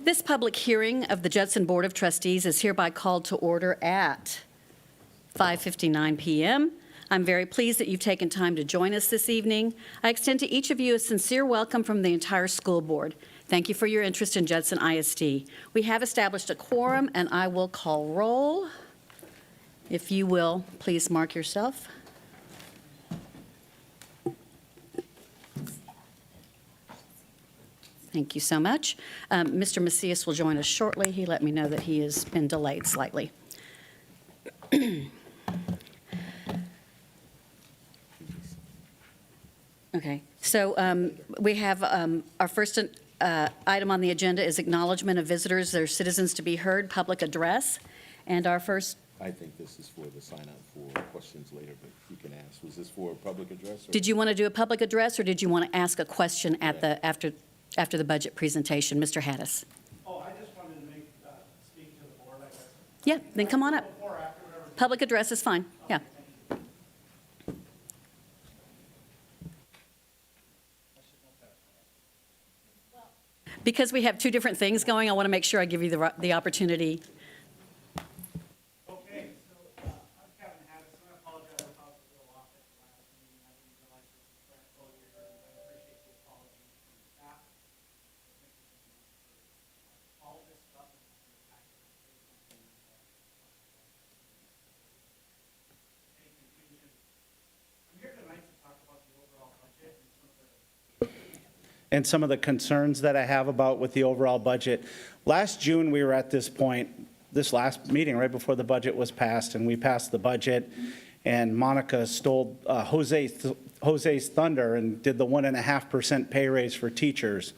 This public hearing of the Judson Board of Trustees is hereby called to order at 5:59 p.m. I'm very pleased that you've taken time to join us this evening. I extend to each of you a sincere welcome from the entire school board. Thank you for your interest in Judson ISD. We have established a quorum, and I will call roll. If you will, please mark yourself. Thank you so much. Mr. Macias will join us shortly. He let me know that he has been delayed slightly. Okay, so we have our first item on the agenda is acknowledgement of visitors, their citizens to be heard, public address. And our first. I think this is for the sign up for questions later, but you can ask. Was this for a public address? Did you want to do a public address, or did you want to ask a question at the after the budget presentation? Mr. Haddis. Oh, I just wanted to speak to the board, I guess. Yeah, then come on up. Public address is fine, yeah. Because we have two different things going, I want to make sure I give you the opportunity. Okay, so I'm Kevin Haddis, and I apologize if I was a little off at the last meeting. I didn't realize this was going to go here, and I appreciate the apology from the staff. All this stuff is in the packet. Any confusion? I'm here tonight to talk about the overall budget and some of the concerns that I have about with the overall budget. Last June, we were at this point, this last meeting, right before the budget was passed, and we passed the budget, and Monica stole Jose's thunder and did the 1.5% pay raise for teachers.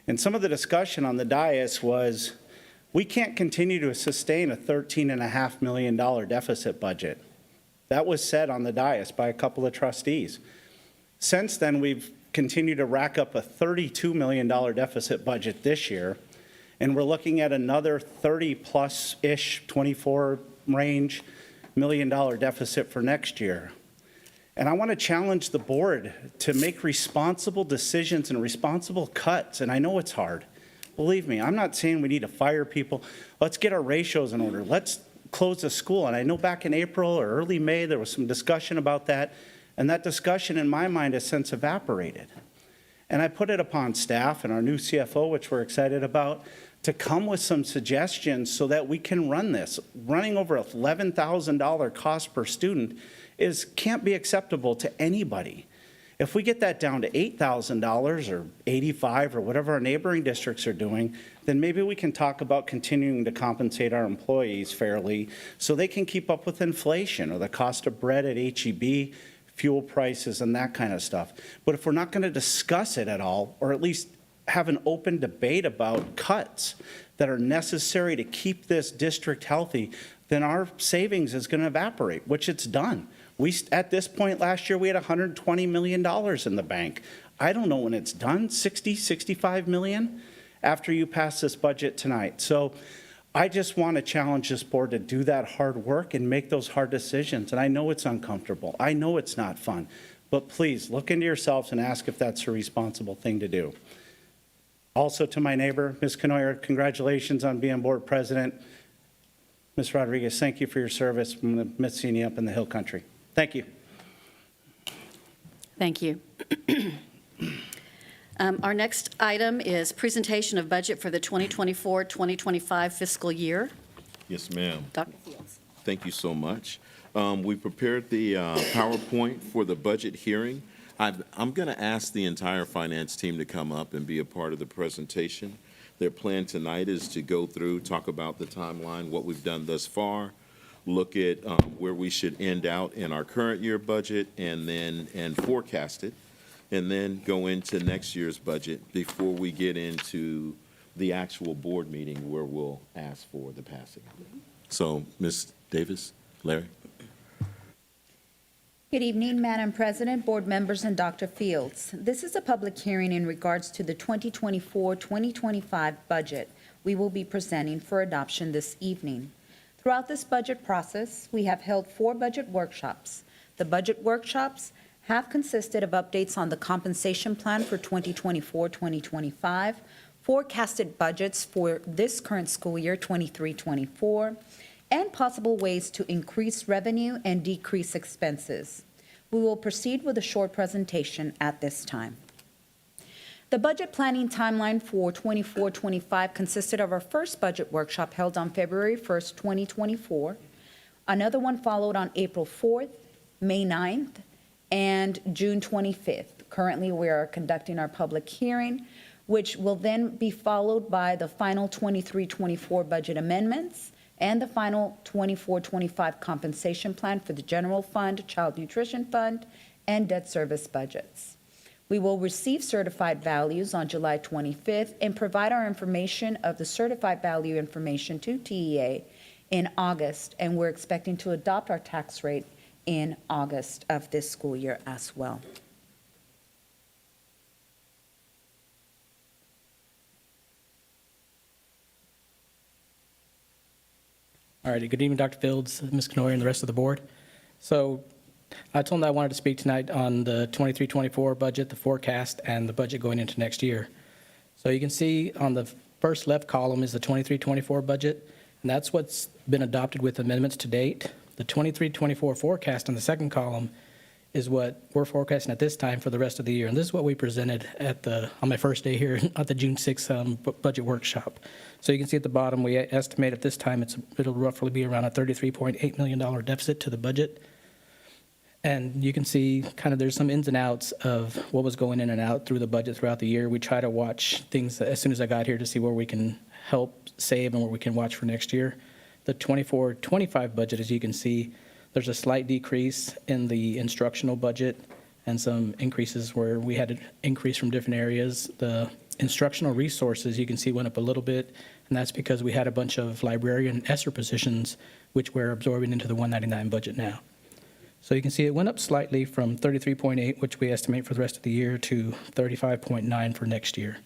And some of the discussion on the dais was, we can't continue to sustain a $13.5 million deficit budget. That was said on the dais by a couple of trustees. Since then, we've continue to rack up a $32 million deficit budget this year, and we're looking at another 30-plus-ish, 24 range $million deficit for next year. And I want to challenge the board to make responsible decisions and responsible cuts, and I know it's hard. Believe me, I'm not saying we need to fire people. Let's get our ratios in order. Let's close the school. And I know back in April or early May, there was some discussion about that. And that discussion, in my mind, has since evaporated. And I put it upon staff and our new CFO, which we're excited about, to come with some suggestions so that we can run this. Running over $11,000 cost per student can't be acceptable to anybody. If we get that down to $8,000 or $85,000 or whatever our neighboring districts are doing, then maybe we can talk about continuing to compensate our employees fairly so they can keep up with inflation or the cost of bread at H-E-B, fuel prices and that kind of stuff. But if we're not going to discuss it at all, or at least have an open debate about cuts that are necessary to keep this district healthy, then our savings is going to evaporate, which it's done. At this point last year, we had $120 million in the bank. I don't know when it's done, 60, 65 million after you pass this budget tonight. So I just want to challenge this board to do that hard work and make those hard decisions. And I know it's uncomfortable. I know it's not fun. But please look into yourselves and ask if that's a responsible thing to do. Also to my neighbor, Ms. Canoyer, congratulations on being board president. Ms. Rodriguez, thank you for your service. I'm going to miss seeing you up in the hill country. Thank you. Thank you. Our next item is presentation of budget for the 2024-2025 fiscal year. Yes, ma'am. Dr. Fields. Thank you so much. We prepared the PowerPoint for the budget hearing. I'm going to ask the entire finance team to come up and be a part of the presentation. Their plan tonight is to go through, talk about the timeline, what we've done thus far, look at where we should end out in our current year budget, and forecast it, and then go into next year's budget before we get into the actual board meeting where we'll ask for the passing. So, Ms. Davis, Larry. Good evening, Madam President, board members, and Dr. Fields. This is a public hearing in regards to the 2024-2025 budget we will be presenting for adoption this evening. Throughout this budget process, we have held 4 budget workshops. The budget workshops have consisted of updates on the compensation plan for 2024-2025, forecasted budgets for this current school year, 23-24, and possible ways to increase revenue and decrease expenses. We will proceed with a short presentation at this time. The budget planning timeline for 24-25 consisted of our first budget workshop held on February 1st, 2024. Another one followed on April 4th, May 9th, and June 25th. Currently, we are conducting our public hearing, which will then be followed by the final 23-24 budget amendments and the final 24-25 compensation plan for the general fund, child nutrition fund, and debt service budgets. We will receive certified values on July 25th and provide our information of the certified value information to TEA in August, and we're expecting to adopt our tax rate in August of this school year as well. All righty, good evening, Dr. Fields, Ms. Kenoy, and the rest of the board. So I told them I wanted to speak tonight on the 23-24 budget, the forecast, and the budget going into next year. So you can see on the first left column is the 23-24 budget, and that's what's been adopted with amendments to date. The 23-24 forecast on the second column is what we're forecasting at this time for the rest of the year. And this is what we presented on my first day here at the June 6th budget workshop. So you can see at the bottom, we estimate at this time it'll roughly be around a $33.8 million deficit to the budget. And you can see kind of there's some ins and outs of what was going in and out through the budget throughout the year. We try to watch things as soon as I got here to see where we can help save and where we can watch for next year. The 24-25 budget, as you can see, there's a slight decrease in the instructional budget and some increases where we had an increase from different areas. The instructional resources, you can see, went up a little bit, and that's because we had a bunch of librarian and ESSER positions, which we're absorbing into the 199 budget now. So you can see it went up slightly from 33.8, which we estimate for the rest of the year, to 35.9 for next year.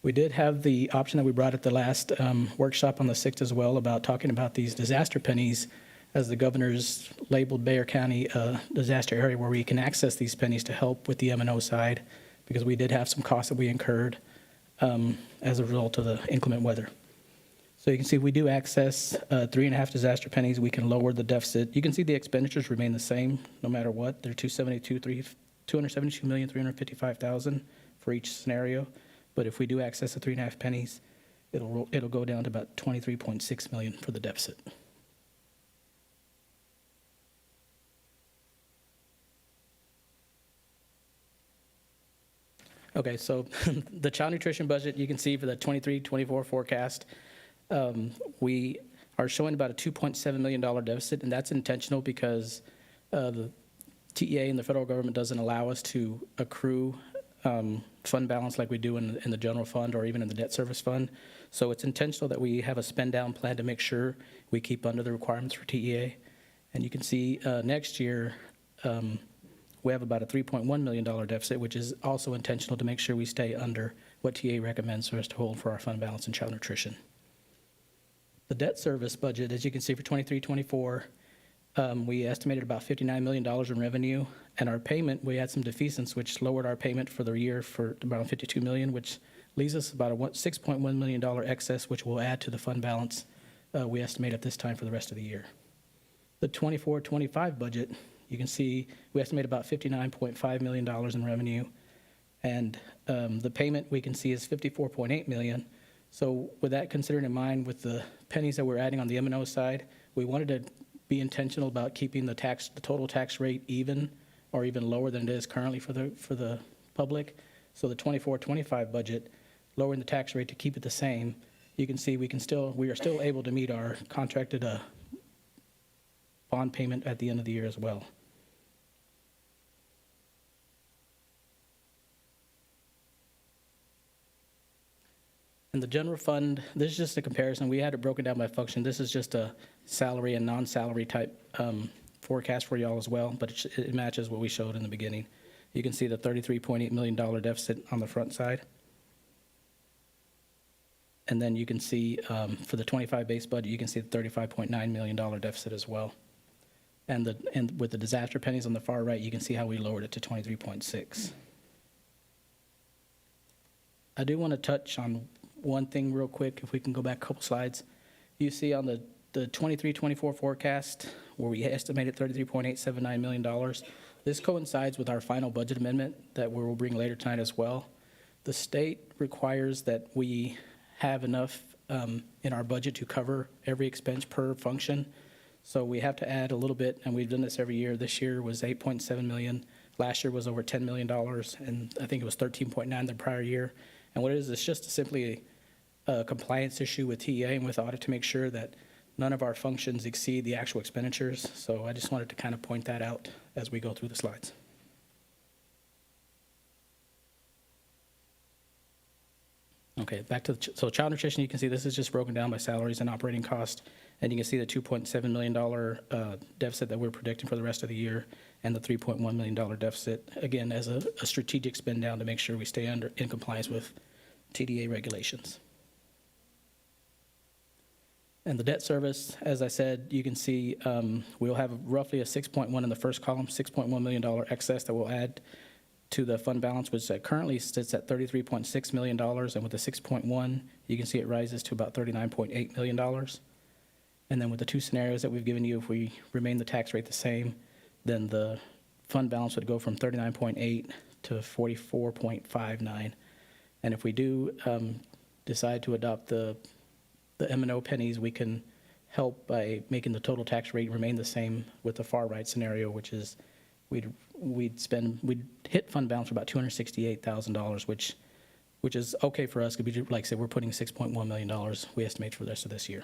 We did have the option that we brought at the last workshop on the 6th as well about talking about these disaster pennies, as the governor's labeled Bexar County a disaster area where we can access these pennies to help with the M&O side, because we did have some costs that we incurred as a result of the inclement weather. So you can see if we do access 3.5 disaster pennies, we can lower the deficit. You can see the expenditures remain the same no matter what. They're $272,355,000 for each scenario. But if we do access the 3.5 pennies, it'll go down to about $23.6 million for the deficit. Okay, so the child nutrition budget, you can see for the 23-24 forecast, we are showing about a $2.7 million deficit, and that's intentional because the TEA and the federal government doesn't allow us to accrue fund balance like we do in the general fund or even in the debt service fund. So it's intentional that we have a spend down plan to make sure we keep under the requirements for TEA. And you can see next year, we have about a $3.1 million deficit, which is also intentional to make sure we stay under what TA recommends for us to hold for our fund balance in child nutrition. The debt service budget, as you can see for 23-24, we estimated about $59 million in revenue, and our payment, we had some defeasance, which lowered our payment for the year for around $52 million, which leaves us about a $6.1 million excess, which will add to the fund balance we estimate at this time for the rest of the year. The 24-25 budget, you can see we estimate about $59.5 million in revenue, and the payment we can see is $54.8 million. So with that considered in mind, with the pennies that we're adding on the M&O side, we wanted to be intentional about keeping the total tax rate even or even lower than it is currently for the public. So the 24-25 budget, lowering the tax rate to keep it the same, you can see we are still able to meet our contracted bond payment at the end of the year as well. In the general fund, this is just a comparison. We had it broken down by function. This is just a salary and non-salary type forecast for y'all as well, but it matches what we showed in the beginning. You can see the $33.8 million deficit on the front side. And then you can see for the 25 base budget, you can see the $35.9 million deficit as well. And with the disaster pennies on the far right, you can see how we lowered it to 23.6. I do want to touch on one thing real quick, if we can go back a couple slides. You see on the 23-24 forecast, where we estimated $33.879 million, this coincides with our final budget amendment that we will bring later tonight as well. The state requires that we have enough in our budget to cover every expense per function. So we have to add a little bit, and we've done this every year. This year was $8.7 million. Last year was over $10 million, and I think it was 13.9 the prior year. And what it is, it's just simply a compliance issue with TEA and with audit to make sure that none of our functions exceed the actual expenditures. So I just wanted to kind of point that out as we go through the slides. Okay, back to so child nutrition. You can see this is just broken down by salaries and operating costs, and you can see the $2.7 million deficit that we're predicting for the rest of the year, and the $3.1 million deficit, again, as a strategic spend down to make sure we stay in compliance with TDA regulations. And the debt service, as I said, you can see we'll have roughly a 6.1 in the first column, $6.1 million excess that we'll add to the fund balance, which currently sits at $33.6 million, and with the 6.1, you can see it rises to about $39.8 million. And then with the two scenarios that we've given you, if we remain the tax rate the same, then the fund balance would go from 39.8 to 44.59. And if we do decide to adopt the M&O pennies, we can help by making the total tax rate remain the same with the far right scenario, which is we'd hit fund balance for about $268,000, which is okay for us, because like I said, we're putting $6.1 million we estimate for the rest of this year.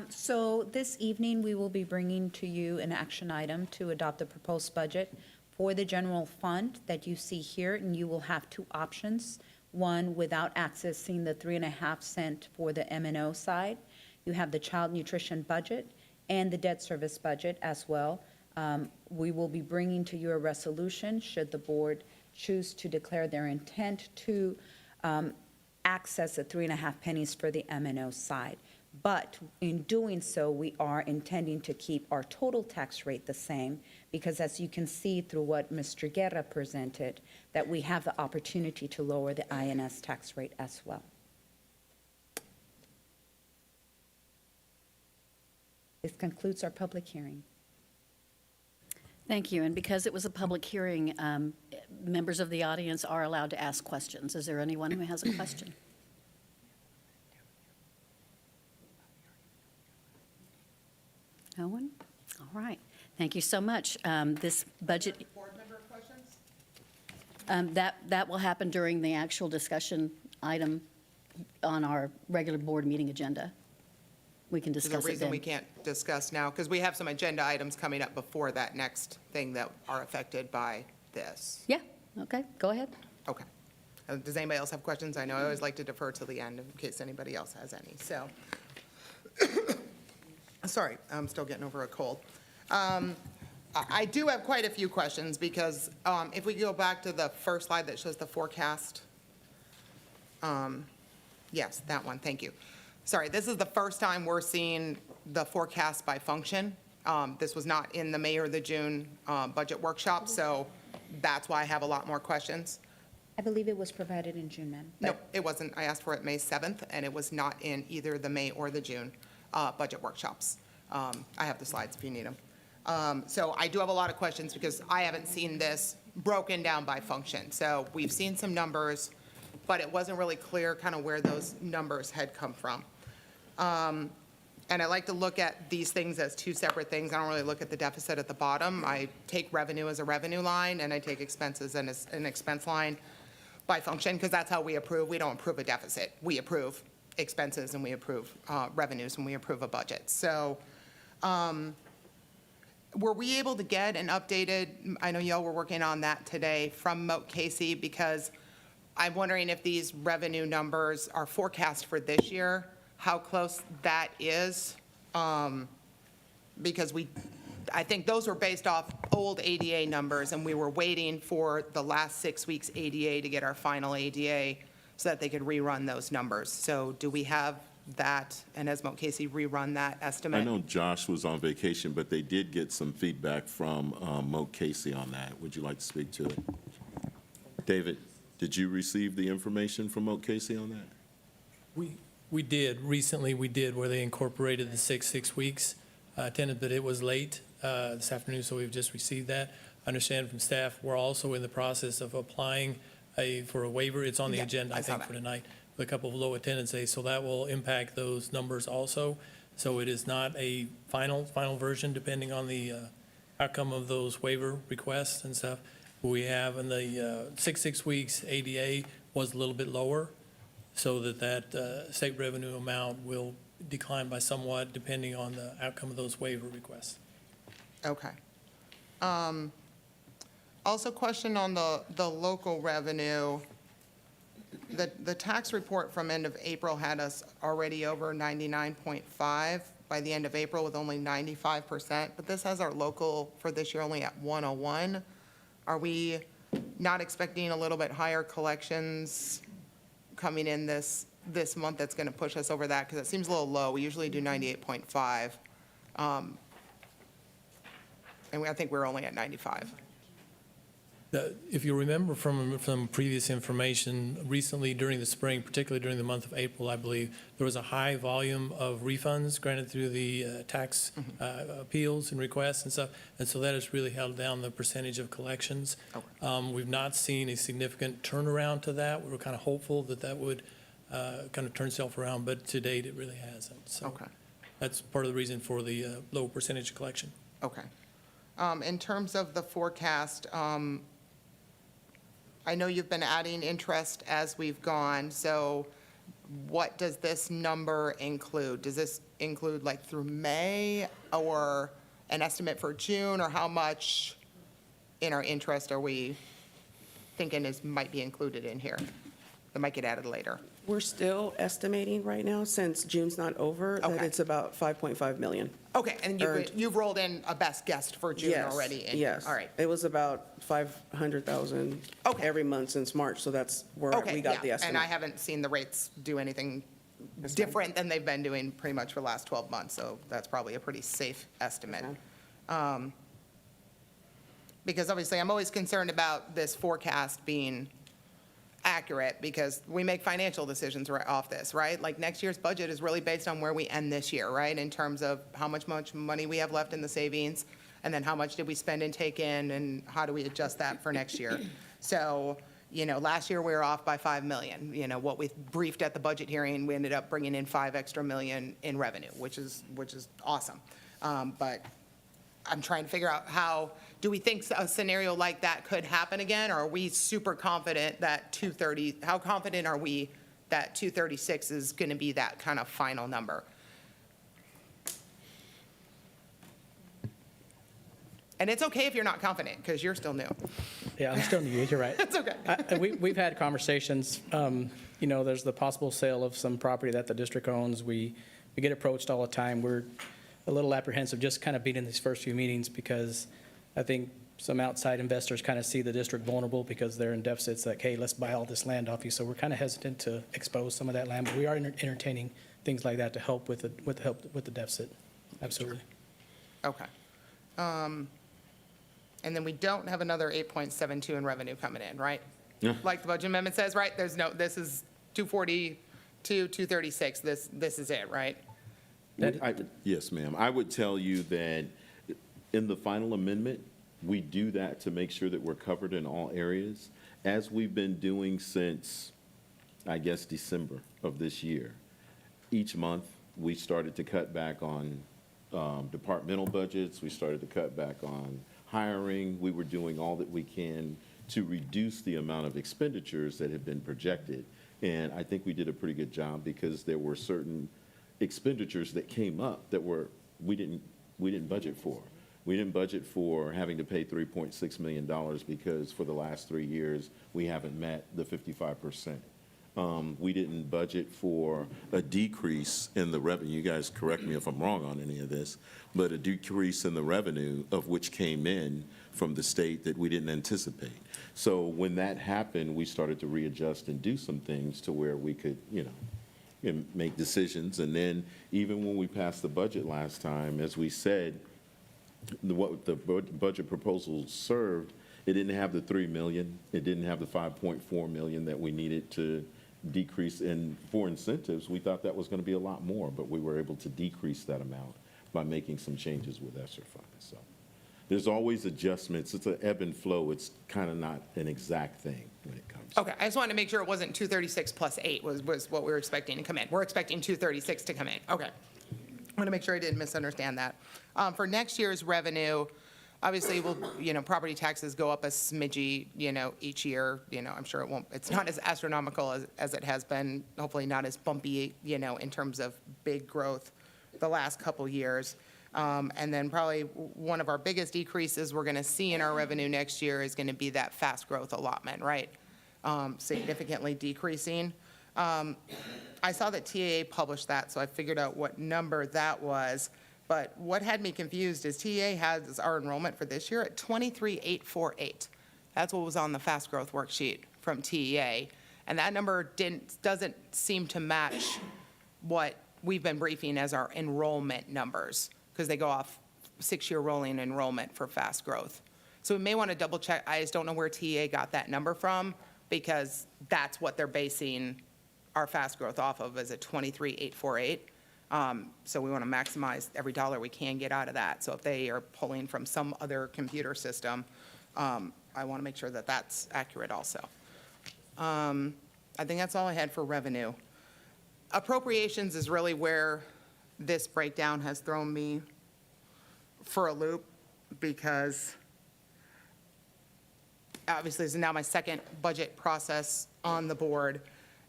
So this evening, we will be bringing to you an action item to adopt the proposed budget for the general fund that you see here, and you will have two options. One, without accessing the 3.5 cent for the M&O side. You have the child nutrition budget and the debt service budget as well. We will be bringing to you a resolution should the board choose to declare their intent to access the 3.5 pennies for the M&O side. But in doing so, we are intending to keep our total tax rate the same, because as you can see through what Mr. Guerra presented, that we have the opportunity to lower the INS tax rate as well. This concludes our public hearing. Thank you. And because it was a public hearing, members of the audience are allowed to ask questions. Is there anyone who has a question? No one? All right. Thank you so much. This budget. Board member questions? That will happen during the actual discussion item on our regular board meeting agenda. We can There's discuss a it reason then. we can't discuss now, because we have some agenda items coming up before that next thing that are affected by this. Yeah, okay, go ahead. Okay. Does anybody else have questions? I know I always like to defer to the end in case anybody else has any, so. Sorry, I'm still getting over a cold. I do have quite a few questions, because if we go back to the first slide that shows the forecast. Yes, that one, thank you. Sorry, this is the first time we're seeing the forecast by function. This was not in the May or the June budget workshop, so that's why I have a lot more questions. I believe it was provided in June, ma'am. No, it wasn't. I asked for it May 7th, and it was not in either the May or the June budget workshops. I have the slides if you need them. So I do have a lot of questions, because I haven't seen this broken down by function. So we've seen some numbers, but it wasn't really clear kind of where those numbers had come from. And I like to look at these things as two separate things. I don't really look at the deficit at the bottom. I take revenue as a revenue line, and I take expenses as an expense line by function, because that's how we approve. We don't approve a deficit. We approve expenses, and we approve revenues, and we approve a budget. So were we able to get an updated, I know y'all were working on that today, from Moat Casey, because I'm wondering if these revenue numbers are forecast for this year, how close that is, because I think those were based off old ADA numbers, and we were waiting for the last 6 weeks ADA to get our final ADA so that they could rerun those numbers. So do we have that, and has Mount Casey rerun that estimate? I know Josh was on vacation, but they did get some feedback from Moat Casey on that. Would you like to speak to it? David, did you receive the information from Moat Casey on that? We did, recently we did, where they incorporated the six weeks. Attended, but it was late this afternoon, so we've just received that. I understand from staff, we're also in the process of applying for a waiver. It's on the Yeah, agenda, I I saw think, that. for tonight, with a couple of low attendance days, so that will impact those numbers also. So it is not a final version, depending on the outcome of those waiver requests and stuff. We have in the 6 weeks, ADA was a little bit lower, so that state revenue amount will decline by somewhat, depending on the outcome of those waiver requests. Okay. Also, question on the local revenue. The tax report from end of April had us already over 99.5 by the end of April with only 95%, but this has our local for this year only at 101. Are we not expecting a little bit higher collections coming in this month that's going to push us over that? Because it seems a little low. We usually do 98.5. And I think we're only at 95. If you remember from previous information, recently during the spring, particularly during the month of April, I believe, there was a high volume of refunds granted through the tax appeals and requests and stuff, and so that has really held down the percentage of collections. Okay. We've not seen a significant turnaround to that. We were kind of hopeful that would kind of turn itself around, but to date, it really hasn't. So Okay. that's part of the reason for the low percentage of collection. Okay. In terms of the forecast, I know you've been adding interest as we've gone, so what does this number include? Does this include like through May, or an estimate for June, or how much in our interest are we thinking might be included in here, that might get added later? We're still estimating right now, since June's not over, that Okay. it's about 5.5 million. Okay, and Earned. you've rolled in a best guess for June Yes, already? in here. Yes. All right. It was about 500,000 Okay. every month since March, so that's where Okay, we got the yeah, estimate. and I haven't seen the rates do anything different than they've been doing pretty much for the last 12 months, so that's probably a pretty safe estimate. Because obviously, I'm always concerned about this forecast being accurate, because we make financial decisions right off this, right? Like, next year's budget is really based on where we end this year, right? In terms of how much money we have left in the savings, and then how much did we spend and take in, and how do we adjust that for next year? So, last year we were off by 5 million. What we briefed at the budget hearing, we ended up bringing in 5 extra million in revenue, which is awesome. But I'm trying to figure out do we think a scenario like that could happen again? Or are we super confident that 230, how confident are we that 236 is going to be that kind of final number? And it's okay if you're not confident, because you're still new. Yeah, I'm still new, you're right. It's okay. We've had conversations, there's the possible sale of some property that the district owns. We get approached all the time. We're a little apprehensive just kind of being in these first few meetings, because I think some outside investors kind of see the district vulnerable because they're in deficits, like, hey, let's buy all this land off you. So we're kind of hesitant to expose some of that land, but we are entertaining things like that to help with the deficit. Absolutely. Okay. And then we don't have another 8.72 in revenue coming in, right? Yeah. Like the budget amendment says, right? This is 242, 236, this is it, right? Yes, ma'am. I would tell you that in the final amendment, we do that to make sure that we're covered in all areas, as we've been doing since, I guess, December of this year. Each month, we started to cut back on departmental budgets. We started to cut back on hiring. We were doing all that we can to reduce the amount of expenditures that have been projected. And I think we did a pretty good job, because there were certain expenditures that came up that we didn't budget for. We didn't budget for having to pay $3.6 million, because for the last 3 years, we haven't met the 55%. We didn't budget for a decrease in the revenue. You guys correct me if I'm wrong on any of this, but a decrease in the revenue of which came in from the state that we didn't anticipate. So when that happened, we started to readjust and do some things to where we could, and make decisions. And then even when we passed the budget last time, as we said, what the budget proposal served, it didn't have the 3 million, it didn't have the 5.4 million that we needed to decrease. And for incentives, we thought that was going to be a lot more, but we were able to decrease that amount by making some changes with ESSER funds. So there's always adjustments. It's an ebb and flow. It's kind of not an exact thing when it comes. Okay, I just wanted to make sure it wasn't 236 plus 8 was what we were expecting to come in. We're expecting 236 to come in. Okay. I want to make sure I didn't misunderstand that. For next year's revenue, obviously, property taxes go up a smidgy, each year. I'm sure it's not as astronomical as it has been, hopefully not as bumpy, in terms of big growth the last couple years. And then probably one of our biggest decreases we're going to see in our revenue next year is going to be that fast growth allotment, right? Significantly decreasing. I saw that TAA published that, so I figured out what number that was. But what had me confused is TAA has our enrollment for this year at 23,848. That's what was on the fast growth worksheet from TAA. And that number doesn't seem to match what we've been briefing as our enrollment numbers, because they go off 6-year rolling enrollment for fast growth. So we may want to double check. I just don't know where TAA got that number from, because that's what they're basing our fast growth off of, is at 23,848. So we want to maximize every dollar we can get out of that. So if they are pulling from some other computer system, I want to make sure that that's accurate also. I think that's all I had for revenue. Appropriations is really where this breakdown has thrown me for a loop, because obviously this is now my second budget process on the board.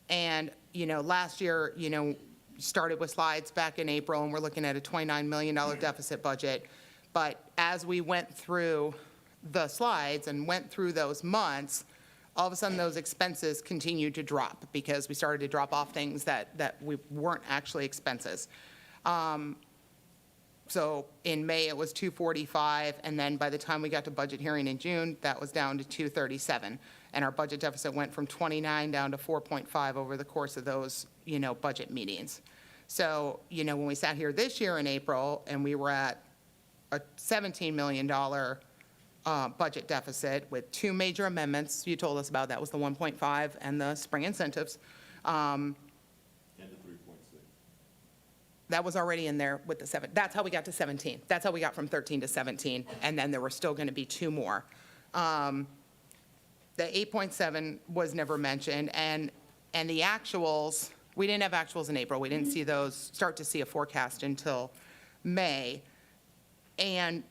And, last year, started with slides back in April, and we're looking at a $29 million deficit budget. But as we went through the slides and went through those months, all of a sudden those expenses continued to drop, because we started to drop off things that we weren't actually expenses. So in May, it was 245, and then by the time we got to budget hearing in June, that was down to 237. And our budget deficit went from 29 down to 4.5 over the course of those, budget meetings. So, when we sat here this year in April, and we were at a $17 million budget deficit with 2 major amendments you told us about. That was the 1.5 and the spring incentives. And the 3.6. That was already in there with the 7. That's how we got to 17. That's how we got from 13 to 17. And then there were still going to be 2 more. The 8.7 was never mentioned. And the actuals, we didn't have actuals in April. We didn't see those, start to see a forecast until May. And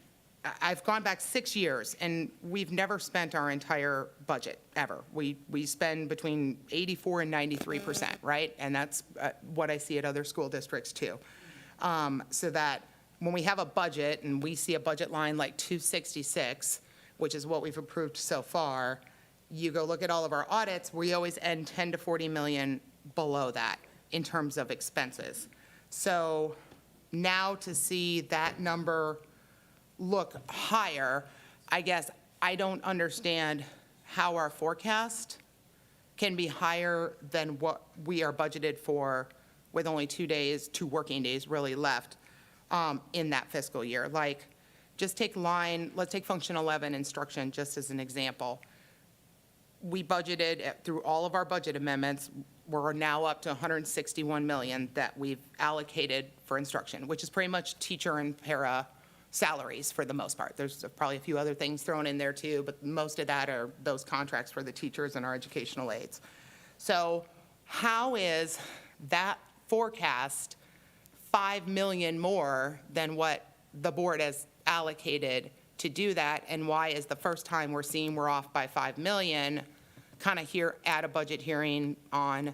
I've gone back 6 years, and we've never spent our entire budget, ever. We spend between 84 and 93%, right? And that's what I see at other school districts, too. So that when we have a budget, and we see a budget line like 266, which is what we've approved so far, you go look at all of our audits, we always end 10 to 40 million below that in terms of expenses. So now to see that number look higher, I guess I don't understand how our forecast can be higher than what we are budgeted for, with only 2 working days really left in that fiscal year. Like, just take let's take function 11, instruction, just as an example. We budgeted through all of our budget amendments, we're now up to 161 million that we've allocated for instruction, which is pretty much teacher and para salaries for the most part. There's probably a few other things thrown in there too, but most of that are those contracts for the teachers and our educational aides. So how is that forecast 5 million more than what the board has allocated to do that? And why is the first time we're seeing we're off by 5 million kind of here at a budget hearing on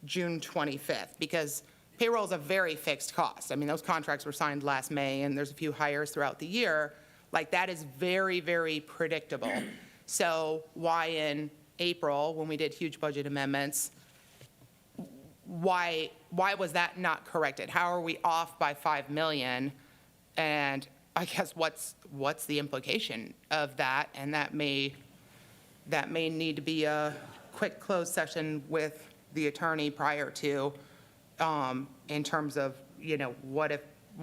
June 25th? Because payroll is a very fixed cost. I mean, those contracts were signed last May, and there's a few hires throughout the year. Like, that is very, very predictable. So why in April, when we did huge budget amendments, why was that not corrected? How are we off by 5 million? And I guess what's the implication of that? And that may need to be a quick closed session with the attorney prior to in terms of, what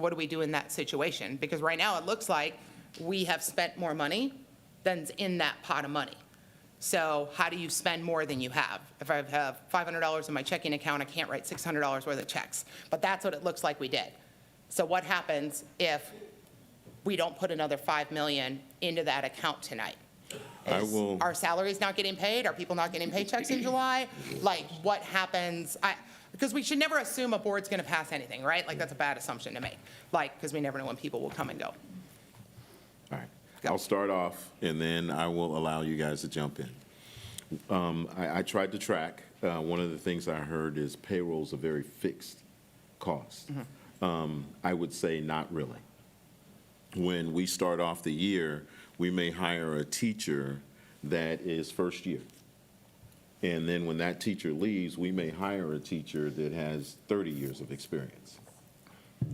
do we do in that situation? Because right now, it looks like we have spent more money than's in that pot of money. So how do you spend more than you have? If I have $500 in my checking account, I can't write $600 worth of checks. But that's what it looks like we did. So what happens if we don't put another $5 million into that account tonight? Are salaries not getting paid? Are people not getting paychecks in July? Like, what happens? Because we should never assume a board's going to pass anything, right? Like, that's a bad assumption to make. Like, because we never know when people will come and go. All right. I'll start off, and then I will allow you guys to jump in. I tried to track. One of the things I heard is payroll's a very fixed cost. I would say not really. When we start off the year, we may hire a teacher that is first year. And then when that teacher leaves, we may hire a teacher that has 30 years of experience.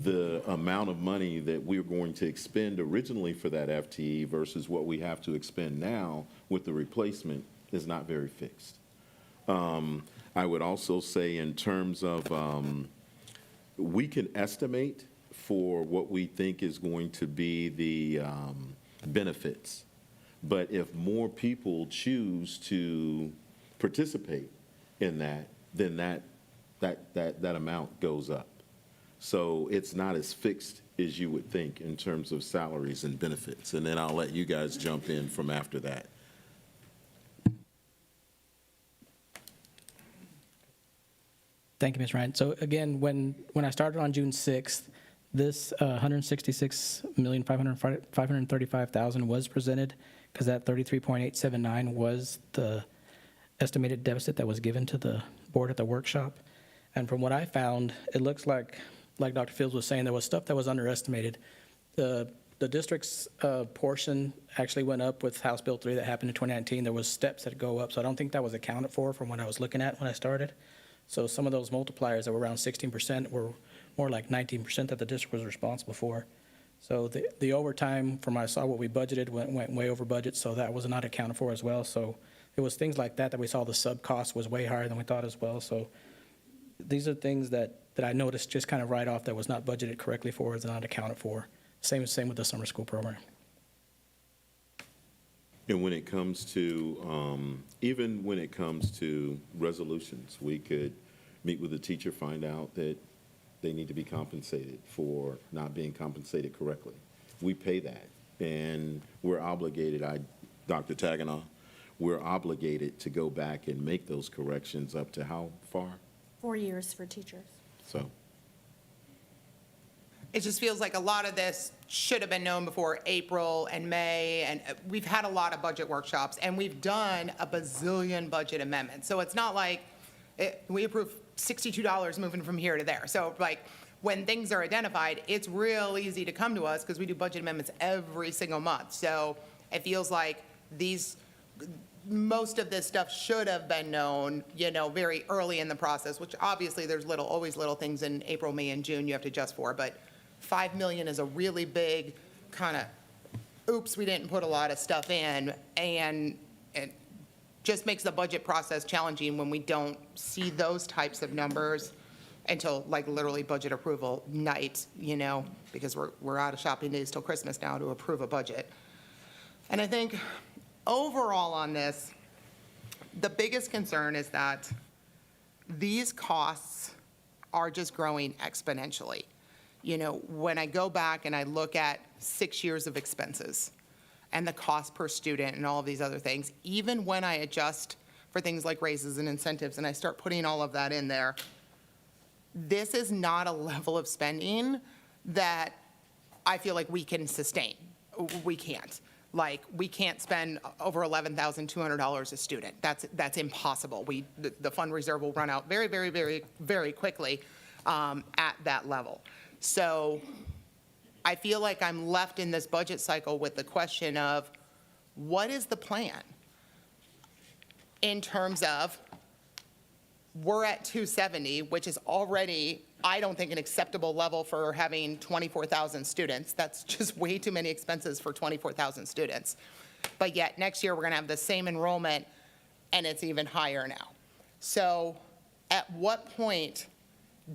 The amount of money that we're going to expend originally for that FTE versus what we have to expend now with the replacement is not very fixed. I would also say in terms of, we can estimate for what we think is going to be the benefits. But if more people choose to participate in that, then that amount goes up. So it's not as fixed as you would think in terms of salaries and benefits. And then I'll let you guys jump in from after that. Thank you, Ms. Ryan. So again, when I started on June 6th, this $166,535,000 was presented because that 33.879 was the estimated deficit that was given to the board at the workshop. And from what I found, it looks like Dr. Fields was saying, there was stuff that was underestimated. The district's portion actually went up with House Bill 3 that happened in 2019. There was steps that go up, so I don't think that was accounted for from what I was looking at when I started. So some of those multipliers that were around 16% were more like 19% that the district was responsible for. So the overtime, from I saw what we budgeted, went way over budget, so that was not accounted for as well. So it was things like that we saw the sub cost was way higher than we thought as well. So these are things that I noticed just kind of right off that was not budgeted correctly for, is not accounted for. Same with the summer school program. And when it comes to, even when it comes to resolutions, we could meet with the teacher, find out that they need to be compensated for not being compensated correctly. We pay that, and we're obligated, Dr. Taganoff, we're obligated to go back and make those corrections up to how far? 4 years for teachers. So, It just feels like a lot of this should have been known before April and May, and we've had a lot of budget workshops, and we've done a bazillion budget amendments. So it's not like we approve $62 moving from here to there. So like, when things are identified, it's real easy to come to us because we do budget amendments every single month. So it feels like most of this stuff should have been known, very early in the process, which obviously there's always little things in April, May, and June you have to adjust for, but $5 million is a really big kind of, oops, we didn't put a lot of stuff in, and it just makes the budget process challenging when we don't see those types of numbers until like literally budget approval night, because we're out of shopping days till Christmas now to approve a budget. And I think overall on this, the biggest concern is that these costs are just growing exponentially. When I go back and I look at 6 years of expenses and the cost per student and all of these other things, even when I adjust for things like raises and incentives and I start putting all of that in there, this is not a level of spending that I feel like we can sustain. We can't. Like, we can't spend over $11,200 a student. That's impossible. The fund reserve will run out very, very, very, very quickly at that level. So I feel like I'm left in this budget cycle with the question of, what is the plan? In terms of, we're at 270, which is already, I don't think, an acceptable level for having 24,000 students. That's just way too many expenses for 24,000 students. But yet, next year, we're going to have the same enrollment, and it's even higher now. So at what point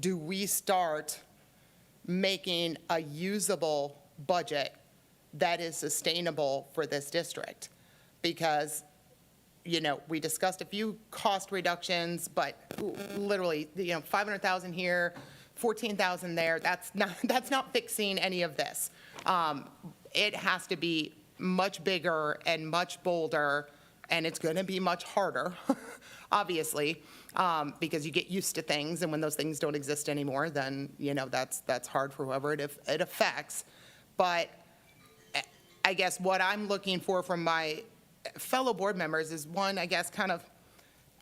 do we start making a usable budget that is sustainable for this district? Because, you know, we discussed a few cost reductions, but literally, you know, 500,000 here, 14,000 there, that's not fixing any of this. It has to be much bigger and much bolder, and it's going to be much harder, obviously, because you get used to things, and when those things don't exist anymore, then, you know, that's hard for whoever it affects. But I guess what I'm looking for from my fellow board members is, one, I guess, kind of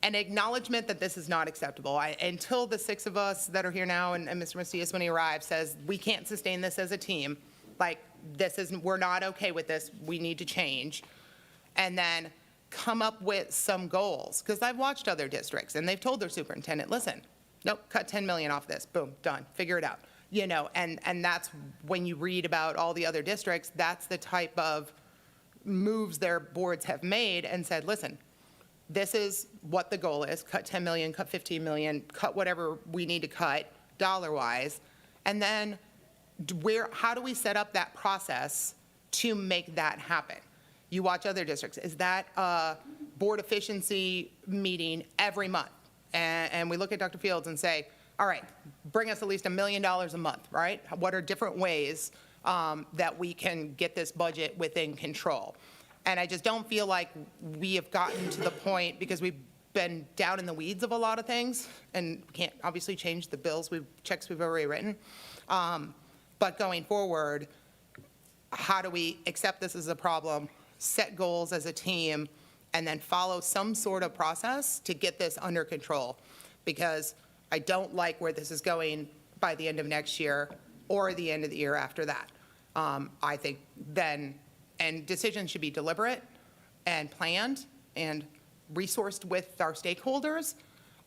an acknowledgement that this is not acceptable. Until the six of us that are here now, and Mr. Macias, when he arrives, says, we can't sustain this as a team, like, we're not okay with this, we need to change. And then come up with some goals, because I've watched other districts, and they've told their superintendent, listen, nope, cut 10 million off this, boom, done, figure it out. You know, and that's when you read about all the other districts, that's the type of moves their boards have made and said, listen, this is what the goal is, cut 10 million, cut 15 million, cut whatever we need to cut dollar-wise, and then how do we set up that process to make that happen? You watch other districts. Is that a board efficiency meeting every month? And we look at Dr. Fields and say, all right, bring us at least $1 million a month, right? What are different ways that we can get this budget within control? And I just don't feel like we have gotten to the point, because we've been down in the weeds of a lot of things and can't obviously change the checks we've already written. But going forward, how do we accept this as a problem, set goals as a team, and then follow some sort of process to get this under control? Because I don't like where this is going by the end of next year or the end of the year after that. I think then, and decisions should be deliberate and planned and resourced with our stakeholders.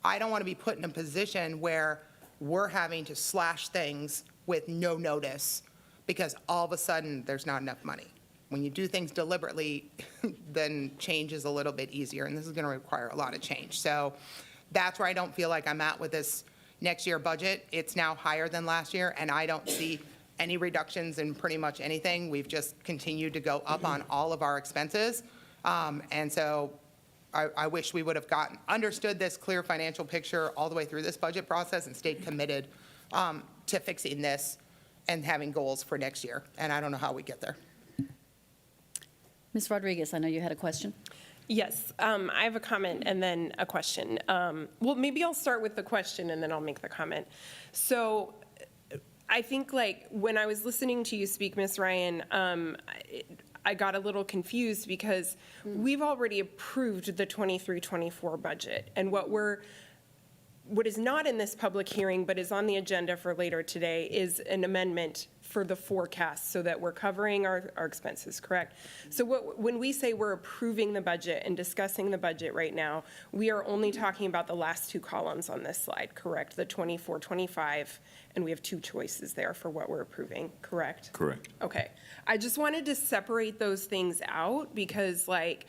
I don't want to be put in a position where we're having to slash things with no notice because all of a sudden there's not enough money. When you do things deliberately, then change is a little bit easier, and this is going to require a lot of change. So that's where I don't feel like I'm at with this next year budget. It's now higher than last year, and I don't see any reductions in pretty much anything. We've just continued to go up on all of our expenses. And so I wish we would have understood this clear financial picture all the way through this budget process and stayed committed to fixing this and having goals for next year. And I don't know how we get there. Ms. Rodriguez, I know you had a question. Yes, I have a comment and then a question. Well, maybe I'll start with the question and then I'll make the comment. So I think, like, when I was listening to you speak, Ms. Ryan, I got a little confused because we've already approved the 23-24 budget. And what is not in this public hearing but is on the agenda for later today is an amendment for the forecast so that we're covering our expenses, correct? So when we say we're approving the budget and discussing the budget right now, we are only talking about the last two columns on this slide, correct? The 24-25, and we have two choices there for what we're approving, correct? Correct. Okay. I just wanted to separate those things out because, like,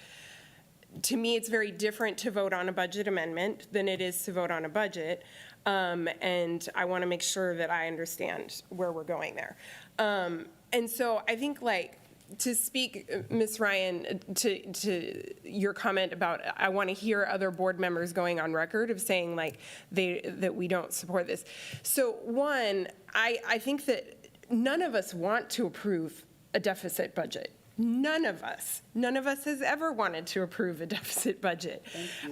to me, it's very different to vote on a budget amendment than it is to vote on a budget. And I want to make sure that I understand where we're going there. And so I think, like, to speak, Ms. Ryan, to your comment about, I want to hear other board members going on record of saying, like, that we don't support this. So one, I think that none of us want to approve a deficit budget. None of us has ever wanted to approve a deficit budget.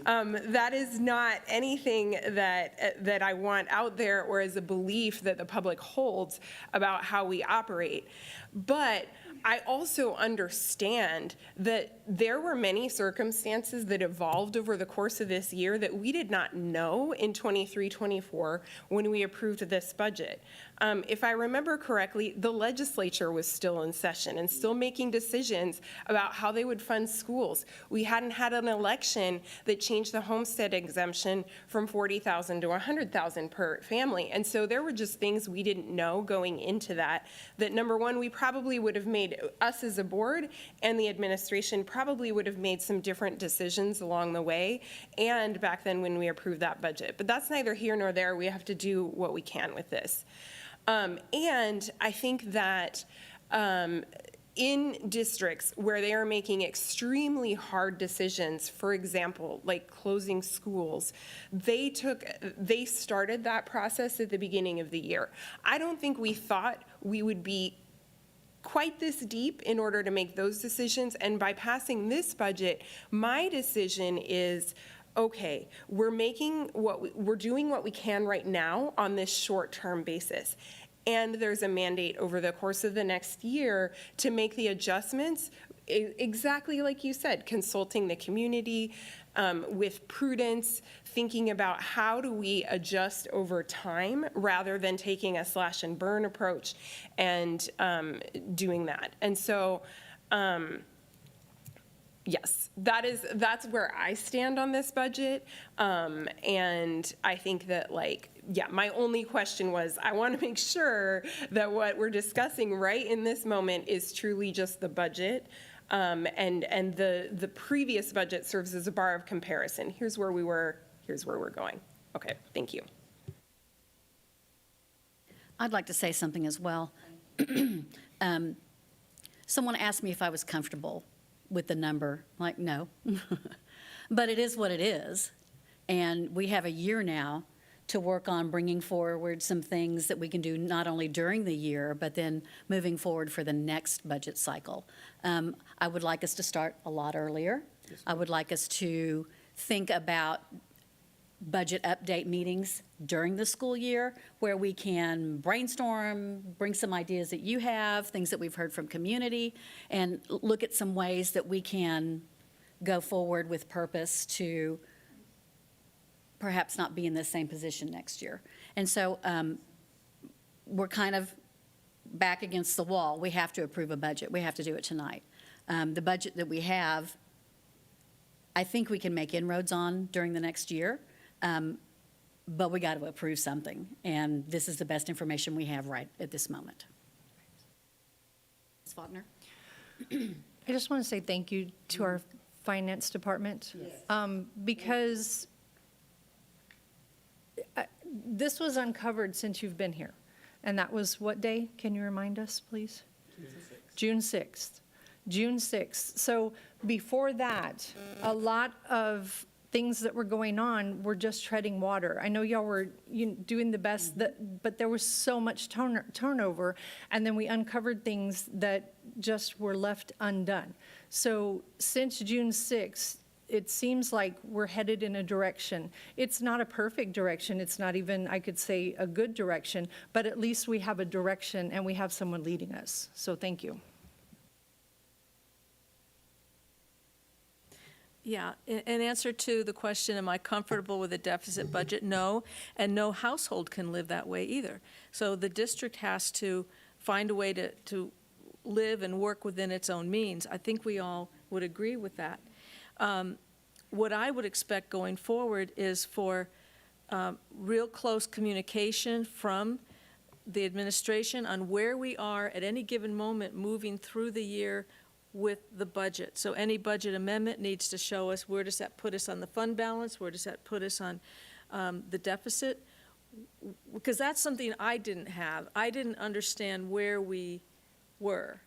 That is not anything that I want out there or as a belief that the public holds about how we operate. But I also understand that there were many circumstances that evolved over the course of this year that we did not know in 23-24 when we approved this budget. If I remember correctly, the legislature was still in session and still making decisions about how they would fund schools. We hadn't had an election that changed the homestead exemption from $40,000 to $100,000 per family. And so there were just things we didn't know going into that, number one, we probably would have made, us as a board and the administration probably would have made some different decisions along the way, and back then when we approved that budget. But that's neither here nor there. We have to do what we can with this. And I think that in districts where they are making extremely hard decisions, for example, like closing schools, they started that process at the beginning of the year. I don't think we thought we would be quite this deep in order to make those decisions, and by passing this budget, my decision is, okay, we're doing what we can right now on this short-term basis. And there's a mandate over the course of the next year to make the adjustments, exactly like you said, consulting the community with prudence, thinking about how do we adjust over time rather than taking a slash and burn approach and doing that. And so, yes, that's where I stand on this budget. And I think that, my only question was, I want to make sure that what we're discussing right in this moment is truly just the budget. And the previous budget serves as a bar of comparison. Here's where we were, here's where we're going. Okay, thank you. I'd like to say something as well. Someone asked me if I was comfortable with the number. I'm like, no. But it is what it is. And we have a year now to work on bringing forward some things that we can do not only during the year, but then moving forward for the next budget cycle. I would like us to start a lot earlier. I would like us to think about budget update meetings during the school year where we can brainstorm, bring some ideas that you have, things that we've heard from community, and look at some ways that we can go forward with purpose to perhaps not be in the same position next year. And so we're kind of back against the wall. We have to approve a budget. We have to do it tonight. The budget that we have, I think we can make inroads on during the next year. But we got to approve something, and this is the best information we have right at this moment. Ms. Faulkner? I just want to say thank you to our finance department. Because this was uncovered since you've been here. And that was what day? Can you remind us, please? June 6th. June 6th. So before that, a lot of things that were going on were just treading water. I know y'all were doing the best, but there was so much turnover, and then we uncovered things that just were left undone. So since June 6th, it seems like we're headed in a direction. It's not a perfect direction. It's not even, I could say, a good direction, but at least we have a direction and we have someone leading us. So thank you. Yeah, in answer to the question, am I comfortable with a deficit budget? No, and no household can live that way either. So the district has to find a way to live and work within its own means. I think we all would agree with that. What I would expect going forward is for real close communication from the administration on where we are at any given moment moving through the year with the budget. So any budget amendment needs to show us where does that put us on the fund balance, where does that put us on the deficit, because that's something I didn't have. I didn't understand where we were.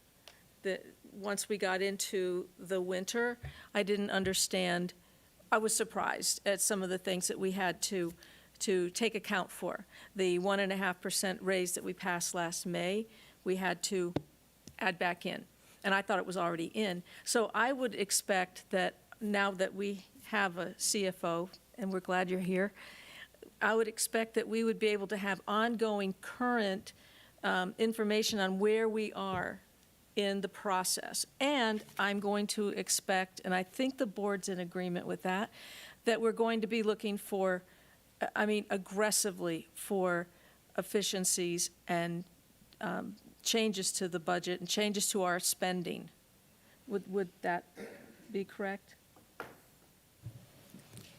Once we got into the winter, I didn't understand. I was surprised at some of the things that we had to take account for. The 1.5% raise that we passed last May, we had to add back in. And I thought it was already in. So I would expect that now that we have a CFO, and we're glad you're here, I would expect that we would be able to have ongoing current information on where we are in the process. And I'm going to expect, and I think the board's in agreement with that, that we're going to be looking for, aggressively for efficiencies and changes to the budget and changes to our spending. Would that be correct?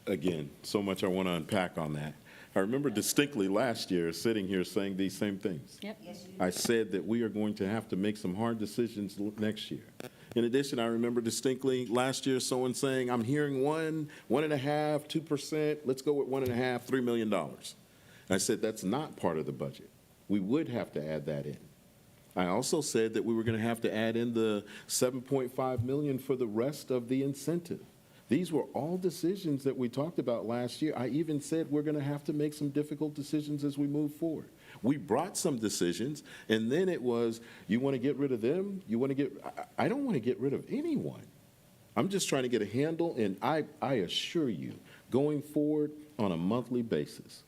Again, so much I want to unpack on that. I remember distinctly last year sitting here saying these same things. Yep. I said that we are going to have to make some hard decisions next year. In addition, I remember distinctly last year someone saying, I'm hearing 1.5%, 2%, let's go with 1.5, $3 million. I said, that's not part of the budget. We would have to add that in. I also said that we were going to have to add in the $7.5 million for the rest of the incentive. These were all decisions that we talked about last year. I even said we're going to have to make some difficult decisions as we move forward. We brought some decisions, and then it was, you want to get rid of them? You want to get, I don't want to get rid of anyone. I'm just trying to get a handle, and I assure you, going forward on a monthly basis,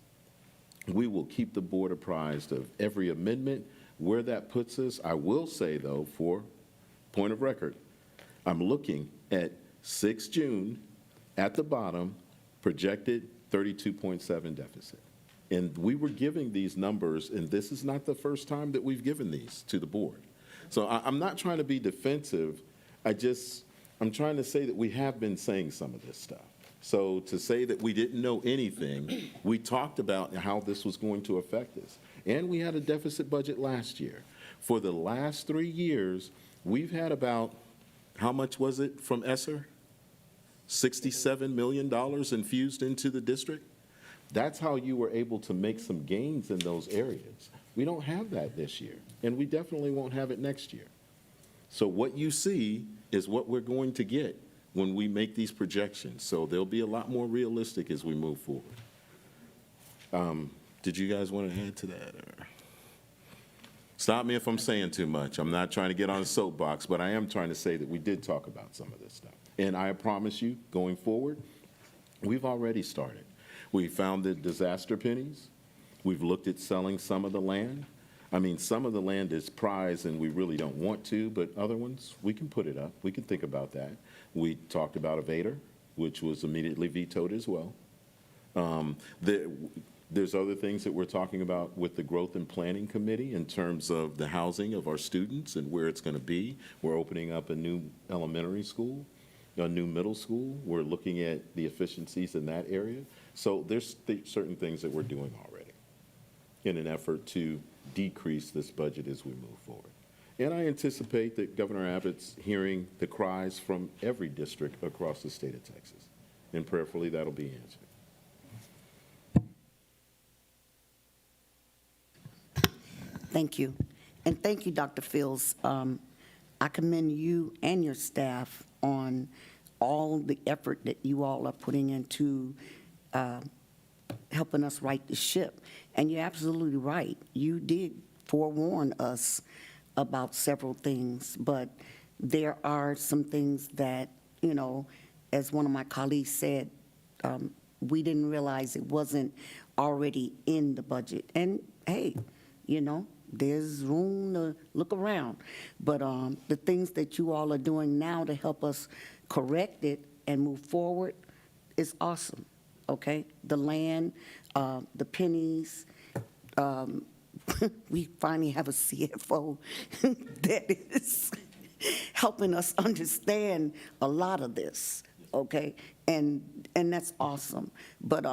we will keep the board apprised of every amendment, where that puts us. I will say, though, for point of record, I'm looking at 6 June, at the bottom, projected 32.7 deficit. And we were giving these numbers, and this is not the first time that we've given these to the board. So I'm not trying to be defensive. I'm trying to say that we have been saying some of this stuff. So to say that we didn't know anything, we talked about how this was going to affect us. And we had a deficit budget last year. For the last 3 years, we've had about, how much was it from ESSER? $67 million infused into the district. That's how you were able to make some gains in those areas. We don't have that this year, and we definitely won't have it next year. So what you see is what we're going to get when we make these projections. So they'll be a lot more realistic as we move forward. Did you guys want to add to that? Or? Stop me if I'm saying too much. I'm not trying to get on a soapbox, but I am trying to say that we did talk about some of this stuff. And I promise you, going forward, we've already started. We found the disaster pennies. We've looked at selling some of the land. I mean, some of the land is prized and we really don't want to, but other ones, we can put it up. We can think about that. We talked about a Vader, which was immediately vetoed as well. There's other things that we're talking about with the Growth and Planning Committee in terms of the housing of our students and where it's going to be. We're opening up a new elementary school, a new middle school. We're looking at the efficiencies in that area. So there's certain things that we're doing already in an effort to decrease this budget as we move forward. And I anticipate that Governor Abbott's hearing the cries from every district across the state of Texas. And prayerfully, that'll be answered. Thank you. And thank you, Dr. Fields. I commend you and your staff on all the effort that you all are putting into helping us right the ship. And you're absolutely right. You did forewarn us about several things, but there are some things that, you know, as one of my colleagues said, we didn't realize it wasn't already in the budget. And hey, you know, there's room to look around. But the things that you all are doing now to help us correct it and move forward is awesome, okay? The land, the pennies, we finally have a CFO that is helping us understand a lot of this, okay? And that's awesome. But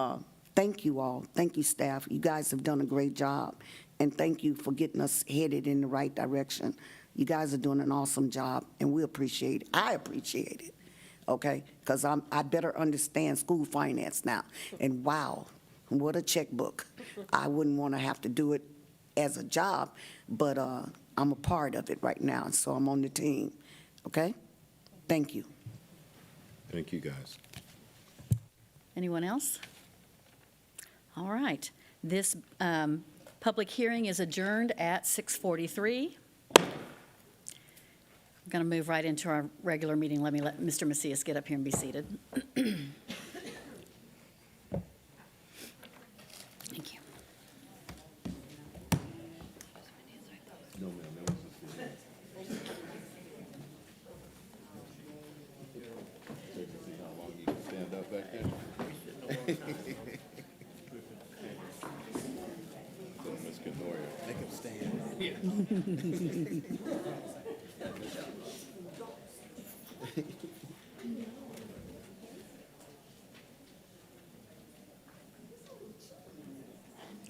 thank you all. Thank you, staff. You guys have done a great job. And thank you for getting us headed in the right direction. You guys are doing an awesome job, and we appreciate it. I appreciate it, okay? Because I better understand school finance now. And wow, what a checkbook. I wouldn't want to have to do it as a job, but I'm a part of it right now, so I'm on the team, okay? Thank you. Thank you, guys. Anyone else? All right. This public hearing is adjourned at 6:43. I'm going to move right into our regular meeting. Let Mr. Macias get up here and be seated. Thank you. Stand up back there. So, Ms. Canoy,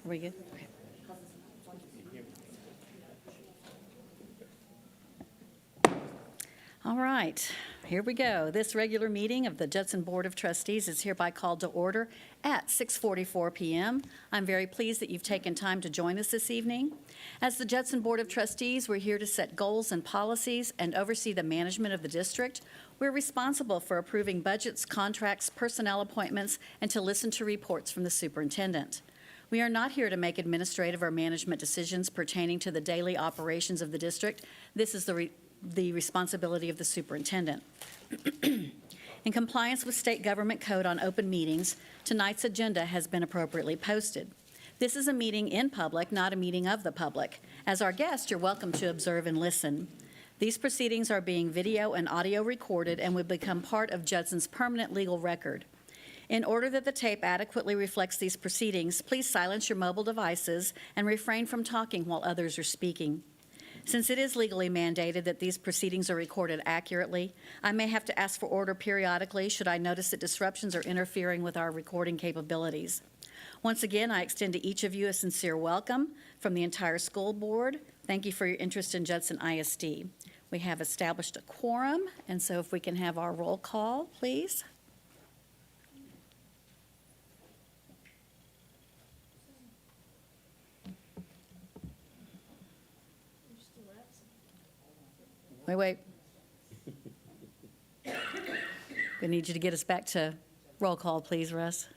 Are we good? Okay. All right, here we go. This regular meeting of the Judson Board of Trustees is hereby called to order at 6:44 PM. I'm very pleased that you've taken time to join us this evening. As the Judson Board of Trustees, we're here to set goals and policies and oversee the management of the district. We're responsible for approving budgets, contracts, personnel appointments, and to listen to reports from the superintendent. We are not here to make administrative or management decisions pertaining to the daily operations of the district. This is the responsibility of the superintendent. In compliance with state government code on open meetings, tonight's agenda has been appropriately posted. This is a meeting in public, not a meeting of the public. As our guest, you're welcome to observe and listen. These proceedings are being video and audio recorded and will become part of Judson's permanent legal record. In order that the tape adequately reflects these proceedings, please silence your mobile devices and refrain from talking while others are speaking. Since it is legally mandated that these proceedings are recorded accurately, I may have to ask for order periodically should I notice that disruptions are interfering with our recording capabilities. Once again, I extend to each of you a sincere welcome from the entire school board. Thank you for your interest in Judson ISD. We have established a quorum, and so if we can have our roll call, please. Wait. We need you to get us back to roll call, please, Russ.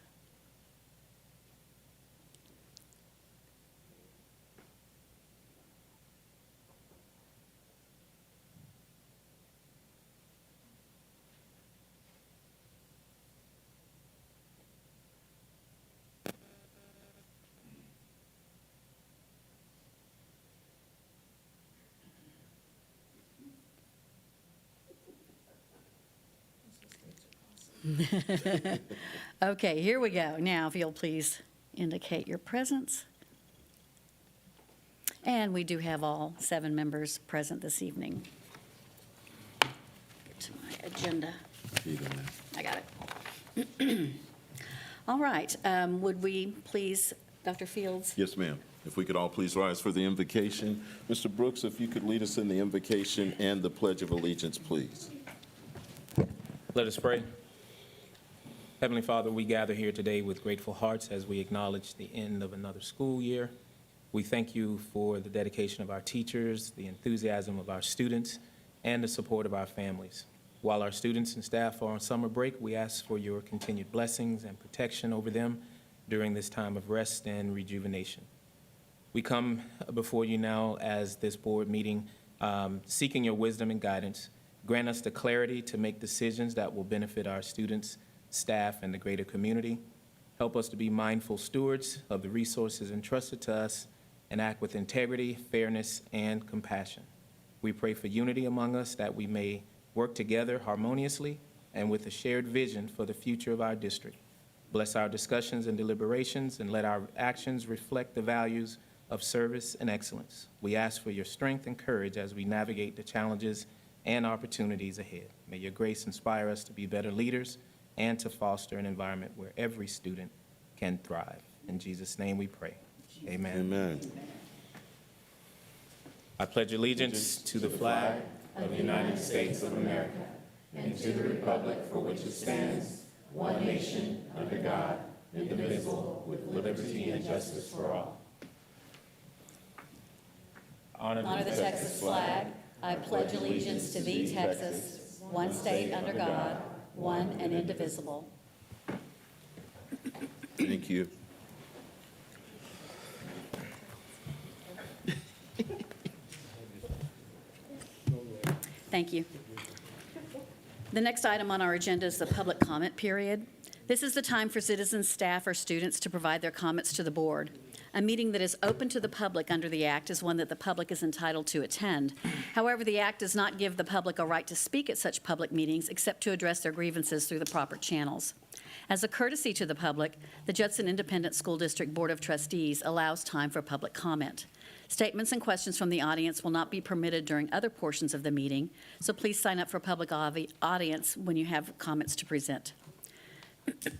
Okay, here we go. Now, if you'll please indicate your presence. And we do have all 7 members present this evening. Get to my agenda. I got it. All right, would we please, Dr. Fields? Yes, ma'am. If we could all please rise for the invocation. Mr. Brooks, if you could lead us in the invocation and the Pledge of Allegiance, please. Let us pray. Heavenly Father, we gather here today with grateful hearts as we acknowledge the end of another school year. We thank you for the dedication of our teachers, the enthusiasm of our students, and the support of our families. While our students and staff are on summer break, we ask for your continued blessings and protection over them during this time of rest and rejuvenation. We come before you now as this board meeting, seeking your wisdom and guidance. Grant us the clarity to make decisions that will benefit our students, staff, and the greater community. Help us to be mindful stewards of the resources entrusted to us and act with integrity, fairness, and compassion. We pray for unity among us that we may work together harmoniously and with a shared vision for the future of our district. Bless our discussions and deliberations and let our actions reflect the values of service and excellence. We ask for your strength and courage as we navigate the challenges and opportunities ahead. May your grace inspire us to be better leaders and to foster an environment where every student can thrive. In Jesus' name we pray. Amen. Amen. I pledge allegiance to the flag of the United States of America and to the republic for which it stands, one nation, under God, indivisible, with liberty and justice for all. Honor the Texas flag. I pledge allegiance to thee, Texas, one state under God, one and indivisible. Thank you. Thank you. The next item on our agenda is the public comment period. This is the time for citizens, staff, or students to provide their comments to the board. A meeting that is open to the public under the Act is one that the public is entitled to attend. However, the Act does not give the public a right to speak at such public meetings except to address their grievances through the proper channels. As a courtesy to the public, the Judson Independent School District Board of Trustees allows time for public comment. Statements and questions from the audience will not be permitted during other portions of the meeting, so please sign up for public audience when you have comments to present.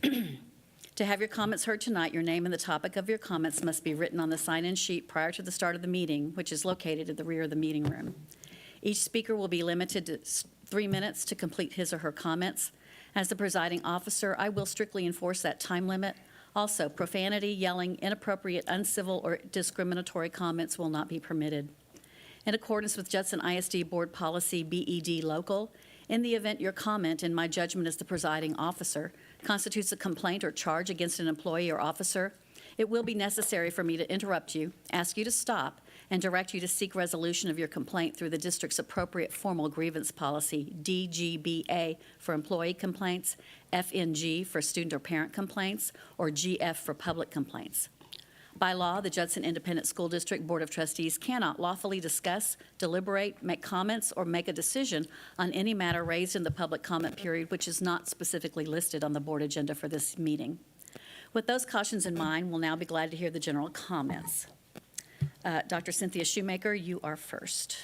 To have your comments heard tonight, your name and the topic of your comments must be written on the sign-in sheet prior to the start of the meeting, which is located at the rear of the meeting room. Each speaker will be limited to 3 minutes to complete his or her comments. As the presiding officer, I will strictly enforce that time limit. Also, profanity, yelling, inappropriate, uncivil, or discriminatory comments will not be permitted. In accordance with Judson ISD Board Policy BED Local, in the event your comment, in my judgment as the presiding officer, constitutes a complaint or charge against an employee or officer, it will be necessary for me to interrupt you, ask you to stop, and direct you to seek resolution of your complaint through the district's appropriate formal grievance policy, DGBA for employee complaints, FNG for student or parent complaints, or GF for public complaints. By law, the Judson Independent School District Board of Trustees cannot lawfully discuss, deliberate, make comments, or make a decision on any matter raised in the public comment period which is not specifically listed on the board agenda for this meeting. With those cautions in mind, we'll now be glad to hear the general comments. Dr. Cynthia Shoemaker, you are first.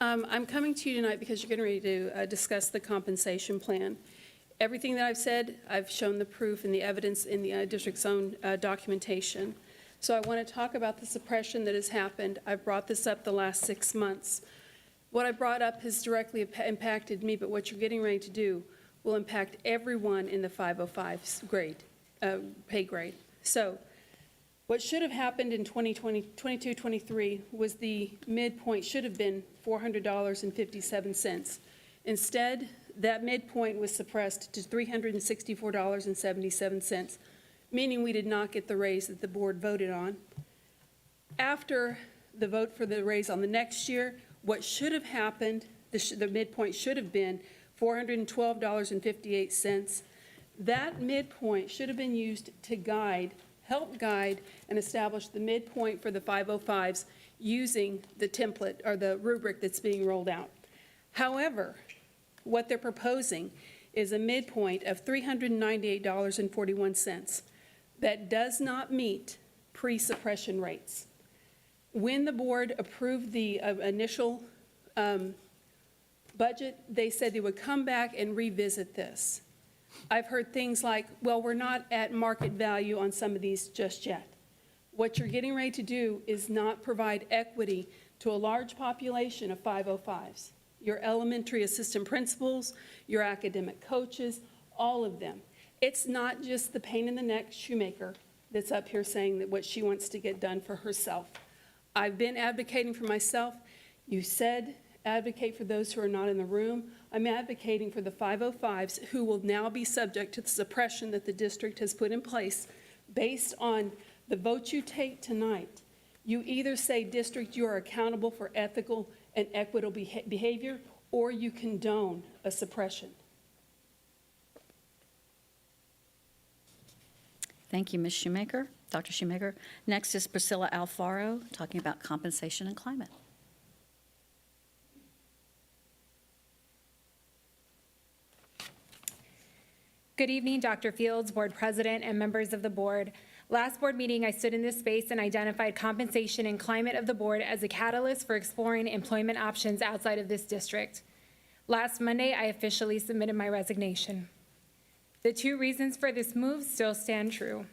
I'm coming to you tonight because you're getting ready to discuss the compensation plan. Everything that I've said, I've shown the proof and the evidence in the district's own documentation. So I want to talk about the suppression that has happened. I've brought this up the last 6 months. What I brought up has directly impacted me, but what you're getting ready to do will impact everyone in the 505 grade, pay grade. So what should have happened in 22-23 was the midpoint should have been $400.57. Instead, that midpoint was suppressed to $364.77, meaning we did not get the raise that the board voted on. After the vote for the raise on the next year, what should have happened, the midpoint should have been $412.58. That midpoint should have been used to help guide and establish the midpoint for the 505s using the template or the rubric that's being rolled out. However, what they're proposing is a midpoint of $398.41 that does not meet pre-suppression rates. When the board approved the initial budget, they said they would come back and revisit this. I've heard things like, well, we're not at market value on some of these just yet. What you're getting ready to do is not provide equity to a large population of 505s. Your elementary assistant principals, your academic coaches, all of them. It's not just the pain in the neck shoemaker that's up here saying that what she wants to get done for herself. I've been advocating for myself. You said advocate for those who are not in the room. I'm advocating for the 505s who will now be subject to the suppression that the district has put in place based on the vote you take tonight. You either say, district, you are accountable for ethical and equitable behavior, or you condone a suppression. Thank you, Ms. Shoemaker. Dr. Shoemaker. Next is Priscilla Alfaro, talking about compensation and climate. Good evening, Dr. Fields, board president, and members of the board. Last board meeting, I stood in this space and identified compensation and climate of the board as a catalyst for exploring employment options outside of this district. Last Monday, I officially submitted my resignation. The 2 reasons for this move still stand true.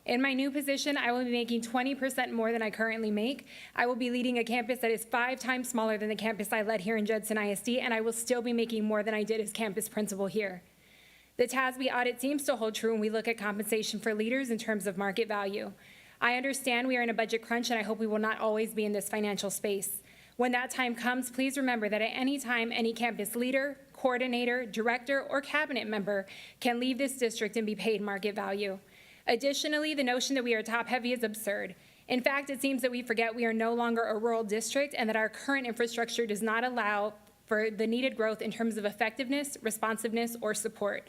In my new position, I will be making 20% more than I currently make. I will be leading a campus that is 5 times smaller than the campus I led here in Judson ISD, and I will still be making more than I did as campus principal here. The TASB audit seems to hold true when we look at compensation for leaders in terms of market value. I understand we are in a budget crunch, and I hope we will not always be in this financial space. When that time comes, please remember that at any time, any campus leader, coordinator, director, or cabinet member can leave this district and be paid market value. Additionally, the notion that we are top-heavy is absurd. In fact, it seems that we forget we are no longer a rural district and that our current infrastructure does not allow for the needed growth in terms of effectiveness, responsiveness, or support.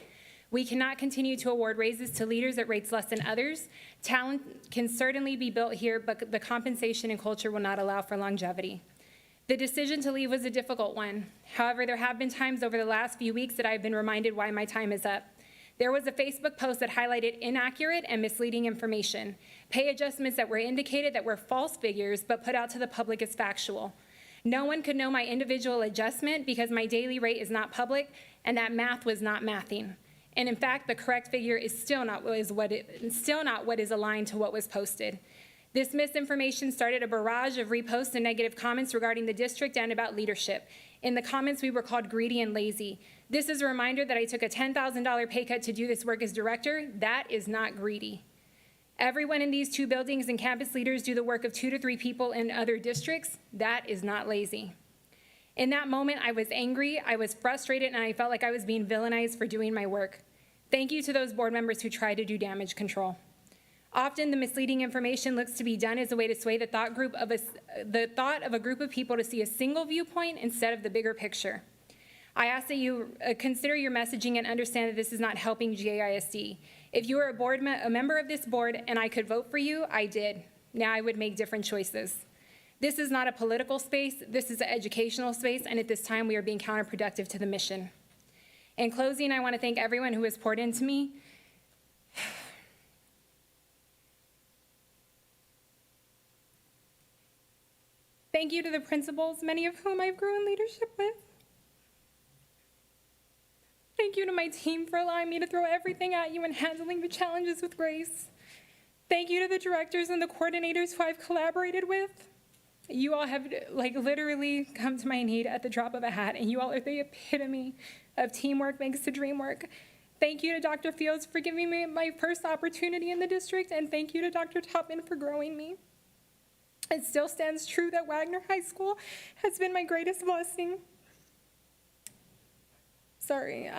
We cannot continue to award raises to leaders at rates less than others. Talent can certainly be built here, but the compensation and culture will not allow for longevity. The decision to leave was a difficult one. However, there have been times over the last few weeks that I've been reminded why my time is up. There was a Facebook post that highlighted inaccurate and misleading information, pay adjustments that were indicated that were false figures but put out to the public as factual. No one could know my individual adjustment because my daily rate is not public, and that math was not mathing. And in fact, the correct figure is still not what is aligned to what was posted. This misinformation started a barrage of reposts and negative comments regarding the district and about leadership. In the comments, we were called greedy and lazy. This is a reminder that I took a $10,000 pay cut to do this work as director. That is not greedy. Everyone in these 2 buildings and campus leaders do the work of 2 to 3 people in other districts. That is not lazy. In that moment, I was angry, I was frustrated, and I felt like I was being villainized for doing my work. Thank you to those board members who tried to do damage control. Often, the misleading information looks to be done as a way to sway the thought of a group of people to see a single viewpoint instead of the bigger picture. I ask that you consider your messaging and understand that this is not helping JISD. If you are a member of this board and I could vote for you, I did. Now I would make different choices. This is not a political space, this is an educational space, and at this time we are being counterproductive to the mission. In closing, I want to thank everyone who has poured into me. Thank you to the principals, many of whom I've grown in leadership with. Thank you to my team for allowing me to throw everything at you and handling the challenges with grace. Thank you to the directors and the coordinators who I've collaborated with. You all have literally come to my need at the drop of a hat, and you all are the epitome of teamwork makes the dream work. Thank you to Dr. Fields for giving me my first opportunity in the district, and thank you to Dr. Topman for growing me. It still stands true that Wagner High School has been my greatest blessing. Sorry,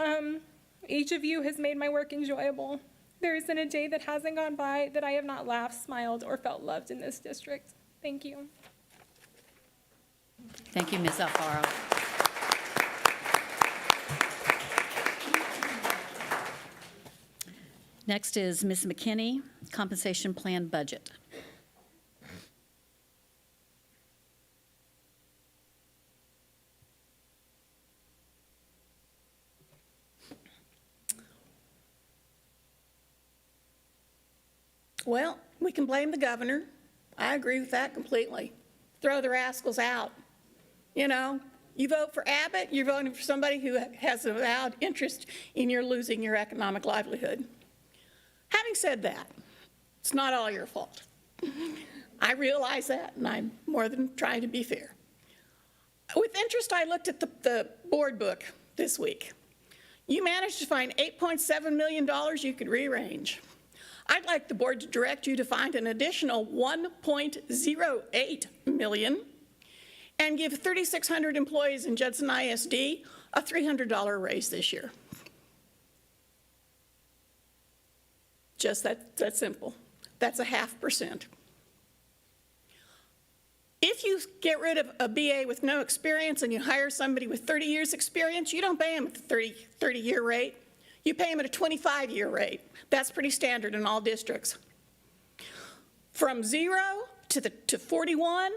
each of you has made my work enjoyable. There isn't a day that hasn't gone by that I have not laughed, smiled, or felt loved in this district. Thank you. Thank you, Ms. Alfaro. Next is Ms. McKinney, compensation plan budget. Well, we can blame the governor. I agree with that completely. Throw the rascals out. You know, you vote for Abbott, you're voting for somebody who has an avowed interest in your losing your economic livelihood. Having said that, it's not all your fault. I realize that, and I'm more than trying to be fair. With interest, I looked at the board book this week. You managed to find $8.7 million you could rearrange. I'd like the board to direct you to find an additional $1.08 million and give 3,600 employees in Judson ISD a $300 raise this year. Just that simple. That's 0.5%. If you get rid of a BA with no experience and you hire somebody with 30 years experience, you don't pay them at the 30-year rate. You pay them at a 25-year rate. That's pretty standard in all districts. From 0 to 41,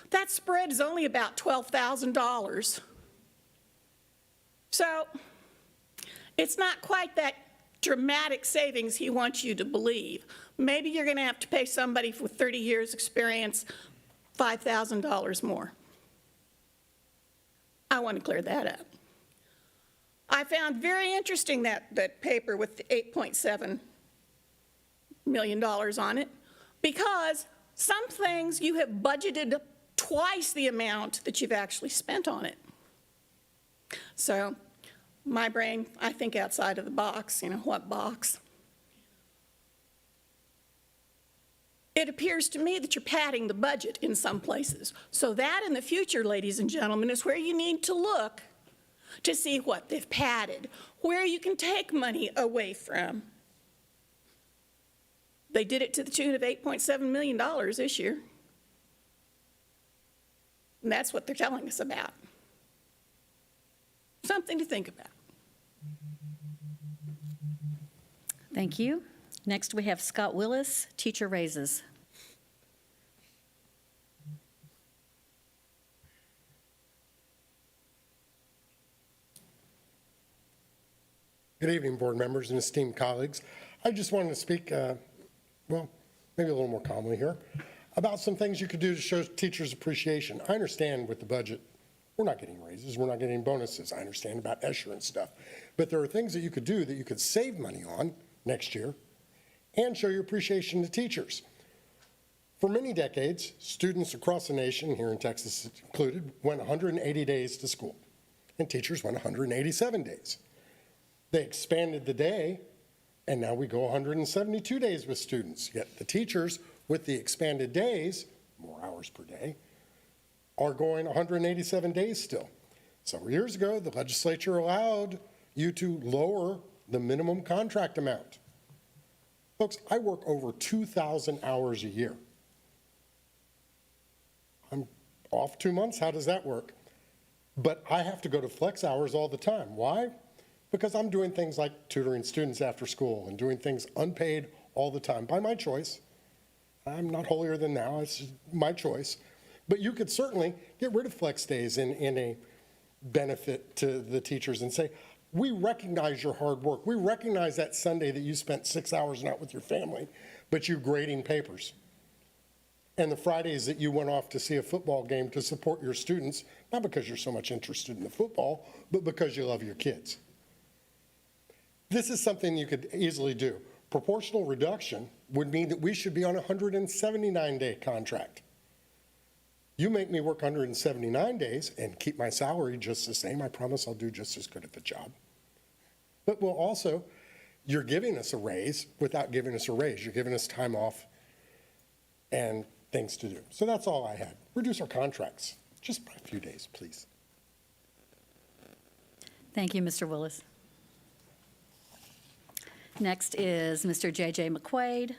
that spread is only about $12,000. So it's not quite that dramatic savings he wants you to believe. Maybe you're going to have to pay somebody with 30 years experience $5,000 more. I want to clear that up. I found very interesting that paper with the $8.7 million on it, because some things you have budgeted twice the amount that you've actually spent on it. So my brain, I think outside of the box, you know, what box? It appears to me that you're padding the budget in some places. So that in the future, ladies and gentlemen, is where you need to look to see what they've padded, where you can take money away from. They did it to the tune of $8.7 million this year. And that's what they're telling us about. Something to think about. Thank you. Next, we have Scott Willis, teacher raises. Good evening, board members and esteemed colleagues. I just wanted to speak, well, maybe a little more calmly here, about some things you could do to show teachers appreciation. I understand with the budget, we're not getting raises, we're not getting bonuses. I understand about Escher and stuff. But there are things that you could do that you could save money on next year and show your appreciation to teachers. For many decades, students across the nation, here in Texas included, went 180 days to school, and teachers went 187 days. They expanded the day, and now we go 172 days with students. Yet the teachers, with the expanded days, more hours per day, are going 187 days still. Several years ago, the legislature allowed you to lower the minimum contract amount. Folks, I work over 2,000 hours a year. I'm off 2 months. How does that work? But I have to go to flex hours all the time. Why? Because I'm doing things like tutoring students after school and doing things unpaid all the time by my choice. I'm not holier than thou, it's my choice. But you could certainly get rid of flex days in a benefit to the teachers and say, we recognize your hard work. We recognize that Sunday that you spent 6 hours not with your family, but you're grading papers. And the Fridays that you went off to see a football game to support your students, not because you're so much interested in the football, but because you love your kids. This is something you could easily do. Proportional reduction would mean that we should be on a 179-day contract. You make me work 179 days and keep my salary just the same, I promise I'll do just as good at the job. But we'll also, you're giving us a raise without giving us a raise. You're giving us time off and things to do. So that's all I had. Reduce our contracts just by a few days, please. Thank you, Mr. Willis. Next is Mr. J.J. McQuaid,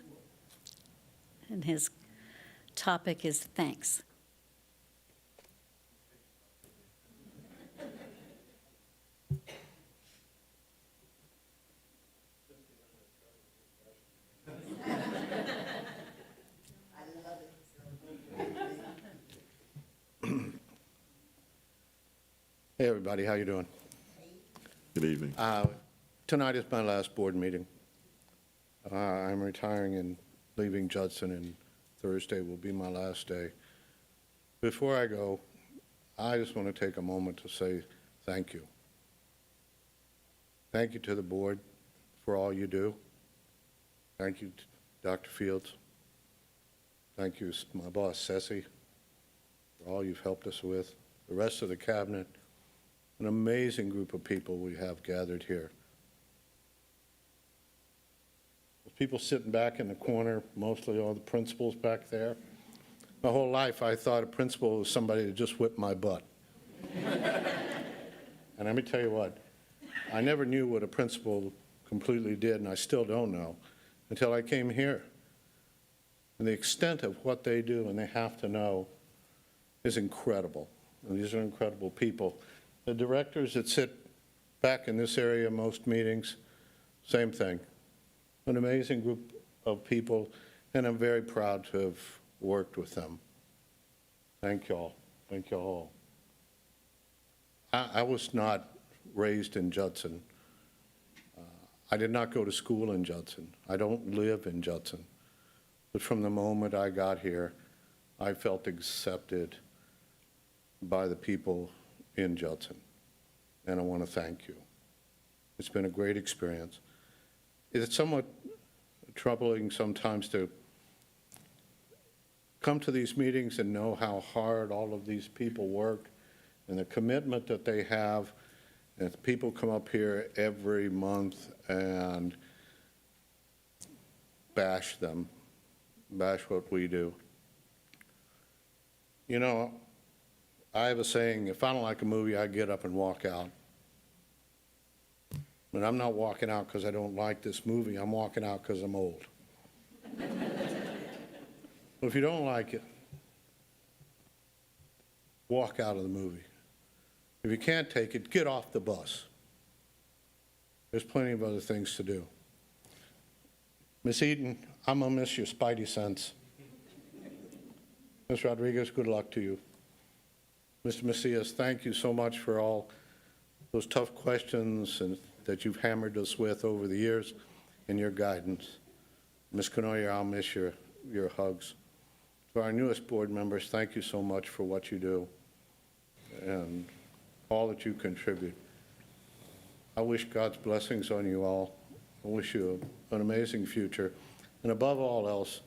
and his topic is thanks. Hey, everybody, how you doing? Good evening. Tonight is my last board meeting. I'm retiring and leaving Judson, and Thursday will be my last day. Before I go, I just want to take a moment to say thank you. Thank you to the board for all you do. Thank you, Dr. Fields. Thank you, my boss, Ceci, for all you've helped us with. The rest of the cabinet, an amazing group of people we have gathered here. People sitting back in the corner, mostly all the principals back there. My whole life, I thought a principal was somebody that just whipped my butt. And let me tell you what, I never knew what a principal completely did, and I still don't know, until I came here. And the extent of what they do and they have to know is incredible. And these are incredible people. The directors that sit back in this area most meetings, same thing. An amazing group of people, and I'm very proud to have worked with them. Thank you all. Thank you all. I was not raised in Judson. I did not go to school in Judson. I don't live in Judson. But from the moment I got here, I felt accepted by the people in Judson. And I want to thank you. It's been a great experience. It's somewhat troubling sometimes to come to these meetings and know how hard all of these people work and the commitment that they have. And people come up here every month and bash them, bash what we do. You know, I have a saying, if I don't like a movie, I get up and walk out. But I'm not walking out because I don't like this movie. I'm walking out because I'm old. If you don't like it, walk out of the movie. If you can't take it, get off the bus. There's plenty of other things to do. Miss Eaton, I'm going to miss your spidey sense. Ms. Rodriguez, good luck to you. Mr. Macias, thank you so much for all those tough questions and that you've hammered us with over the years and your guidance. Ms. Canoyer, I'll miss your hugs. To our newest board members, thank you so much for what you do and all that you contribute. I wish God's blessings on you all. I wish you an amazing future. And above all else,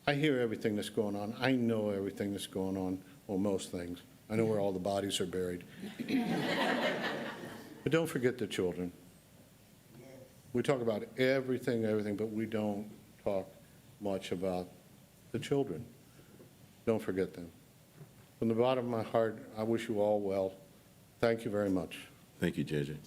I hear everything that's going on. I know everything that's going on, well, most things. I know where all the bodies are buried. But don't forget the children. We talk about everything, but we don't talk much about the children. Don't forget them. From the bottom of my heart, I wish you all well. Thank you very much. Thank you, JJ.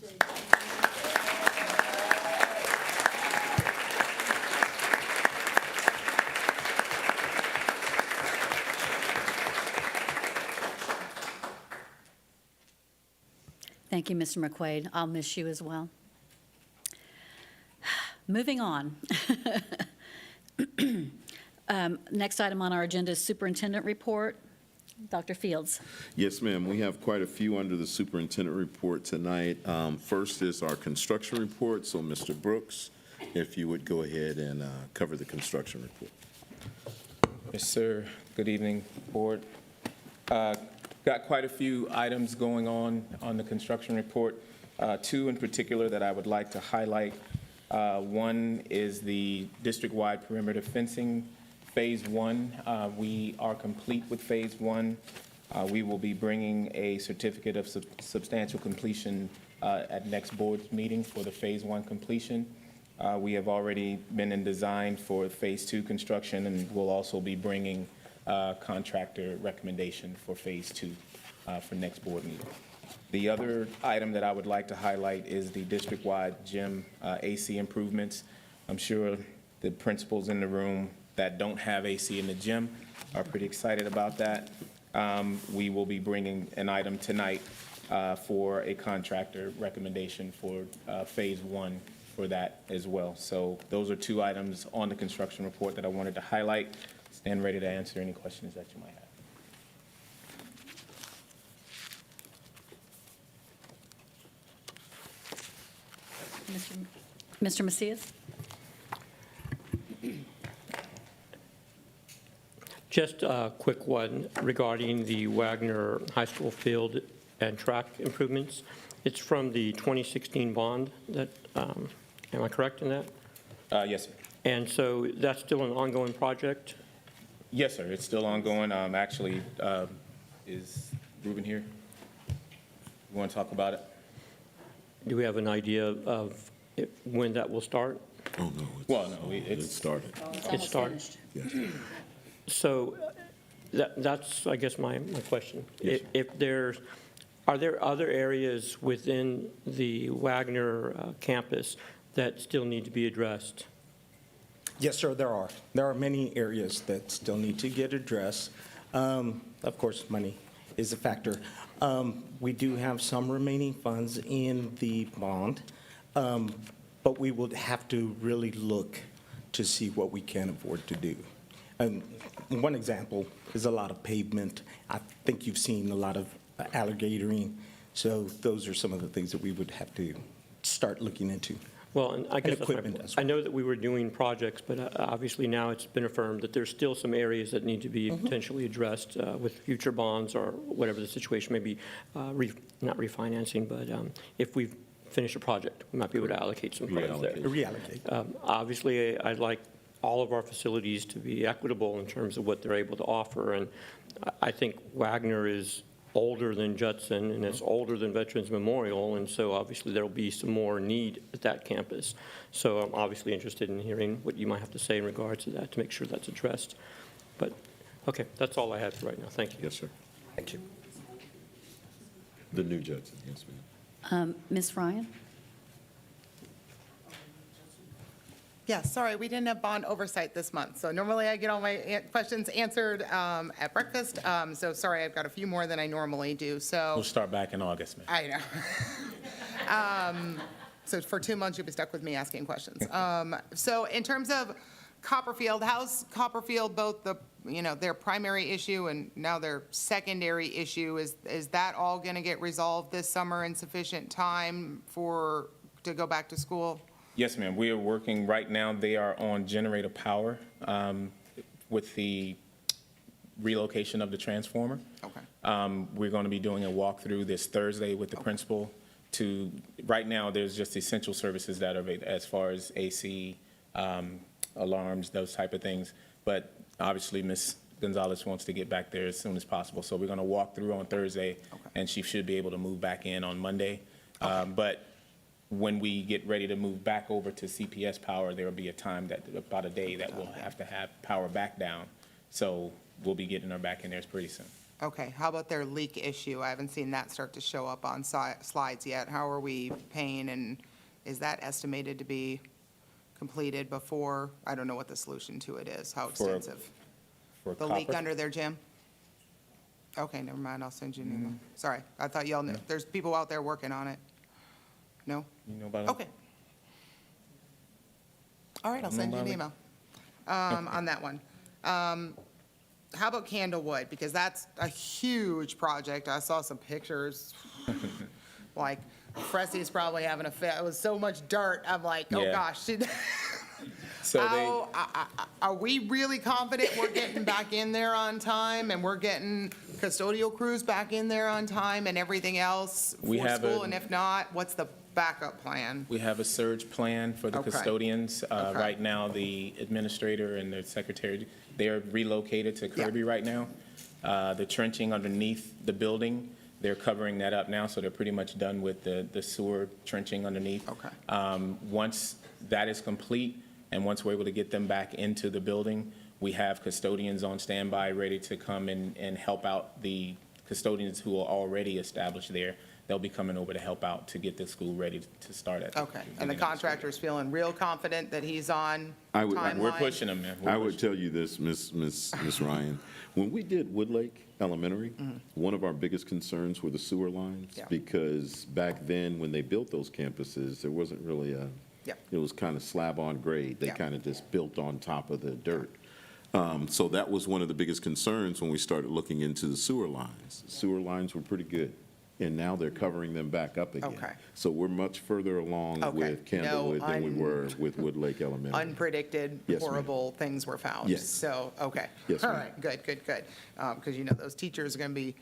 Thank you, Mr. McQuaid. I'll miss you as well. Moving on. Next item on our agenda is superintendent report. Dr. Fields. Yes, ma'am. We have quite a few under the superintendent report tonight. First is our construction report. So, Mr. Brooks, if you would go ahead and cover the construction report. Yes, sir. Good evening, board. Got quite a few items going on the construction report. Two in particular that I would like to highlight. One is the district-wide perimeter fencing, Phase 1. We are complete with Phase 1. We will be bringing a certificate of substantial completion at next board's meeting for the Phase 1 completion. We have already been in design for Phase 2 construction, and we'll also be bringing contractor recommendation for Phase 2 for next board meeting. The other item that I would like to highlight is the district-wide gym AC improvements. I'm sure the principals in the room that don't have AC in the gym are pretty excited about that. We will be bringing an item tonight for a contractor recommendation for Phase 1 for that as well. So those are two items on the construction report that I wanted to highlight. Stand ready to answer any questions that you might have. Mr. Macias? Just a quick one regarding the Wagner High School field and track improvements. It's from the 2016 bond that, am I correct in that? Yes, sir. And so that's still an ongoing project? Yes, sir. It's still ongoing. Actually, is Ruben here? You want to talk about it? Do we have an idea of when that will start? Oh, no. Well, no, it's started. It started. Yes. So that's, I guess, my question. Yes, Are there other areas within the Wagner campus that still need to be addressed? Yes, sir, there are. There are many areas that still need to get addressed. Of course, money is a factor. We do have some remaining funds in the bond, but we will have to really look to see what we can afford to do. And one example is a lot of pavement. I think you've seen a lot of alligatoring. So those are some of the things that we would have to start looking into. Well, and I guess that's my equipment point. as well. I know that we were doing projects, but obviously now it's been affirmed that there's still some areas that need to be potentially addressed with future bonds or whatever the situation may be, not refinancing, but if we finish a project, we might be able to allocate some funds there. Reallocate. Obviously, I'd like all of our facilities to be equitable in terms of what they're able to offer, and I think Wagner is older than Judson, and it's older than Veterans Memorial, and so obviously there'll be some more need at that campus. So I'm obviously interested in hearing what you might have to say in regards to that to make sure that's addressed. But, okay, that's all I have for right now. Thank you. Yes, sir. Thank you. The new Judson. Yes, ma'am. Ms. Ryan? Yeah, sorry, we didn't have bond oversight this month. So normally I get all my questions answered at breakfast. So sorry, I've got a few more than I normally do. So We'll start back in August, man. I know. So for 2 months, you'll be stuck with me asking questions. So in terms of Copperfield, how's Copperfield, both the their primary issue and now their secondary issue, is that all going to get resolved this summer in sufficient time to go back to school? Yes, ma'am. We are working right now. They are on generator power with the relocation of the transformer. Okay. We're going to be doing a walkthrough this Thursday with the principal right now, there's just essential services that are as far as AC, alarms, those type of things. But obviously, Ms. Gonzalez wants to get back there as soon as possible. So we're going to walk through on Thursday, and she should be able to move back in on Monday. But when we get ready to move back over to CPS power, there will be a time about a day that we'll have to have power back down. So we'll be getting her back in there pretty soon. Okay, how about their leak issue? I haven't seen that start to show up on slides yet. How are we paying, and is that estimated to be completed before? I don't know what the solution to it is, how extensive. For The leak under their gym? Okay, never mind, I'll send you an email. Sorry, I thought y'all knew. There's people out there working on it. No? You know about it? Okay. All right, I'll send you an email on that one. How about Candlewood? Because that's a huge project. I saw some pictures. Like, Fressy's probably having a fit. It was so much dirt. I'm like, oh Yeah. gosh. So Are we really confident we're getting back in there on time and we're getting custodial crews back in there on time and everything else We for have school? a- And if not, what's the backup plan? We have a surge plan for the Okay. custodians. Okay. Right now, the administrator and the secretary, they're relocated to Kirby right now. The trenching underneath the building, they're covering that up now, so they're pretty much done with the sewer trenching underneath. Okay. Once that is complete, and once we're able to get them back into the building, we have custodians on standby, ready to come and help out the custodians who are already established there. They'll be coming over to help out to get the school ready to start at. Okay, and the contractor's feeling real confident that he's on timeline? We're pushing them, man. We're I would pushing. tell you this, Miss Ryan. When we did Woodlake Elementary, one of our biggest concerns were the sewer lines. Yeah. Because back then, when they built those campuses, there wasn't really it was kind of slab on grade. They kind of just built on top of the dirt. So that was one of the biggest concerns when we started looking into the sewer lines. The sewer lines were pretty good, and now they're covering them back up again. Okay. So we're much further along Okay. with Candlewood than we were with Woodlake Elementary. Unpredicted, Yes, ma'am. horrible things were found. Yes. So, okay. Yes, All ma'am. right, good. Because, those teachers are going to be,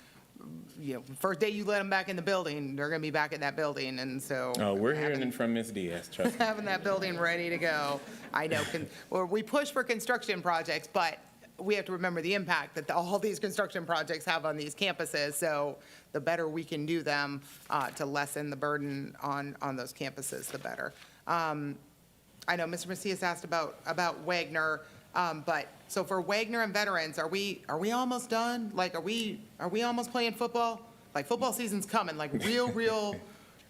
first day you let them back in the building, they're going to be back in that building, and so. Oh, we're hearing it from Ms. Diaz, trust me. Having that building ready to go. I know, we push for construction projects, but we have to remember the impact that all these construction projects have on these campuses. So the better we can do them to lessen the burden on those campuses, the better. I know Mr. Macias asked about Wagner, but so for Wagner and veterans, are we almost done? Like, are we almost playing football? Like, football season's coming, like real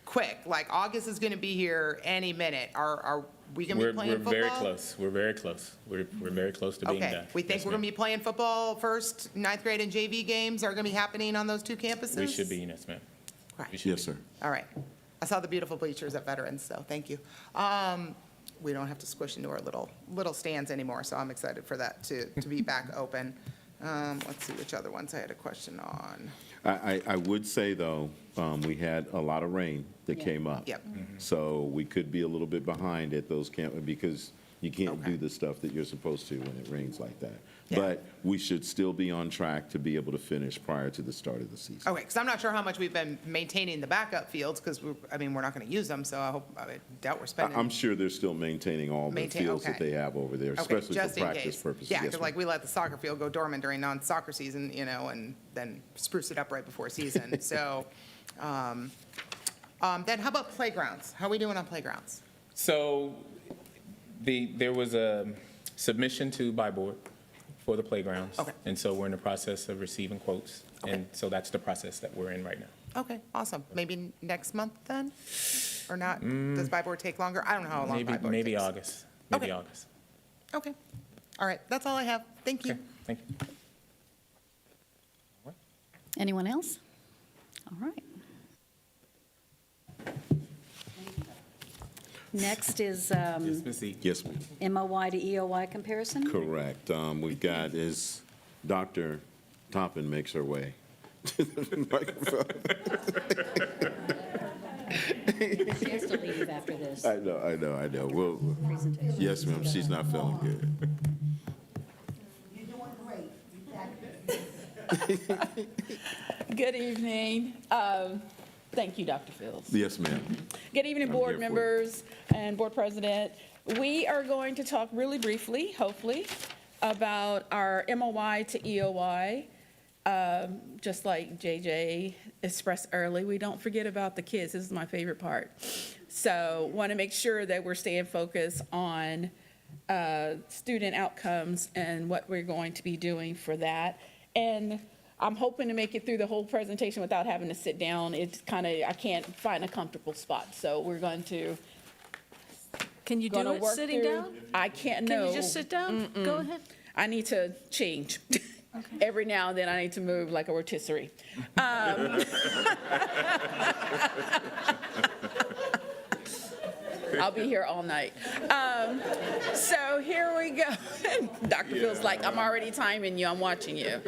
quick. Like, August is going to be here any minute. Are we going to be playing football? We're very close. We're very close. We're very close to being done. Okay, we think Yes, we're going to be playing football first, ninth grade and JV games are going to be happening on those two campuses? We should be, yes, ma'am. Right. We should Yes, be. sir. All right. I saw the beautiful bleachers at Veterans, so thank you. We don't have to squish into our little stands anymore, so I'm excited for that to be back open. Let's see which other ones I had a question on. I would say, though, we had a lot of rain that came up. Yep. So we could be a little bit behind at those because you can't do the stuff that you're supposed to when it rains like that. Yeah. But we should still be on track to be able to finish prior to the start of the season. Okay, because I'm not sure how much we've been maintaining the backup fields, because we're not going to use them, so I doubt we're spending. I'm sure they're still maintaining all the fields that okay. they have over there, Okay, especially just for in practice case. purposes. Yeah, Yes, because ma'am. like we let the soccer field go dormant during non-soccer season, and then spruce it up right before season. So, then how about playgrounds? How are we doing on playgrounds? So there was a submission to Buy Board for the playgrounds. Okay. And so we're in the process of receiving quotes. Okay. And so that's the process that we're in right now. Okay, awesome. Maybe next month then? Or not? Does Buy Board take longer? I don't know how long Buy Board takes. Maybe August. Maybe Okay. August. Okay. All right, that's all I have. Thank you. Okay, thank you. Anyone else? All right. Next is Yes, Ms. E. Yes, ma'am. MOY to EOY comparison. Correct. We've got, as Dr. Toppin makes her way to the microphone. She has to leave after this. I know. Yes, ma'am, she's not feeling good. You're doing great. Good evening. Thank you, Dr. Fields. Yes, ma'am. Good evening, I'm board here for you. members and board president. We are going to talk really briefly, hopefully, about our MOI to EOI. Just like JJ expressed early, we don't forget about the kids. This is my favorite part. So want to make sure that we're staying focused on student outcomes and what we're going to be doing for that. And I'm hoping to make it through the whole presentation without having to sit down. It's kind of, I can't find a comfortable spot. So we're going to Can you do gonna it work sitting through- down? I can't, no. Can you just sit down? Go ahead. I need to change. Every now and then I need to move like a rotisserie. I'll be here all night. So here we go. Dr. Phil's like, I'm already timing you, I'm watching you.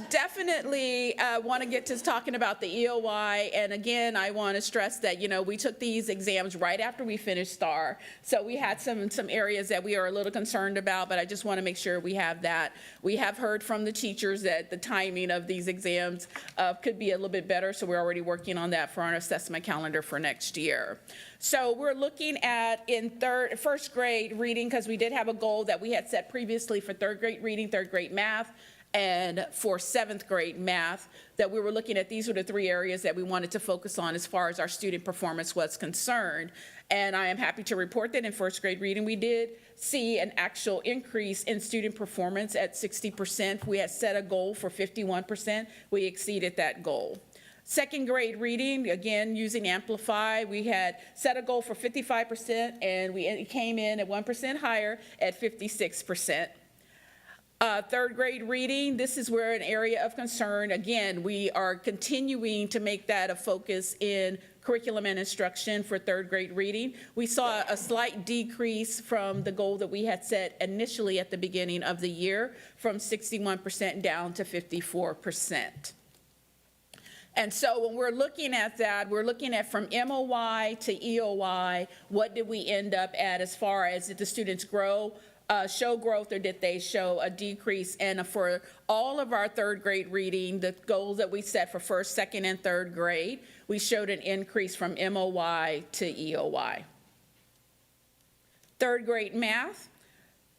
Definitely want to get to talking about the EOI. And again, I want to stress that, we took these exams right after we finished STAR. So we had some areas that we are a little concerned about, but I just want to make sure we have that. We have heard from the teachers that the timing of these exams could be a little bit better. So we're already working on that for our assessment calendar for next year. So we're looking at in first grade reading, because we did have a goal that we had set previously for third grade reading, third grade math, and for seventh grade math, that we were looking at. These were the three areas that we wanted to focus on as far as our student performance was concerned. And I am happy to report that in first grade reading, we did see an actual increase in student performance at 60%. We had set a goal for 51%. We exceeded that goal. Second grade reading, again, using Amplify, we had set a goal for 55%, and we came in at 1% higher at 56%. Third grade reading, this is where an area of concern. Again, we are continuing to make that a focus in curriculum and instruction for third grade reading. We saw a slight decrease from the goal that we had set initially at the beginning of the year, from 61% down to 54%. And so when we're looking at that, we're looking at from MOI to EOI, what did we end up at as far as did the students show growth, or did they show a decrease? And for all of our third grade reading, the goals that we set for first, second, and third grade, we showed an increase from MOI to EOI. Third grade math.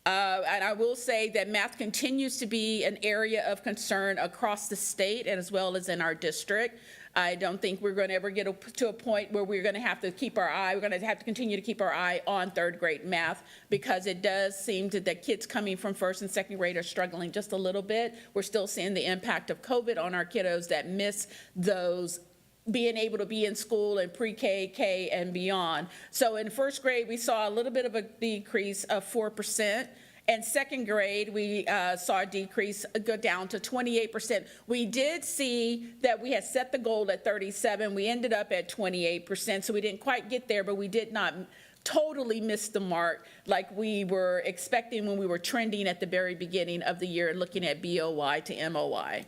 And I will say that math continues to be an area of concern across the state and as well as in our district. I don't think we're going to ever get to a point where we're going to have to keep our eye, we're going to have to continue to keep our eye on third grade math, because it does seem that kids coming from first and second grade are struggling just a little bit. We're still seeing the impact of COVID on our kiddos that miss those being able to be in school in pre-K, K, and beyond. So in first grade, we saw a little bit of a decrease of 4%. In second grade, we saw a decrease go down to 28%. We did see that we had set the goal at 37. We ended up at 28%, so we didn't quite get there, but we did not totally miss the mark like we were expecting when we were trending at the very beginning of the year and looking at BOI to MOI.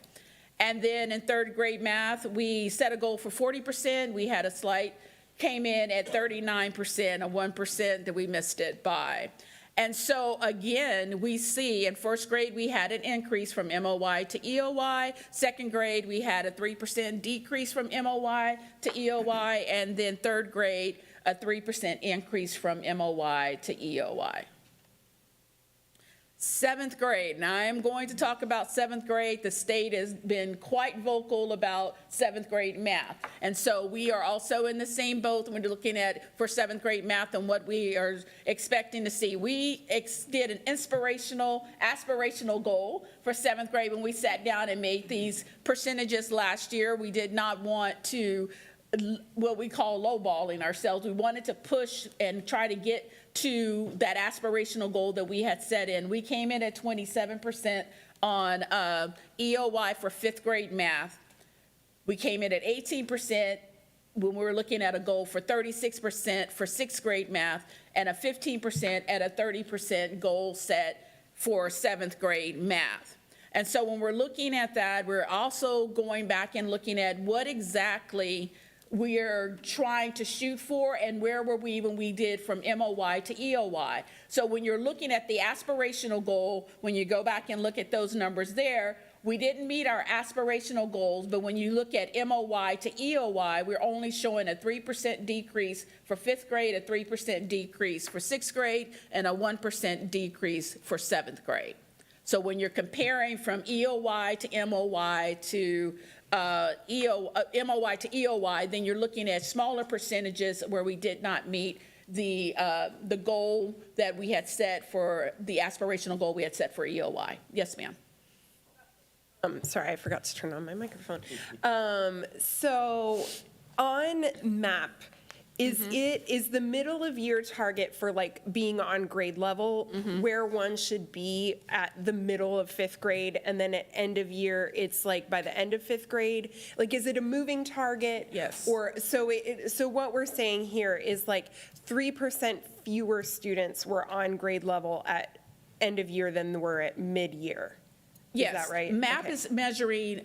And then in third grade math, we set a goal for 40%. We had a slight, came in at 39%, a 1% that we missed it by. And so again, we see in first grade, we had an increase from MOI to EOI. Second grade, we had a 3% decrease from MOI to EOI. And then third grade, a 3% increase from MOI to EOI. Seventh grade. Now I am going to talk about seventh grade. The state has been quite vocal about seventh grade math. And so we are also in the same boat when we're looking at for seventh grade math and what we are expecting to see. We did an aspirational goal for seventh grade when we sat down and made these percentages last year. We did not want to what we call lowballing ourselves. We wanted to push and try to get to that aspirational goal that we had set in. We came in at 27% on EOI for fifth grade math. We came in at 18% when we were looking at a goal for 36% for sixth grade math, and a 15% at a 30% goal set for seventh grade math. And so when we're looking at that, we're also going back and looking at what exactly we're trying to shoot for and where were we when we did from MOY to EOY. So when you're looking at the aspirational goal, when you go back and look at those numbers there, we didn't meet our aspirational goals, but when you look at MOY to EOY, we're only showing a 3% decrease for 5th grade, a 3% decrease for 6th grade, and a 1% decrease for 7th grade. So when you're comparing from EOY to MOY to MOY to EOY, then you're looking at smaller percentages where we did not meet the goal that we had set for, the aspirational goal we had set for EOY. Yes, ma'am. Sorry, I forgot to turn on my microphone. So on MAP, is the middle of year target for like being on grade level where one should be at the middle of 5th grade, and then at end of year, it's like by the end of 5th grade? Like, is it a moving target? Yes. Or, so what we're saying here is like 3% fewer students were on grade level at end of year than were at mid-year? Yes. Is that right? MAP Okay. is measuring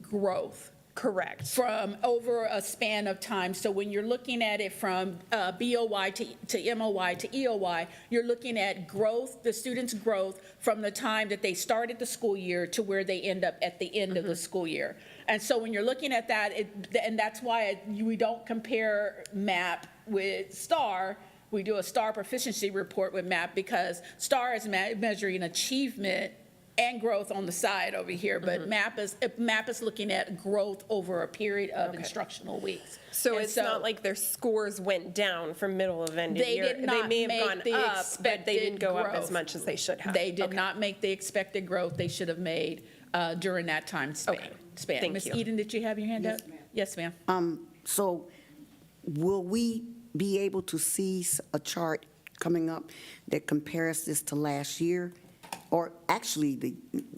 growth. Correct. From over a span of time. So when you're looking at it from BOY to MOY to EOY, you're looking at growth, the students' growth from the time that they started the school year to where they end up at the end of the school year. And so when you're looking at that, and that's why we don't compare MAP with STAR. We do a STAR proficiency report with MAP because STAR is measuring achievement and growth on the side over here, but MAP is looking at growth over a period of instructional weeks. So And it's not like their scores went down from middle of end of They year. did not They may make have gone the up, but they didn't go up expected as much as they should have. They did not make the expected growth they should have made during that time span. Thank Ms. you. Eden, did you have your hand up? Yes, ma'am. So will we be able to see a chart coming up that compares this to last year? Or actually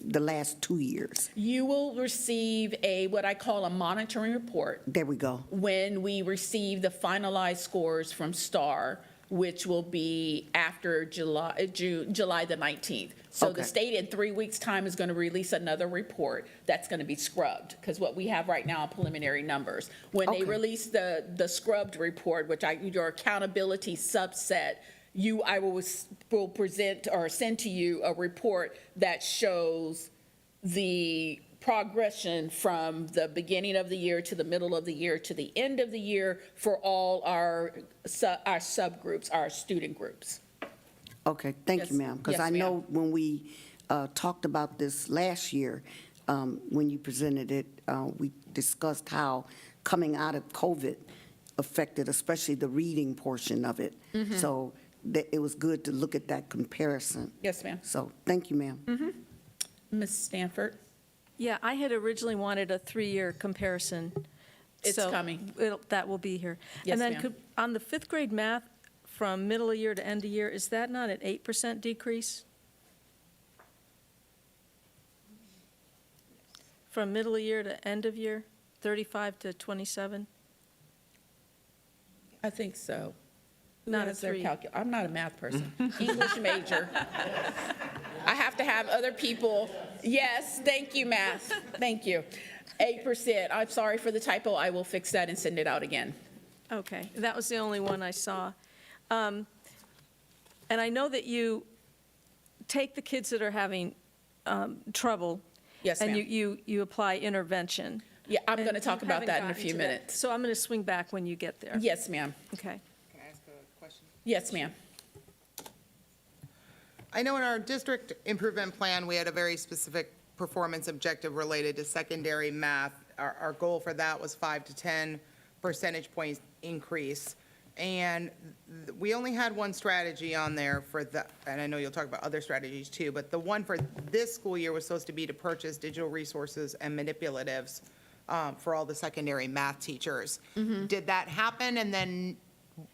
the last 2 years? You will receive what I call a monitoring report. There we go. When we receive the finalized scores from STAR, which will be after July the 19th. So the Okay. state in 3 weeks' time is going to release another report that's going to be scrubbed, because what we have right now are preliminary numbers. When they Okay. release the scrubbed report, which your accountability subset, I will present or send to you a report that shows the progression from the beginning of the year to the middle of the year to the end of the year for all our subgroups, our student groups. Okay, thank Yes. you, ma'am. Because Yes, I ma'am. know when we talked about this last year, when you presented it, we discussed how coming out of COVID affected especially the reading portion of it. So it was good to look at that comparison. Yes, ma'am. So, thank you, ma'am. Ms. Stanford? Yeah, I had originally wanted a 3-year comparison. It's so coming. That will be here. Yes, And then ma'am. on the 5th grade math, from middle of year to end of year, is that not an 8% decrease? From middle of year to end of year, 35 to 27? I think so. Who Not a has their 3. I'm not a math person. English major. I have to have other people. Yes, thank you, math. Thank you. 8%. I'm sorry for the typo. I will fix that and send it out again. Okay, that was the only one I saw. And I know that you take the kids that are having trouble. Yes, And ma'am. you apply intervention. Yeah, I'm going to talk You about haven't that in a gotten few to that. minutes. So I'm going to swing back when you get there. Yes, ma'am. Okay. Can I ask a question? Yes, ma'am. I know in our district improvement plan, we had a very specific performance objective related to secondary math. Our goal for that was 5 to 10 percentage points increase. And we only had one strategy on there for that, and I know you'll talk about other strategies too, but the one for this school year was supposed to be to purchase digital resources and manipulatives for all the secondary math teachers. Did that happen? And then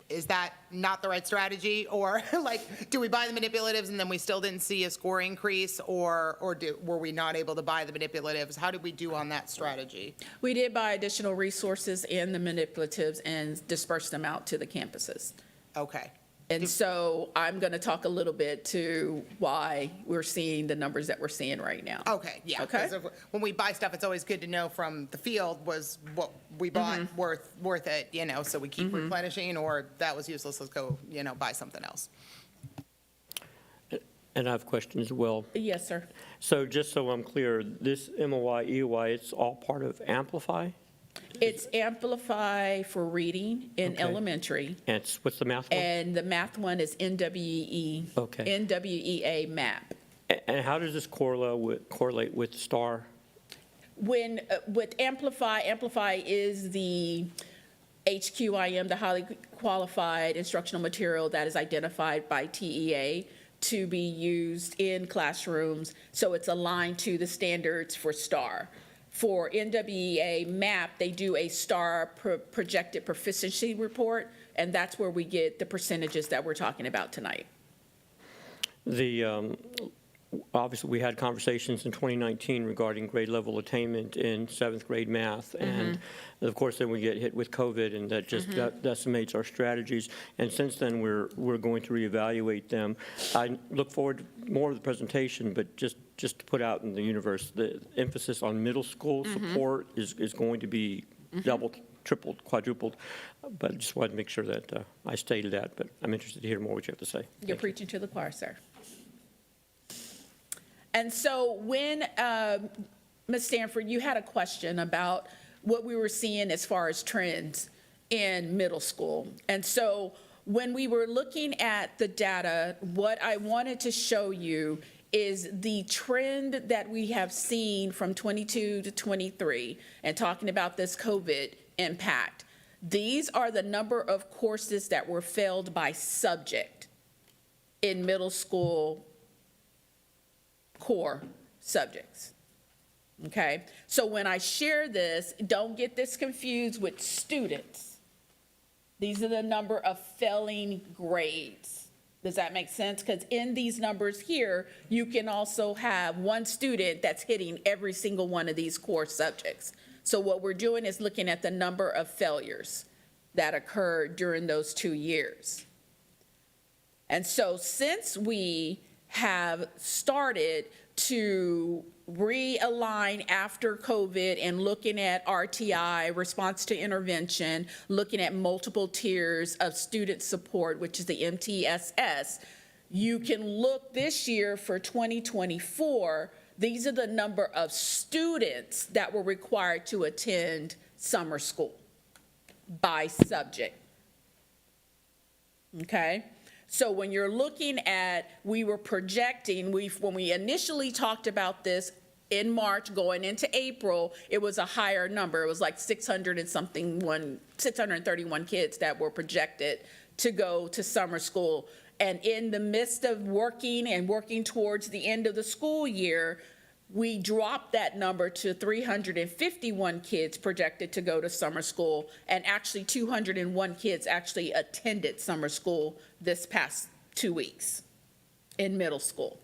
is that not the right strategy? Or like, do we buy the manipulatives and then we still didn't see a score increase? Or were we not able to buy the manipulatives? How did we do on that strategy? We did buy additional resources and the manipulatives and disperse them out to the campuses. Okay. And so I'm going to talk a little bit to why we're seeing the numbers that we're seeing right now. Okay, yeah. Okay. 'Cause when we buy stuff, it's always good to know from the field, was what we bought worth it, you know, so we keep replenishing, or that was useless, let's go, you know, buy something else. And I have a question as well. Yes, sir. So just so I'm clear, this MOY, EOY, it's all part of Amplify? It's Amplify for reading in Okay. elementary, And what's the math one? and the math one is NWEA. Okay. NWEA MAP. And how does this correlate with STAR? When, with Amplify, Amplify is the HQIM, the highly qualified instructional material that is identified by TEA to be used in classrooms, so it's aligned to the standards for STAR. For NWEA MAP, they do a STAR projected proficiency report, and that's where we get the percentages that we're talking about tonight. Obviously, we had conversations in 2019 regarding grade level attainment in 7th grade math. And of course, then we get hit with COVID, and that just decimates our strategies. And since then, we're going to reevaluate them. I look forward to more of the presentation, but just to put out in the universe, the emphasis on middle school support is going to be doubled, tripled, quadrupled. But I just wanted to make sure that I stated that, but I'm interested to hear more what you have to say. You're preaching to the choir, sir. And so when, Ms. Stanford, you had a question about what we were seeing as far as trends in middle school. And so when we were looking at the data, what I wanted to show you is the trend that we have seen from 22 to 23, and talking about this COVID impact. These are the number of courses that were failed by subject in middle school core subjects, okay? So when I share this, don't get this confused with students. These are the number of failing grades. Does that make sense? Because in these numbers here, you can also have one student that's hitting every single one of these core subjects. So what we're doing is looking at the number of failures that occurred during those 2 years. And so since we have started to realign after COVID and looking at RTI, response to intervention, looking at multiple tiers of student support, which is the MTSS, you can look this year for 2024, these are the number of students that were required to attend summer school by subject. Okay? So when you're looking at, we were projecting, when we initially talked about this in March going into April, it was a higher number. It was like 631 kids that were projected to go to summer school. And in the midst of working towards the end of the school year, we dropped that number to 351 kids projected to go to summer school, and actually 201 kids actually attended summer school this past 2 weeks in middle school.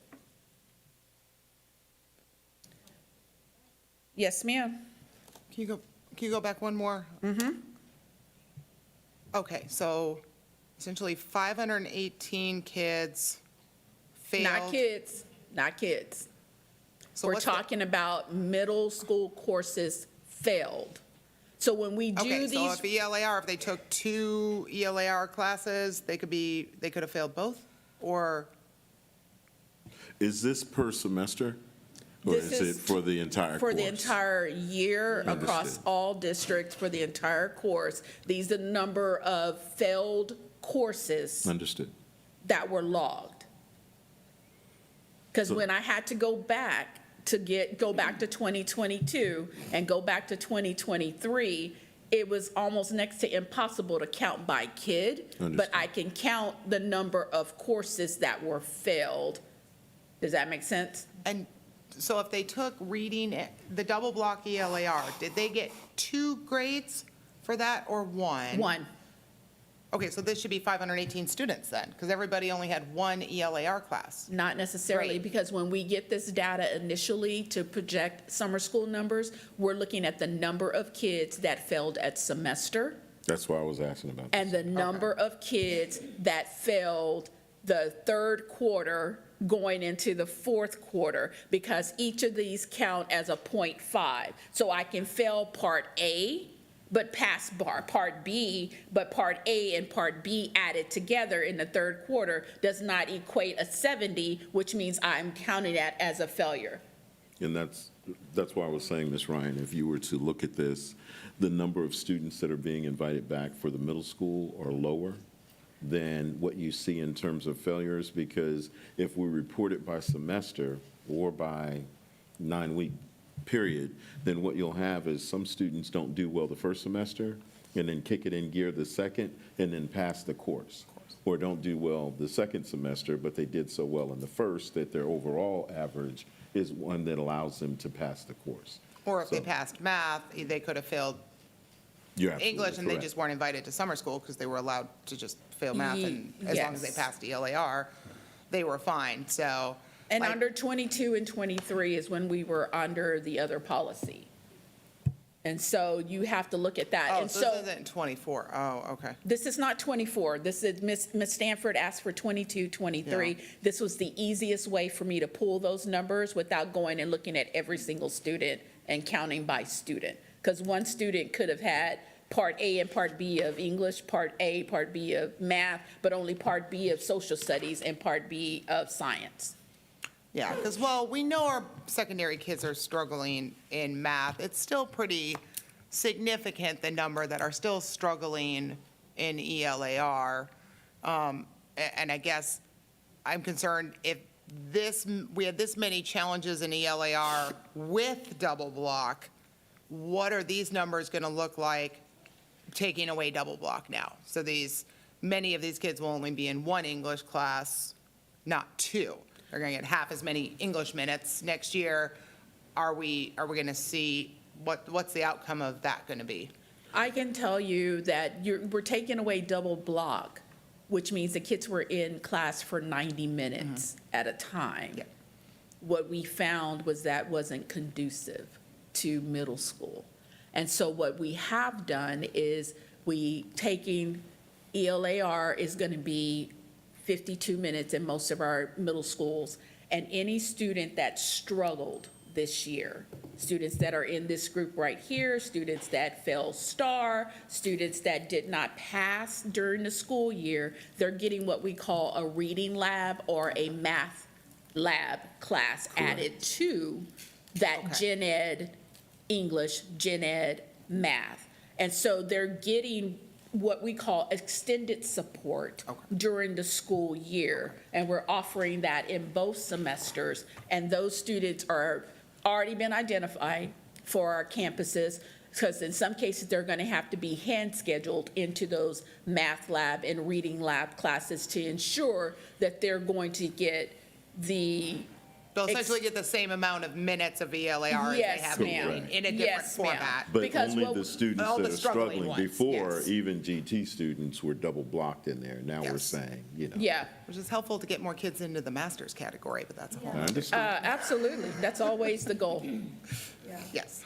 Yes, ma'am. Can you go back one more? Okay, so essentially 518 kids failed. Not kids. So We're what's the- talking about middle school courses failed. So when we do Okay, so these, if ELAR, if they took 2 ELAR classes, they could have failed both? Or, Is this per semester? Or This is is it for the entire for course? the entire year across Understood. all districts for the entire course, these are the number of failed courses Understood. that were logged. Because So- when I had to go back to go back to 2022 and go back to 2023, it was almost next to impossible to count by kid, but Understood. I can count the number of courses that were failed. Does that make sense? and so if they took reading, the double block ELAR, did they get 2 grades for that or 1? One. Okay, so this should be 518 students then, because everybody only had 1 ELAR class. Not necessarily, Right. because when we get this data initially to project summer school numbers, we're looking at the number of kids that failed at semester That's why I was asking about and this. the number of kids that failed the third quarter going into the fourth quarter, because each of these count as a 0.5. So I can fail Part A, but pass Part B, but Part A and Part B added together in the third quarter does not equate a 70, which means I'm counting that as a failure. And that's why I was saying, Ms. Ryan, if you were to look at this, the number of students that are being invited back for the middle school are lower than what you see in terms of failures, because if we report it by semester or by 9-week period, then what you'll have is some students don't do well the first semester and then kick it in gear the second and then pass the course. Or don't do well the second semester, but they did so well in the first that their overall average is one that allows them to pass the course. Or if they passed math, they could have failed You're absolutely English, and they correct. just weren't invited to summer school because they were allowed to just fail math, and as long as they Yes. passed ELAR, they were fine, so. And like- under 22 and 23 is when we were under the other policy. And so you have to look at that. Oh, And so this isn't 24, oh, okay. this is not 24. This is, Ms. Stanford asked for 22, 23. Yeah. This was the easiest way for me to pull those numbers without going and looking at every single student and counting by student. Because one student could have had Part A and Part B of English, Part A, Part B of math, but only Part B of social studies and Part B of science. Yeah, because, well, we know our secondary kids are struggling in math. It's still pretty significant, the number that are still struggling in ELAR. And I guess I'm concerned if we had this many challenges in ELAR with double block, what are these numbers going to look like taking away double block now? So many of these kids will only be in one English class, not two. They're going to get half as many English minutes next year. Are we going to see, what's the outcome of that going to be? I can tell you that we're taking away double block, which means the kids were in class for 90 minutes at a time. Yeah. What we found was that wasn't conducive to middle school. And so what we have done is ELAR is going to be 52 minutes in most of our middle schools, and any student that struggled this year, students that are in this group right here, students that fell STAR, students that did not pass during the school year, they're getting what we call a reading lab or a math lab class added to that gen ed English, gen ed math. And so they're getting what we call extended support during the school year. And we're offering that in both semesters. And those students are already been identified for our campuses, because in some cases, they're going to have to be hand scheduled into those math lab and reading lab classes to ensure that they're going to get They'll essentially get the same amount of minutes of ELAR as they Yes, have ma'am. in a different Yes, ma'am. format. But Because only what- the students all that the are struggling struggling ones, before, yes. even GT students were double blocked in there. Now we're Yes. saying, Yeah, Which is helpful to get more kids into the master's category, but that's a whole I other. understand. absolutely. That's always the goal. Yes.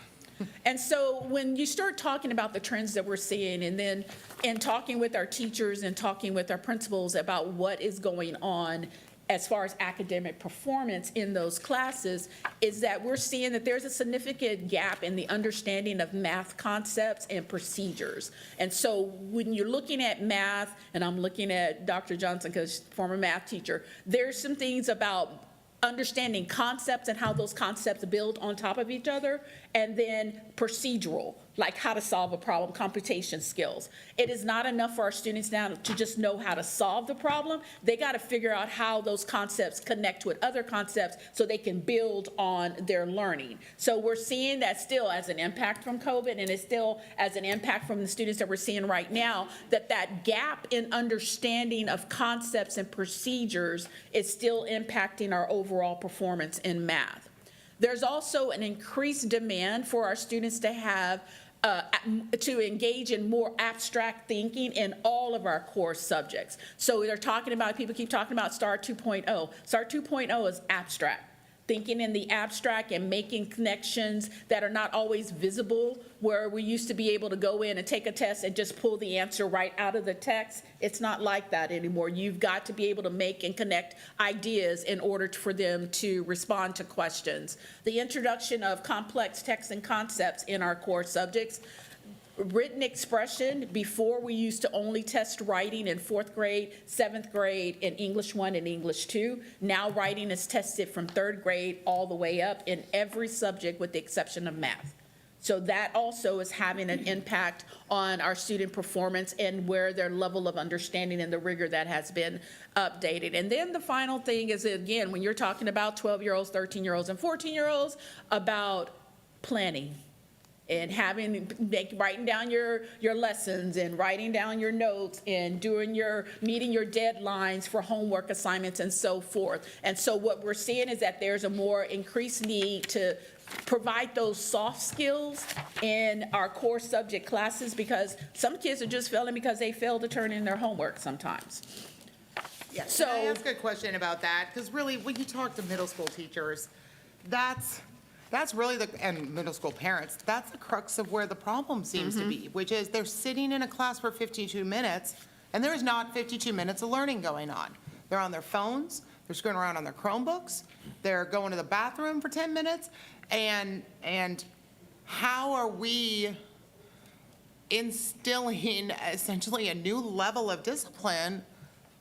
And so when you start talking about the trends that we're seeing, and then in talking with our teachers and talking with our principals about what is going on as far as academic performance in those classes, is that we're seeing that there's a significant gap in the understanding of math concepts and procedures. And so when you're looking at math, and I'm looking at Dr. Johnson because former math teacher, there's some things about understanding concepts and how those concepts build on top of each other, and then procedural, like how to solve a problem, computation skills. It is not enough for our students now to just know how to solve the problem. They got to figure out how those concepts connect with other concepts so they can build on their learning. So we're seeing that still as an impact from COVID, and it's still as an impact from the students that we're seeing right now, that gap in understanding of concepts and procedures is still impacting our overall performance in math. There's also an increased demand for our students to have to engage in more abstract thinking in all of our core subjects. So they're talking about, people keep talking about STAR 2.0. STAR 2.0 is abstract. thinking in the abstract and making connections that are not always visible, where we used to be able to go in and take a test and just pull the answer right out of the text. It's not like that anymore. You've got to be able to make and connect ideas in order for them to respond to questions. The introduction of complex texts and concepts in our core subjects. Written expression, before we used to only test writing in 4th grade, 7th grade, in English 1 and English 2. Now writing is tested from 3rd grade all the way up in every subject with the exception of math. So that also is having an impact on our student performance and where their level of understanding and the rigor that has been updated. And then the final thing is, again, when you're talking about 12-year-olds, 13-year-olds, and 14-year-olds, about planning. And writing down your lessons and writing down your notes and meeting your deadlines for homework assignments and so forth. And so what we're seeing is that there's a more increased need to provide those soft skills in our core subject classes, because some kids are just failing because they fail to turn in their homework sometimes. Yeah, So- can I ask a question about that? Because really, when you talk to middle school teachers, that's really and middle school parents, that's the crux of where the problem seems to be, which is they're sitting in a class for 52 minutes, and there's not 52 minutes of learning going on. They're on their phones, they're screwing around on their Chromebooks, they're going to the bathroom for 10 minutes, and how are we instilling essentially a new level of discipline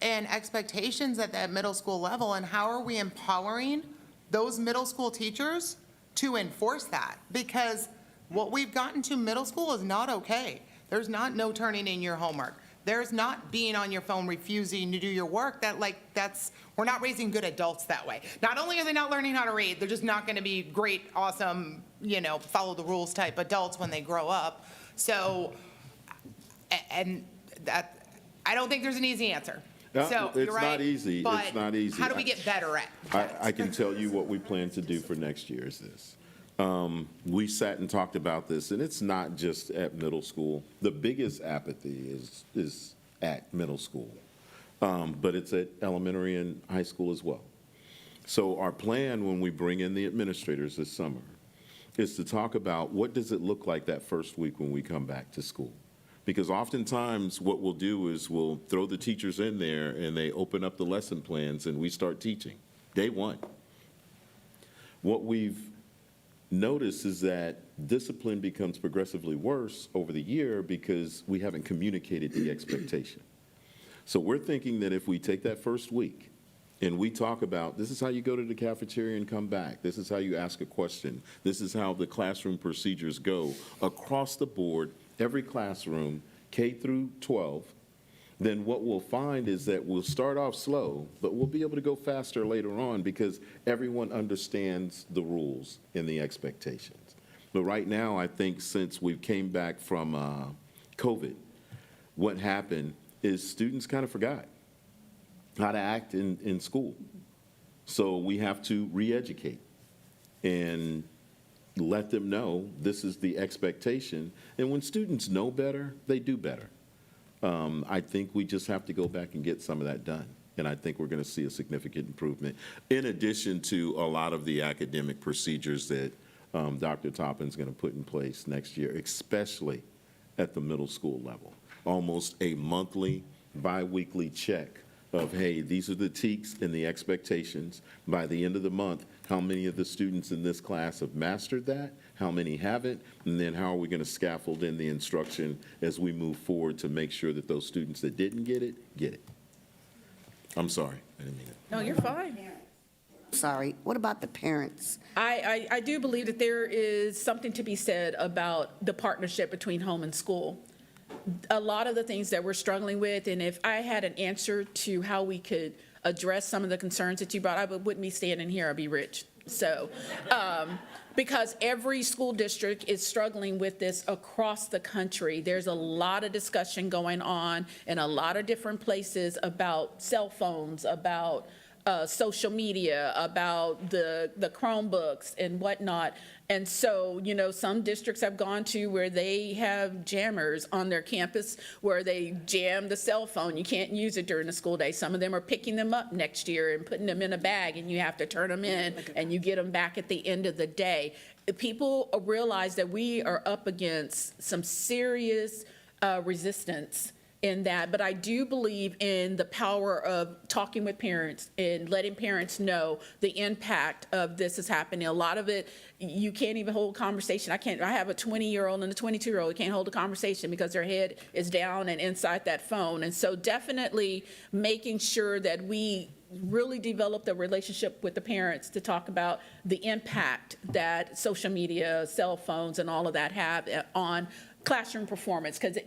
and expectations at that middle school level, and how are we empowering those middle school teachers to enforce that? Because what we've gotten to middle school is not okay. There's not no turning in your homework. There's not being on your phone refusing to do your work. We're not raising good adults that way. Not only are they not learning how to read, they're just not going to be great, awesome, follow the rules type adults when they grow up. So, and that, I don't think there's an easy answer. No, So, it's you're right, not easy. but It's not easy. How do we get better at that? I can tell you what we plan to do for next year is this. We sat and talked about this, and it's not just at middle school. The biggest apathy is at middle school, but it's at elementary and high school as well. So our plan when we bring in the administrators this summer is to talk about what does it look like that first week when we come back to school. Because oftentimes what we'll do is we'll throw the teachers in there and they open up the lesson plans and we start teaching day one. What we've noticed is that discipline becomes progressively worse over the year because we haven't communicated the expectation. So we're thinking that if we take that first week and we talk about, this is how you go to the cafeteria and come back, this is how you ask a question, this is how the classroom procedures go across the board, every classroom, K through 12, then what we'll find is that we'll start off slow, but we'll be able to go faster later on because everyone understands the rules and the expectations. But right now, I think since we came back from COVID, what happened is students kind of forgot how to act in school. So we have to re-educate and let them know this is the expectation. And when students know better, they do better. I think we just have to go back and get some of that done. And I think we're going to see a significant improvement, in addition to a lot of the academic procedures that Dr. Toppin's going to put in place next year, especially at the middle school level. Almost a monthly, bi-weekly check of, hey, these are the TEKS and the expectations. By the end of the month, how many of the students in this class have mastered that? How many haven't? And then how are we going to scaffold in the instruction as we move forward to make sure that those students that didn't get it. I'm sorry, I didn't mean it. No, you're fine. Sorry, what about the parents? I do believe that there is something to be said about the partnership between home and school. A lot of the things that we're struggling with, and if I had an answer to how we could address some of the concerns that you brought, I wouldn't be standing here, I'd be rich. So, because every school district is struggling with this across the country. There's a lot of discussion going on in a lot of different places about cell phones, about social media, about the Chromebooks and whatnot. And so, you know, some districts have gone to where they have jammers on their campus where they jam the cell phone. You can't use it during the school day. Some of them are picking them up next year and putting them in a bag, and you have to turn them in, and you get them back at the end of the day. People realize that we are up against some serious resistance in that, but I do believe in the power of talking with parents and letting parents know the impact of this is happening. A lot of it, you can't even hold a conversation. I have a 20-year-old and a 22-year-old who can't hold a conversation because their head is down and inside that phone. And so definitely making sure that we really develop the relationship with the parents to talk about the impact that social media, cell phones, and all of that have on classroom performance, because it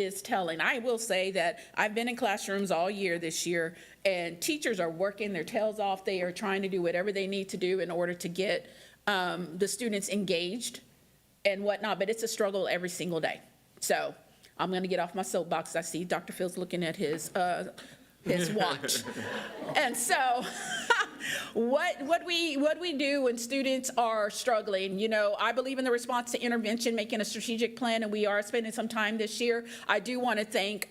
is telling. I will say that I've been in classrooms all year this year, and teachers are working their tails off. They are trying to do whatever they need to do in order to get the students engaged and whatnot, but it's a struggle every single day. So I'm going to get off my soapbox. I see Dr. Phil's looking at his watch. And so what we do when students are struggling, you know, I believe in the response to intervention, making a strategic plan, and we are spending some time this year. I do want to thank,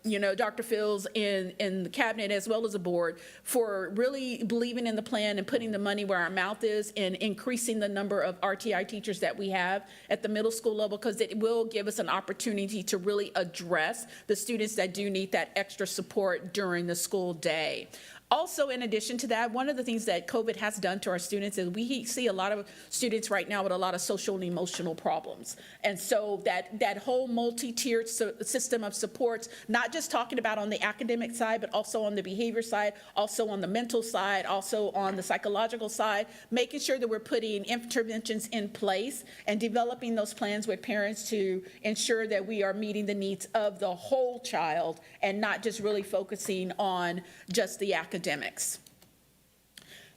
you know, Dr. Phil's in the cabinet as well as the board for really believing in the plan and putting the money where our mouth is and increasing the number of RTI teachers that we have at the middle school level, because it will give us an opportunity to really address the students that do need that extra support during the school day. Also, in addition to that, one of the things that COVID has done to our students is we see a lot of students right now with a lot of social and emotional problems. And so that whole multi-tiered system of supports, not just talking about on the academic side, but also on the behavior side, also on the mental side, also on the psychological side, making sure that we're putting interventions in place and developing those plans with parents to ensure that we are meeting the needs of the whole child and not just really focusing on just the academics.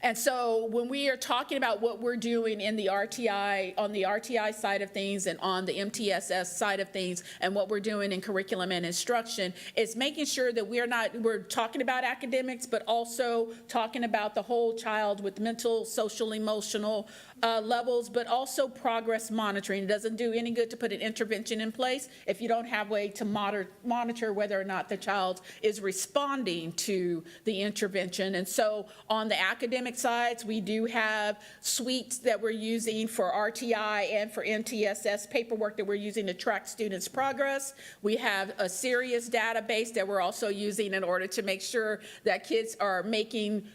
And so when we are talking about what we're doing in the RTI, on the RTI side of things and on the MTSS side of things, and what we're doing in curriculum and instruction, is making sure that we're talking about academics, but also talking about the whole child with mental, social, emotional levels, but also progress monitoring. It doesn't do any good to put an intervention in place if you don't have a way to monitor whether or not the child is responding to the intervention. And so on the academic sides, we do have suites that we're using for RTI and for MTSS, paperwork that we're using to track students' progress. We have a serious database that we're also using in order to make sure that kids are making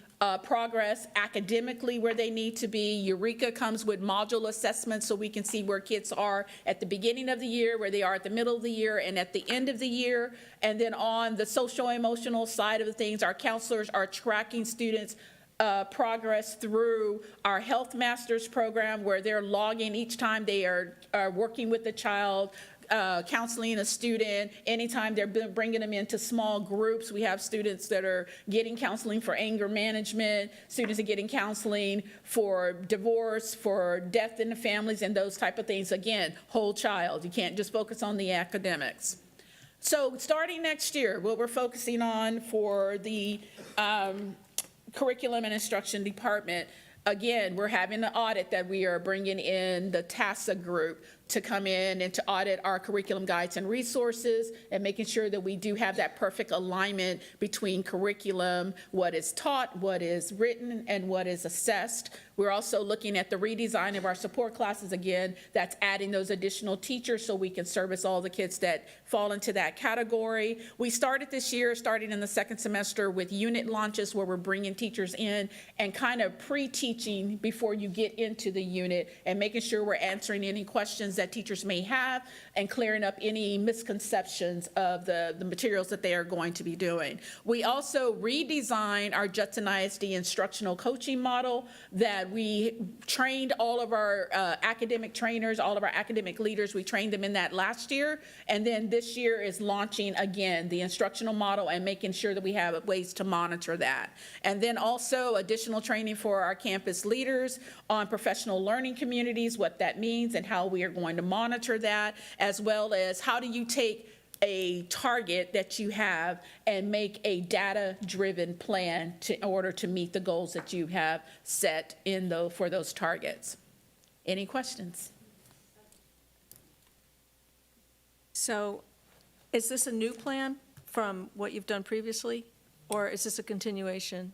progress academically where they need to be. Eureka comes with module assessments so we can see where kids are at the beginning of the year, where they are at the middle of the year, and at the end of the year. And then on the social emotional side of the things, our counselors are tracking students' progress through our Health Masters program, where they're logging each time they are working with the child, counseling a student. Anytime they're bringing them into small groups, we have students that are getting counseling for anger management, students are getting counseling for divorce, for death in the families, and those type of things. Again, whole child. You can't just focus on the academics. So starting next year, what we're focusing on for the curriculum and instruction department, again, we're having an audit that we are bringing in the TASA group to come in and to audit our curriculum guides and resources, and making sure that we do have that perfect alignment between curriculum, what is taught, what is written, and what is assessed. We're also looking at the redesign of our support classes. Again, that's adding those additional teachers so we can service all the kids that fall into that category. We started this year, starting in the second semester, with unit launches where we're bringing teachers in and kind of pre-teaching before you get into the unit, and making sure we're answering any questions that teachers may have and clearing up any misconceptions of the materials that they are going to be doing. We also redesigned our Judson ISD instructional coaching model that we trained all of our academic trainers, all of our academic leaders. We trained them in that last year, and then this year is launching again the instructional model and making sure that we have ways to monitor that. And then also additional training for our campus leaders on professional learning communities, what that means and how we are going to monitor that, as well as how do you take a target that you have and make a data-driven plan in order to meet the goals that you have set for those targets. Any questions? So is this a new plan from what you've done previously, or is this a continuation?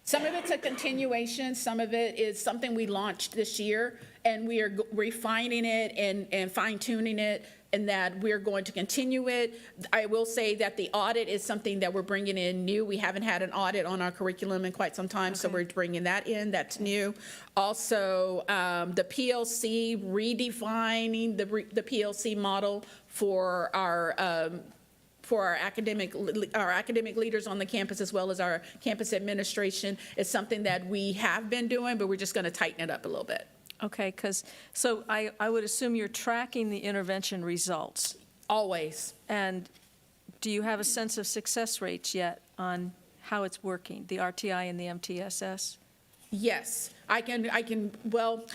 Some of it's a continuation, some of it is something we launched this year, and we are refining it and fine-tuning it, and that we're going to continue it. I will say that the audit is something that we're bringing in new. We haven't had an audit on our curriculum in quite some time, so we're bringing that in, that's new. Also, the PLC, redefining the PLC model for our academic leaders on the campus, as well as our campus administration, is something that we have been doing, but we're just going to tighten it up a little bit. Okay, so I would assume you're tracking the intervention results. Always. And do you have a sense of success rates yet on how it's working, the RTI and the MTSS? Yes, I can, well,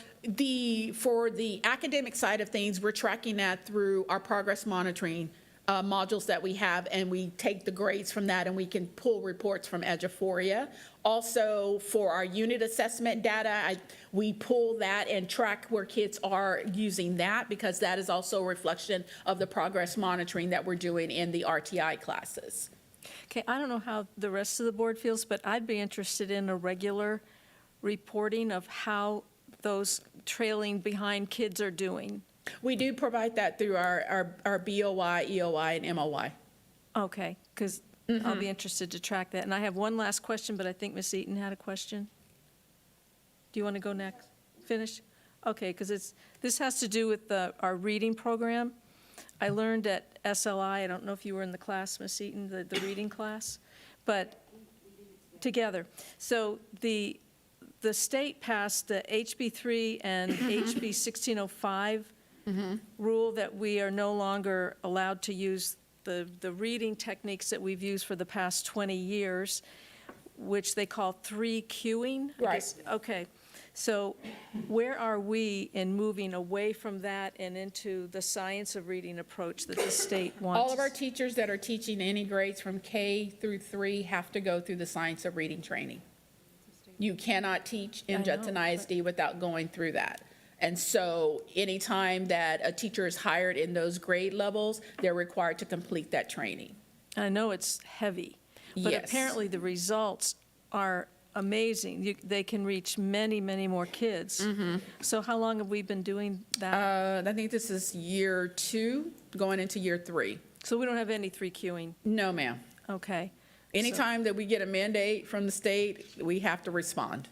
for the academic side of things, we're tracking that through our progress monitoring modules that we have, and we take the grades from that, and we can pull reports from Eduphoria. Also, for our unit assessment data, we pull that and track where kids are using that, because that is also a reflection of the progress monitoring that we're doing in the RTI classes. Okay, I don't know how the rest of the board feels, but I'd be interested in a regular reporting of how those trailing behind kids are doing. We do provide that through our BOI, EOI, and MOI. Okay, because I'll be interested to track that. And I have one last question, but I think Ms. Eaton had a question. Do you want to go next? Finish? Okay, because this has to do with our reading program. I learned at SLI, I don't know if you were in the class, Ms. Eaton, the reading class, but together. So the state passed the HB3 and HB 1605 rule that we are no longer allowed to use the reading techniques that we've used for the past 20 years, which they call 3Qing. Right. Okay. So where are we in moving away from that and into the science of reading approach that the state wants? All of our teachers that are teaching any grades from K through 3 have to go through the science of reading training. You cannot teach in Judson ISD without going through that. And so anytime that a teacher is hired in those grade levels, they're required to complete that training. I know it's heavy, but Yes. apparently the results are amazing. They can reach many, many more kids. So how long have we been doing that? I think this is year 2, going into year 3. So we don't have any 3Qing? No, ma'am. Okay. Anytime that we get a mandate from the state, we have to respond.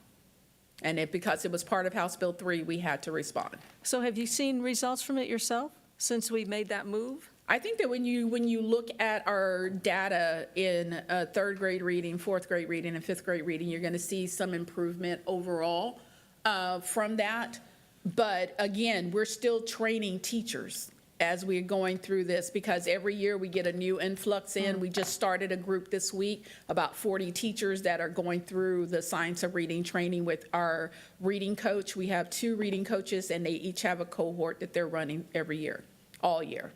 And because it was part of House Bill 3, we had to respond. So have you seen results from it yourself since we made that move? I think that when you look at our data in 3rd grade reading, 4th grade reading, and 5th grade reading, you're going to see some improvement overall from that. But again, we're still training teachers as we're going through this, because every year we get a new influx in. We just started a group this week, about 40 teachers that are going through the science of reading training with our reading coach. We have 2 reading coaches, and they each have a cohort that they're running every year, all year.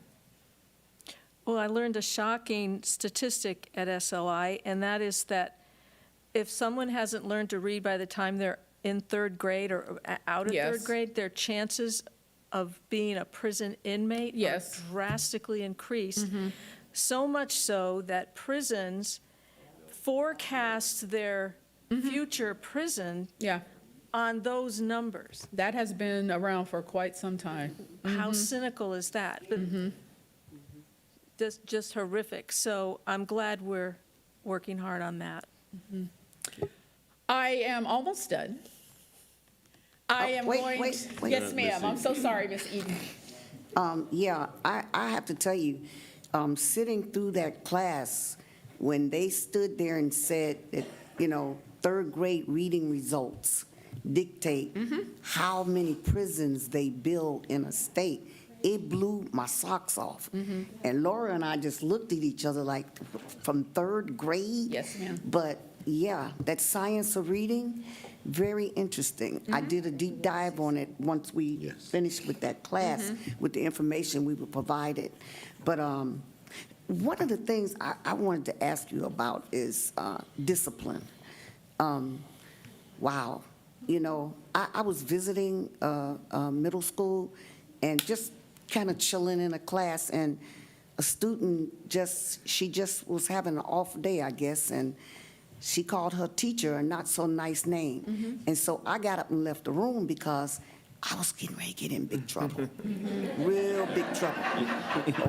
Well, I learned a shocking statistic at SLI, and that is that if someone hasn't learned to read by the time they're in 3rd grade or out of Yes. 3rd grade, their chances of being a prison inmate Yes. are drastically increased. So much so that prisons forecast their future prison on those numbers. That has been around for quite some time. How cynical is that? But just horrific. So I'm glad we're working hard on that. I am almost done. I am going. Wait. Yes, ma'am. I'm so sorry, Ms. Eden. Yeah, I have to tell you, sitting through that class, when they stood there and said that, third grade reading results dictate how many prisons they build in a state, it blew my socks off. And Laura and I just looked at each other like, from third grade? Yes, ma'am. But yeah, that science of reading, very interesting. I did a deep dive on it once we finished with that class, with the information we were provided. But one of the things I wanted to ask you about is discipline. Wow. You know, I was visiting middle school and just kind of chilling in a class, and a student she just was having an off day, I guess, and she called her teacher a not so nice name. And so I got up and left the room because I was getting ready to get in big trouble, real big trouble,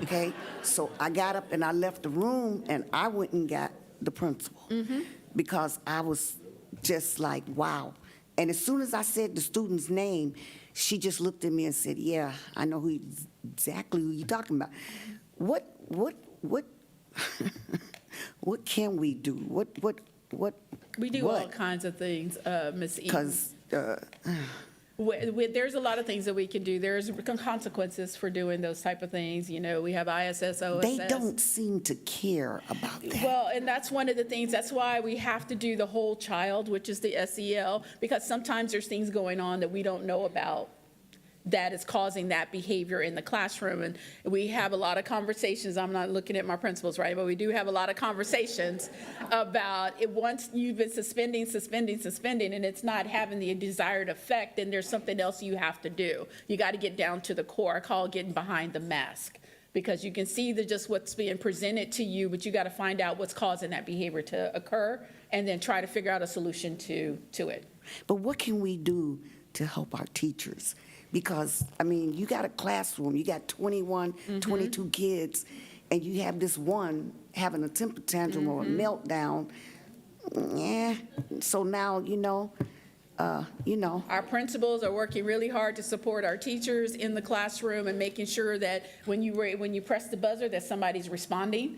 okay? So I got up and I left the room, and I went and got the principal because I was just like, wow. And as soon as I said the student's name, she just looked at me and said, yeah, I know exactly who you're talking about. What what can we do? What We do all kinds of things, Ms. Eaton. Because There's a lot of things that we can do. There's consequences for doing those type of things. You know, we have ISS, OSS. they don't seem to care about that. Well, and that's one of the things, that's why we have to do the whole child, which is the SEL, because sometimes there's things going on that we don't know about that is causing that behavior in the classroom. And we have a lot of conversations. I'm not looking at my principals, right? But we do have a lot of conversations about it. Once you've been suspending, and it's not having the desired effect, then there's something else you have to do. You got to get down to the core. I call it getting behind the mask, because you can see just what's being presented to you, but you got to find out what's causing that behavior to occur and then try to figure out a solution to it. But what can we do to help our teachers? Because, I mean, you got a classroom, you got 21, 22 kids, and you have this one having a temper tantrum or a meltdown. Yeah, so now, you know. Our principals are working really hard to support our teachers in the classroom and making sure that when you press the buzzer, that somebody's responding.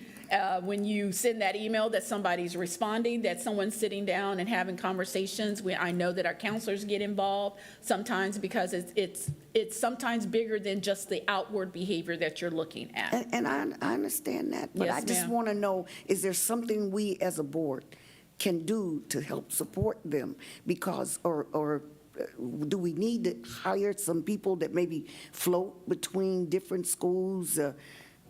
When you send that email, that somebody's responding, that someone's sitting down and having conversations. I know that our counselors get involved sometimes because it's sometimes bigger than just the outward behavior that you're looking at. And I understand that, but Yes, I just ma'am. want to know, is there something we as a board can do to help support them? Because, or do we need to hire some people that maybe float between different schools?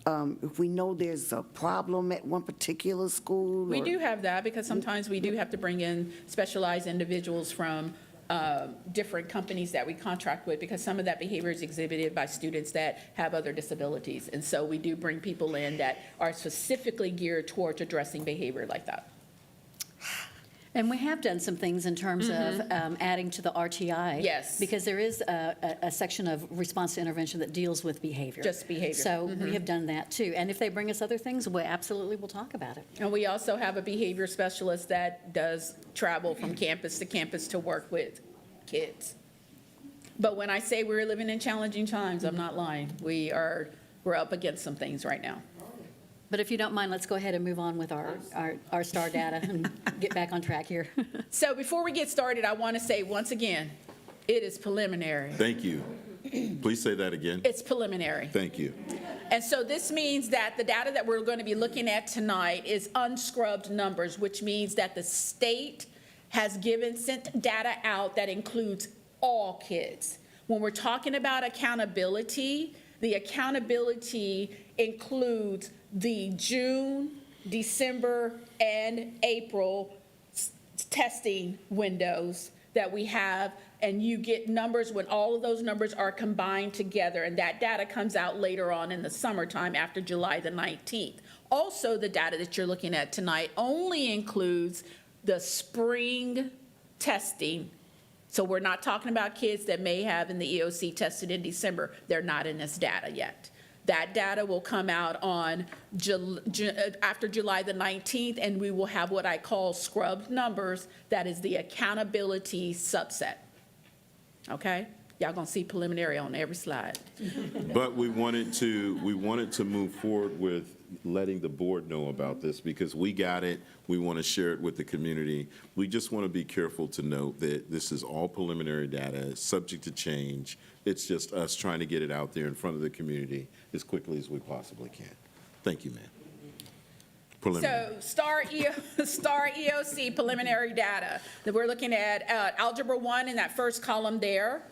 If we know there's a problem at one particular school? We do have that, because sometimes we do have to bring in specialized individuals from different companies that we contract with, because some of that behavior is exhibited by students that have other disabilities. And so we do bring people in that are specifically geared towards addressing behavior like that. And we have done some things in terms of adding to the RTI. Yes. Because there is a section of response to intervention that deals with behavior. Just behavior. So we have done that too. And if they bring us other things, we absolutely will talk about it. And we also have a behavior specialist that does travel from campus to work with kids. But when I say we're living in challenging times, I'm not lying. We're up against some things right now. But if you don't mind, let's go ahead and move on with our STAR data and get back on track here. So before we get started, I want to say once again, it is preliminary. Thank you. Please say that again. It's preliminary. Thank you. And so this means that the data that we're going to be looking at tonight is unscrubbed numbers, which means that the state has sent data out that includes all kids. When we're talking about accountability, the accountability includes the June, December, and April testing windows that we have, and you get numbers when all of those numbers are combined together, and that data comes out later on in the summertime after July the 19th. Also, the data that you're looking at tonight only includes the spring testing. So we're not talking about kids that may have in the EOC tested in December. They're not in this data yet. That data will come out on after July the 19th, and we will have what I call scrubbed numbers. That is the accountability subset. Okay? Y'all gonna see preliminary on every slide. But we wanted to move forward with letting the board know about this, because we got it. We want to share it with the community. We just want to be careful to note that this is all preliminary data. It's subject to change. It's just us trying to get it out there in front of the community as quickly as we possibly can. Thank you, ma'am. Preliminary. So STAR EOC preliminary data that we're looking at, Algebra 1 in that first column there,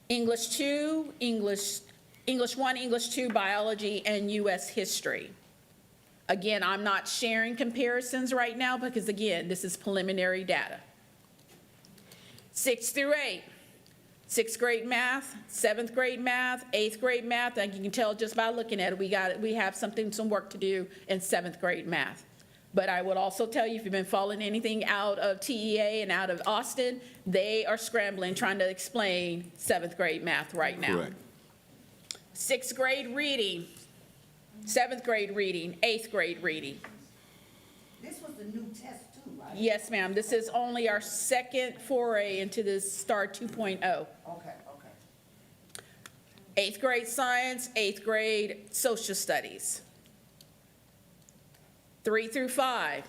English 2, English 1, English 2, Biology, and U.S. History. Again, I'm not sharing comparisons right now because, again, this is preliminary data. 6 through 8, 6th grade math, 7th grade math, 8th grade math. And you can tell just by looking at it, we have some work to do in 7th grade math. But I would also tell you, if you've been following anything out of TEA and out of Austin, they are scrambling, trying to explain 7th grade math right now. Correct. 6th grade reading, 7th grade reading, 8th grade reading. This was the new test too, right? Yes, ma'am. This is only our second foray into this STAR 2.0. Okay. 8th grade science, 8th grade social studies. 3 through 5.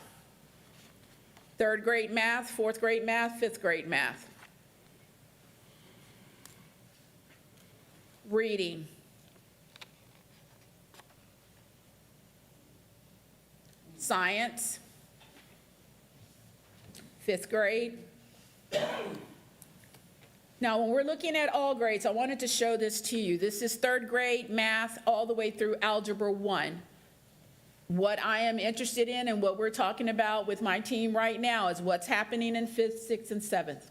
3rd grade math, 4th grade math, 5th grade math. Reading. Science. 5th grade. Now, when we're looking at all grades, I wanted to show this to you. This is 3rd grade math all the way through Algebra 1. What I am interested in and what we're talking about with my team right now is what's happening in 5th, 6th, and 7th.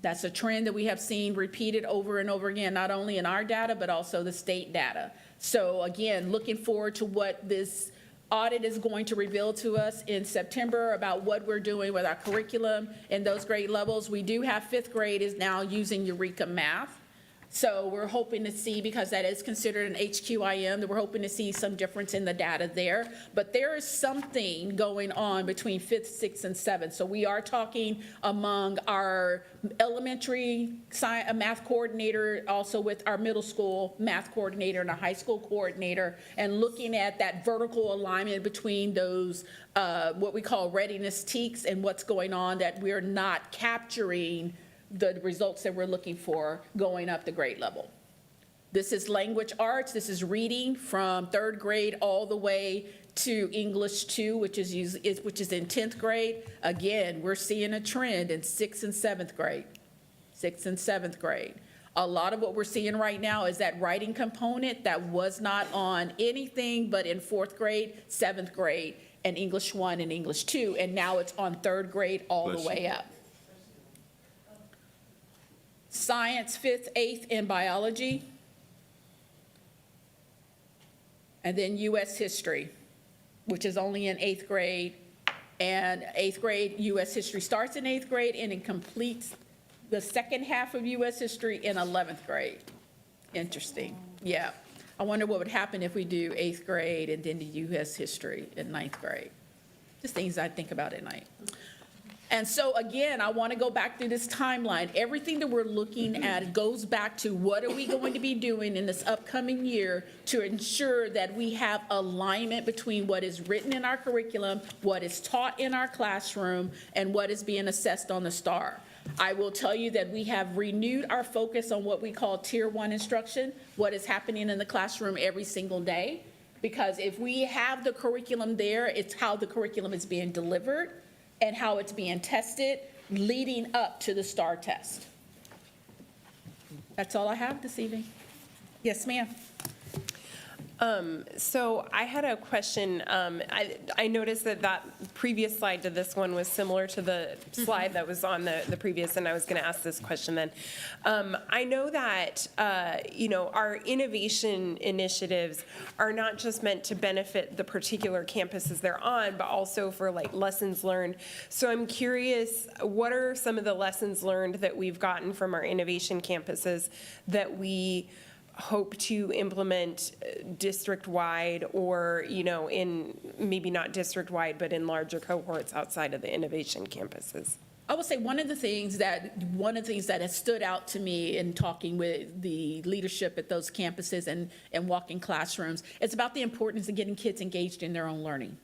That's a trend that we have seen repeated over and over again, not only in our data, but also the state data. So again, looking forward to what this audit is going to reveal to us in September about what we're doing with our curriculum in those grade levels. We do have 5th grade is now using Eureka Math. So we're hoping to see, because that is considered an HQIM, that we're hoping to see some difference in the data there. But there is something going on between 5th, 6th, and 7th. So we are talking among our elementary math coordinator, also with our middle school math coordinator and our high school coordinator, and looking at that vertical alignment between those, what we call readiness teaks, and what's going on that we're not capturing the results that we're looking for going up the grade level. This is language arts. This is reading from 3rd grade all the way to English 2, which is in 10th grade. Again, we're seeing a trend in 6th and 7th grade. 6th and 7th grade. A lot of what we're seeing right now is that writing component that was not on anything but in 4th grade, 7th grade, and English 1 and English 2, and now it's on 3rd grade all the way up. Science, 5th, 8th, and biology. And then U.S. history, which is only in 8th grade. And 8th grade, U.S. history starts in 8th grade and it completes the second half of U.S. history in 11th grade. Interesting. Yeah. I wonder what would happen if we do 8th grade and then the U.S. history in 9th grade. Just things I think about at night. And so again, I want to go back through this timeline. Everything that we're looking at goes back to what are we going to be doing in this upcoming year to ensure that we have alignment between what is written in our curriculum, what is taught in our classroom, and what is being assessed on the STAR. I will tell you that we have renewed our focus on what we call Tier 1 instruction, what is happening in the classroom every single day. Because if we have the curriculum there, it's how the curriculum is being delivered and how it's being tested leading up to the STAR test. That's all I have this evening. Yes, ma'am. So I had a question. I noticed that previous slide to this one was similar to the slide that was on the previous, and I was going to ask this question then. I know that, our innovation initiatives are not just meant to benefit the particular campuses they're on, but also for like lessons learned. So I'm curious, what are some of the lessons learned that we've gotten from our innovation campuses that we hope to implement district-wide or, in maybe not district-wide, but in larger cohorts outside of the innovation campuses? I would say one of the things that has stood out to me in talking with the leadership at those campuses and walking classrooms is about the importance of getting kids engaged in their own learning.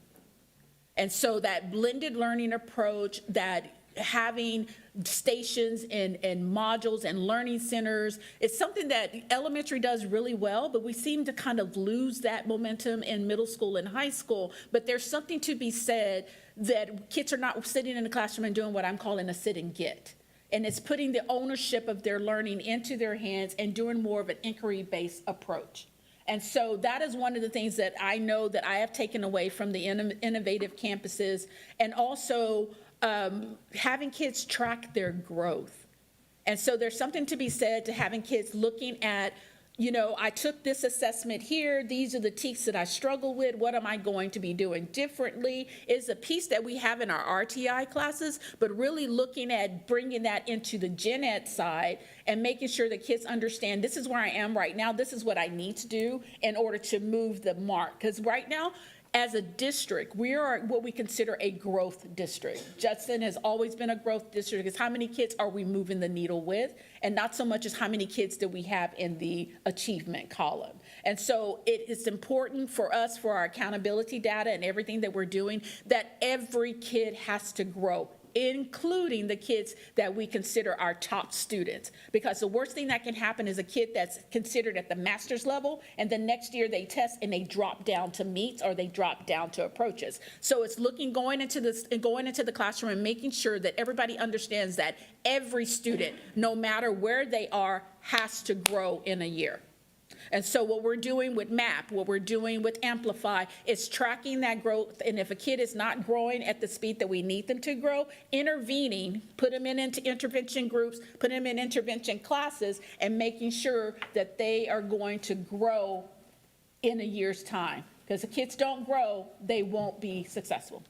And so that blended learning approach, that having stations and modules and learning centers is something that elementary does really well, but we seem to kind of lose that momentum in middle school and high school. But there's something to be said that kids are not sitting in the classroom and doing what I'm calling a sit and get. And it's putting the ownership of their learning into their hands and doing more of an inquiry-based approach. And so that is one of the things that I know that I have taken away from the innovative campuses, and also having kids track their growth. And so there's something to be said to having kids looking at, you know, I took this assessment here, these are the teaks that I struggle with, what am I going to be doing differently, is a piece that we have in our RTI classes, but really looking at bringing that into the gen ed side and making sure that kids understand this is where I am right now, this is what I need to do in order to move the mark. Because right now, as a district, we are what we consider a growth district. Judson has always been a growth district, because how many kids are we moving the needle with? And not so much as how many kids do we have in the achievement column. And so it is important for us, for our accountability data and everything that we're doing, that every kid has to grow, including the kids that we consider our top students. Because the worst thing that can happen is a kid that's considered at the master's level, and the next year they test and they drop down to meets, or they drop down to approaches. So it's going into the classroom and making sure that everybody understands that every student, no matter where they are, has to grow in a year. And so what we're doing with MAP, what we're doing with Amplify, is tracking that growth. And if a kid is not growing at the speed that we need them to grow, intervening, put them into intervention groups, put them in intervention classes, and making sure that they are going to grow in a year's time. Because if kids don't grow, they won't be successful.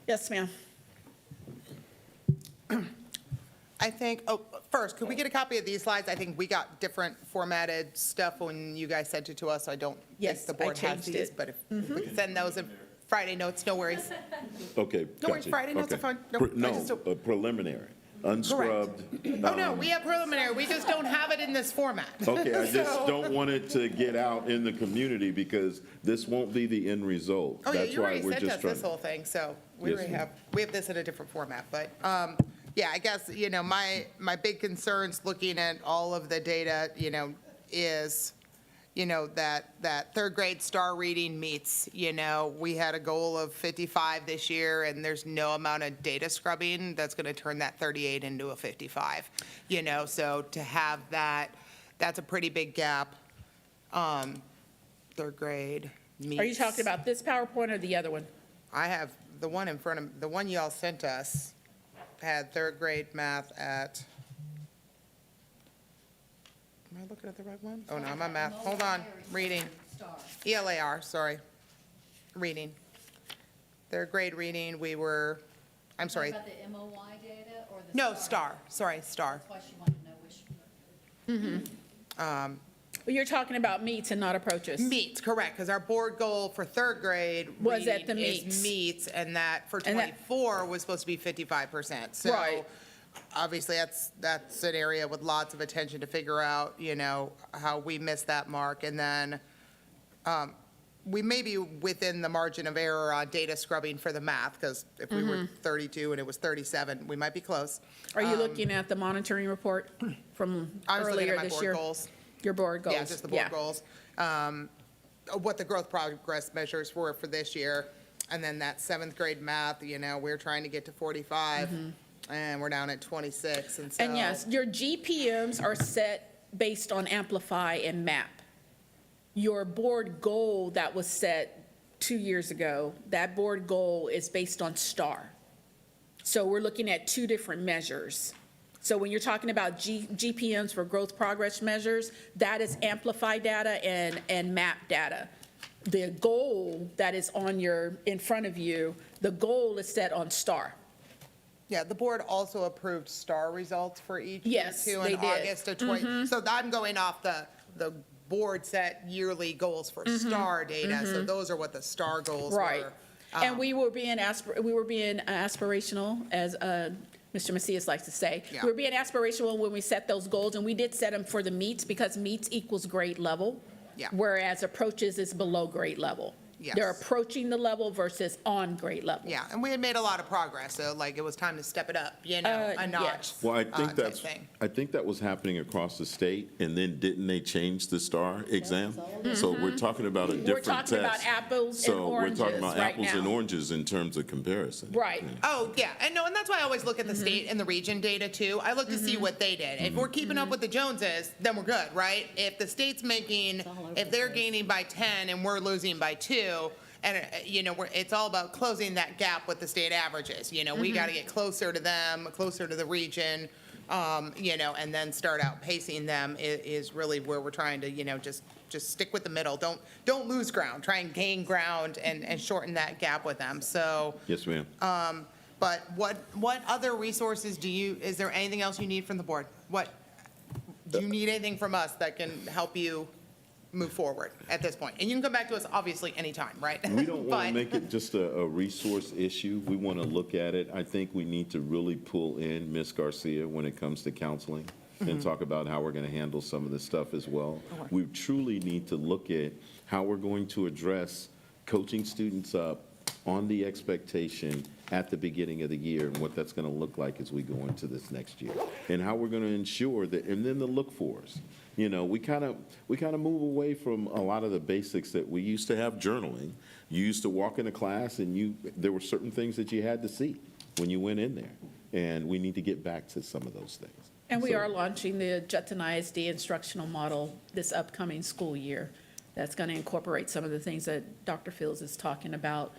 Yes, ma'am. I think, first, could we get a copy of these slides? I think we got different formatted stuff when you guys sent it to us. I don't Yes, think the I board has changed these, it. but if we could send those in Friday notes, no worries. Okay, No worries, gotcha. Friday notes are Okay. fine. No, I just No, don't- preliminary, unscrubbed. Oh, no, we have preliminary, we just don't have it in this format. Okay, I just So- don't want it to get out in the community, because this won't be the end result. Oh, yeah, That's you why already we're sent just us trying. this whole thing, so we Yes, already ma'am. we have this in a different format, but, yeah, I guess, you know, my big concerns looking at all of the data, you know, is, you know, that third grade star reading meets, you know, we had a goal of 55 this year, and there's no amount of data scrubbing that's going to turn that 38 into a 55, you know, so to have that, that's a pretty big gap. Third grade meets. Are you talking about this PowerPoint or the other one? I have the one in front of, the one y'all sent us had third grade math at, am I looking at the right one? Oh, no, I'm on math. Hold on, reading. ELAR, sorry. Reading. Third grade reading, we were, I'm sorry. About the MOY data or the No, STAR, sorry, STAR. That's why she wanted to know which. Well, you're talking about meets and not approaches. Meets, correct, because our board goal for third grade Was at the reading is meets. meets, and that for And that- 24 was supposed to be 55%. So Right. obviously, that's an area with lots of attention to figure out, you know, how we missed that mark. And then we may be within the margin of error on data scrubbing for the math, because if we were 32 and it was 37, we might be close. Are you looking at the monitoring report from I was looking earlier at my this board year? goals. Your board goals? Yeah, just the board goals. What the growth progress measures were for this year. And then that seventh grade math, you know, we're trying to get to 45, and we're down at 26, and so. And yes, your GPMs are set based on Amplify and MAP. Your board goal that was set 2 years ago, that board goal is based on STAR. So we're looking at two different measures. So when you're talking about GPMs for growth progress measures, that is Amplify data and MAP data. The goal that is in front of you, the goal is set on STAR. Yeah, the board also approved STAR results for each year Yes, too they in did. August of 20. So I'm going off the board set yearly goals for STAR data. So those are what the STAR goals Right. were. And we were being aspirational, as Mr. Macias likes to say. Yeah. We were being aspirational when we set those goals, and we did set them for the meets, because meets equals grade level. Yeah. Whereas approaches is below grade level. Yes. They're approaching the level versus on grade level. Yeah, and we had made a lot of progress, so like it was time to step it up, a notch. yes. Well, I think type thing. I think that was happening across the state, and then didn't they change the STAR exam? So we're talking about a different test. We're talking about apples and oranges So we're talking about right apples and now. oranges in terms of comparison. Right. Oh, yeah, and no, and that's why I always look at the state and the region data too. I look to see what they did. If we're keeping up with the Joneses, then we're good, right? If the state's making, if they're gaining by 10 and we're losing by 2, and, it's all about closing that gap with the state averages. We got to get closer to them, closer to the region, and then start outpacing them is really where we're trying to, just stick with the middle. Don't lose ground. Try and gain ground and shorten that gap with them. So, Yes, ma'am. but what other resources is there anything else you need from the board? Do you need anything from us that can help you move forward at this point? And you can come back to us, obviously, anytime, right? We don't want But- to make it just a resource issue. We want to look at it. I think we need to really pull in Ms. Garcia when it comes to counseling and talk about how we're going to handle some of this stuff as well. We truly need to look at how we're going to address coaching students up on the expectation at the beginning of the year and what that's going to look like as we go into this next year. And how we're going to ensure that, and then the look-fors. We kind of move away from a lot of the basics that we used to have. Journaling. You used to walk into class and there were certain things that you had to see when you went in there. And we need to get back to some of those things. And we are launching the Judson ISD instructional model this upcoming school year. That's going to incorporate some of the things that Dr. Fields is talking about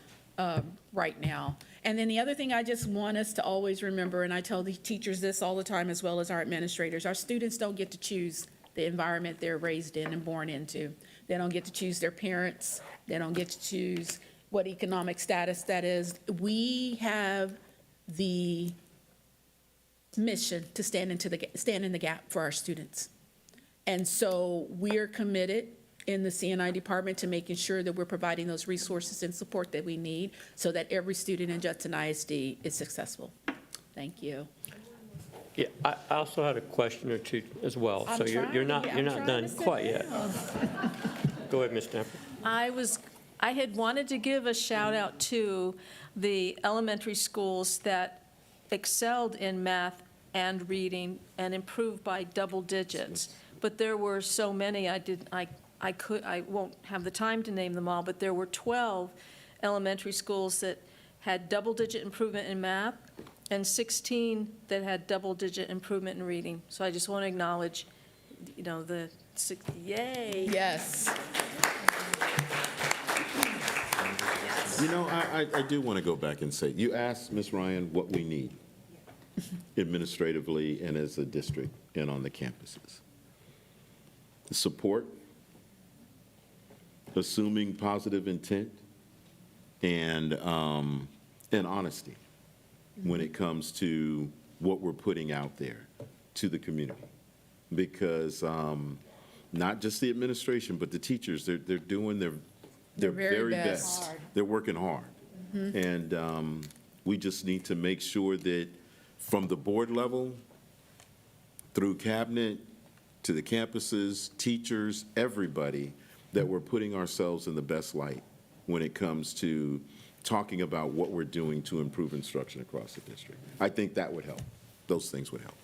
right now. And then the other thing I just want us to always remember, and I tell the teachers this all the time as well as our administrators, our students don't get to choose the environment they're raised in and born into. They don't get to choose their parents. They don't get to choose what economic status that is. We have the mission to stand in the gap for our students. And so we're committed in the C&I department to making sure that we're providing those resources and support that we need so that every student in Judson ISD is successful. Thank you. Yeah, I also had a question or two as well. So you're not done quite yet. Go ahead, Ms. Stanford. I had wanted to give a shout out to the elementary schools that excelled in math and reading and improved by double digits. But there were so many, I won't have the time to name them all, but there were 12 elementary schools that had double-digit improvement in math and 16 that had double-digit improvement in reading. So I just want to acknowledge, yay. Yes. I do want to go back and say, you asked Ms. Ryan what we need administratively and as a district and on the campuses. The support, assuming positive intent, and honesty when it comes to what we're putting out there to the community. Because not just the administration, but the teachers, they're doing their very best. They're working hard. And we just need to make sure that from the board level, through cabinet, to the campuses, teachers, everybody, that we're putting ourselves in the best light when it comes to talking about what we're doing to improve instruction across the district. I think that would help. Those things would help.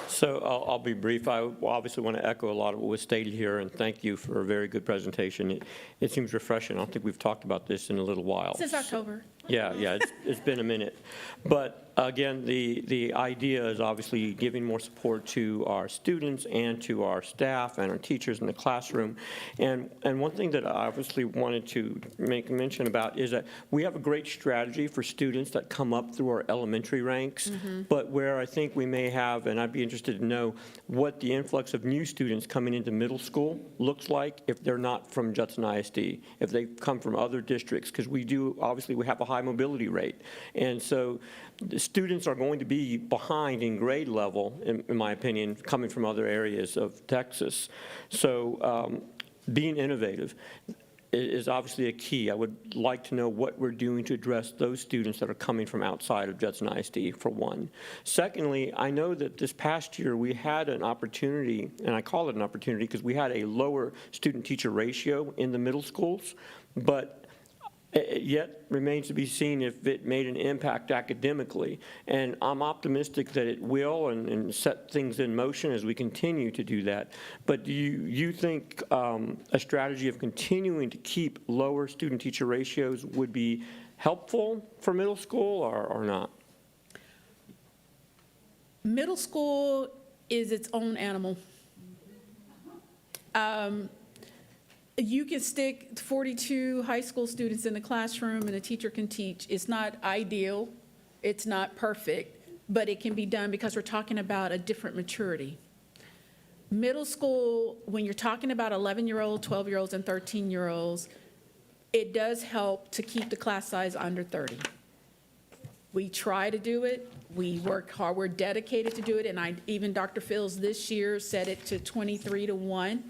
So I'll be brief. I obviously want to echo a lot of what was stated here, and thank you for a very good presentation. It seems refreshing. I don't think we've talked about this in a little while. Since October. Yeah, it's been a minute. But again, the idea is obviously giving more support to our students and to our staff and our teachers in the classroom. And one thing that I obviously wanted to make mention about is that we have a great strategy for students that come up through our elementary ranks, but where I think we may have, and I'd be interested to know what the influx of new students coming into middle school looks like if they're not from Judson ISD, if they come from other districts, because we have a high mobility rate. And so the students are going to be behind in grade level, in my opinion, coming from other areas of Texas. So being innovative. is obviously a key. I would like to know what we're doing to address those students that are coming from outside of Judson ISD, for one. Secondly, I know that this past year we had an opportunity, and I call it an opportunity because we had a lower student-teacher ratio in the middle schools, but it yet remains to be seen if it made an impact academically. And I'm optimistic that it will and set things in motion as we continue to do that. But do you think a strategy of continuing to keep lower student-teacher ratios would be helpful for middle school or not? Middle school is its own animal. You can stick 42 high school students in the classroom and a teacher can teach. It's not ideal, it's not perfect, but it can be done because we're talking about a different maturity. Middle school, when you're talking about 11-year-olds, 12-year-olds, and 13-year-olds, it does help to keep the class size under 30. We try to do it, we work hard, we're dedicated to do it, and even Dr. Fields this year set it to 23-1.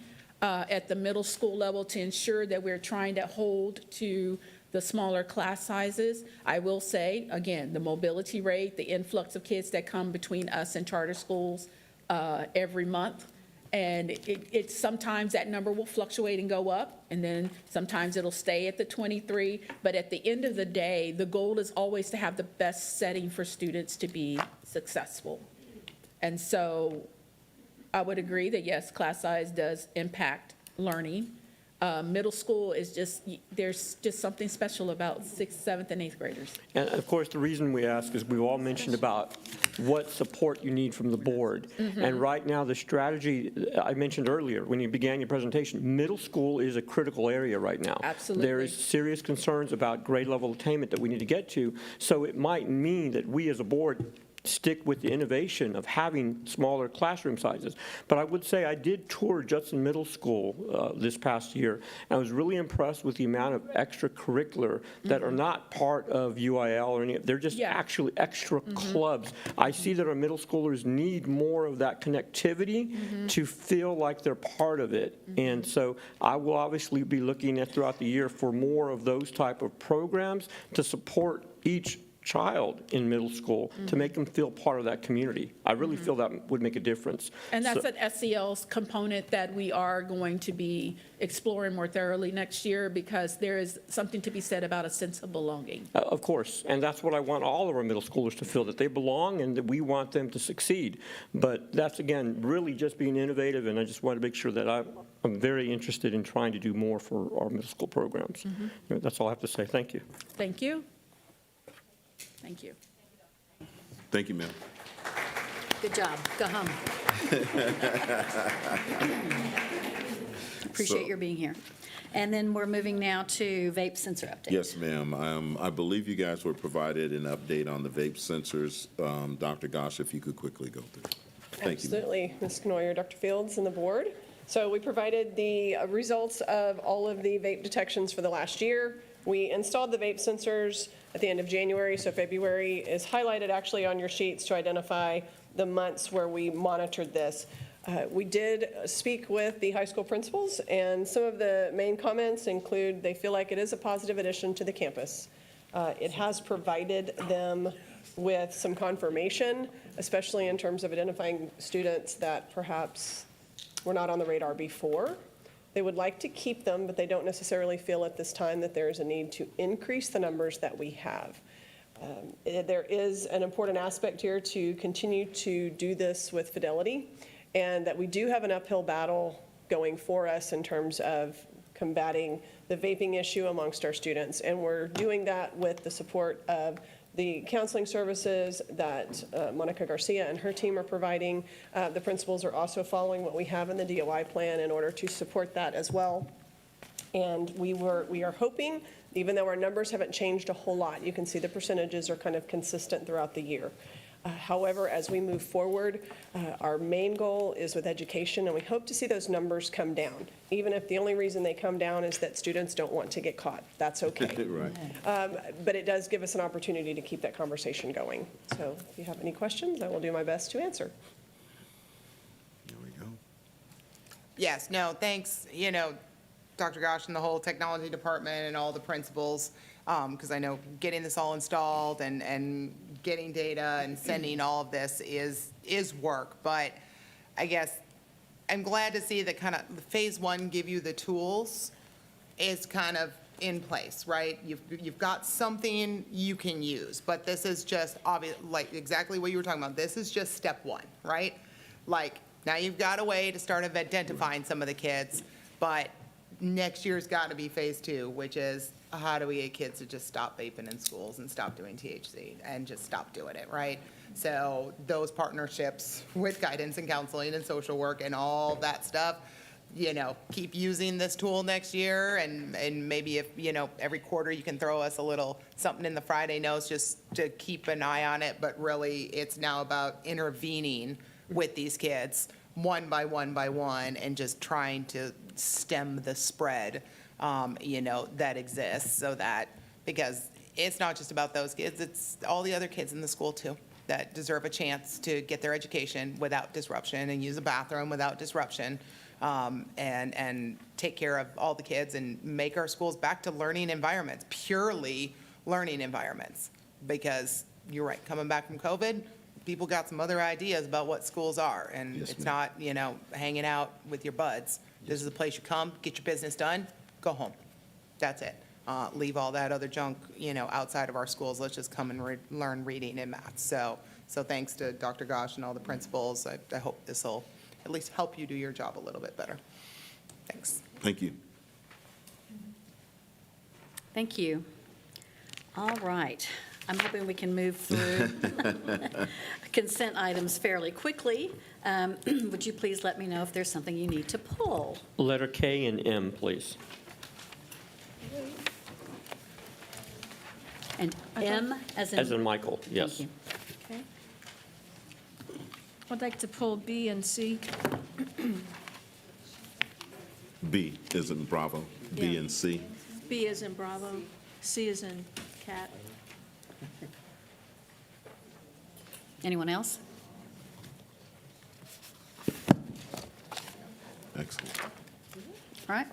At the middle school level to ensure that we're trying to hold to the smaller class sizes. I will say, again, the mobility rate, the influx of kids that come between us and charter schools every month, and it's sometimes that number will fluctuate and go up, and then sometimes it'll stay at the 23, but at the end of the day, the goal is always to have the best setting for students to be successful. And so I would agree that yes, class size does impact learning. Middle school is just, there's just something special about 6th, 7th, and 8th graders. And of course, the reason we ask is we've all mentioned about what support you need from the board. And right now, the strategy I mentioned earlier when you began your presentation, middle school is a critical area right now. Absolutely. There is serious concerns about grade level attainment that we need to get to. So it might mean that we as a board stick with the innovation of having smaller classroom sizes. But I would say I did tour Judson Middle School this past year, and I was really impressed with the amount of extracurricular that are not part of UIL or any, they're just actually extra clubs. I see that our middle schoolers need more of that connectivity to feel like they're part of it. And so I will obviously be looking at throughout the year for more of those type of programs to support each child in middle school to make them feel part of that community. I really feel that would make a difference. And that's an SEL's component that we are going to be exploring more thoroughly next year because there is something to be said about a sense of belonging. Of course, and that's what I want all of our middle schoolers to feel, that they belong and that we want them to succeed. But that's, again, really just being innovative, and I just want to make sure that I'm very interested in trying to do more for our middle school programs. That's all I have to say. Thank you. Thank you. Thank you. Thank you, ma'am. Good job. Go home. Appreciate your being here. And then we're moving now to vape sensor update. Yes, ma'am. I believe you guys were provided an update on the vape sensors. Dr. Gosh, if you could quickly go through. Thank you. Absolutely. Ms. Knoyer, Dr. Fields, and the board. So we provided the results of all of the vape detections for the last year. We installed the vape sensors at the end of January, so February is highlighted actually on your sheets to identify the months where we monitored this. We did speak with the high school principals, and some of the main comments include they feel like it is a positive addition to the campus. It has provided them with some confirmation, especially in terms of identifying students that perhaps were not on the radar before. They would like to keep them, but they don't necessarily feel at this time that there is a need to increase the numbers that we have. There is an important aspect here to continue to do this with fidelity, and that we do have an uphill battle going for us in terms of combating the vaping issue amongst our students. And we're doing that with the support of the counseling services that Monica Garcia and her team are providing. The principals are also following what we have in the DOI plan in order to support that as well. And we are hoping, even though our numbers haven't changed a whole lot, you can see the percentages are kind of consistent throughout the year. However, as we move forward, our main goal is with education, and we hope to see those numbers come down, even if the only reason they come down is that students don't want to get caught. That's okay. Right. But it does give us an opportunity to keep that conversation going. So if you have any questions, I will do my best to answer. There we go. Yes, no, thanks. Dr. Gosh and the whole technology department and all the principals, because I know getting this all installed and getting data and sending all of this is work. But I guess I'm glad to see that kind of phase one give you the tools is kind of in place, right? You've got something you can use, but this is just obvious, like exactly what you were talking about. This is just step one, right? Like, now you've got a way to start identifying some of the kids, but next year's got to be phase two, which is how do we get kids to just stop vaping in schools and stop doing THC and just stop doing it, right? So those partnerships with guidance and counseling and social work and all that stuff, you know, keep using this tool next year, and maybe if, you know, every quarter you can throw us a little something in the Friday notes just to keep an eye on it, but really it's now about intervening with these kids one by one by one and just trying to stem the spread, you know, that exists, so that, because it's not just about those kids, it's all the other kids in the school too that deserve a chance to get their education without disruption and use a bathroom without disruption, and take care of all the kids and make our schools back to learning environments, purely learning environments. Because you're right, coming back from COVID, people got some other ideas about what schools are, and it's not, you know, hanging out with your buds. This is a place you come, get your business done, go home. That's it. Leave all that other junk, you know, outside of our schools. Let's just come and learn reading and math. So thanks to Dr. Gosh and all the principals. I hope this will at least help you do your job a little bit better. Thanks. Thank you. Thank you. All right. I'm hoping we can move through consent items fairly quickly. Would you please let me know if there's something you need to pull? Letter K and M, please. And M as in? As in Michael, yes. Thank you. Okay. I'd like to pull B and C. B is in Bravo, B Yeah. and C. B is in Bravo, C is in Cat. Anyone else? Excellent. All right.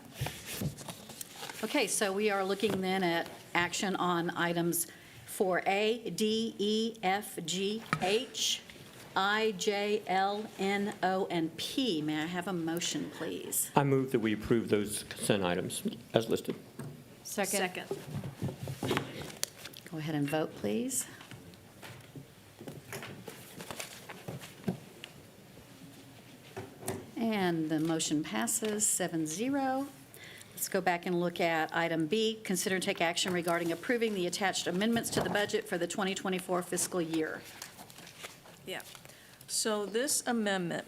Okay, so we are looking then at action on items 4A, D, E, F, G, H, I, J, L, N, O, and P. May I have a motion, please? I move that we approve those consent items as listed. Second. Go ahead and vote, please. And the motion passes 7-0. Let's go back and look at item B, consider and take action regarding approving the attached amendments to the budget for the 2024 fiscal year. Yeah. So this amendment,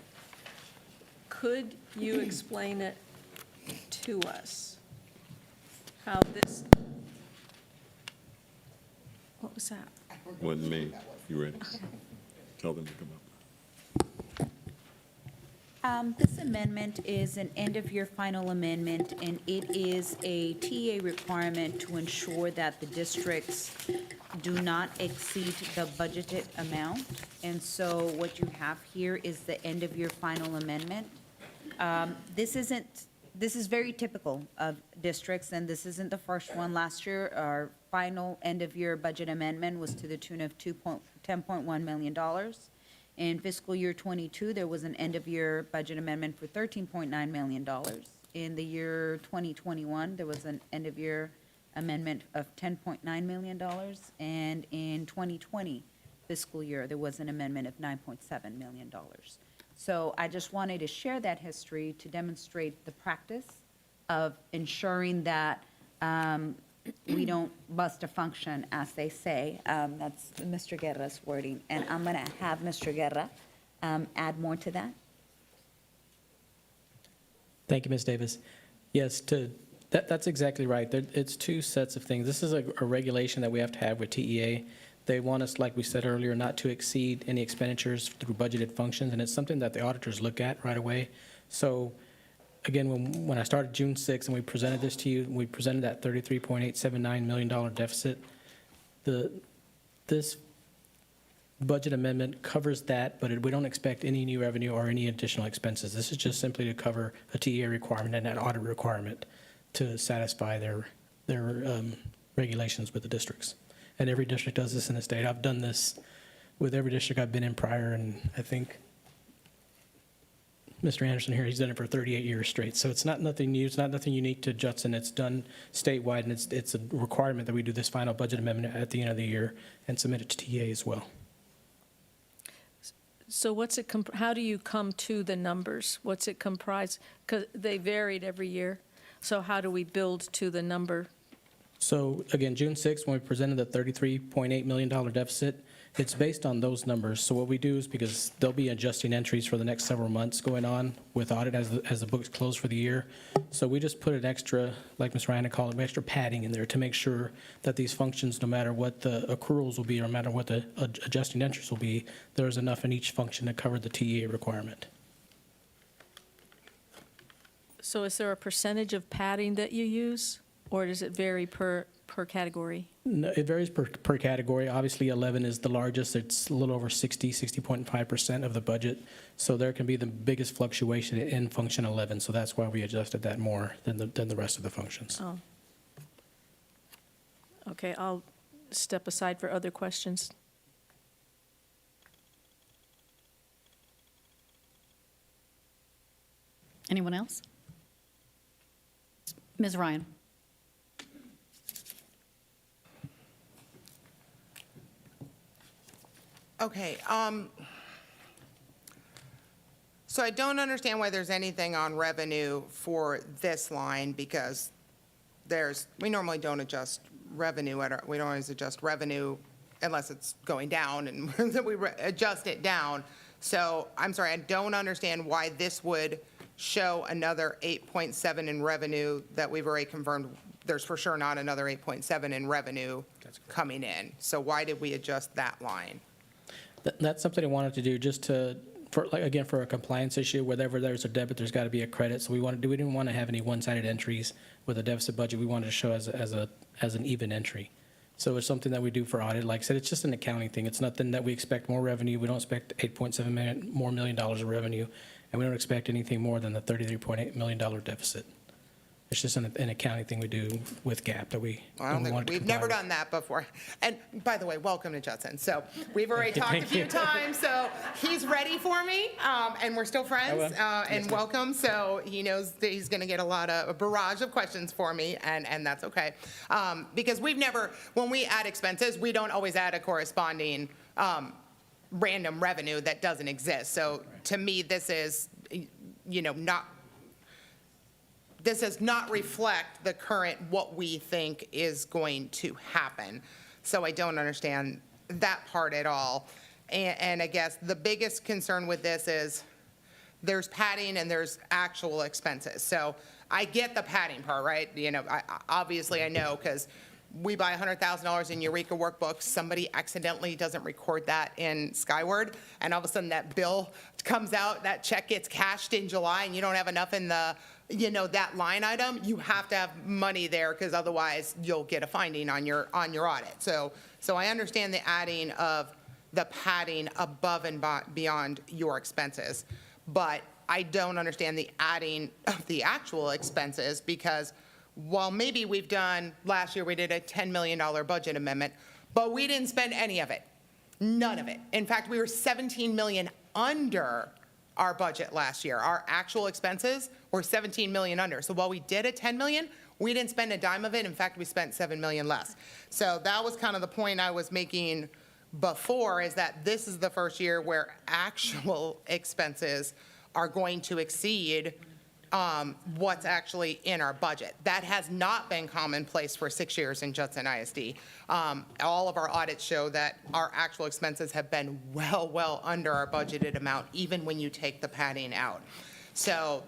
could you explain it to us? How this, what was that? Wasn't me. You ready? Tell them to come up. This amendment is an end-of-year final amendment, and it is a TA requirement to ensure that the districts do not exceed the budgeted amount. And so what you have here is the end-of-year final amendment. This is very typical of districts, and this isn't the first one. Last year, our final end-of-year budget amendment was to the tune of $10.1 million. In fiscal year '22, there was an end-of-year budget amendment for $13.9 million. In the year 2021, there was an end-of-year amendment of $10.9 million. And in 2020 fiscal year, there was an amendment of $9.7 million. So I just wanted to share that history to demonstrate the practice of ensuring that we don't bust a function, as they say. That's Mr. Guerra's wording, and I'm going to have Mr. Guerra add more to that. Thank you, Ms. Davis. Yes, that's exactly right. It's two sets of things. This is a regulation that we have to have with TEA. They want us, like we said earlier, not to exceed any expenditures through budgeted functions, and it's something that the auditors look at right away. So again, when I started June 6th and we presented this to you, we presented that $33.879 million deficit. This budget amendment covers that, but we don't expect any new revenue or any additional expenses. This is just simply to cover a TEA requirement and an audit requirement. to satisfy their regulations with the districts. And every district does this in the state. I've done this with every district I've been in prior, and I think Mr. Anderson here, he's done it for 38 years straight. So it's not nothing new, it's not nothing unique to Judson. It's done statewide, and it's a requirement that we do this final budget amendment at the end of the year and submit it to TA as well. So how do you come to the numbers? What's it comprise? Because they varied every year. So how do we build to the number? So again, June 6th, when we presented the $33.8 million deficit, it's based on those numbers. So what we do is, because there'll be adjusting entries for the next several months going on with audit as the books close for the year. So we just put an extra, like Ms. Ryan called it, extra padding in there to make sure that these functions, no matter what the accruals will be or no matter what the adjusting entries will be, there's enough in each function to cover the TA requirement. So is there a percentage of padding that you use, or does it vary per category? No, it varies per category. Obviously, 11 is the largest. It's a little over 60.5% of the budget. So there can be the biggest fluctuation in function 11. So that's why we adjusted that more than the rest of the functions. Oh. Okay, I'll step aside for other questions. Anyone else? Ms. Ryan? Okay, so I don't understand why there's anything on revenue for this line, because we normally don't adjust revenue we don't always adjust revenue unless it's going down, and we adjust it down. So I'm sorry, I don't understand why this would show another 8.7 in revenue that we've already confirmed. There's for sure not another 8.7 in revenue coming in. So why did we adjust that line? That's something I wanted to do just for a compliance issue. Whenever there's a debit, there's got to be a credit. So we didn't want to have any one-sided entries with a deficit budget. We wanted to show as an even entry. So it's something that we do for audit. Like I said, it's just an accounting thing. It's nothing that we expect more revenue. We don't expect $8.7 million of revenue, and we don't expect anything more than the $33.8 million deficit. It's just an accounting thing we do with GAAP that we don't want to We've comply never with. done that before. And by the way, welcome to Judson. So we've already talked a few times, so he's ready for me, and we're still friends, and welcome. So he knows that he's going to get a barrage of questions for me, and that's okay. Because when we add expenses, we don't always add a corresponding random revenue that doesn't exist. So to me, this is, this does not reflect the current, what we think is going to happen. So I don't understand that part at all. And I guess the biggest concern with this is there's padding and there's actual expenses. So I get the padding part, right? Obviously I know, because we buy $100,000 in Eureka workbooks. Somebody accidentally doesn't record that in Skyward, and all of a sudden that bill comes out, that check gets cashed in July, and you don't have enough in the, that line item. You have to have money there, because otherwise you'll get a finding on your audit. So I understand the adding of the padding above and beyond your expenses, but I don't understand the adding of the actual expenses, because while maybe last year we did a $10 million budget amendment, but we didn't spend any of it, none of it. In fact, we were 17 million under our budget last year. Our actual expenses were 17 million under. So while we did a 10 million, we didn't spend a dime of it. In fact, we spent 7 million less. So that was kind of the point I was making before, is that this is the first year where actual expenses are going to exceed what's actually in our budget. That has not been commonplace for 6 years in Judson ISD. All of our audits show that our actual expenses have been well under our budgeted amount, even when you take the padding out. So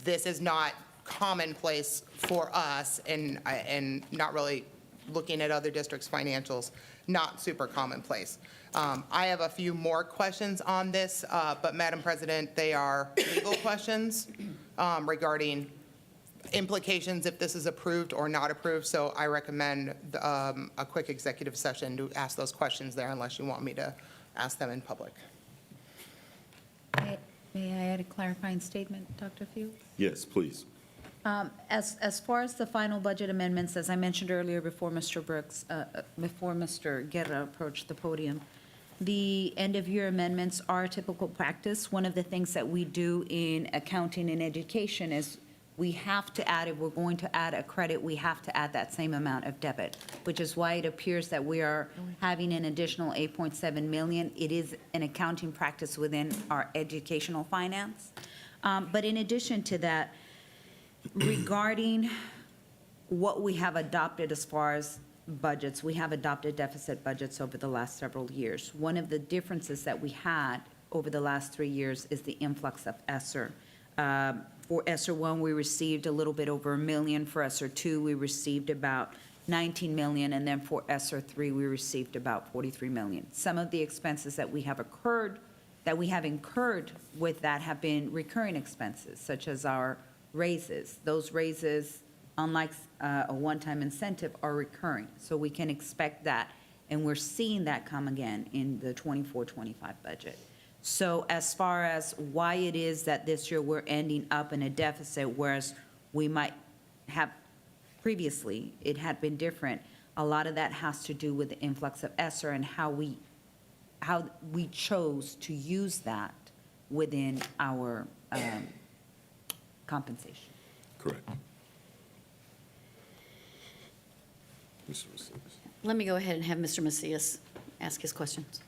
this is not commonplace for us, and not really looking at other districts' financials, not super commonplace. I have a few more questions on this, but Madam President, they are legal questions regarding implications if this is approved or not approved. So I recommend a quick executive session to ask those questions there, unless you want me to ask them in public. May I add a clarifying statement, Dr. Fields? Yes, please. As far as the final budget amendments, as I mentioned earlier before Mr. Brooks, before Mr. Guerra approached the podium, the end-of-year amendments are typical practice. One of the things that we do in accounting and education is we have to add, if we're going to add a credit, we have to add that same amount of debit, which is why it appears that we are having an additional 8.7 million. It is an accounting practice within our educational finance. But in addition to that, regarding what we have adopted as far as budgets, we have adopted deficit budgets over the last several years. One of the differences that we had over the last 3 years is the influx of ESSER. For ESSER 1, we received a little bit over $1 million. For ESSER 2, we received about 19 million, and then for ESSER 3, we received about 43 million. Some of the expenses that we have incurred with that have been recurring expenses, such as our raises. Those raises, unlike a one-time incentive, are recurring. So we can expect that, and we're seeing that come again in the 24-25 budget. So as far as why it is that this year we're ending up in a deficit, whereas we might have previously, it had been different, a lot of that has to do with the influx of ESSER and how we chose to use that within our compensation. Correct. Mr. Macias. Let me go ahead and have Mr. Macias ask his questions.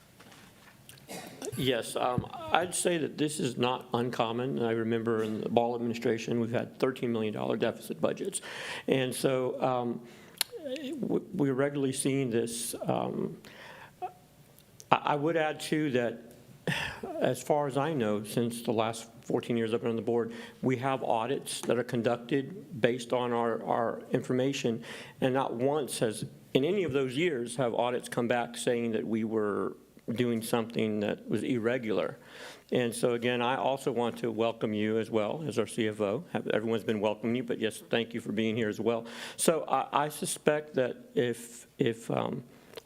Yes, I'd say that this is not uncommon. I remember in the Ball administration, we've had $13 million deficit budgets. And so we're regularly seeing this. I would add, too, that as far as I know, since the last 14 years I've been on the board, we have audits that are conducted based on our information, and not once has, in any of those years, have audits come back saying that we were doing something that was irregular. And so again, I also want to welcome you as well as our CFO. Everyone's been welcoming you, but yes, thank you for being here as well. So I suspect that if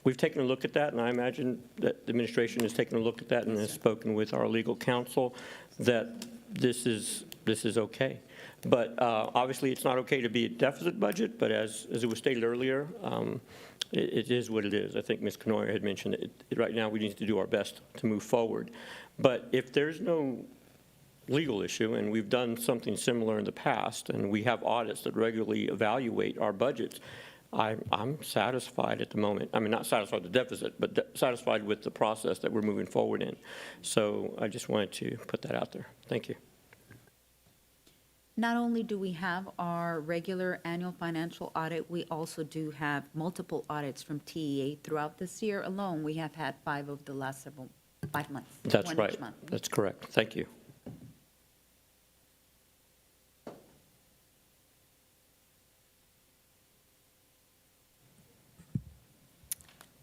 we've taken a look at that, and I imagine that the administration has taken a look at that and has spoken with our legal counsel, that this is okay. But obviously, it's not okay to be a deficit budget, but as it was stated earlier, it is what it is. I think Ms. Canoyer had mentioned it. Right now, we need to do our best to move forward. But if there's no legal issue, and we've done something similar in the past, and we have audits that regularly evaluate our budgets, I'm satisfied at the moment. I mean, not satisfied with the deficit, but satisfied with the process that we're moving forward in. So I just wanted to put that out there. Thank you. Not only do we have our regular annual financial audit, we also do have multiple audits from TEA throughout this year alone. We have had 5 over the last 5 months. That's one right. each month. That's correct. Thank you.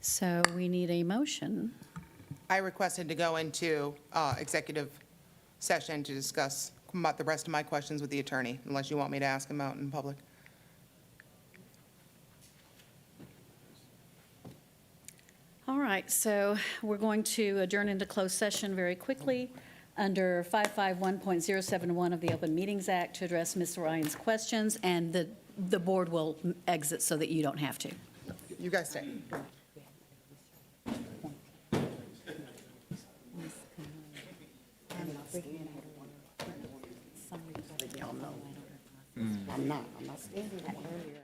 So we need a motion. I requested to go into executive session to discuss about the rest of my questions with the attorney, unless you want me to ask him out in public. All right, so we're going to adjourn into closed session very quickly under 551.071 of the Open Meetings Act to address Ms. Ryan's questions, and the board will exit so that you don't have to. You guys stay. I'm not standing earlier.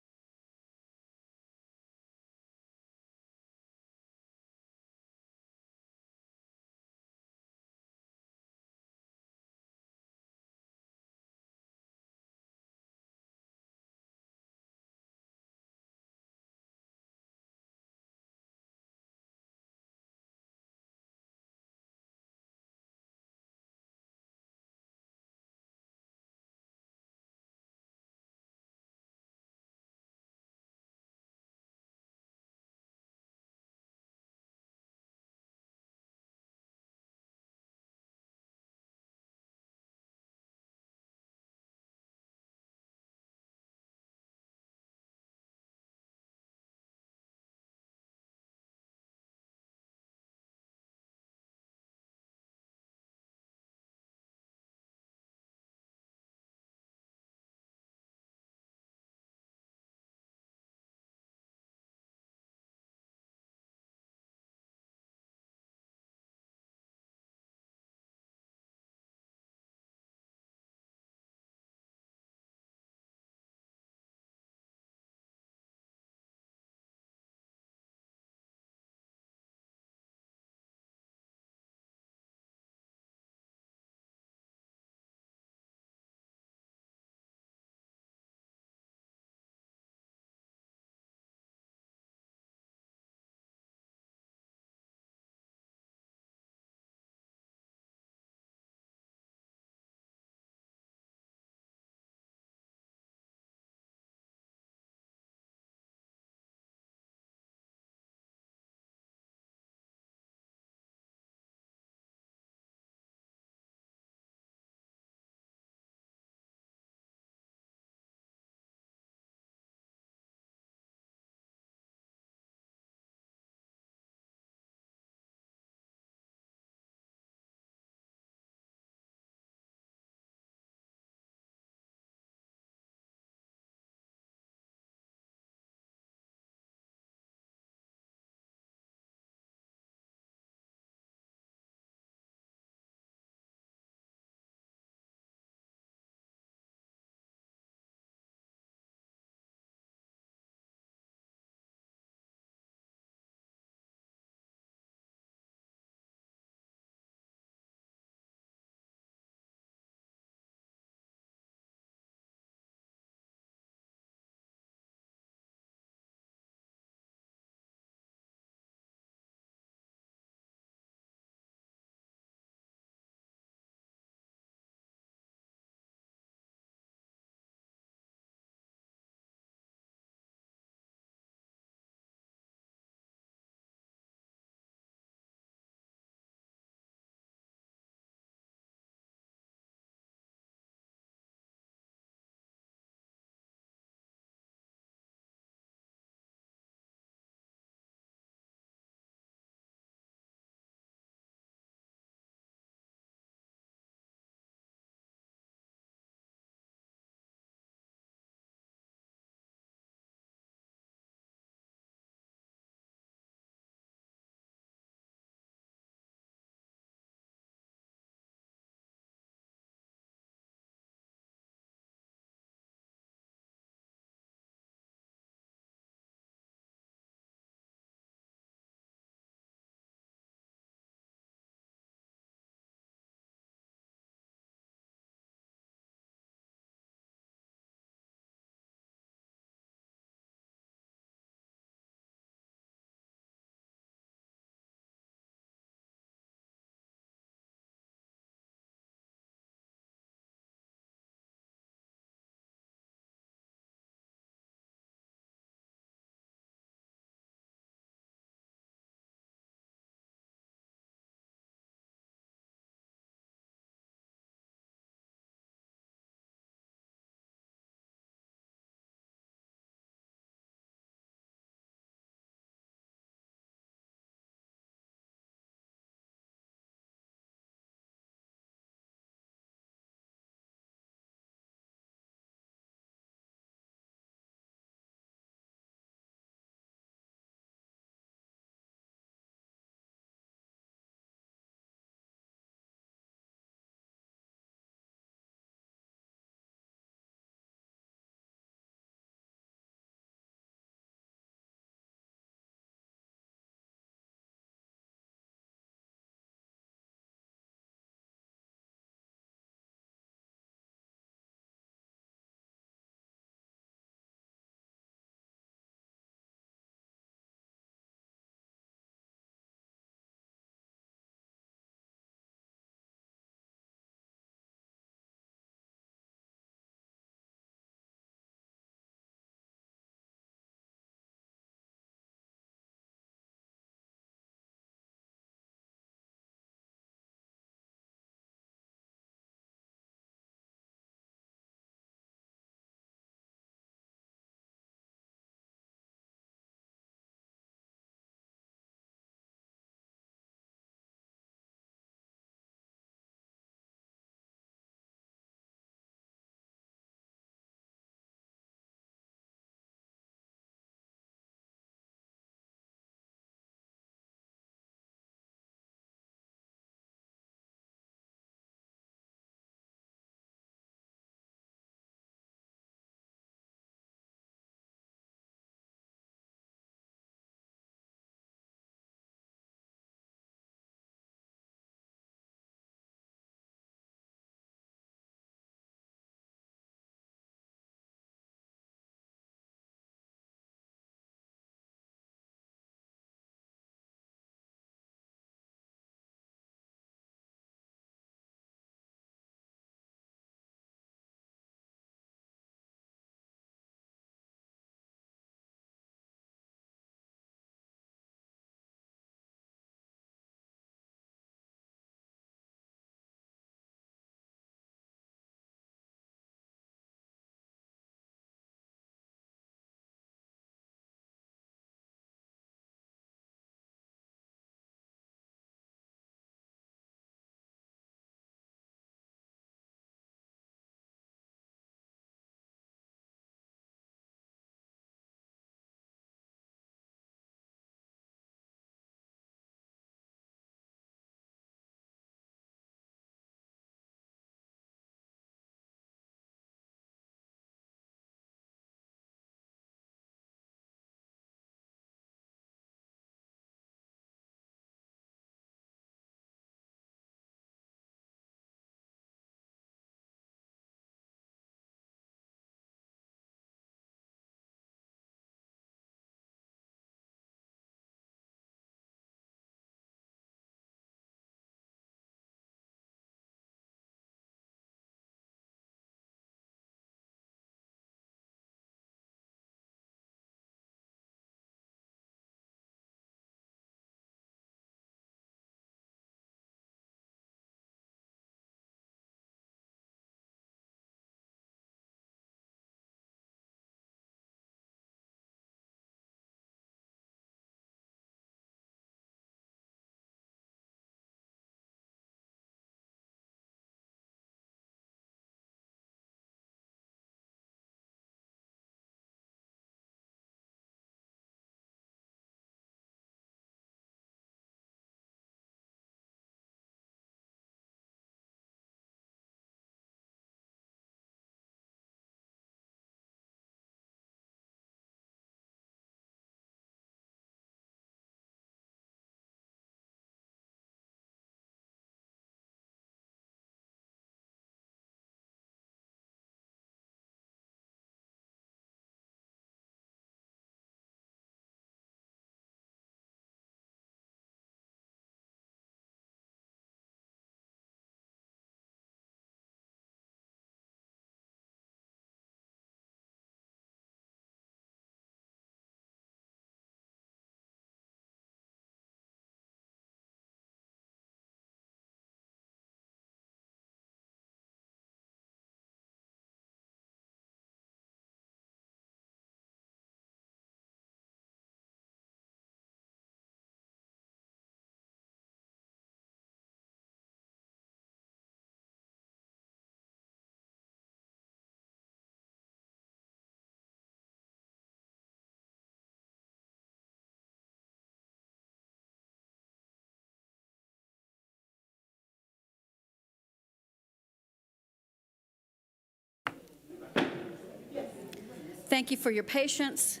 Thank you for your patience.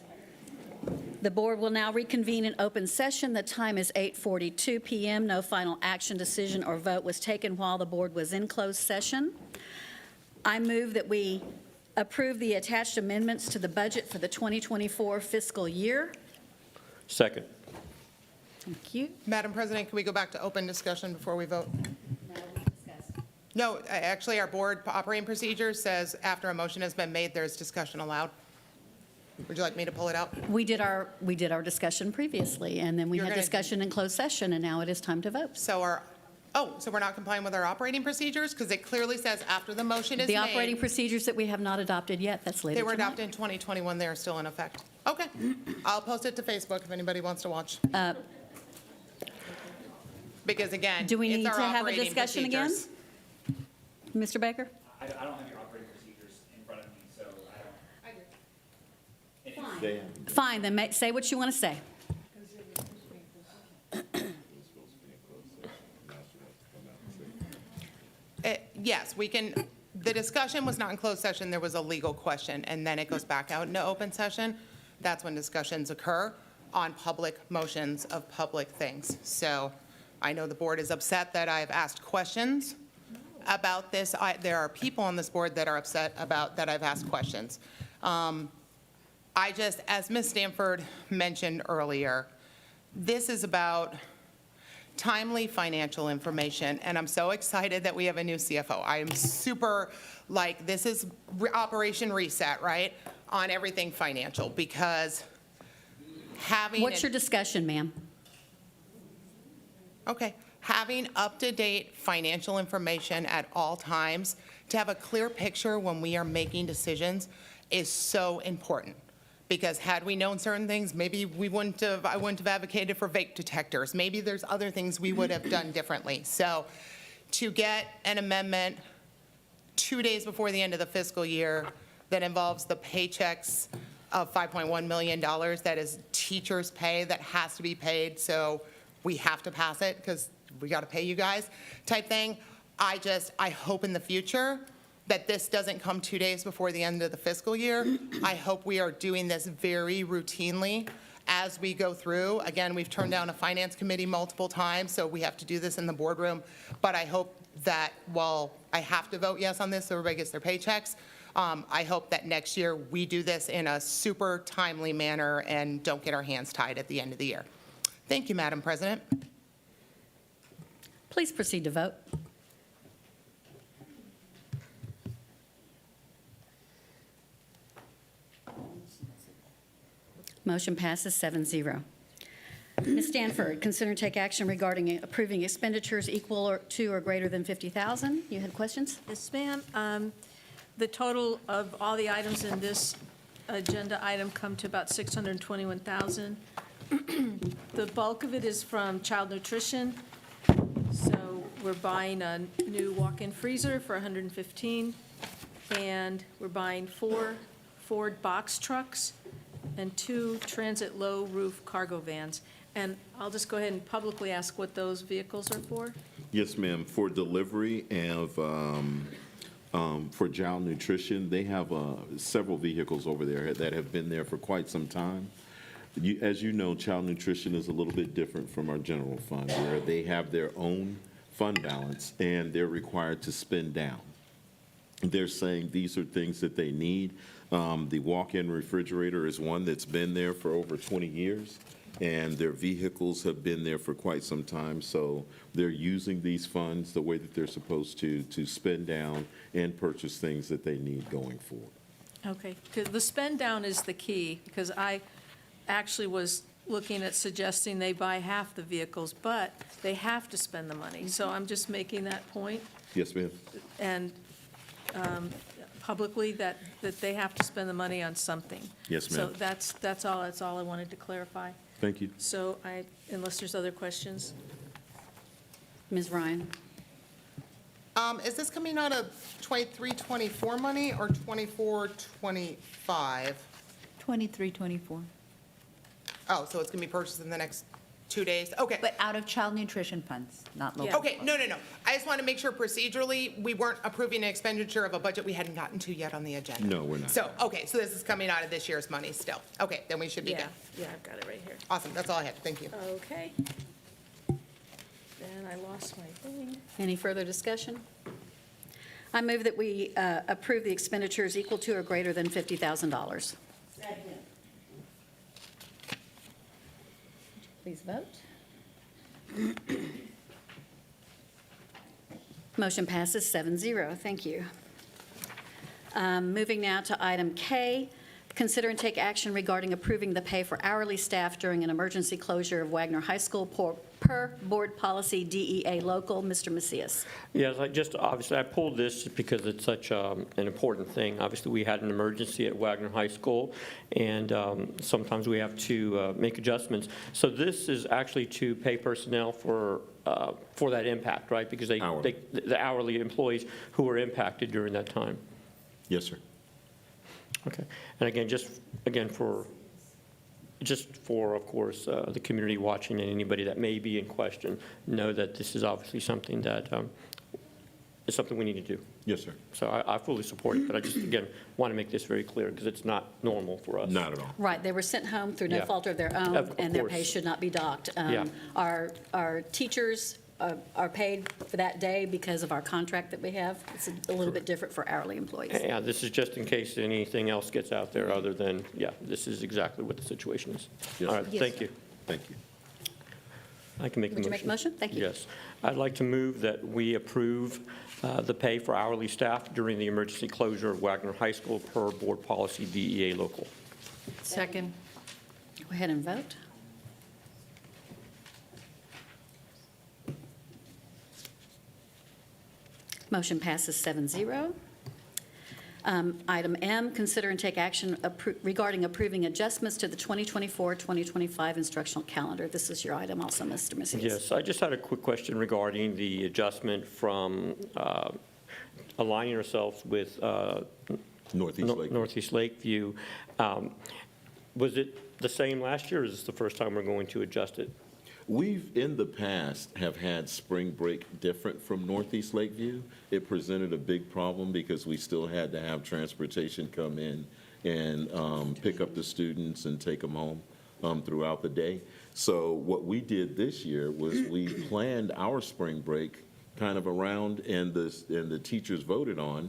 The board will now reconvene in open session. The time is 8:42 PM. No final action, decision, or vote was taken while the board was in closed session. I move that we approve the attached amendments to the budget for the 2024 fiscal year. Second. Thank you. Madam President, can we go back to open discussion before we vote? No, actually, our board operating procedure says after a motion has been made, there's discussion allowed. Would you like me to pull it out? We did our discussion previously, and then we You're had gonna- discussion in closed session, and now it is time to vote. So we're not complying with our operating procedures? Because it clearly says after the motion is The made. operating procedures that we have not adopted yet, that's later They were tonight. adopted in 2021, they are still in effect. Okay, I'll post it to Facebook if anybody wants to watch. Because again, Do we it's need our to have a operating discussion again? procedures. Mr. Baker? I don't have your operating procedures in front of me, so I don't. Fine, then say what you want to say. Yes, we can, the discussion was not in closed session, there was a legal question, and then it goes back out into open session. That's when discussions occur on public motions of public things. So I know the board is upset that I've asked questions about this. There are people on this board that are upset about that I've asked questions. I just, as Ms. Stanford mentioned earlier, this is about timely financial information, and I'm so excited that we have a new CFO. I am super, this is Operation Reset, right, on everything financial, because having... What's your discussion, ma'am? Okay. Having up-to-date financial information at all times, to have a clear picture when we are making decisions is so important. Because had we known certain things, maybe I wouldn't have advocated for vape detectors. Maybe there's other things we would have done differently. So to get an amendment 2 days before the end of the fiscal year that involves the paychecks of $5.1 million, that is teachers' pay that has to be paid, so we have to pass it because we got to pay you guys type thing. I hope in the future that this doesn't come 2 days before the end of the fiscal year. I hope we are doing this very routinely as we go through. Again, we've turned down a finance committee multiple times, so we have to do this in the boardroom. But I hope that while I have to vote yes on this so everybody gets their paychecks, I hope that next year we do this in a super timely manner and don't get our hands tied at the end of the year. Thank you, Madam President. Please proceed to vote. Motion passes 7-0. Ms. Stanford, consider and take action regarding approving expenditures equal to or greater than $50,000. You had questions? Yes, ma'am. The total of all the items in this agenda item come to about $621,000. The bulk of it is from child nutrition. So we're buying a new walk-in freezer for $115,000, and we're buying 4 Ford box trucks and 2 transit low-roof cargo vans. And I'll just go ahead and publicly ask what those vehicles are for. Yes, ma'am. For delivery of, for Jowl Nutrition, they have several vehicles over there that have been there for quite some time. As you know, Child Nutrition is a little bit different from our general fund, where they have their own fund balance and they're required to spend down. They're saying these are things that they need. The walk-in refrigerator is one that's been there for over 20 years, and their vehicles have been there for quite some time. So they're using these funds the way that they're supposed to spend down and purchase things that they need going forward. Okay, because the spend down is the key, because I actually was looking at suggesting they buy half the vehicles, but they have to spend the money. So I'm just making that point, Yes, ma'am. and publicly, that they have to spend the money on something. Yes, ma'am. So that's all I wanted to clarify. Thank you. So unless there's other questions. Ms. Ryan? Is this coming out of 23-24 money or 24-25? 23-24. Oh, so it's going to be purchased in the next 2 days? Okay. But out of child nutrition funds, not local. Okay, no. I just want to make sure procedurally, we weren't approving an expenditure of a budget we hadn't gotten to yet on the agenda. No, we're not. So, okay, so this is coming out of this year's money still. Okay, then we should be good. Yeah, I've got it right here. Awesome, that's all I had. Thank you. Okay. Then I lost my thing. Any further discussion? I move that we approve the expenditures equal to or greater than $50,000. Please vote. Motion passes 7-0. Thank you. Moving now to item K, consider and take action regarding approving the pay for hourly staff during an emergency closure of Wagner High School per board policy DEA local. Mr. Macias. Yes, obviously, I pulled this just because it's such an important thing. Obviously, we had an emergency at Wagner High School, and sometimes we have to make adjustments. So this is actually to pay personnel for that impact, right? Because the hourly employees who were impacted during that time. Yes, sir. Okay. And again, for, of course, the community watching and anybody that may be in question, know that this is obviously something that is something we need to do. Yes, sir. So I fully support it, but I just, again, want to make this very clear because it's not normal for us. Not at all. Right, they were sent home through no Yeah. fault of their own, Of and their course. pay should not be docked. Yeah. Our teachers are paid for that day because of our contract that we have. It's a little bit different for hourly employees. Yeah, this is just in case anything else gets out there other than, this is exactly what the situation is. Yes, All right, sir. Yes, thank sir. you. Thank you. I can make a motion. Would you make a motion? Thank you. Yes. I'd like to move that we approve the pay for hourly staff during the emergency closure of Wagner High School per board policy DEA local. Second. Go ahead and vote. Motion passes 7-0. Item M, consider and take action regarding approving adjustments to the 2024-2025 instructional calendar. This is your item also, Mr. Macias. Yes, I just had a quick question regarding the adjustment from aligning ourselves with Northeast Lakeview. Was it the same last year, or is this the first time we're going to adjust it? We've, in the past, have had spring break different from Northeast Lakeview. It presented a big problem because we still had to have transportation come in and pick up the students and take them home throughout the day. So what we did this year was we planned our spring break kind of around, and the teachers voted on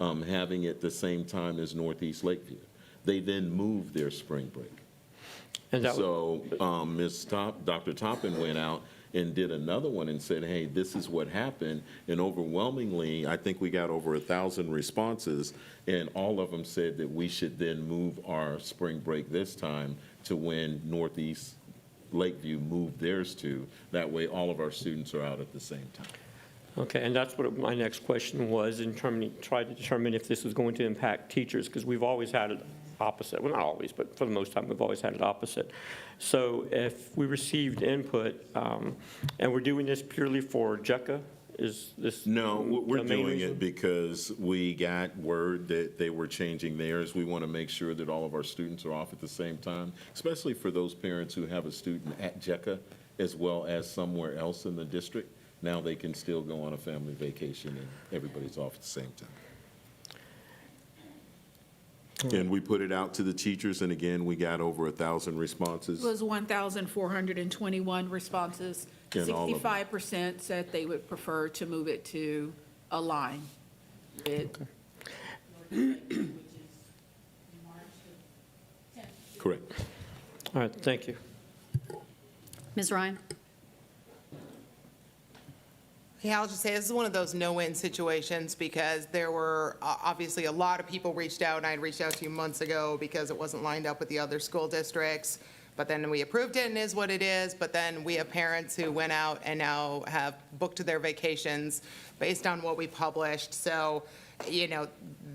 having it the same time as Northeast Lakeview. They then moved their spring break. So Dr. Toppin went out and did another one and said, hey, this is what happened. And overwhelmingly, I think we got over 1,000 responses, and all of them said that we should then move our spring break this time to when Northeast Lakeview moved theirs to. That way, all of our students are out at the same time. Okay, and that's what my next question was, try to determine if this was going to impact teachers, because we've always had it opposite. Well, not always, but for the most time, we've always had it opposite. So if we received input, and we're doing this purely for JECA, is this? No, we're the main doing reason? it because we got word that they were changing theirs. We want to make sure that all of our students are off at the same time, especially for those parents who have a student at JECA as well as somewhere else in the district. Now they can still go on a family vacation and everybody's off at the same time. And we put it out to the teachers, and again, we got over 1,000 responses. It was 1,421 responses. And all of them. 65% said they would prefer to move it to a line. Correct. All right, thank you. Ms. Ryan? Yeah, I'll just say this is one of those no-win situations because there were obviously a lot of people reached out, and I had reached out to you months ago because it wasn't lined up with the other school districts. But then we approved it and it is what it is. But then we have parents who went out and now have booked their vacations based on what we published. So,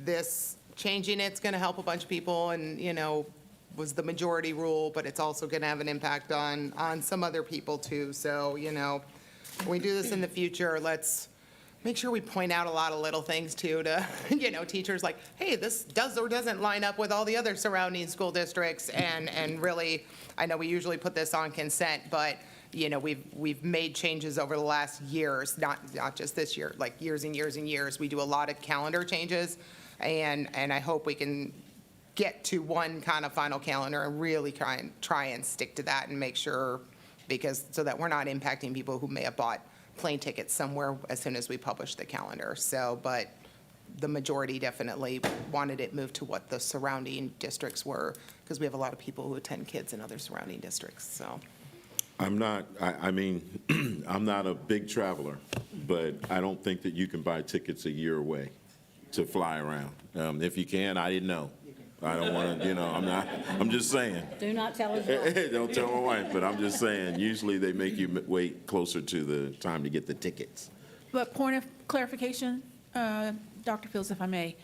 this changing it's going to help a bunch of people and, was the majority rule, but it's also going to have an impact on some other people too. So, when we do this in the future, let's make sure we point out a lot of little things too to, teachers like, hey, this does or doesn't line up with all the other surrounding school districts. And really, I know we usually put this on consent, but we've made changes over the last years, not just this year, like years and years and years. We do a lot of calendar changes, and I hope we can get to one kind of final calendar and really try and stick to that and make sure, so that we're not impacting people who may have bought plane tickets somewhere as soon as we publish the calendar. So, but the majority definitely wanted it moved to what the surrounding districts were, because we have a lot of people who attend kids in other surrounding districts, so. I'm not, I mean, I'm not a big traveler, but I don't think that you can buy tickets a year away to fly around. If you can, I didn't know. I don't want to, I'm just saying. Do not tell his wife. Don't tell my wife, but I'm just saying, usually they make you wait closer to the time to get the tickets. But point of clarification, Dr. Fields, if I may,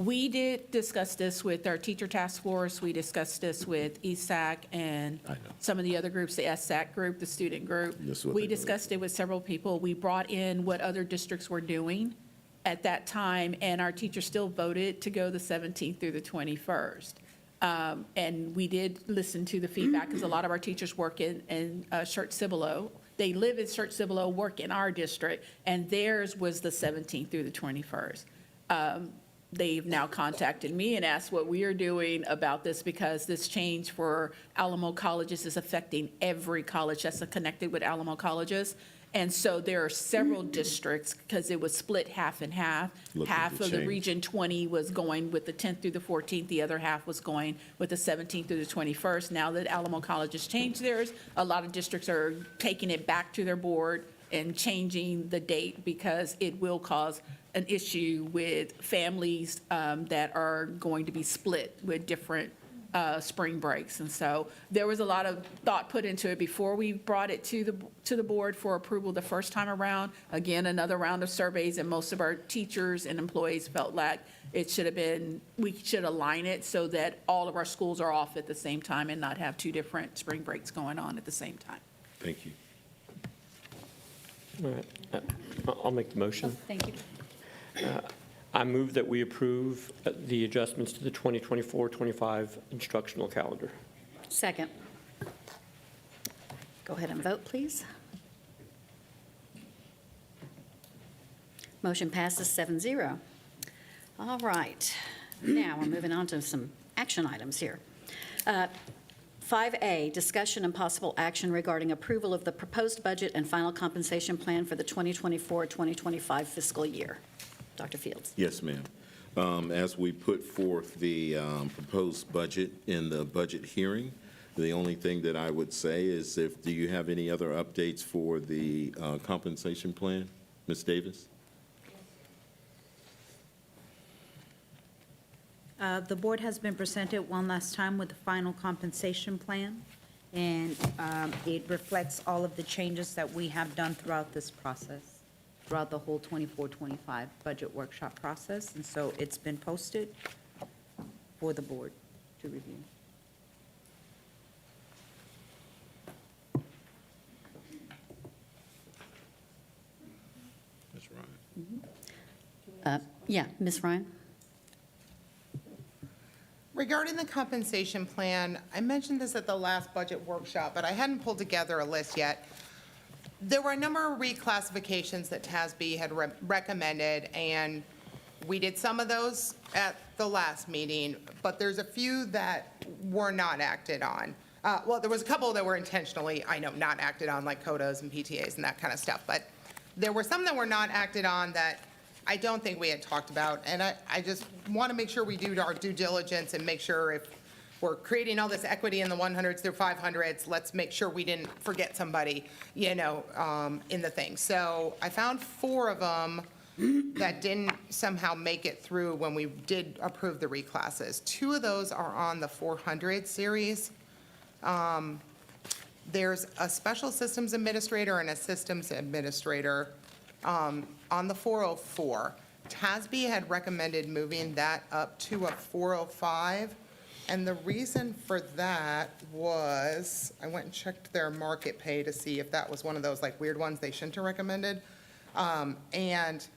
we did discuss this with our teacher task force. We discussed this with ESAC and some of the other groups, the SAC group, the student group. We discussed it with several people. We brought in what other districts were doing at that time, and our teachers still voted to go the 17th through the 21st. And we did listen to the feedback, because a lot of our teachers work in Church-Cibolo. They live in Church-Cibolo, work in our district, and theirs was the 17th through the 21st. They've now contacted me and asked what we are doing about this, because this change for Alamo colleges is affecting every college that's connected with Alamo colleges. And so there are several districts, because it was split half and half. Half of the Region 20 was going with the 10th through the 14th. The other half was going with the 17th through the 21st. Now that Alamo College has changed theirs, a lot of districts are taking it back to their board and changing the date, because it will cause an issue with families that are going to be split with different spring breaks. And so there was a lot of thought put into it before we brought it to the board for approval the first time around. Again, another round of surveys, and most of our teachers and employees felt like it should have been, we should align it so that all of our schools are off at the same time and not have two different spring breaks going on at the same time. Thank you. All right. I'll make the motion. Thank you. I move that we approve the adjustments to the 2024-25 instructional calendar. Second. Go ahead and vote, please. Motion passes 7-0. All right. Now, we're moving on to some action items here. 5A, discussion and possible action regarding approval of the proposed budget and final compensation plan for the 2024-2025 fiscal year. Dr. Fields. Yes, ma'am. As we put forth the proposed budget in the budget hearing, the only thing that I would say is, do you have any other updates for the compensation plan, Ms. Davis? The board has been presented one last time with the final compensation plan, and it reflects all of the changes that we have done throughout this process, throughout the whole 24-25 budget workshop process, and so it's been posted for the board to review. Ms. Ryan. Yeah, Ms. Ryan? Regarding the compensation plan, I mentioned this at the last budget workshop, but I hadn't pulled together a list yet. There were a number of reclassifications that TASB had recommended, and we did some of those at the last meeting, but there's a few that were not acted on. Well, there was a couple that were intentionally, I know, not acted on, like CODAs and PTAs and that kind of stuff, but there were some that were not acted on that I don't think we had talked about, and I just want to make sure we do our due diligence and make sure if we're creating all this equity in the 100s through 500s, let's make sure we didn't forget somebody, in the thing. So I found 4 of them that didn't somehow make it through when we did approve the reclasses. 2 of those are on the 400 series. There's a special systems administrator and a systems administrator on the 404. TASB had recommended moving that up to a 405. And the reason for that was, I went and checked their market pay to see if that was one of those like weird ones they shouldn't have recommended. And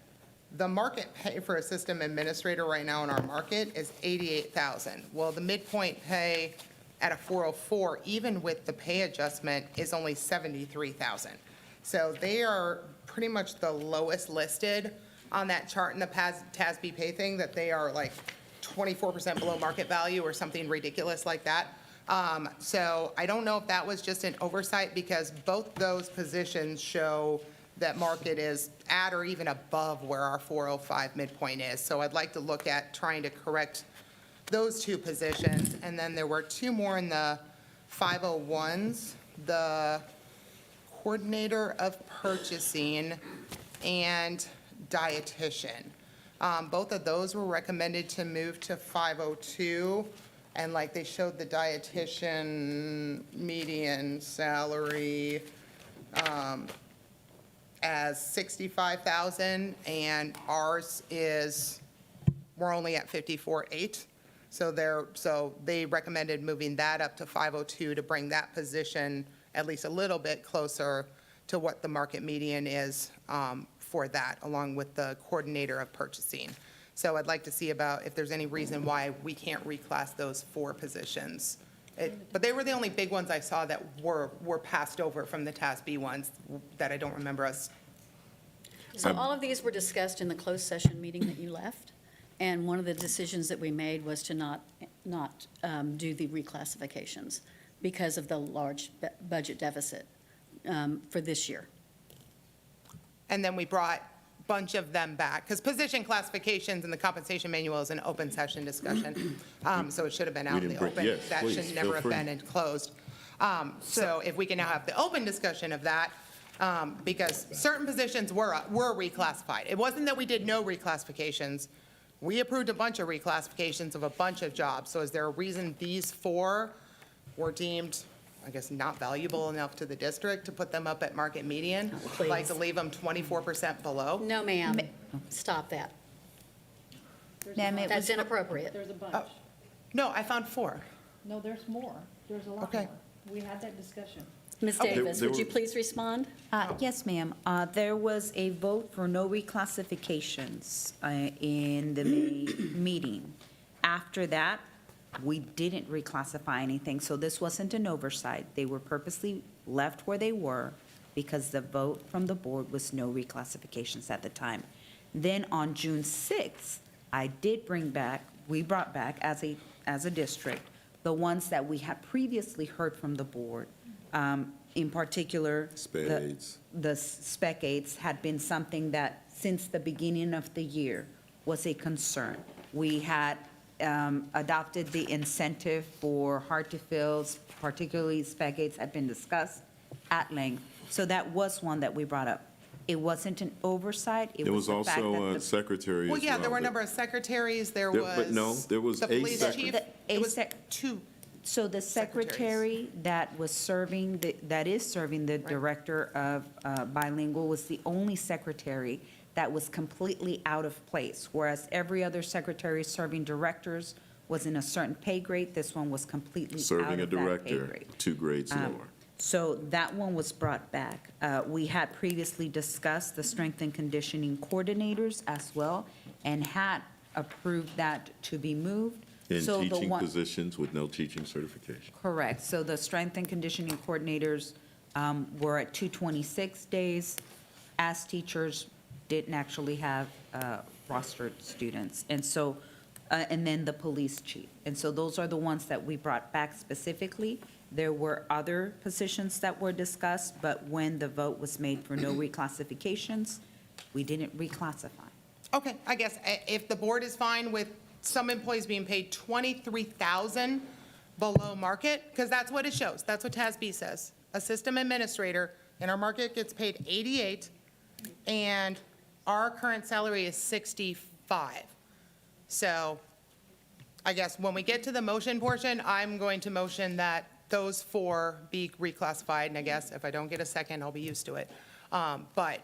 the market pay for a system administrator right now in our market is $88,000. Well, the midpoint pay at a 404, even with the pay adjustment, is only 73,000. So they are pretty much the lowest listed on that chart in the TASB pay thing, that they are like 24% below market value or something ridiculous like that. So I don't know if that was just an oversight, because both those positions show that market is at or even above where our 405 midpoint is. So I'd like to look at trying to correct those two positions. And then there were two more in the 501s, the coordinator of purchasing and dietitian. Both of those were recommended to move to 502, and like they showed the dietitian median salary as 65,000, and ours is, we're only at 54.8. So they recommended moving that up to 502 to bring that position at least a little bit closer to what the market median is for that, along with the coordinator of purchasing. So I'd like to see about if there's any reason why we can't reclass those 4 positions. But they were the only big ones I saw that were passed over from the TASB ones that I don't remember us. So all of these were discussed in the closed session meeting that you left, and one of the decisions that we made was to not do the reclassifications because of the large budget deficit for this year. And then we brought a bunch of them back, because position classifications in the compensation manual is an open session discussion. So it should have been out in the open. Yes, That please, should never feel have free. been enclosed. So if we can now have the open discussion of that, because certain positions were reclassified. It wasn't that we did no reclassifications. We approved a bunch of reclassifications of a bunch of jobs. So is there a reason these 4 were deemed, I guess, not valuable enough to the district to put them up at market median? Please. Like to leave them 24% below? No, ma'am. Stop that. Ma'am, it That's was, inappropriate. There's a bunch. No, I found 4. No, there's more. There's a lot Okay. more. We had that discussion. Ms. Okay. Davis, There would you were- please respond? yes, ma'am. There was a vote for no reclassifications in the May meeting. After that, we didn't reclassify anything, so this wasn't an oversight. They were purposely left where they were because the vote from the board was no reclassifications at the time. Then on June 6th, we brought back as a district, the ones that we had previously heard from the board. In particular, Spades. the spec aids had been something that, since the beginning of the year, was a concern. We had adopted the incentive for hard-to-fills, particularly spec aids, had been discussed at length. So that was one that we brought up. It wasn't an oversight. There was the fact also that a the- secretary as Well, yeah, there were a that- number of secretaries, there There- was. but no, there was the a police sec- chief. The- a It was sec- 2. So the secretary that was serving, that is serving the director of bilingual was the only secretary that was completely out of place, whereas every other secretary serving directors was in a certain pay grade. This one was completely out Serving a of that pay director, grade. 2 grades lower. So that one was brought back. We had previously discussed the strength and conditioning coordinators as well, and had approved that to be moved. In So the teaching one- positions with no teaching certification. Correct. So the strength and conditioning coordinators were at 226 days, as teachers didn't actually have rostered students. And so, and then the police chief. And so those are the ones that we brought back specifically. There were other positions that were discussed, but when the vote was made for no reclassifications, we didn't reclassify. Okay, I guess if the board is fine with some employees being paid 23,000 below market, because that's what it shows. That's what TASB says. A system administrator in our market gets paid 88, and our current salary is 65. So I guess when we get to the motion portion, I'm going to motion that those 4 be reclassified, and I guess if I don't get a second, I'll be used to it. But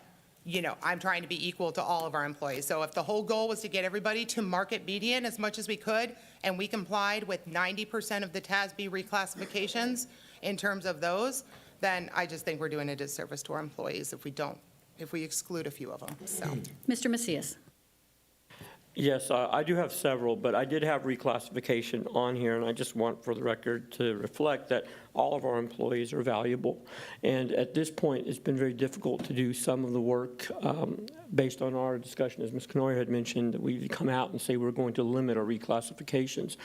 you know, I'm trying to be equal to all of our employees. So if the whole goal was to get everybody to market median as much as we could, and we complied with 90% of the TASB reclassifications in terms of those, then I just think we're doing a disservice to our employees if we exclude a few of them, so. Mr. Macias. Yes, I do have several, but I did have reclassification on here, and I just want for the record to reflect that all of our employees are valuable. And at this point, it's been very difficult to do some of the work based on our discussion, as Ms. Knoyer had mentioned, that we've come out and say we're going to limit our reclassifications.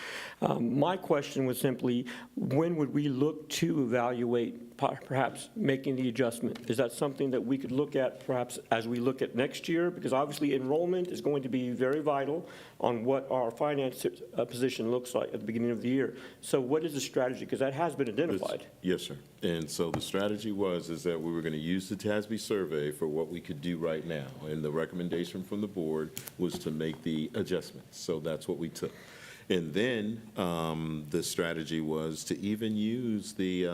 My question was simply, when would we look to evaluate perhaps making the adjustment? Is that something that we could look at perhaps as we look at next year? Because obviously enrollment is going to be very vital on what our finance position looks like at the beginning of the year. So what is the strategy? Because that has been identified. Yes, sir. And so the strategy is that we were going to use the TASB survey for what we could do right now. And the recommendation from the board was to make the adjustments. So that's what we took. And then the strategy was to even use the,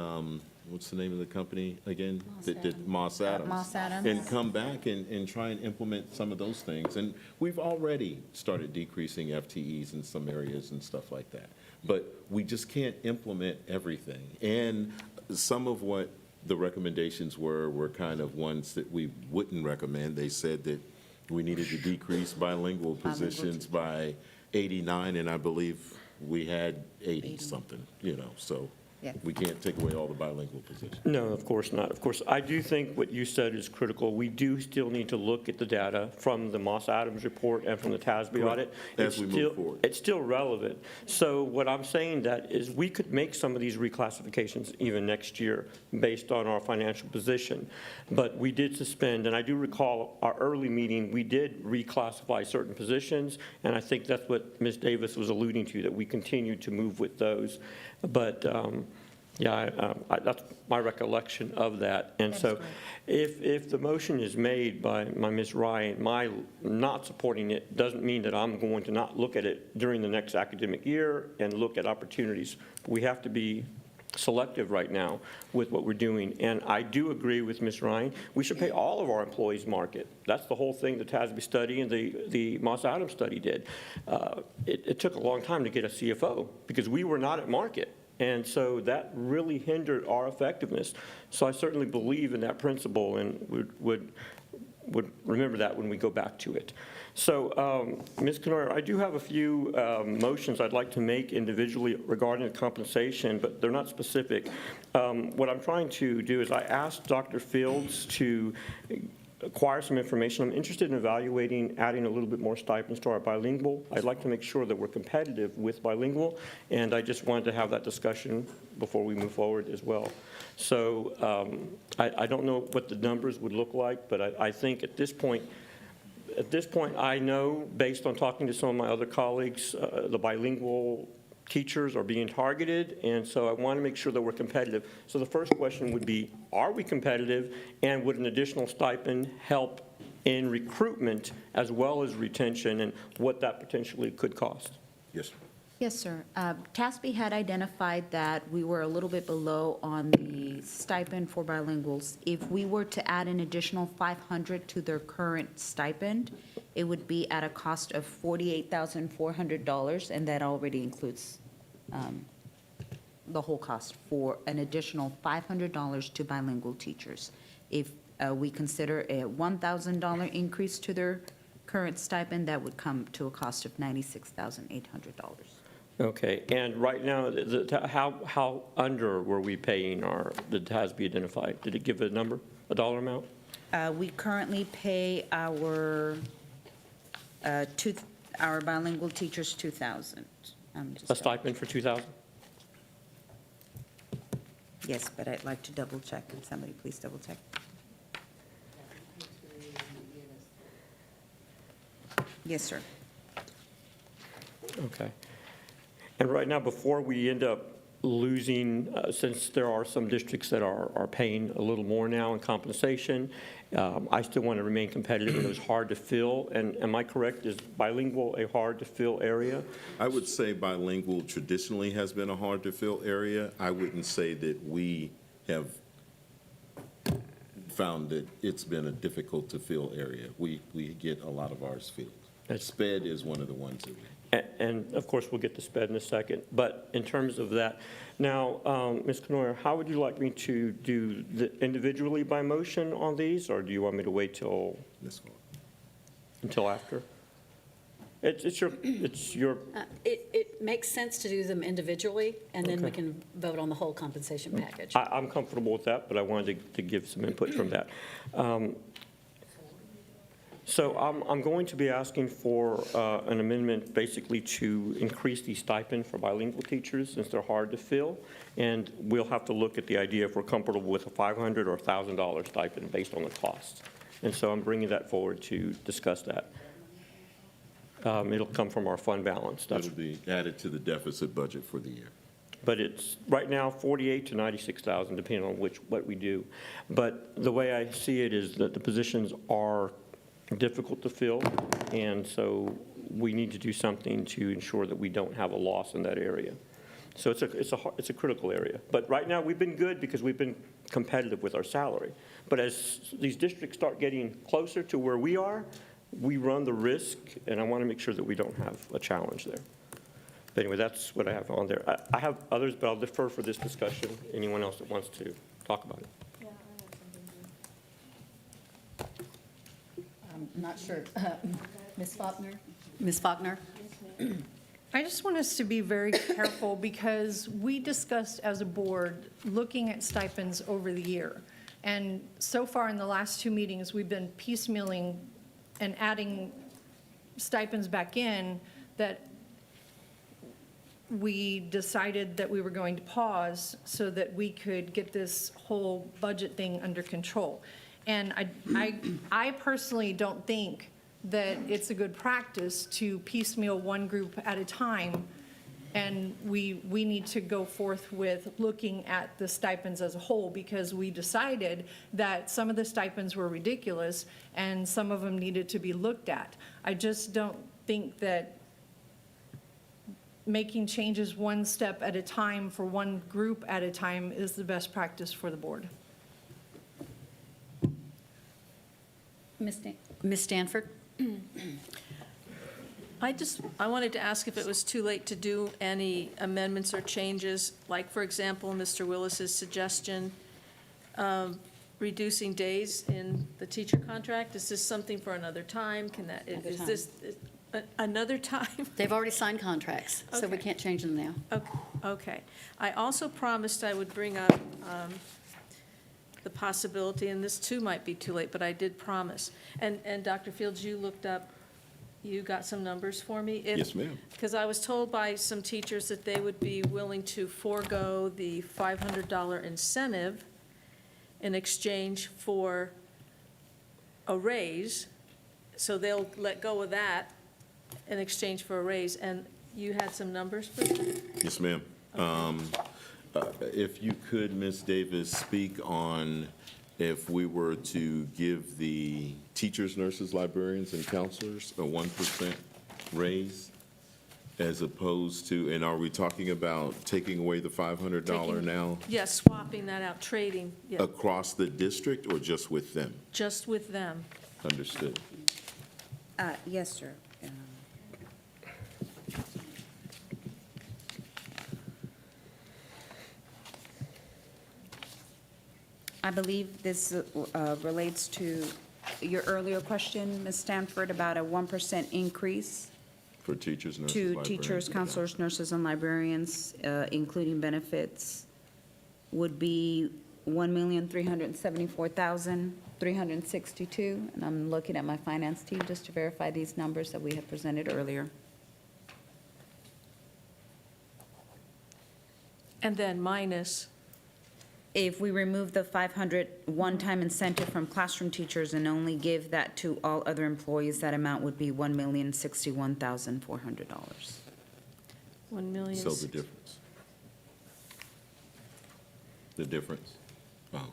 what's the name of the company again? That did Moss Adams. Moss Adams. And come back and try and implement some of those things. And we've already started decreasing FTEs in some areas and stuff like that. But we just can't implement everything. And some of what the recommendations were kind of ones that we wouldn't recommend. They said that we needed to decrease bilingual positions by 89, and I believe we had 80-something, so. Yeah. We can't take away all the bilingual positions. No, of course not. Of course, I do think what you said is critical. We do still need to look at the data from the Moss Adams report and from the TASB audit. As we move forward. It's still relevant. So what I'm saying that is we could make some of these reclassifications even next year based on our financial position. But we did suspend, and I do recall our early meeting, we did reclassify certain positions, and I think that's what Ms. Davis was alluding to, that we continued to move with those. But that's my recollection of that. And so if the motion is made by Ms. Ryan, my not supporting it doesn't mean that I'm going to not look at it during the next academic year and look at opportunities. We have to be selective right now with what we're doing. And I do agree with Ms. Ryan. We should pay all of our employees market. That's the whole thing the TASB study and the Moss Adams study did. It took a long time to get a CFO because we were not at market. And so that really hindered our effectiveness. So I certainly believe in that principle and would remember that when we go back to it. So, Ms. Knoyer, I do have a few motions I'd like to make individually regarding the compensation, but they're not specific. What I'm trying to do is I asked Dr. Fields to acquire some information. I'm interested in evaluating adding a little bit more stipends to our bilingual. I'd like to make sure that we're competitive with bilingual, and I just wanted to have that discussion before we move forward as well. So I don't know what the numbers would look like, but I think at this point, I know, based on talking to some of my other colleagues, the bilingual teachers are being targeted, and so I want to make sure that we're competitive. So the first question would be, are we competitive, and would an additional stipend help in recruitment as well as retention, and what that potentially could cost? Yes, sir. Yes, sir. TASB had identified that we were a little bit below on the stipend for bilinguals. If we were to add an additional $500 to their current stipend, it would be at a cost of $48,400, and that already includes the whole cost for an additional $500 to bilingual teachers. If we consider a $1,000 increase to their current stipend, that would come to a cost of $96,800. Okay, and right now, how under were we paying the TASB identified? Did it give a number, a dollar amount? We currently pay our bilingual teachers $2,000. A stipend for 2,000? Yes, but I'd like to double check. Can somebody please double check? Yes, sir. Okay. And right now, before we end up losing, since there are some districts that are paying a little more now in compensation, I still want to remain competitive, and it was hard to fill. And am I correct? Is bilingual a hard-to-fill area? I would say bilingual traditionally has been a hard-to-fill area. I wouldn't say that we have found that it's been a difficult-to-fill area. We get a lot of ours filled. SPED is one of the ones that we... And of course, we'll get to SPED in a second. But in terms of that, now, Ms. Knoyer, how would you like me to do individually by motion on these, or do you want me to wait until after? It's your, It makes sense to do them individually, and then we Okay. can vote on the whole compensation package. I'm comfortable with that, but I wanted to give some input from that. So I'm going to be asking for an amendment basically to increase the stipend for bilingual teachers since they're hard to fill. And we'll have to look at the idea if we're comfortable with a $500 or $1,000 stipend based on the cost. And so I'm bringing that forward to discuss that. It'll come from our fund balance. That'll be added to the deficit budget for the year. But it's, right now, 48 to 96,000, depending on what we do. But the way I see it is that the positions are difficult to fill, and so we need to do something to ensure that we don't have a loss in that area. So it's a critical area. But right now, we've been good because we've been competitive with our salary. But as these districts start getting closer to where we are, we run the risk, and I want to make sure that we don't have a challenge there. But anyway, that's what I have on there. I have others, but I'll defer for this discussion. Anyone else that wants to talk about it? I'm not sure. Ms. Faulkner? Ms. Faulkner? I just want us to be very careful because we discussed as a board looking at stipends over the year. And so far in the last two meetings, we've been piecemealing and adding stipends back in that we decided that we were going to pause so that we could get this whole budget thing under control. And I personally don't think that it's a good practice to piecemeal one group at a time. And we need to go forth with looking at the stipends as a whole because we decided that some of the stipends were ridiculous and some of them needed to be looked at. I just don't think that making changes one step at a time for one group at a time is the best practice for the board. Ms. Stanford? I wanted to ask if it was too late to do any amendments or changes, like, for example, Mr. Willis's suggestion of reducing days in the teacher contract. Is this something for another time? Is this another time? They've already signed contracts, so we Okay. can't change them now. Okay. I also promised I would bring up the possibility, and this too might be too late, but I did promise. And Dr. Fields, you looked up, you got some numbers for me? Yes, ma'am. Because I was told by some teachers that they would be willing to forego the $500 incentive in exchange for a raise. So they'll let go of that in exchange for a raise. And you had some numbers for that? Yes, ma'am. If you could, Ms. Davis, speak on if we were to give the teachers, nurses, librarians, and counselors a 1% raise as opposed to, and are we talking about taking away the $500 now Yes, swapping that out, trading, yeah, across the district or just with them? just with them. Understood. Yes, sir. I believe this relates to your earlier question, Ms. Stanford, about a 1% increase For teachers, nurses, to librarians, teachers, and counselors, nurses, and librarians, including benefits, would be $1,374,362. And I'm looking at my finance team just to verify these numbers that we had presented earlier. And then minus, If we remove the 500 one-time incentive from classroom teachers and only give that to all other employees, that amount would be $1,061,400. 1 million. So the difference. The difference. Oh,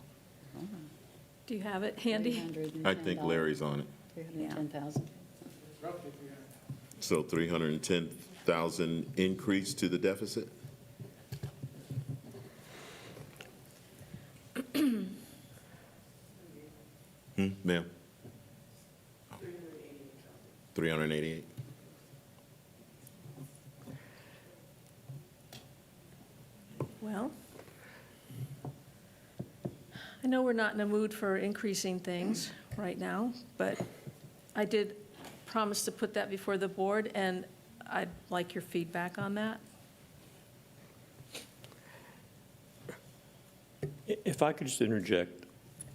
Do you have it handy? I think Larry's on it. 310,000. So 310,000 increase to the deficit? Ma'am? 388. Well, I know we're not in a mood for increasing things right now, but I did promised to put that before the board, and I'd like your feedback on that. If I could just interject,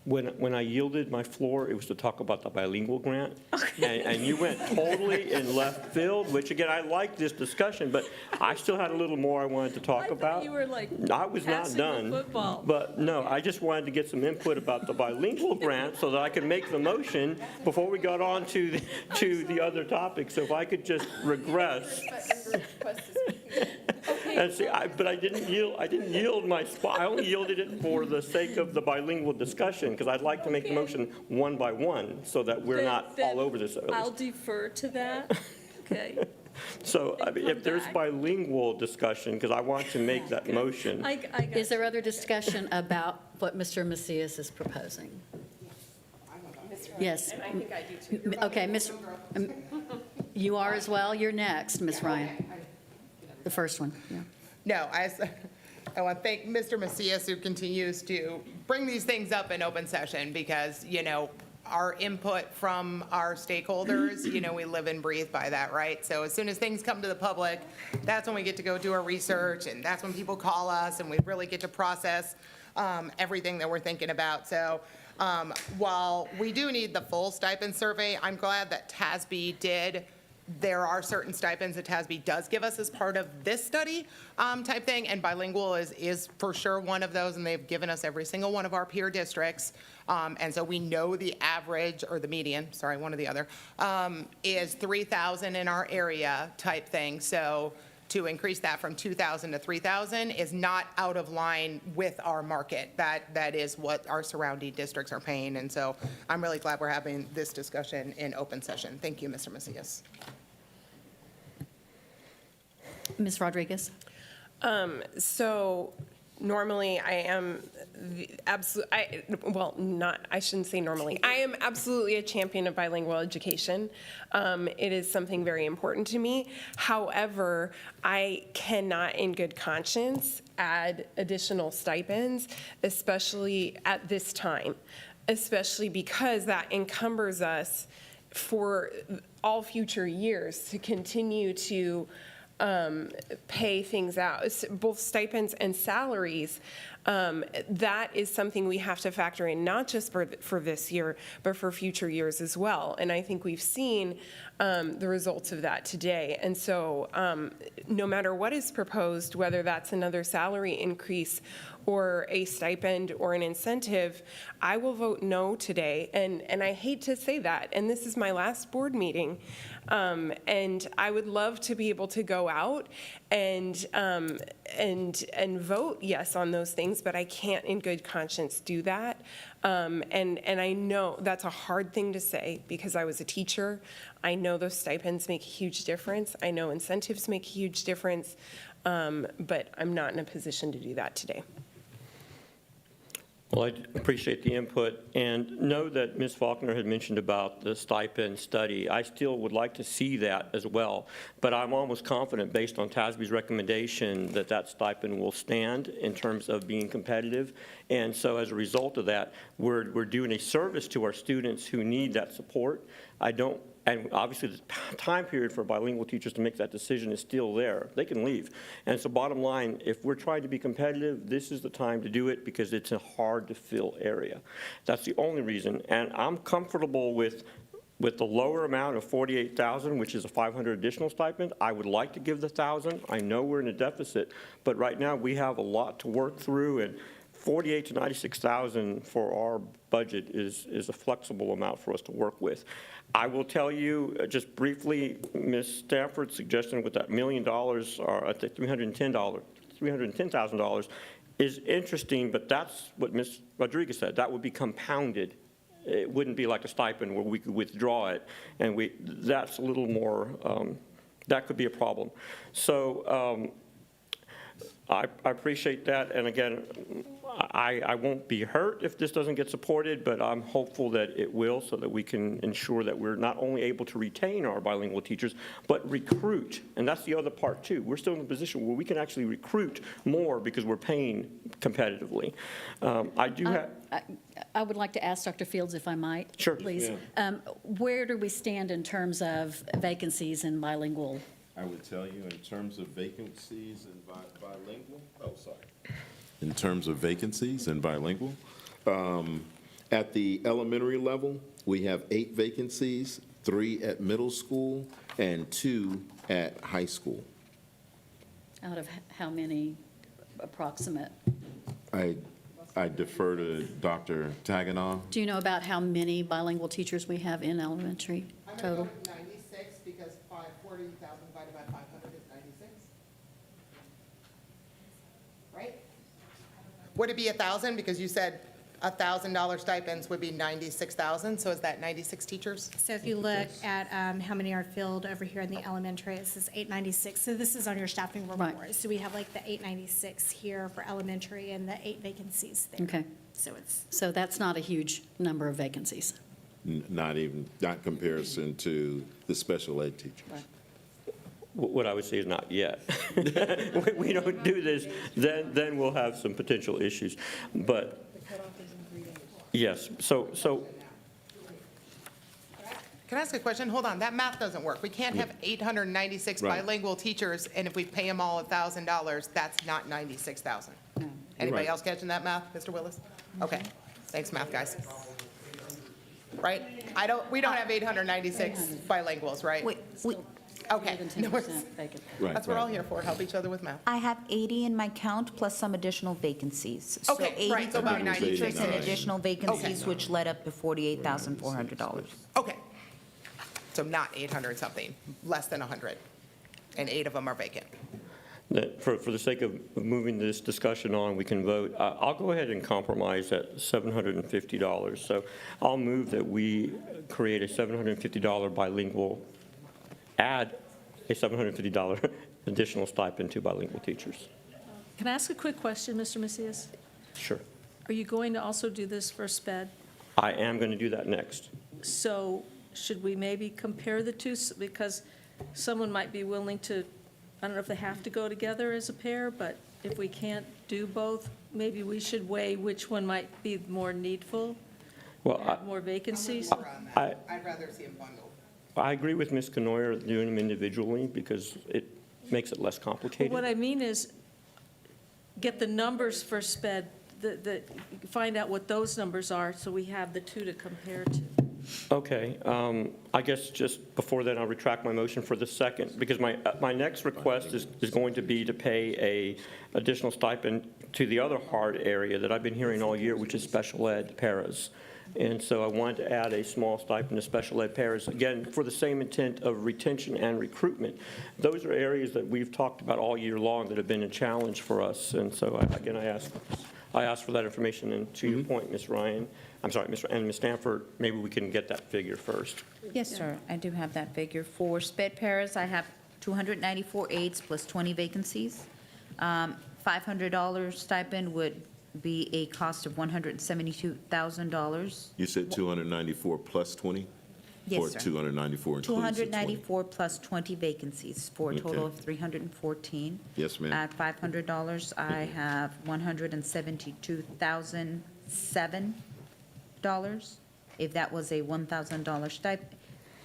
when I yielded my floor, it was to talk about the bilingual grant. And you went totally in left field, which again, I like this discussion, but I still had a little more I wanted to talk about. You were like I was not passing the done. football. But no, I just wanted to get some input about the bilingual grant so that I could make the motion before we got on to the other topic. So if I could just regress. And see, but I didn't yield my spot. I only yielded it for the sake of the bilingual discussion, because I'd like to make the motion one by one so that we're not Then all over this. I'll defer to that. Okay. So, I mean, if there's bilingual discussion, because I want to make that motion. Is there other discussion about what Mr. Macias is proposing? Yes. And I think I do too. Okay, Ms. You are as well. You're next, Ms. Ryan. The first one, yeah. No, I want to thank Mr. Macias, who continues to bring these things up in open session, because, you know, our input from our stakeholders, you know, we live and breathe by that, right? So as soon as things come to the public, that's when we get to go do our research, and that's when people call us, and we really get to process everything that we're thinking about. So while we do need the full stipend survey, I'm glad that TASB did. There are certain stipends that TASB does give us as part of this study type thing, and bilingual is for sure one of those, and they've given us every single one of our peer districts. And so we know the average, or the median, sorry, one or the other, is 3,000 in our area type thing. So to increase that from 2,000 to 3,000 is not out of line with our market. That is what our surrounding districts are paying. And so I'm really glad we're having this discussion in open session. Thank you, Mr. Macias. Ms. Rodriguez? So normally I am I shouldn't say normally. I am absolutely a champion of bilingual education. It is something very important to me. However, I cannot in good conscience add additional stipends, especially at this time, especially because that encumbers us for all future years to continue to pay things out, both stipends and salaries. That is something we have to factor in, not just for this year, but for future years as well. And I think we've seen the results of that today. And so no matter what is proposed, whether that's another salary increase or a stipend or an incentive, I will vote no today. And I hate to say that. And this is my last board meeting. And I would love to be able to go out and vote yes on those things, but I can't in good conscience do that. And I know that's a hard thing to say, because I was a teacher. I know those stipends make a huge difference. I know incentives make a huge difference, but I'm not in a position to do that today. Well, I appreciate the input, and know that Ms. Faulkner had mentioned about the stipend study. I still would like to see that as well, but I'm almost confident, based on TASB's recommendation, that that stipend will stand in terms of being competitive. And so as a result of that, we're doing a service to our students who need that support. And obviously, the time period for bilingual teachers to make that decision is still there. They can leave. And so bottom line, if we're trying to be competitive, this is the time to do it, because it's a hard-to-fill area. That's the only reason. And I'm comfortable with the lower amount of $48,000, which is a $500 additional stipend. I would like to give the $1,000. I know we're in a deficit, but right now we have a lot to work through, and $48,000 to $96,000 for our budget is a flexible amount for us to work with. I will tell you, just briefly, Ms. Stanford's suggestion with that $1 million, or I think $310,000 is interesting, but that's what Ms. Rodriguez said. That would be compounded. It wouldn't be like a stipend where we could withdraw it, and that's a little more, that could be a problem. So I appreciate that, and again, I won't be hurt if this doesn't get supported, but I'm hopeful that it will, so that we can ensure that we're not only able to retain our bilingual teachers, but recruit. And that's the other part, too. We're still in a position where we can actually recruit more because we're paying competitively. I would like to ask Dr. Fields, if I might. Sure. Please. Yeah. Where do we stand in terms of vacancies in bilingual? I would tell you in terms of vacancies in bilingual, in terms of vacancies in bilingual, at the elementary level, we have 8 vacancies, 3 at middle school and 2 at high school. Out of how many approximate? I defer to Dr. Taganoff. Do you know about how many bilingual teachers we have in elementary total? 96, because 40,000 divided by 500 is 96. Right? Would it be 1,000? Because you said $1,000 stipends would be 96,000, so is that 96 teachers? So if you look at how many are filled over here in the elementary, it says 896. So this is on your staffing report. Right. So we have like the 896 here for elementary and the 8 vacancies there. Okay. So that's not a huge number of vacancies. Not comparison to the special ed teachers. Right. What I would say is not yet. We don't do this, then we'll have some potential issues. But, yes, so Can I ask a question? Hold on, that math doesn't work. We can't have 896 Right. bilingual teachers, and if we pay them all $1,000, that's not 96,000. Anybody Right. else catching that math, Mr. Willis? Okay, thanks, math guys. Right? We don't have 896 bilinguals, right? Okay. No worries. Vacant. Right, That's what we're all right. here for, help each other with math. I have 80 in my count plus some additional vacancies. Okay, right, so about 80 teachers and 89. additional vacancies, Okay. which led up to $48,400. Okay. So not 800 something, less than 100, and 8 of them are vacant. for the sake of moving this discussion on, we can vote. I'll go ahead and compromise at $750. So I'll move that we create a $750 bilingual, add a $750 additional stipend to bilingual teachers. Can I ask a quick question, Mr. Macias? Sure. Are you going to also do this for SPED? I am going to do that next. So should we maybe compare the two? Because someone might be willing to, I don't know if they have to go together as a pair, but if we can't do both, maybe we should weigh which one might be more needful, Well, have more vacancies. I'd rather see them bundled. I agree with Ms. Canoyer doing them individually because it makes it less complicated. What I mean is, get the numbers for SPED, find out what those numbers are, so we have the two to compare to. Okay, I guess just before then, I'll retract my motion for the second, because my next request is going to be to pay a additional stipend to the other hard area that I've been hearing all year, which is special ed paras. And so I wanted to add a small stipend to special ed paras, again, for the same intent of retention and recruitment. Those are areas that we've talked about all year long that have been a challenge for us. And so, again, I asked for that information. And to your point, Ms. Ryan, I'm sorry, Ms. Stanford, maybe we can get that figure first. Yes, sir, I do have that figure. For SPED paras, I have 294 aides plus 20 vacancies. $500 stipend would be a cost of $172,000. You said 294 plus 20? Yes, Or sir. 294 includes the 20? 294 plus 20 vacancies for a total Okay. of 314. Yes, ma'am. At $500, I have $172,007. If that was a $1,000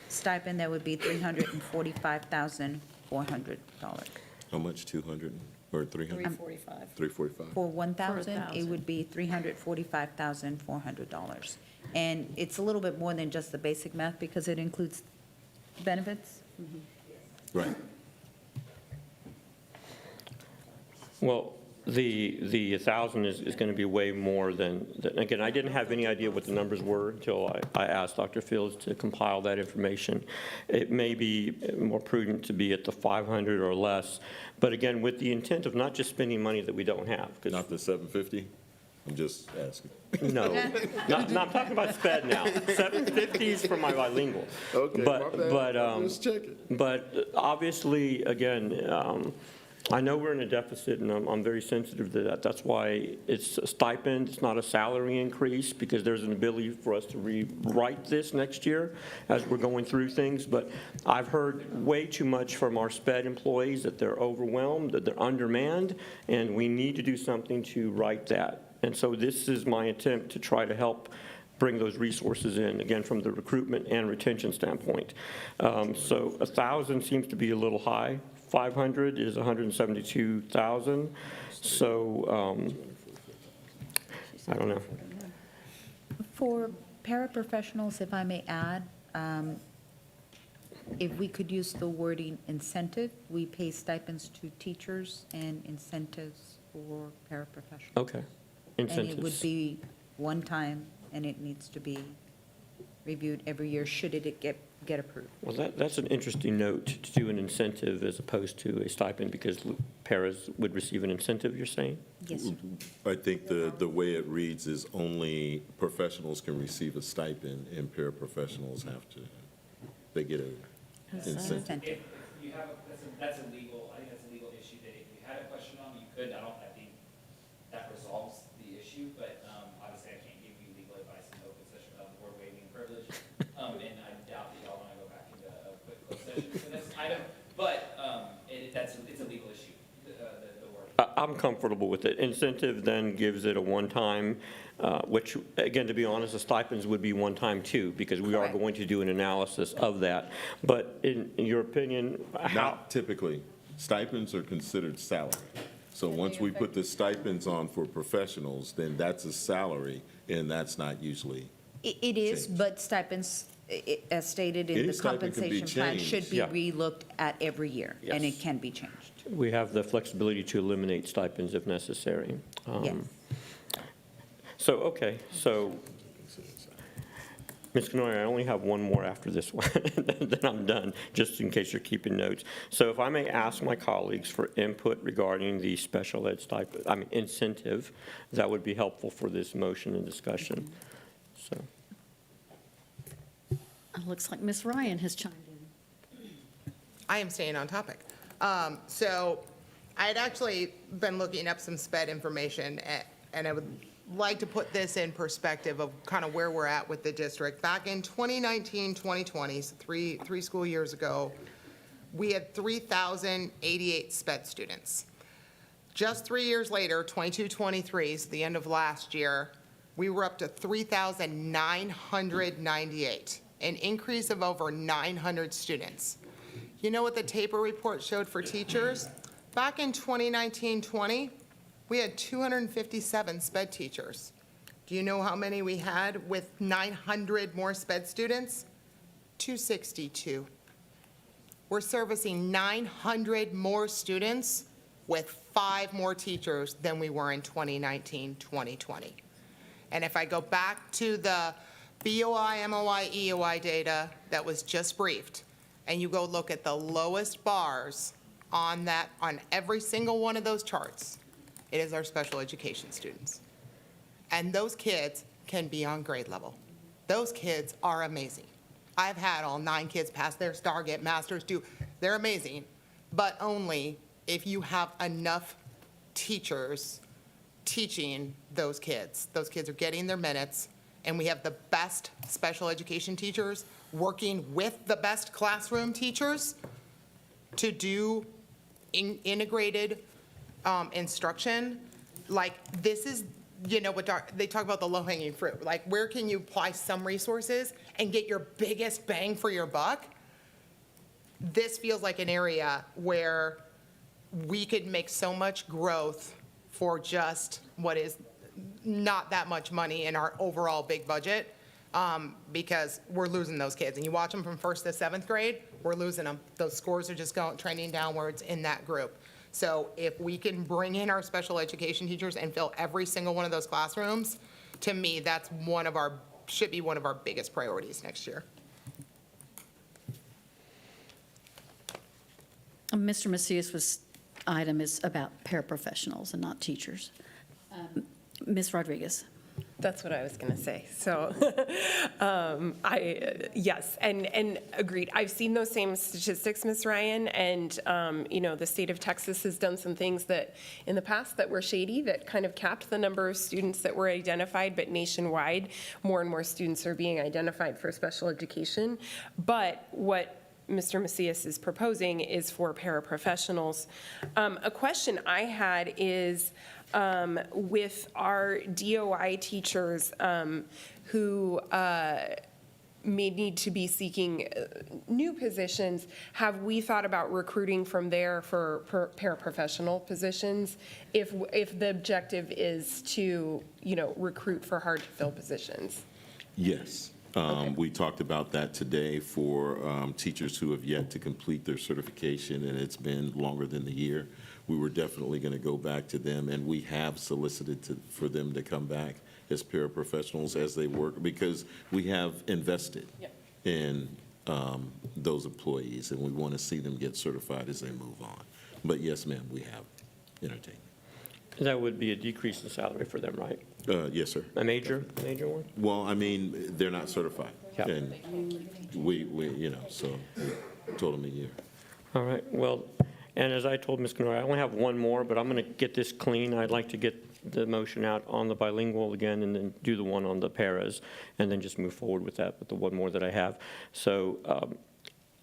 stipend, that would be $345,400. How much, 200 or 300? 345. 345. For 1,000, it 1,000. would be $345,400. And it's a little bit more than just the basic math because it includes benefits. Right. Well, the 1,000 is going to be way more than, again, I didn't have any idea what the numbers were until I asked Dr. Fields to compile that information. It may be more prudent to be at the 500 or less, but again, with the intent of not just spending money that we don't have. Not the 750? I'm just asking. No, I'm talking about SPED now. 750s for my bilingual. Okay, But, my bad. but, Just checking. but obviously, again, I know we're in a deficit, and I'm very sensitive to that. That's why it's a stipend, it's not a salary increase, because there's an ability for us to rewrite this next year as we're going through things. But I've heard way too much from our SPED employees that they're overwhelmed, that they're undermanned, and we need to do something to right that. And so this is my attempt to try to help bring those resources in, again, from the recruitment and retention standpoint. So 1,000 seems to be a little high. 500 is 172,000. So I don't know. For paraprofessionals, if I may add, if we could use the wording incentive, we pay stipends to teachers and incentives for paraprofessionals. Okay. Incentives. And it would be one time, and it needs to be reviewed every year, should it get approved. Well, that's an interesting note, to do an incentive as opposed to a stipend, because paras would receive an incentive, you're saying? Yes, sir. I think the way it reads is only professionals can receive a stipend, and paraprofessionals have to, they get an incentive. Incentive. If you have, that's a legal, I think that's a legal issue that if you had a question on, you could, I think that resolves the issue, but obviously I can't give you legal advice in open session without the board waiving privilege. And I doubt that y'all want to go back into a quick closed session for this item, but it's a legal issue, the word. I'm comfortable with it. Incentive then gives it a one-time, which, again, to be honest, the stipends would be one-time too, because we are Correct. going to do an analysis of that. But in your opinion, how? Not typically. Stipends are considered salary. So once we put the stipends on for professionals, then that's a salary, and that's not usually. It is, Change. but stipends, as stated in Any the stipend can be compensation plan, should be Yeah. relooked at every year, and Yes. it can be changed. We have the flexibility to eliminate stipends if necessary. Yes. So, okay, so, Ms. Canoyer, I only have one more after this one, then I'm done, just in case you're keeping notes. So if I may ask my colleagues for input regarding the special ed stipend, incentive, that would be helpful for this motion and discussion. So, Looks like Ms. Ryan has chimed in. I am staying on topic. So I had actually been looking up some SPED information, and I would like to put this in perspective of kind of where we're at with the district. Back in 2019, 2020, so three school years ago, we had 3,088 SPED students. Just 3 years later, 22, 23, so the end of last year, we were up to 3,998, an increase of over 900 students. You know what the TAPER report showed for teachers? Back in 2019-20, we had 257 SPED teachers. Do you know how many we had with 900 more SPED students? 262. We're servicing 900 more students with 5 more teachers than we were in 2019-2020. And if I go back to the BOI, MOI, EOI data that was just briefed, and you go look at the lowest bars on that, on every single one of those charts, it is our special education students. And those kids can be on grade level. Those kids are amazing. I've had all 9 kids pass their STAR, get masters, they're amazing, but only if you have enough teachers teaching those kids. Those kids are getting their minutes, and we have the best special education teachers working with the best classroom teachers to do integrated instruction. Like, this is, you know, what they talk about the low-hanging fruit. Like, where can you apply some resources and get your biggest bang for your buck? This feels like an area where we could make so much growth for just what is not that much money in our overall big budget, because we're losing those kids. And you watch them from 1st to 7th grade, we're losing them. Those scores are just trending downwards in that group. So if we can bring in our special education teachers and fill every single one of those classrooms, to me, that's should be one of our biggest priorities next year. Mr. Macias's item is about paraprofessionals and not teachers. Ms. Rodriguez. That's what I was going to say. So, yes, and agreed. I've seen those same statistics, Ms. Ryan, and, the state of Texas has done some things that, in the past, that were shady, that kind of capped the number of students that were identified, but nationwide, more and more students are being identified for special education. But what Mr. Macias is proposing is for paraprofessionals. A question I had is, with our DOI teachers who may need to be seeking new positions, have we thought about recruiting from there for paraprofessional positions if the objective is to, recruit for hard-to-fill positions? Yes. We talked about that today for teachers who have yet to complete their certification, and it's been longer than the year. We were definitely going to go back to them, and we have solicited for them to come back as paraprofessionals as they work, because we have invested in those employees, and we want to see them get certified as they move on. But yes, ma'am, we have entertained. That would be a decrease in salary for them, right? Yes, sir. A major one? Well, I mean, they're not certified. Yeah. And we so we told them a year. All right, well, and as I told Ms. Kenoy, I only have one more, but I'm going to get this clean. I'd like to get the motion out on the bilingual again, and then do the one on the paras, and then just move forward with that, with the one more that I have. So,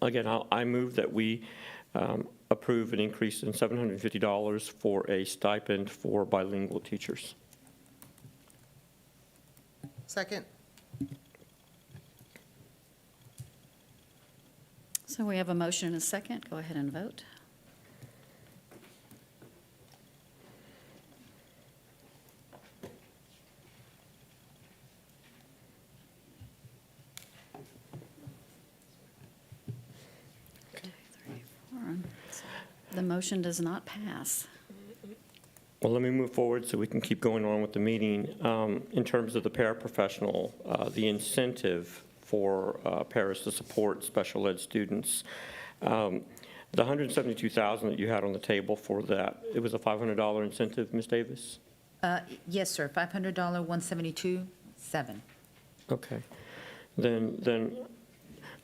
again, I move that we approve an increase in $750 for a stipend for bilingual teachers. Second. So we have a motion and a second. Go ahead and vote. The motion does not pass. Well, let me move forward so we can keep going on with the meeting. In terms of the paraprofessional, the incentive for paras to support special ed students, the $172,000 that you had on the table for that, it was a $500 incentive, Ms. Davis? Yes, sir, $500, $172,700. Okay. Then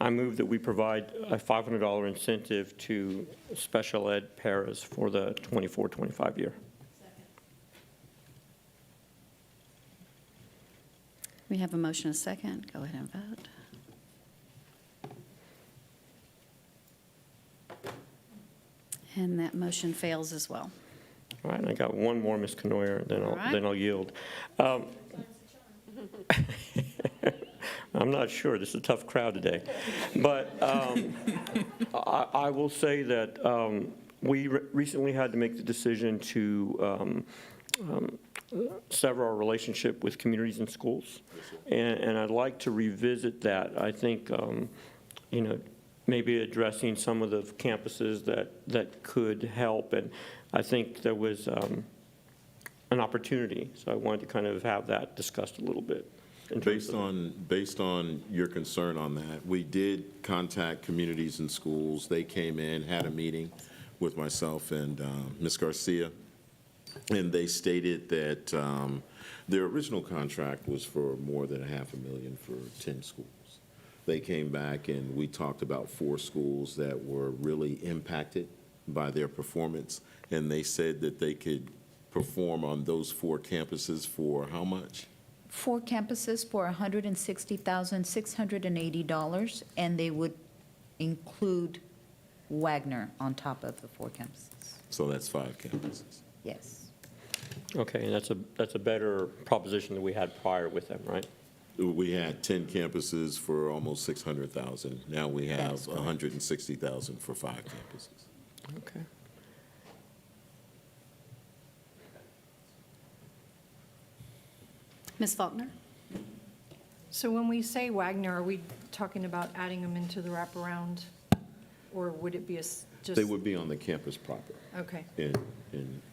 I move that we provide a $500 incentive to special ed paras for the 24-25 year. We have a motion and a second. Go ahead and vote. And that motion fails as well. All right, and I got one more, Ms. Knoyer, All right. then I'll yield. I'm not sure. This is a tough crowd today. But I will say that we recently had to make the decision to sever our relationship with communities and schools. And I'd like to revisit that. I think, maybe addressing some of the campuses that could help. And I think there was an opportunity. So I wanted to kind of have that discussed a little bit. Based on your concern on that, we did contact communities and schools. They came in, had a meeting with myself and Ms. Garcia, and they stated that their original contract was for more than $500,000 for 10 schools. They came back and we talked about 4 schools that were really impacted by their performance, and they said that they could perform on those 4 campuses for how much? 4 campuses for $160,680, and they would include Wagner on top of the 4 campuses. So that's 5 campuses. Yes. Okay, and that's a better proposition than we had prior with them, right? We had 10 campuses for almost $600,000. Now we have That's correct. $160,000 for 5 campuses. Okay. Ms. Faulkner? So when we say Wagner, are we talking about adding them into the wraparound? Or would it be just? They would be on the campus proper Okay, and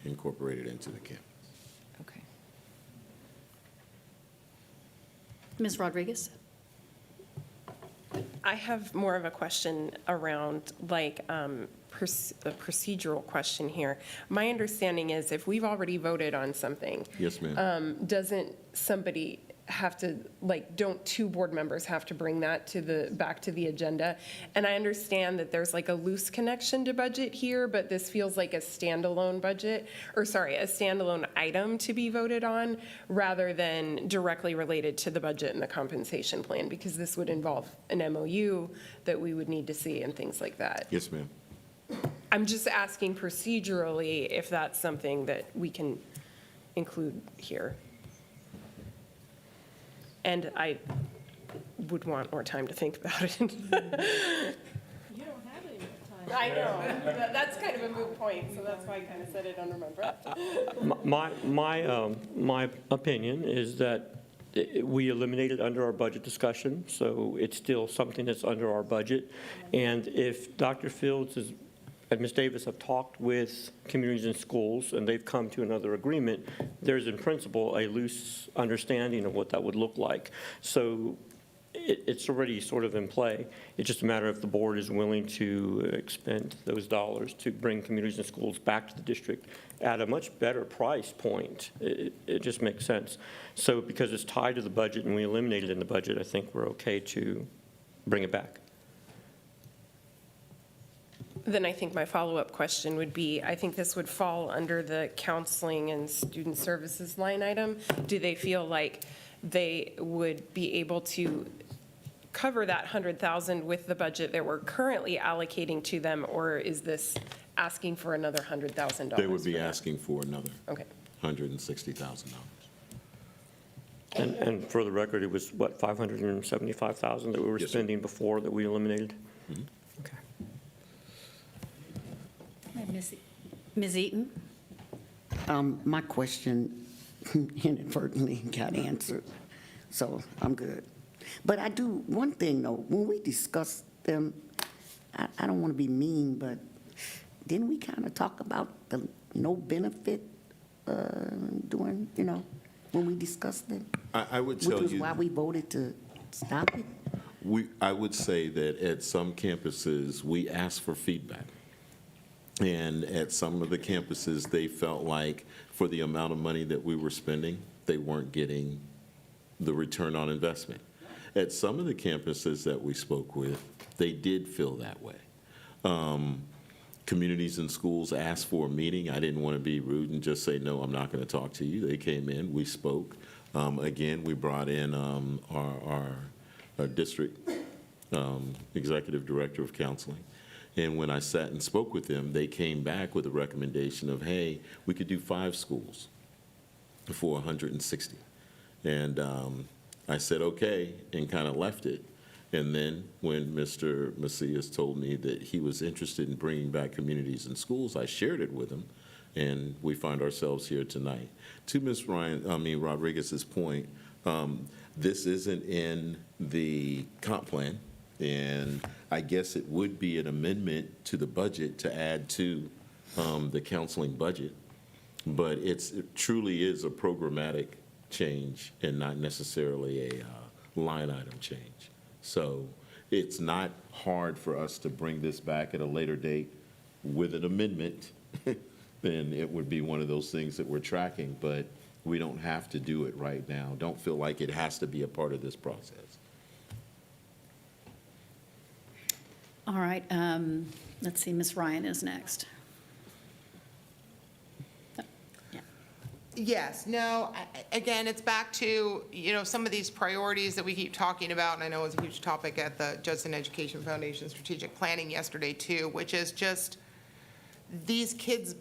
incorporated into the campus. okay. Ms. Rodriguez? I have more of a question around, like, a procedural question here. My understanding is if we've already voted on something, Yes, ma'am. doesn't somebody have to, like, don't two board members have to bring that back to the agenda? And I understand that there's like a loose connection to budget here, but this feels like a standalone budget, or sorry, a standalone item to be voted on rather than directly related to the budget and the compensation plan, because this would involve an MOU that we would need to see and things like that. Yes, ma'am. I'm just asking procedurally if that's something that we can include here. And I would want more time to think about it. You don't have any more time. I know, that's kind of a moot point, so that's why I kind of said I don't remember. My opinion is that we eliminated under our budget discussion, so it's still something that's under our budget. And if Dr. Fields and Ms. Davis have talked with communities and schools, and they've come to another agreement, there's in principle a loose understanding of what that would look like. So it's already sort of in play. It's just a matter if the board is willing to expend those dollars to bring communities and schools back to the district at a much better price point. It just makes sense. So because it's tied to the budget and we eliminated it in the budget, I think we're okay to bring it back. Then I think my follow-up question would be, I think this would fall under the counseling and student services line item. Do they feel like they would be able to cover that 100,000 with the budget that we're currently allocating to them, or is this asking for another $100,000? They would be for that? asking for another Okay. $160,000. And for the record, it was, what, 575,000 that we were Yes, sir. spending before that we eliminated? Okay. Ms. Eaton? My question inadvertently got answered, so I'm good. But I do, one thing though, when we discuss them, I don't want to be mean, but didn't we kind of talk about the no benefit during, when we discussed them? I would tell you. Which was why we voted to stop it? I would say that at some campuses, we asked for feedback. And at some of the campuses, they felt like for the amount of money that we were spending, they weren't getting the return on investment. At some of the campuses that we spoke with, they did feel that way. Communities and schools asked for a meeting. I didn't want to be rude and just say, no, I'm not going to talk to you. They came in, we spoke. Again, we brought in our district executive director of counseling. And when I sat and spoke with them, they came back with a recommendation of, hey, we could do 5 schools for 160. And I said, okay, and kind of left it. And then when Mr. Macias told me that he was interested in bringing back communities and schools, I shared it with him, and we find ourselves here tonight. To Ms. Rodriguez's point, this isn't in the comp plan. And I guess it would be an amendment to the budget to add to the counseling budget. But it truly is a programmatic change and not necessarily a line item change. So it's not hard for us to bring this back at a later date with an amendment. Then it would be one of those things that we're tracking, but we don't have to do it right now. Don't feel like it has to be a part of this process. All right, let's see, Ms. Ryan is next. Yes, no, again, it's back to, some of these priorities that we keep talking about, and I know it was a huge topic at the Judson Education Foundation Strategic Planning yesterday too, which is just these kids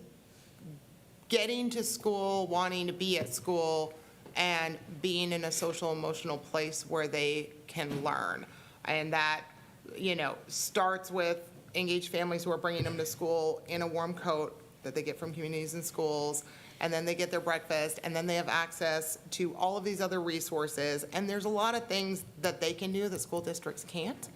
getting to school, wanting to be at school, and being in a social emotional place where they can learn. And that, starts with engaged families who are bringing them to school in a warm coat that they get from communities and schools, and then they get their breakfast, and then they have access to all of these other resources. And there's a lot of things that they can do that school districts can't.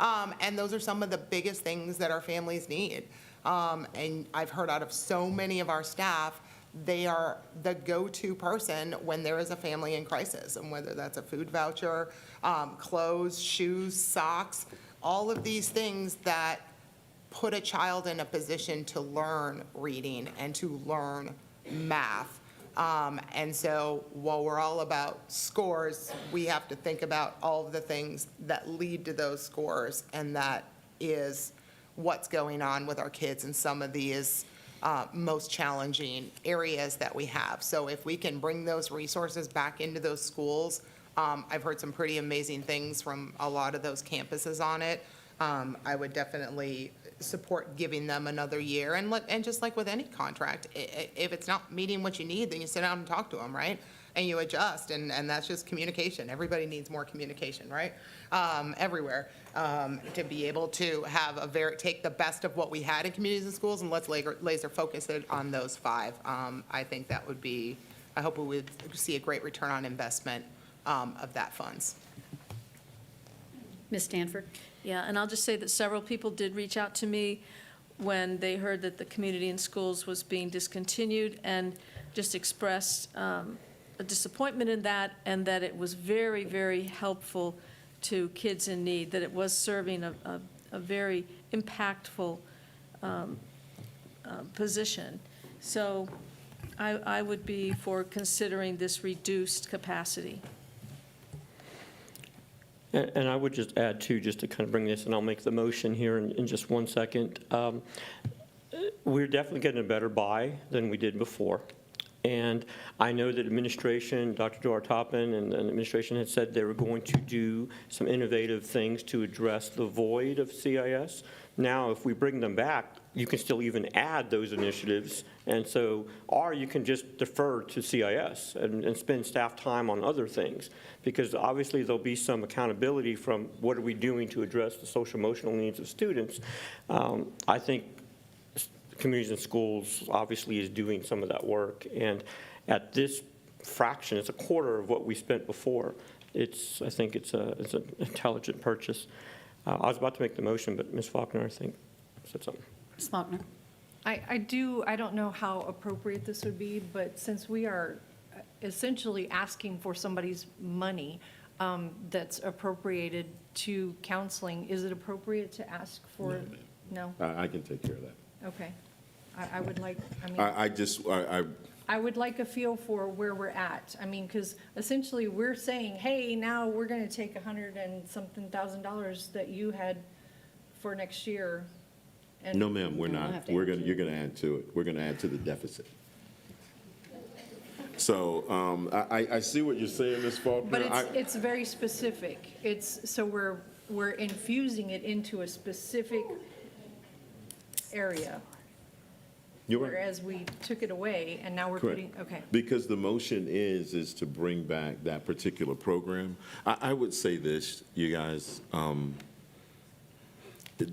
And those are some of the biggest things that our families need. And I've heard out of so many of our staff, they are the go-to person when there is a family in crisis, and whether that's a food voucher, clothes, shoes, socks, all of these things that put a child in a position to learn reading and to learn math. And so while we're all about scores, we have to think about all of the things that lead to those scores, and that is what's going on with our kids in some of these most challenging areas that we have. So if we can bring those resources back into those schools, I've heard some pretty amazing things from a lot of those campuses on it. I would definitely support giving them another year. And just like with any contract, if it's not meeting what you need, then you sit down and talk to them, right? And you adjust, and that's just communication. Everybody needs more communication, right? Everywhere, to be able to have take the best of what we had in communities and schools, and let's laser focus it on those 5. I think that would be, I hope we would see a great return on investment of that funds. Ms. Stanford? Yeah, and I'll just say that several people did reach out to me when they heard that the Community in Schools was being discontinued, and just expressed a disappointment in that, and that it was very, very helpful to kids in need, that it was serving a very impactful position. So I would be for considering this reduced capacity. And I would just add, too, just to kind of bring this, and I'll make the motion here in just one second. We're definitely getting a better buy than we did before. And I know that administration, Dr. Joar Toppin and the administration had said they were going to do some innovative things to address the void of CIS. Now, if we bring them back, you can still even add those initiatives. And so, or you can just defer to CIS and spend staff time on other things. Because obviously there'll be some accountability from what are we doing to address the social emotional needs of students. I think Communities in Schools obviously is doing some of that work. And at this fraction, it's a quarter of what we spent before. I think it's an intelligent purchase. I was about to make the motion, but Ms. Faulkner, I think, said something. Ms. Faulkner? I don't know how appropriate this would be, but since we are essentially asking for somebody's money that's appropriated to counseling, is it appropriate to ask for? No? I can take care of that. Okay. I would like, I would like a feel for where we're at. I mean, because essentially we're saying, hey, now we're going to take $100 and something thousand that you had for next year. And No, ma'am, we're not. You're going to add to it. We're going to add to the deficit. So I see what you're saying, Ms. Faulkner. But it's very specific. So we're infusing it into a specific area. You're right. Whereas we took it away and now we're Correct. putting, okay. Because the motion is to bring back that particular program. I would say this, you guys,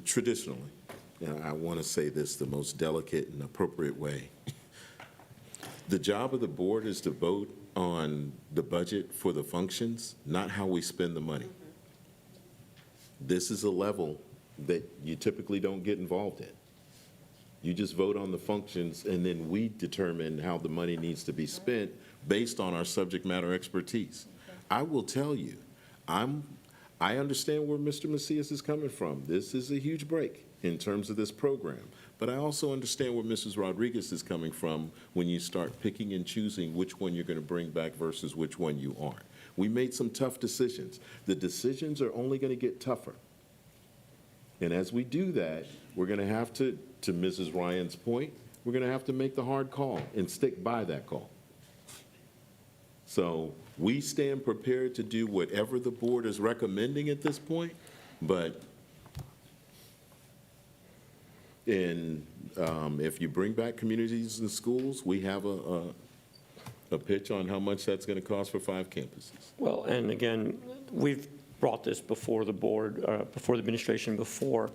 traditionally, and I want to say this the most delicate and appropriate way, the job of the board is to vote on the budget for the functions, not how we spend the money. This is a level that you typically don't get involved in. You just vote on the functions, and then we determine how the money needs to be spent based on our subject matter expertise. I will tell you, I understand where Mr. Macias is coming from. This is a huge break in terms of this program. But I also understand where Mrs. Rodriguez is coming from when you start picking and choosing which one you're going to bring back versus which one you aren't. We made some tough decisions. The decisions are only going to get tougher. And as we do that, we're going to have to Mrs. Ryan's point, we're going to have to make the hard call and stick by that call. So we stand prepared to do whatever the board is recommending at this point, but if you bring back Communities in Schools, we have a pitch on how much that's going to cost for 5 campuses. Well, and again, we've brought this before the board, before the administration before.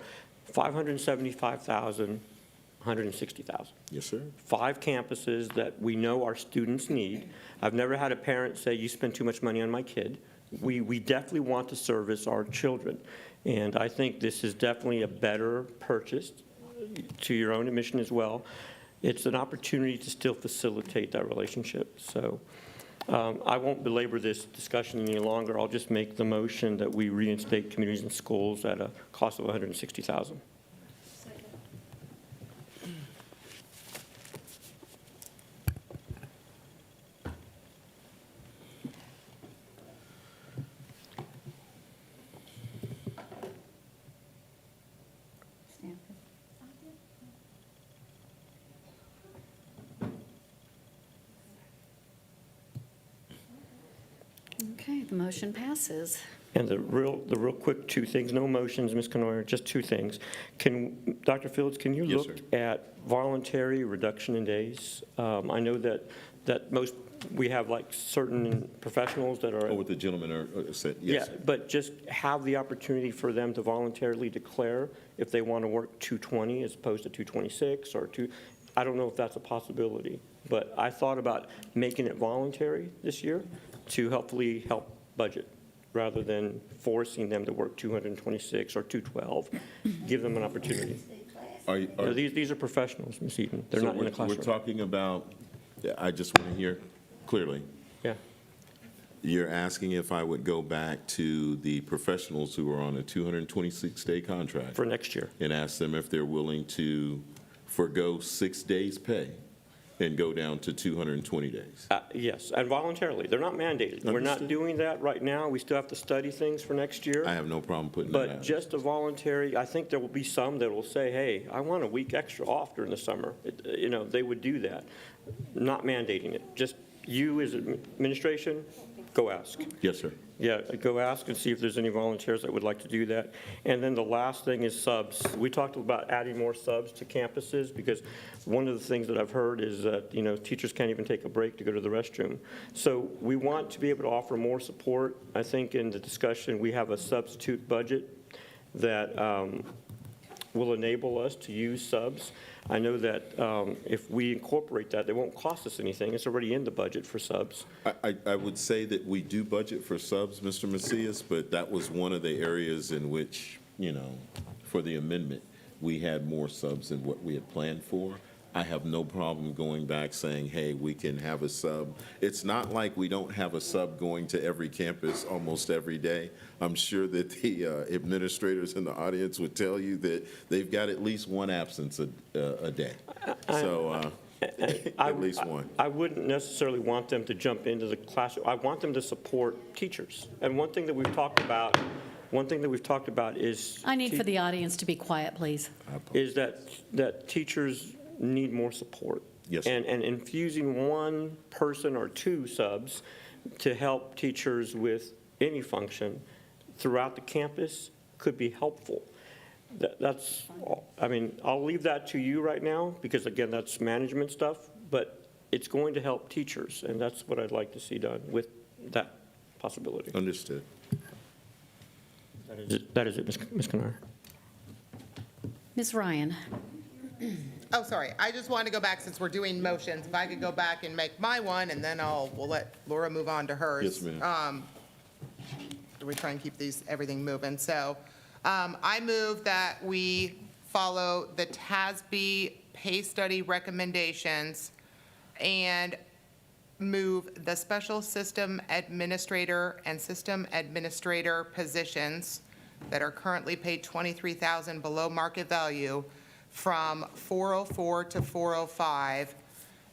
575,000, 160,000. Yes, sir. 5 campuses that we know our students need. I've never had a parent say, you spend too much money on my kid. We definitely want to service our children. And I think this is definitely a better purchase, to your own admission as well. It's an opportunity to still facilitate that relationship. So I won't belabor this discussion any longer. I'll just make the motion that we reinstate Communities in Schools at a cost of $160,000. Okay, the motion passes. And the real quick two things, no motions, Ms. Canoyer, just two things. Dr. Fields, can you Yes, look sir. at voluntary reduction in days? I know that we have like certain professionals that are. Oh, what the gentleman said, yes. Yeah, but just have the opportunity for them to voluntarily declare if they want to work 220 as opposed to 226 or I don't know if that's a possibility, but I thought about making it voluntary this year to hopefully help budget, rather than forcing them to work 226 or 212. Give them an opportunity. These are professionals, Ms. Eaton. They're not in the classroom. We're talking about, I just want to hear clearly. Yeah. You're asking if I would go back to the professionals who are on a 226-day contract. For next year. And ask them if they're willing to forego 6 days' pay and go down to 220 days. Yes, and voluntarily. They're not mandated. We're not Understood. doing that right now. We still have to study things for next year. I have no problem putting that But out. just a voluntary, I think there will be some that will say, hey, I want a week extra off during the summer. They would do that, not mandating it. Just you as administration, go ask. Yes, sir. Yeah, go ask and see if there's any volunteers that would like to do that. And then the last thing is subs. We talked about adding more subs to campuses, because one of the things that I've heard is that, teachers can't even take a break to go to the restroom. So we want to be able to offer more support. I think in the discussion, we have a substitute budget that will enable us to use subs. I know that if we incorporate that, they won't cost us anything. It's already in the budget for subs. I would say that we do budget for subs, Mr. Macias, but that was one of the areas in which, for the amendment, we had more subs than what we had planned for. I have no problem going back saying, hey, we can have a sub. It's not like we don't have a sub going to every campus almost every day. I'm sure that the administrators in the audience would tell you that they've got at least one absence a day. So at least one. I wouldn't necessarily want them to jump into the classroom. I want them to support teachers. And one thing that we've talked about is. I need for the audience to be quiet, please. Is that teachers need more support. Yes, sir. And infusing one person or two subs to help teachers with any function throughout the campus could be helpful. I'll leave that to you right now, because again, that's management stuff, but it's going to help teachers, and that's what I'd like to see done with that possibility. Understood. That is it, Ms. Kennard. Ms. Ryan. Oh, sorry, I just wanted to go back, since we're doing motions, if I could go back and make my one, and then we'll let Laura move on to hers. Yes, ma'am. We try and keep everything moving. So I move that we follow the TASB pay study recommendations and move the special system administrator and system administrator positions that are currently paid $23,000 below market value from 404 to 405,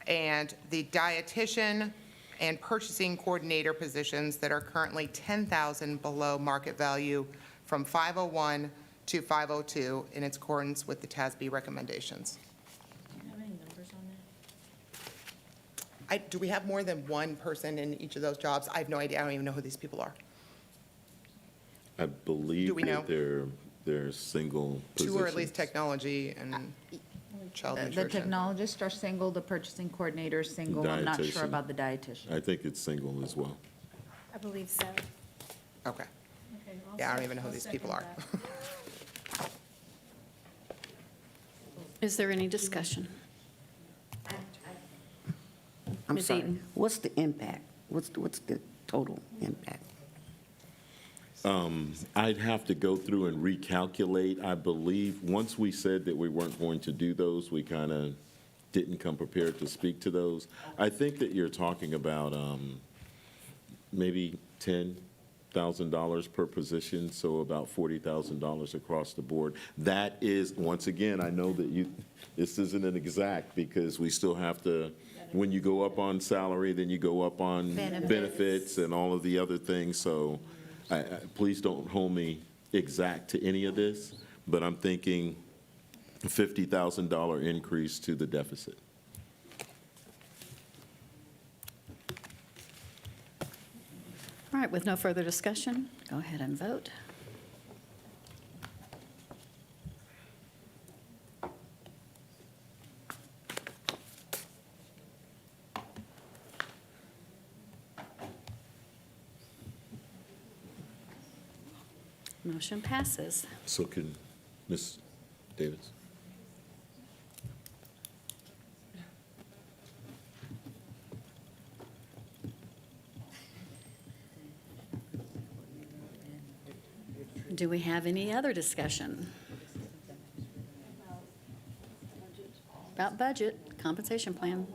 and the dietitian and purchasing coordinator positions that are currently $10,000 below market value from 501 to 502 in accordance with the TASB recommendations. Do you have any numbers on that? Do we have more than one person in each of those jobs? I have no idea. I don't even know who these people are. I believe Do we know? that they're single positions. Two are at least technology and child The nutrition. technologists are single, the purchasing coordinator is single. I'm not Dietitian. sure about the dietitian. I think it's single as well. I believe so. Okay. Yeah, I don't even know who these people are. Is there any discussion? I'm Ms. sorry. Eaton. What's the impact? What's the total impact? I'd have to go through and recalculate. I believe, once we said that we weren't going to do those, we kind of didn't come prepared to speak to those. I think that you're talking about maybe $10,000 per position, so about $40,000 across the board. That is, once again, I know that this isn't an exact, because we still have to, when you go up on salary, then you go up on benefits and all of the other things, so please don't hold me exact to any of this, but I'm thinking $50,000 increase to the deficit. All All right, with no further discussion, go ahead and vote. Motion passes. So can Ms. Davis? Do we have any other discussion? About budget, compensation plan.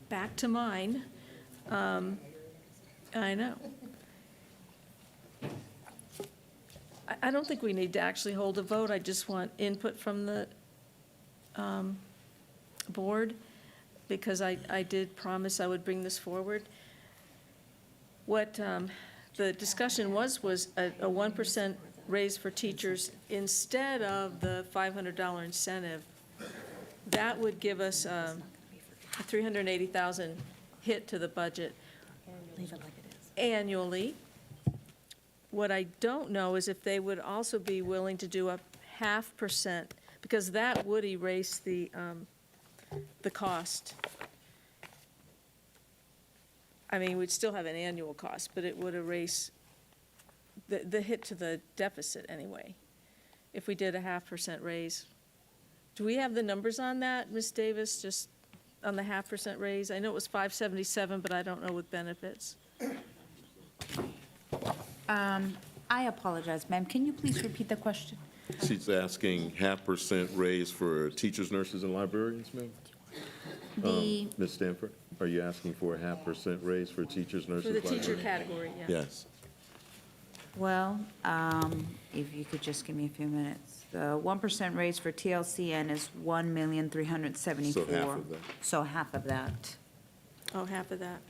Back to mine. I know. I don't think we need to actually hold a vote. I just want input from the board, because I did promise I would bring this forward. What the discussion was a 1% raise for teachers instead of the $500 incentive. That would give us a $380,000 hit to the budget annually. What I don't know is if they would also be willing to do a 0.5%, because that would erase the cost. I mean, we'd still have an annual cost, but it would erase the hit to the deficit anyway, if we did a 0.5% raise. Do we have the numbers on that, Ms. Davis, just on the 0.5% raise? I know it was 577, but I don't know with benefits. I apologize, ma'am. Can you please repeat the question? She's asking 0.5% raise for teachers, nurses, and librarians, ma'am? Ms. Stanford, are you asking for a 0.5% raise for teachers, nurses, For the librarians? teacher category, yeah. Yes. Well, if you could just give me a few minutes. The 1% raise for TLCN is $1,374,000. So half of that. So half of that. Oh, half of that.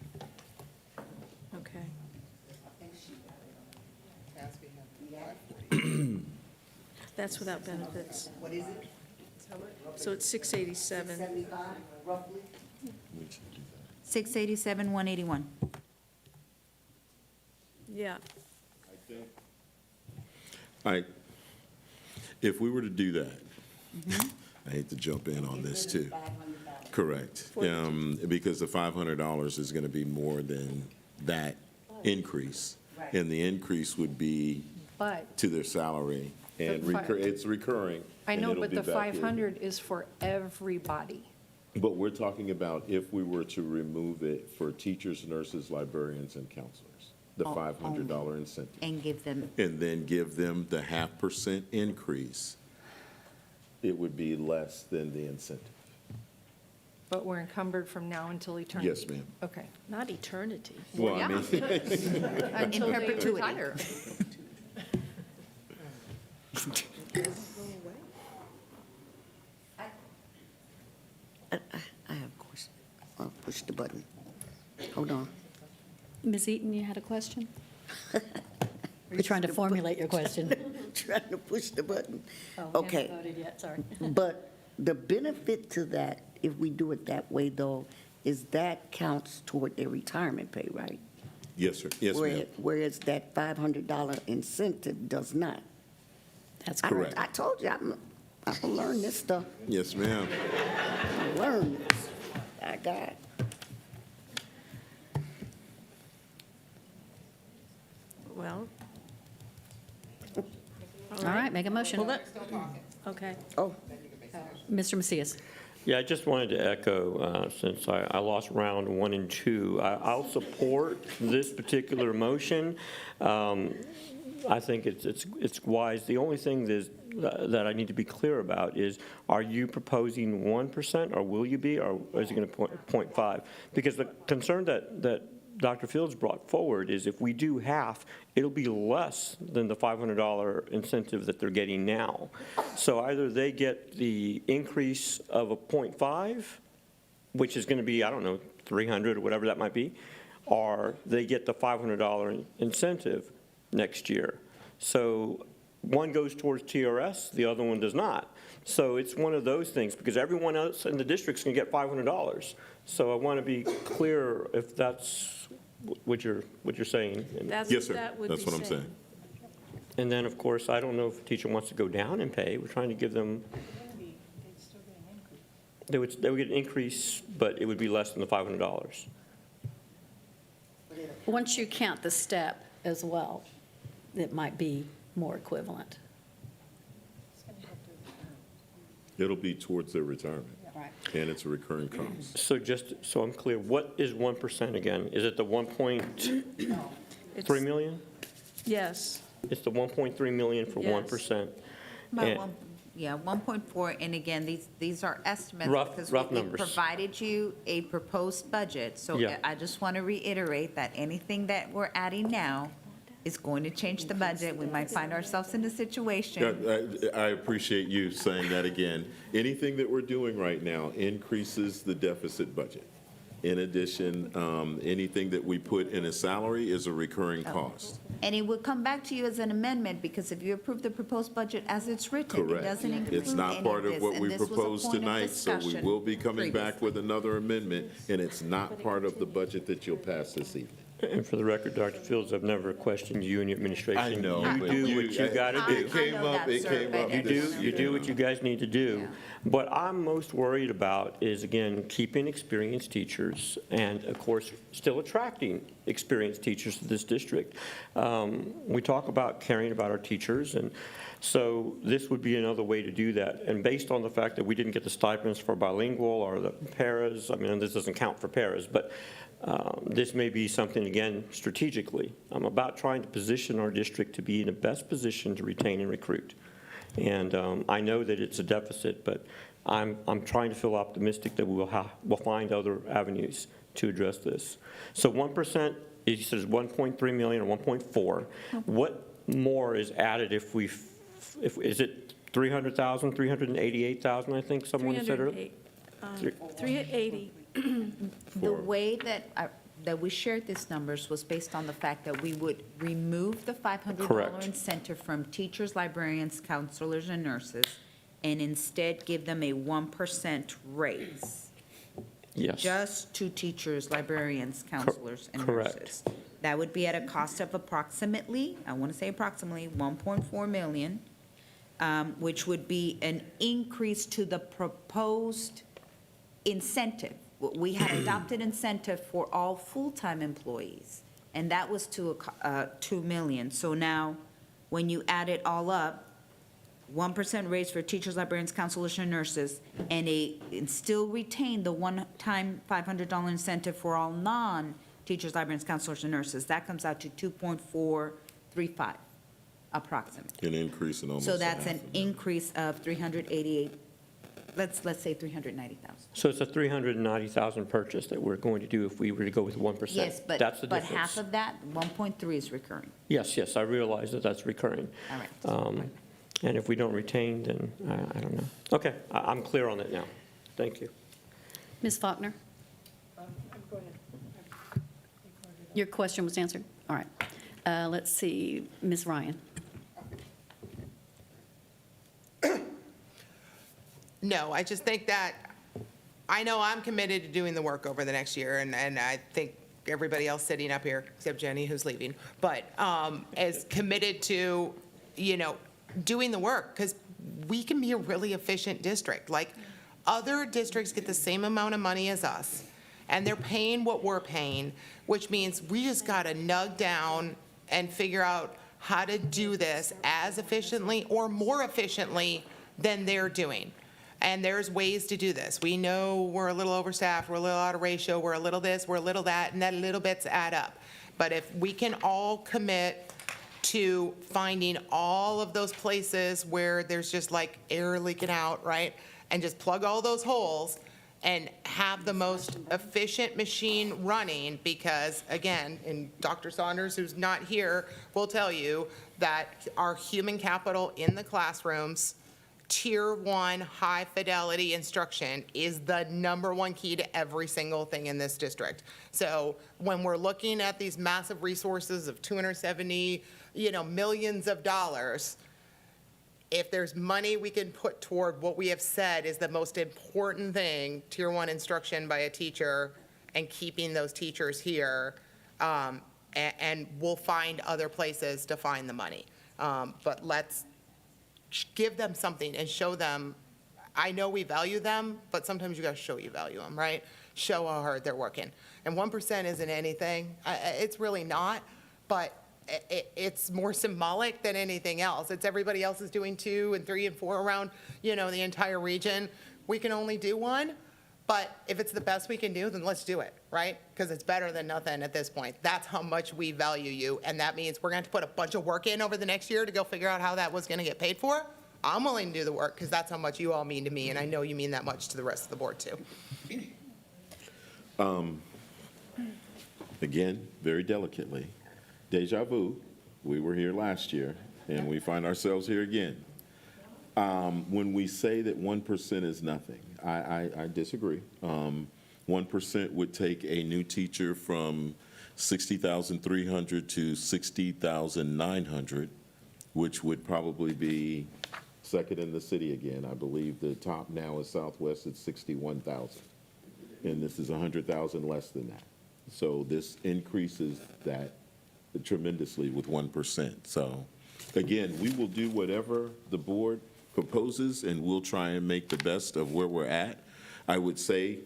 Okay. That's without benefits. What is it? So it's 687. 75, roughly? 687,181. Yeah. If we were to do that, I hate to jump in on this too. Correct. Because the $500 is going to be more than that increase. And the increase would be But to their salary. And The fi- it's recurring. I and know, it'll but be the back in. 500 is for everybody. But we're talking about if we were to remove it for teachers, nurses, librarians, and counselors, the $500 incentive. And give them, And then give them the 0.5% increase, it would be less than the incentive. But we're encumbered from now until eternity. Yes, ma'am. Okay. Not eternity. Well, I mean, Until they perpetuity. retire. I have a question. I'll push the button. Hold on. Ms. Eaton, you had a question? You're trying to formulate your question. Trying to push the button. Oh, we Okay. haven't voted yet, sorry. But the benefit to that, if we do it that way though, is that counts toward their retirement pay, right? yes, sir. Yes, ma'am. Whereas that $500 incentive does not. That's Correct. I told you, I'm gonna learn this stuff. Yes, ma'am. I'm gonna learn this. I got it. Well. All right, make a motion. Okay. Oh, Mr. Macias. Yeah, I just wanted to echo, since I lost round 1 and 2, I'll support this particular motion. I think it's wise. The only thing that I need to be clear about is, are you proposing 1%, or will you be, or is it going to 0.5? Because the concern that Dr. Fields brought forward is if we do half, it'll be less than the $500 incentive that they're getting now. So either they get the increase of a 0.5, which is going to be, I don't know, 300 or whatever that might be, or they get the $500 incentive next year. So one goes towards TRS, the other one does not. So it's one of those things, because everyone else in the district's going to get $500. So I want to be clear if that's what you're saying. Yes, sir. That's what I'm saying. And then, of course, I don't know if a teacher wants to go down in pay. We're trying to give them, they would get an increase, but it would be less than the $500. Once you count the step as well, it might be more equivalent. It'll be towards their retirement. Right. And it's a recurring cost. So just so I'm clear, what is 1% again? Is it the 1.3 million? Yes. It's the 1.3 million for Yes. 1%. About And- one, yeah, 1.4, and again, these are estimates. Rough- because rough we numbers. provided you a proposed budget, so Yeah. I just want to reiterate that anything that we're adding now is going to change the budget. We might find ourselves in a situation. I appreciate you saying that again. Anything that we're doing right now increases the deficit budget. In addition, anything that we put in a salary is a recurring cost. And it will come back to you as an amendment, because if you approve the proposed budget as it's written, it Correct. doesn't include It's not any part of this, what and we this was a proposed point of tonight, so we discussion will be coming back previously. with another amendment, and it's not part of the budget that you'll pass this evening. And for the record, Dr. Fields, I've never questioned you and your administration. I know, You but do what you got to do. It came I know up, that, it sir, came but up. You this do, you do what you guys need to do. What I'm most worried about is, again, keeping experienced teachers and, of course, still attracting experienced teachers to this district. We talk about caring about our teachers, and so this would be another way to do that. And based on the fact that we didn't get the stipends for bilingual or the paras, I mean, this doesn't count for paras, but this may be something, again, strategically. I'm about trying to position our district to be in the best position to retain and recruit. And I know that it's a deficit, but I'm trying to feel optimistic that we'll find other avenues to address this. So 1%, you said is 1.3 million or 1.4. What more is added if is it 300,000, 388,000, I think someone said earlier? 380. The way that we shared these numbers was based on the fact that we would remove the $500 Correct. incentive from teachers, librarians, counselors, and nurses, and instead give them a 1% raise. Yes. Just to teachers, librarians, counselors, and correct. nurses. That would be at a cost of approximately, I want to say approximately, 1.4 million, which would be an increase to the proposed incentive. We had adopted incentive for all full-time employees, and that was to 2 million. So now, when you add it all up, 1% raise for teachers, librarians, counselors, and nurses, and still retain the one-time $500 incentive for all non-teachers, librarians, counselors, and nurses, that comes out to 2.435, approximately. An increase in almost So that's half an of that. increase of 388, let's say 390,000. So it's a 390,000 purchase that we're going to do if we were to go with 1%. Yes, but That's the half difference. of that, 1.3 is recurring. Yes, I realize that that's recurring. All right. And if we don't retain, then I don't know. Okay, I'm clear on it now. Thank you. Ms. Faulkner? Your question was answered? All right. Let's see, Ms. Ryan? No, I just think that, I know I'm committed to doing the work over the next year, and I think everybody else sitting up here, except Jenny, who's leaving, but is committed to, doing the work, because we can be a really efficient district. Like, other districts get the same amount of money as us, and they're paying what we're paying, which means we just got to nug down and figure out how to do this as efficiently or more efficiently than they're doing. And there's ways to do this. We know we're a little overstaffed, we're a little out of ratio, we're a little this, we're a little that, and that little bits add up. But if we can all commit to finding all of those places where there's just like air leaking out, right? And just plug all those holes and have the most efficient machine running, because again, and Dr. Saunders, who's not here, will tell you that our human capital in the classrooms, Tier 1 high fidelity instruction is the #1 key to every single thing in this district. So when we're looking at these massive resources of 270, millions of dollars, if there's money we can put toward what we have said is the most important thing, Tier 1 instruction by a teacher and keeping those teachers here, and we'll find other places to find the money. But let's give them something and show them, I know we value them, but sometimes you gotta show you value them, right? Show how hard they're working. And 1% isn't anything, it's really not, but it's more symbolic than anything else. It's everybody else is doing 2 and 3 and 4 around, the entire region. We can only do 1, but if it's the best we can do, then let's do it, right? Because it's better than nothing at this point. That's how much we value you, and that means we're going to have to put a bunch of work in over the next year to go figure out how that was going to get paid for. I'm willing to do the work because that's how much you all mean to me, and I know you mean that much to the rest of the board too. Again, very delicately, deja vu, we were here last year, and we find ourselves here again. When we say that 1% is nothing, I disagree. 1% would take a new teacher from 60,300 to 60,900, which would probably be second in the city again. I believe the top now is Southwest at 61,000, and this is 100,000 less than that. So this increases that tremendously with 1%. So again, we will do whatever the board proposes, and we'll try and make the best of where we're at. I would say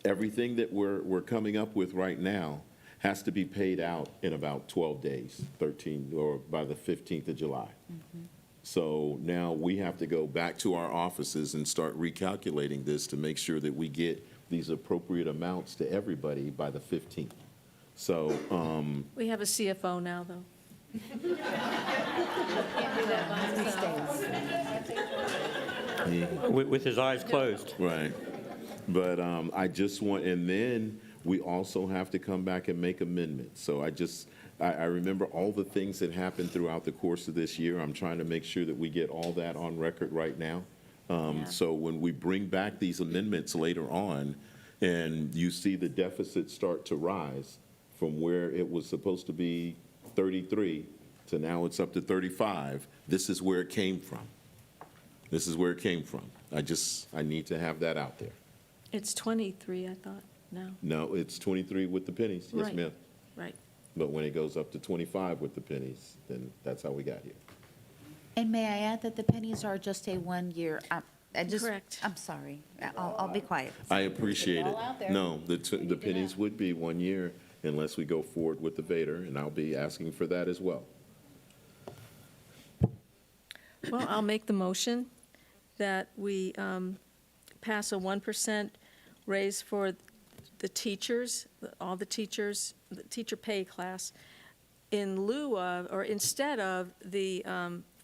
everything that we're coming up with right now has to be paid out in about 12 days, 13, or by the 15th of July. So now we have to go back to our offices and start recalculating this to make sure that we get these appropriate amounts to everybody by the 15th. So, We have a CFO now, though. With his eyes closed. Right. But I just want, and then we also have to come back and make amendments. So I remember all the things that happened throughout the course of this year. I'm trying to make sure that we get all that on record right now. So when we bring back these amendments later on, and you see the deficit start to rise from where it was supposed to be 33 to now it's up to 35, this is where it came from. This is where it came from. I need to have that out there. It's 23, I thought, now. No, it's 23 with the pennies. Yes, Right. ma'am. Right. But when it goes up to 25 with the pennies, then that's how we got here. And may I add that the pennies are just a 1 year, Correct. I'm sorry, I'll be quiet. I appreciate all it. out there. No, the pennies would be 1 year unless we go forward with the Vader, and I'll be asking for that as well. Well, I'll make the motion that we pass a 1% raise for the teachers, all the teachers, the teacher pay class, in lieu of, or instead of the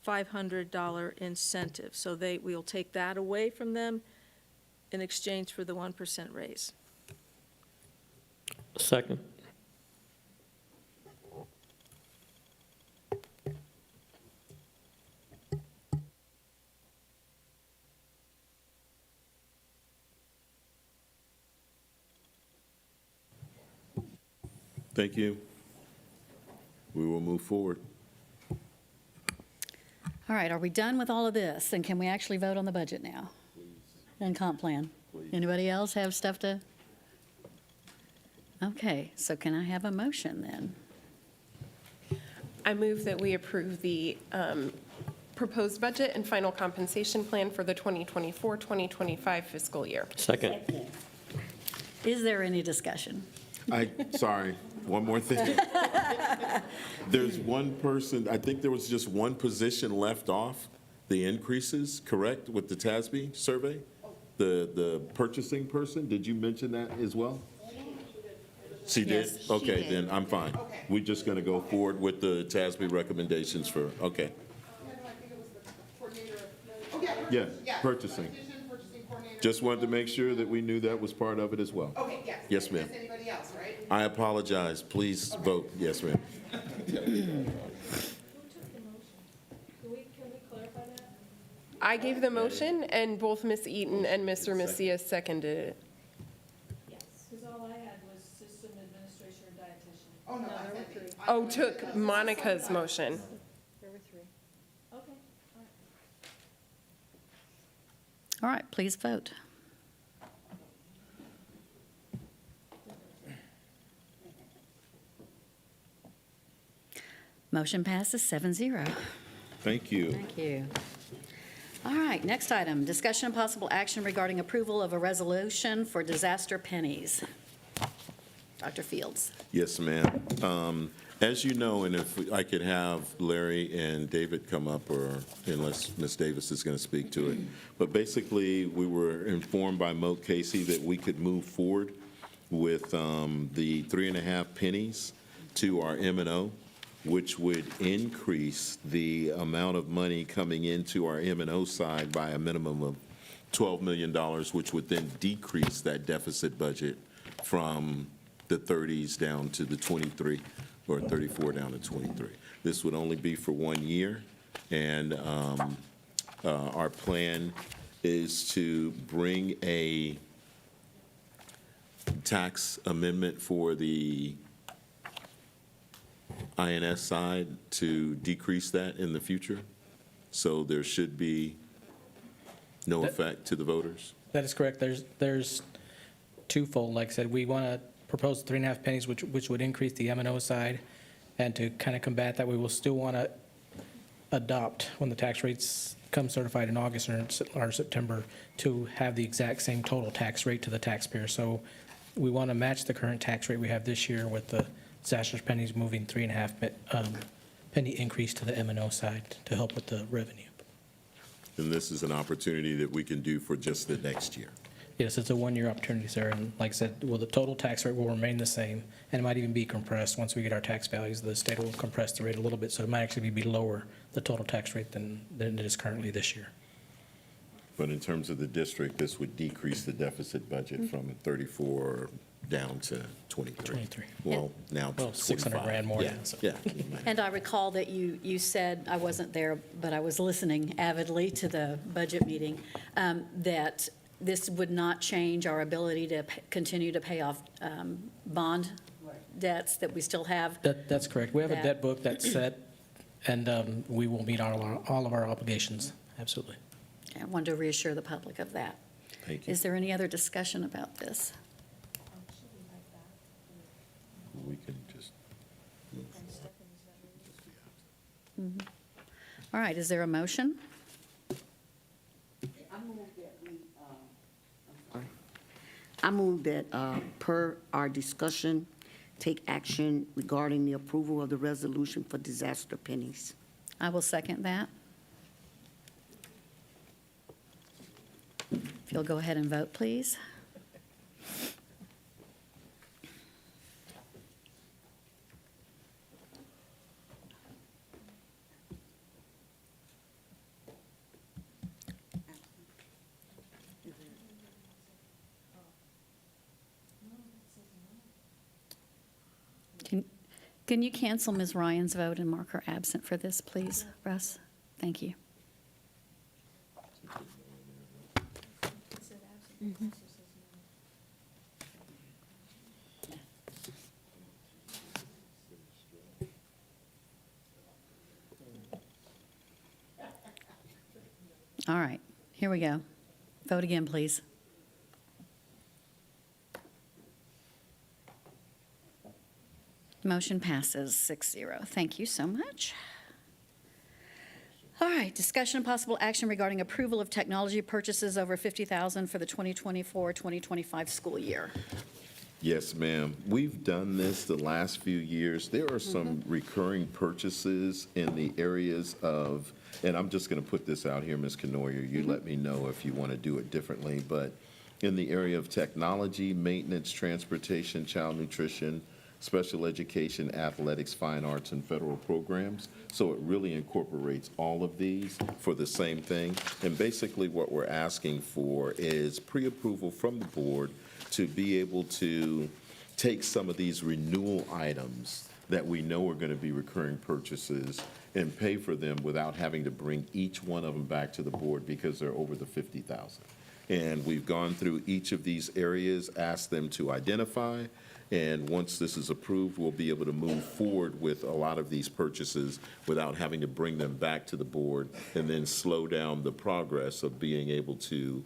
$500 incentive. So we'll take that away from them in exchange for the 1% raise. Second. Thank you. We will move forward. All right, are we done with all of this? And can we actually vote on the budget now? And comp plan? Anybody else have stuff to? Okay, so can I have a motion then? I move that we approve the proposed budget and final compensation plan for the 2024-2025 fiscal year. Second. Is there any discussion? Sorry, one more thing. There's one person, I think there was just one position left off the increases, correct, with the TASB survey? The purchasing person, did you mention that as well? She did? Yes, she Okay, did. then I'm fine. We're just going to go forward with the TASB recommendations for, okay. Yeah, purchasing. Just wanted to make sure that we knew that was part of it as well. Okay, yes. Yes, ma'am. Does anybody else, right? I apologize. Please vote. Yes, ma'am. I gave the motion, and both Ms. Eaton and Mr. Macias seconded it. Yes, because all I had was system administrator and dietitian. Oh, no, I said Oh, took Monica's motion. There were 3. Okay, all right. All right, please vote. Motion passes 7-0. Thank you. Thank you. All right, next item, discussion and possible action regarding approval of a resolution for disaster pennies. Dr. Fields. Yes, ma'am. As you know, and if I could have Larry and David come up, or unless Ms. Davis is going to speak to it. But basically, we were informed by Moat Casey that we could move forward with the 3.5 pennies to our M&O, which would increase the amount of money coming into our M&O side by a minimum of $12 million, which would then decrease that deficit budget from the 30s down to the 23, or 34 down to 23. This would only be for 1 year, and our plan is to bring a tax amendment for the INS side to decrease that in the future. So there should be no effect to the voters. That is correct. There's twofold. Like I said, we want to propose 3.5 pennies, which would increase the M&O side. And to kind of combat that, we will still want to adopt, when the tax rates come certified in August or September, to have the exact same total tax rate to the taxpayer. So we want to match the current tax rate we have this year with the disaster pennies, moving 3.5 penny increase to the M&O side to help with the revenue. And this is an opportunity that we can do for just the next year. Yes, it's a one-year opportunity, sir, and like I said, well, the total tax rate will remain the same, and it might even be compressed. Once we get our tax values, the state will compress the rate a little bit, so it might actually be lower, the total tax rate, than it is currently this year. But in terms of the district, this would decrease the deficit budget from 34 down to 23. 23. Well, now to 25. 600 grand more. Yeah, than, so. yeah. And I recall that you said, I wasn't there, but I was listening avidly to the budget meeting, that this would not change our ability to continue to pay off bond debts that we still have. That's correct. We have a That- debt book that's set, and we will meet all of our obligations, absolutely. I wanted to reassure the public of that. Thank you. Is there any other discussion about this? We can just move forward. All right, is there a motion? I move that, per our discussion, take action regarding the approval of the resolution for disaster pennies. I will second that. If you'll go ahead and vote, please. Can you cancel Ms. Ryan's vote and mark her absent for this, please, Russ? Thank you. All right, here we go. Vote again, please. Motion passes 6-0. Thank you so much. All right, discussion and possible action regarding approval of technology purchases over $50,000 for the 2024-2025 school year. Yes, ma'am. We've done this the last few years. There are some recurring purchases in the areas of, and I'm just going to put this out here, Ms. Canoyer, you let me know if you want to do it differently, but in the area of technology, maintenance, transportation, child nutrition, special education, athletics, fine arts, and federal programs. So it really incorporates all of these for the same thing. And basically what we're asking for is pre-approval from the board to be able to take some of these renewal items that we know are going to be recurring purchases and pay for them without having to bring each one of them back to the board because they're over the $50,000. And we've gone through each of these areas, asked them to identify, and once this is approved, we'll be able to move forward with a lot of these purchases without having to bring them back to the board and then slow down the progress of being able to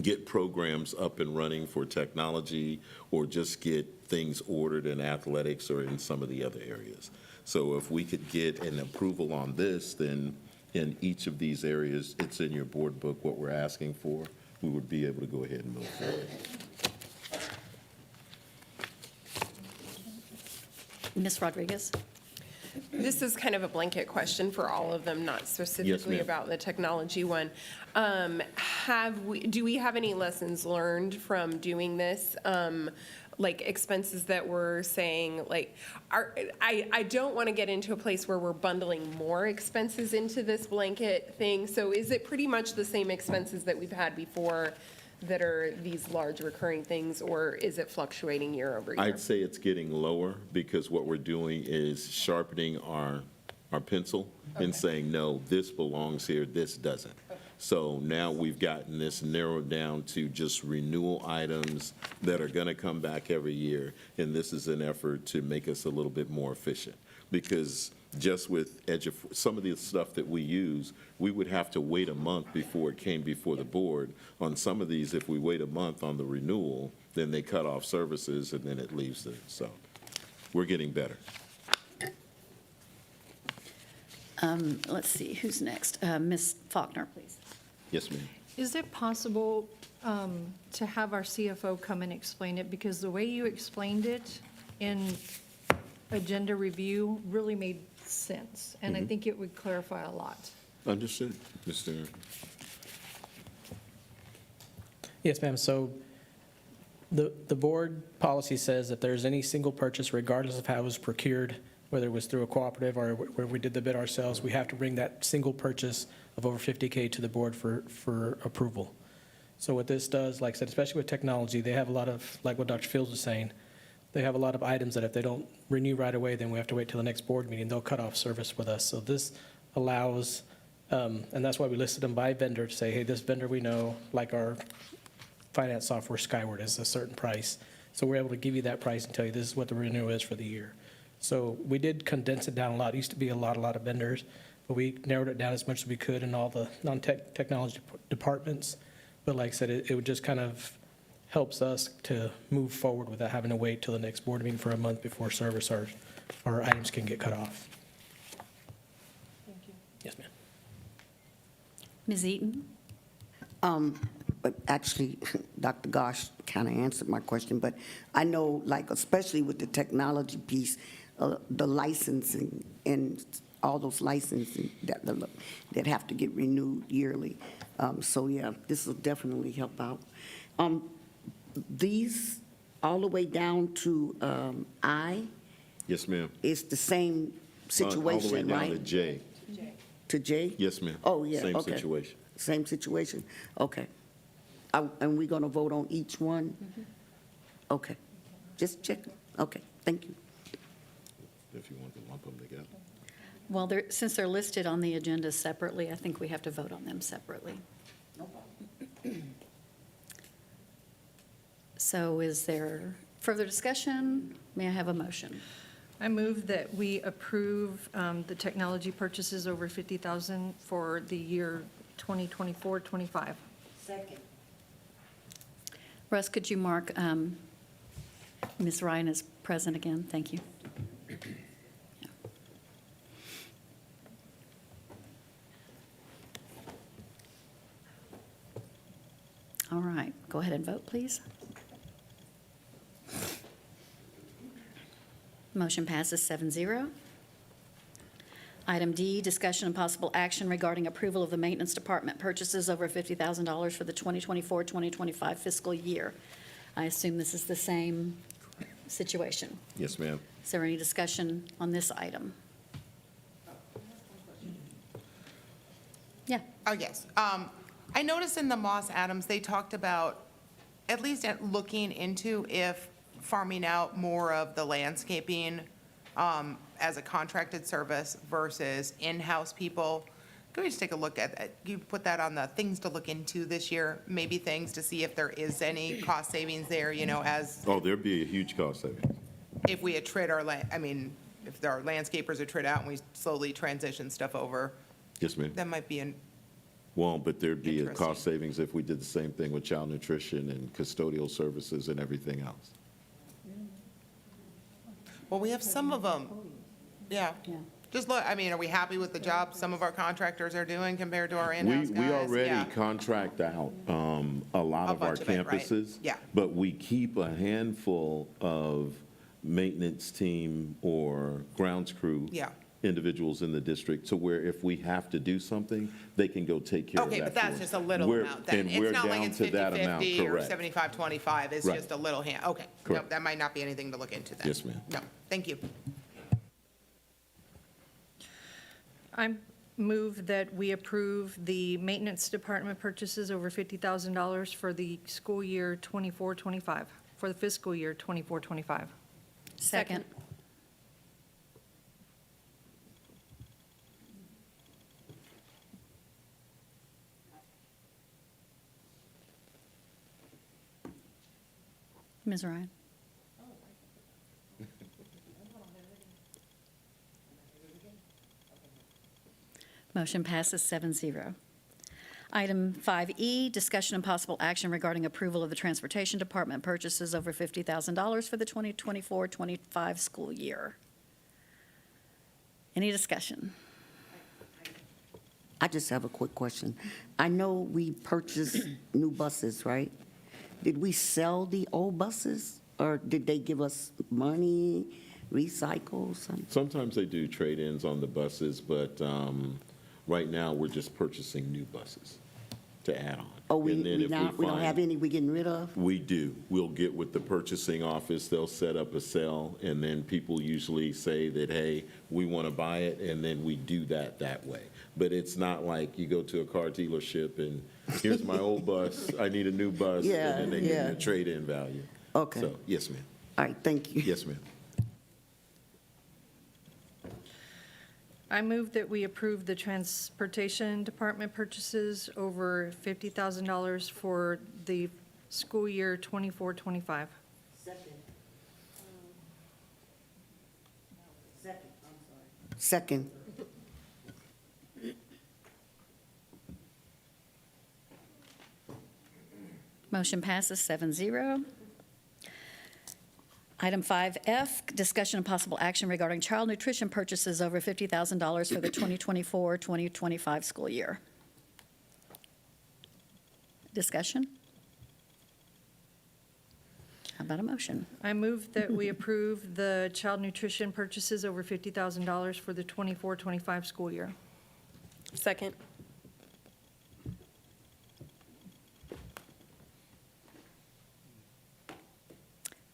get programs up and running for technology or just get things ordered in athletics or in some of the other areas. So if we could get an approval on this, then in each of these areas, it's in your board book what we're asking for, we would be able to go ahead and move forward. Ms. Rodriguez? This is kind of a blanket question for all of them, not specifically ma'am. about the technology one. Do we have any lessons learned from doing this? Like expenses that we're saying, like, I don't want to get into a place where we're bundling more expenses into this blanket thing. So is it pretty much the same expenses that we've had before that are these large recurring things, or is it fluctuating year over year? I'd say it's getting lower because what we're doing is sharpening our pencil and saying, no, this belongs here, this doesn't. So now we've gotten this narrowed down to just renewal items that are going to come back every year, and this is an effort to make us a little bit more efficient. Because just with some of the stuff that we use, we would have to wait a month before it came before the board. On some of these, if we wait a month on the renewal, then they cut off services and then it leaves it. So we're getting better. Let's see, who's next? Ms. Faulkner, please. Yes, ma'am. Is it possible to have our CFO come and explain it? Because the way you explained it in agenda review really made sense, and I think it would clarify a lot. Understood, Mr. Yes, ma'am. So the board policy says if there's any single purchase, regardless of how it was procured, whether it was through a cooperative or where we did the bid ourselves, we have to bring that single purchase of over $50K to the board for approval. So what this does, like I said, especially with technology, they have a lot of, like what Dr. Fields was saying, they have a lot of items that if they don't renew right away, then we have to wait till the next board meeting. They'll cut off service with us. So this allows, and that's why we listed them by vendor to say, hey, this vendor we know, like our finance software Skyward, is a certain price. So we're able to give you that price and tell you this is what the renewal is for the year. So we did condense it down a lot. It used to be a lot of vendors, but we narrowed it down as much as we could in all the non-technology departments. But like I said, it would just kind of helps us to move forward without having to wait till the next board meeting for a month before service or items can get cut off. Thank you. Yes, ma'am. Ms. Eaton? But actually, Dr. Gosh kind of answered my question, but I know, like, especially with the technology piece, the licensing and all those licensing that have to get renewed yearly. So, yeah, this will definitely help out. These, all the way down to I, Yes, ma'am. is the same situation, right? All the way down to J. To J? Yes, ma'am. Oh, yeah, Same okay. situation. Same situation, okay. And we're going to vote on each one? Okay, just checking, okay, thank you. If you want to lump them together. Well, since they're listed on the agenda separately, I think we have to vote on them separately. So is there further discussion? May I have a motion? I move that we approve the technology purchases over $50,000 for the year 2024-25. Second. Russ, could you mark Ms. Ryan as present again? Thank you. All right, go ahead and vote, please. Motion passes 7-0. Item D, discussion and possible action regarding approval of the Maintenance Department purchases over $50,000 for the 2024-2025 fiscal year. I assume this is the same situation. Yes, ma'am. Is there any discussion on this item? Yeah. Oh, yes. I noticed in the Moss Adams, they talked about at least looking into if farming out more of the landscaping as a contracted service versus in-house people. Can we just take a look at, you put that on the things to look into this year, maybe things to see if there is any cost savings there, you know, as Oh, there'd be a huge cost savings. if we attrit our, I mean, if our landscapers attrit out and we slowly transition stuff over, Yes, ma'am. that might be an, Well, but there'd be a Interesting. cost savings if we did the same thing with child nutrition and custodial services and everything else. well, we have some of them. Yeah. Just look, I mean, are we happy with the job some of our contractors are doing compared to our in-house guys? We already Yeah. contract out a lot A of our bunch of it, right? campuses. Yeah. But we keep a handful of maintenance team or grounds crew. Yeah. Individuals in the district to where if we have to do something, they can go take care of that. Okay, but that's for us. just a little We're- amount then. And we're It's not like down it's to that amount, 50/50 or correct. 75/25, it's Right. just a little hand, okay. No, Correct. that might not be anything to look into then. Yes, ma'am. No, thank you. I move that we approve the maintenance department purchases over $50,000 for the school year 24-25, for the fiscal year 24-25. Second. Ms. Ryan? Motion passes 7-0. Item 5E, discussion and possible action regarding approval of the Transportation Department purchases over $50,000 for the 2024-25 school year. Any discussion? I just have a quick question. I know we purchased new buses, right? Did we sell the old buses, or did they give us money, recycle, something? Sometimes they do trade-ins on the buses, but right now, we're just purchasing new buses to add on. Oh, we And then if don't find- have any we getting rid of? We do. We'll get with the purchasing office, they'll set up a sale, and then people usually say that, hey, we want to buy it, and then we do that way. But it's not like you go to a car dealership and, here's my old bus, I need a new bus, and then they give you Yeah. a trade-in value. Okay. So, yes, ma'am. All right, thank you. Yes, ma'am. I move that we approve the transportation department purchases over $50,000 for the school year 24-25. Second. Motion passes 7-0. Item 5F, discussion and possible action regarding child nutrition purchases over $50,000 for the 2024-2025 school year. Discussion? How about a motion? I move that we approve the child nutrition purchases over $50,000 for the 24-25 school year. Second.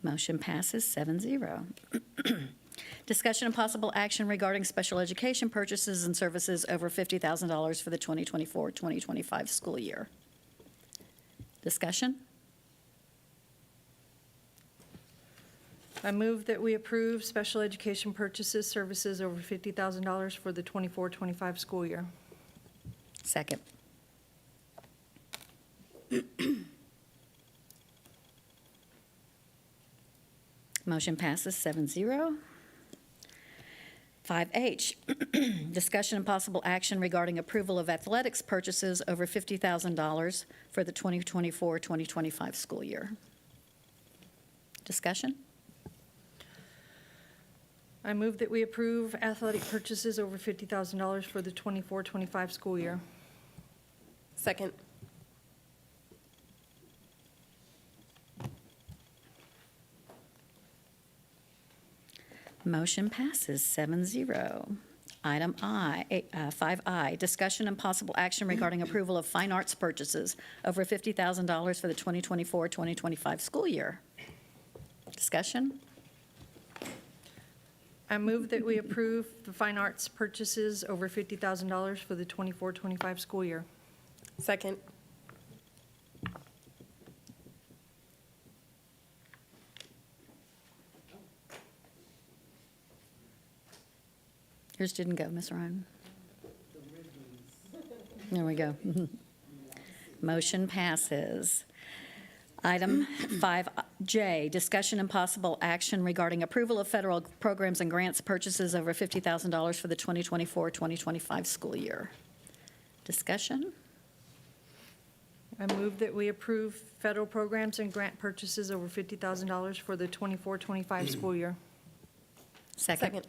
Motion passes 7-0. Discussion and possible action regarding special education purchases and services over $50,000 for the 2024-2025 school year. Discussion? I move that we approve special education purchases services over $50,000 for the 24-25 school year. Second. Motion passes 7-0. 5H, discussion and possible action regarding approval of athletics purchases over $50,000 for the 2024-2025 school year. Discussion? I move that we approve athletic purchases over $50,000 for the 24-25 school year. Second. Motion passes 7-0. Item 5I, discussion and possible action regarding approval of fine arts purchases over $50,000 for the 2024-2025 school year. Discussion? I move that we approve the fine arts purchases over $50,000 for the 24-25 school year. Second. Yours didn't go, Ms. Ryan. There we go. Motion passes. Item 5J, discussion and possible action regarding approval of federal programs and grants purchases over $50,000 for the 2024-2025 school year. Discussion? I move that we approve federal programs and grant purchases over $50,000 for the 24-25 school year. Second.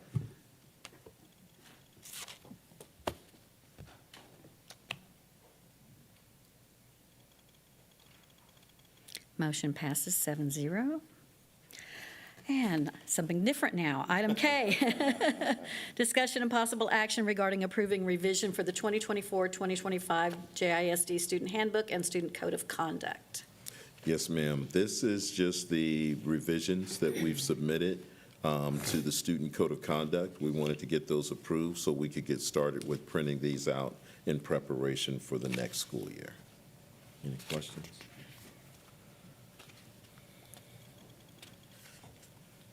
Motion passes 7-0. And something different now. Item K, discussion and possible action regarding approving revision for the 2024-2025 JISD Student Handbook and Student Code of Conduct. Yes, ma'am. This is just the revisions that we've submitted to the Student Code of Conduct. We wanted to get those approved so we could get started with printing these out in preparation for the next school year. Any questions?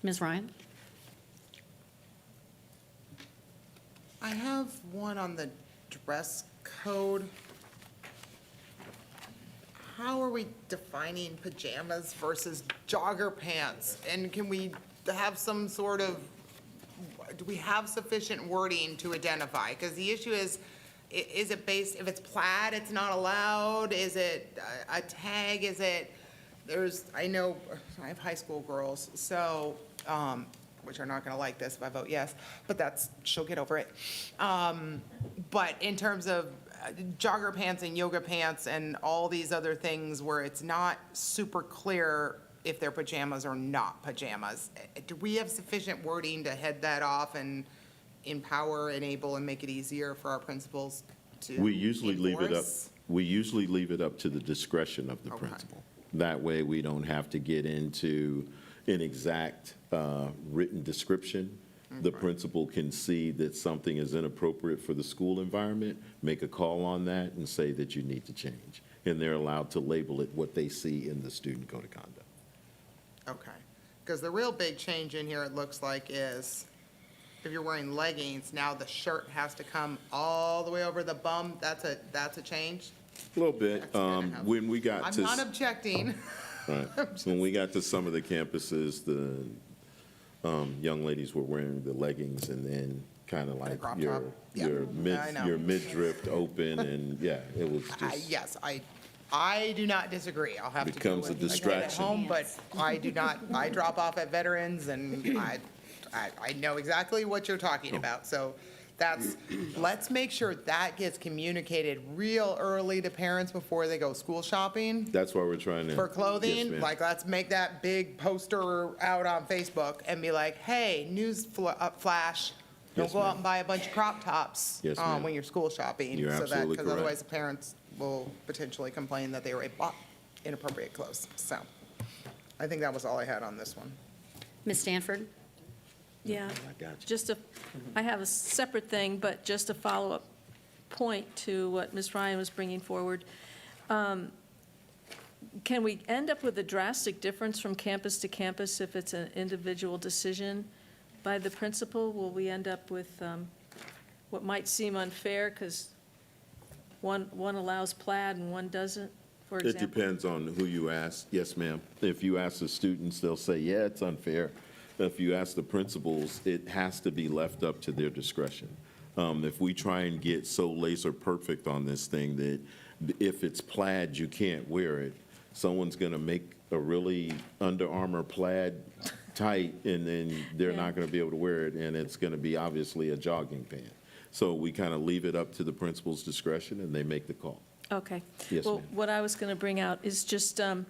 Ms. Ryan? I have one on the dress code. How are we defining pajamas versus jogger pants? And can we have some sort of, do we have sufficient wording to identify? Because the issue is it based, if it's plaid, it's not allowed? Is it a tag? Is it, I know, I have high school girls, so, which are not gonna like this if I vote yes, but she'll get over it. But in terms of jogger pants and yoga pants and all these other things where it's not super clear if they're pajamas or not pajamas, do we have sufficient wording to head that off and empower, enable, and make it easier for our principals to We usually leave it up. enforce? We usually leave it up to the discretion of the Okay. principal. That way, we don't have to get into an exact written description. The principal can see that something is inappropriate for the school environment, make a call on that, and say that you need to change. And they're allowed to label it what they see in the Student Code of Conduct. Okay, because the real big change in here, it looks like, is if you're wearing leggings, now the shirt has to come all the way over the bum. That's a change? A little bit. When we got I'm to. not objecting. Right. So when we got to some of the campuses, the young ladies were wearing the leggings and then kind of like crop your top. Yeah. I know. your midriff open, and yeah, it was just. Yes, I do not disagree. I'll have to Becomes do a it again at distraction. home, but I do not, I drop off at Veterans, and I know exactly what you're talking about. So let's make sure that gets communicated real early to parents before they go school shopping That's why we're trying to. for Yes, clothing. ma'am. Like, let's make that big poster out on Facebook and be like, hey, flash, don't Yes, go out ma'am. and buy a bunch of crop tops Yes, ma'am. when you're school shopping. You're absolutely Because correct. otherwise the parents will potentially complain that they were bought inappropriate clothes. So I think that was all I had on this one. Ms. Stanford? Yeah, I got you. just I have a separate thing, but just a follow-up point to what Ms. Ryan was bringing forward. Can we end up with a drastic difference from campus to campus if it's an individual decision by the principal? Will we end up with what might seem unfair because one allows plaid and one doesn't, for It example? depends on who you ask. Yes, ma'am. If you ask the students, they'll say, yeah, it's unfair. If you ask the principals, it has to be left up to their discretion. If we try and get so laser perfect on this thing that if it's plaid, you can't wear it, someone's going to make a really Under Armour plaid tight, and then they're not going to be able to wear it, and it's going to be obviously a jogging pant. So we kind of leave it up to the principal's discretion, and they make the call. Okay. Yes, Well, ma'am. what I was going to bring out is just a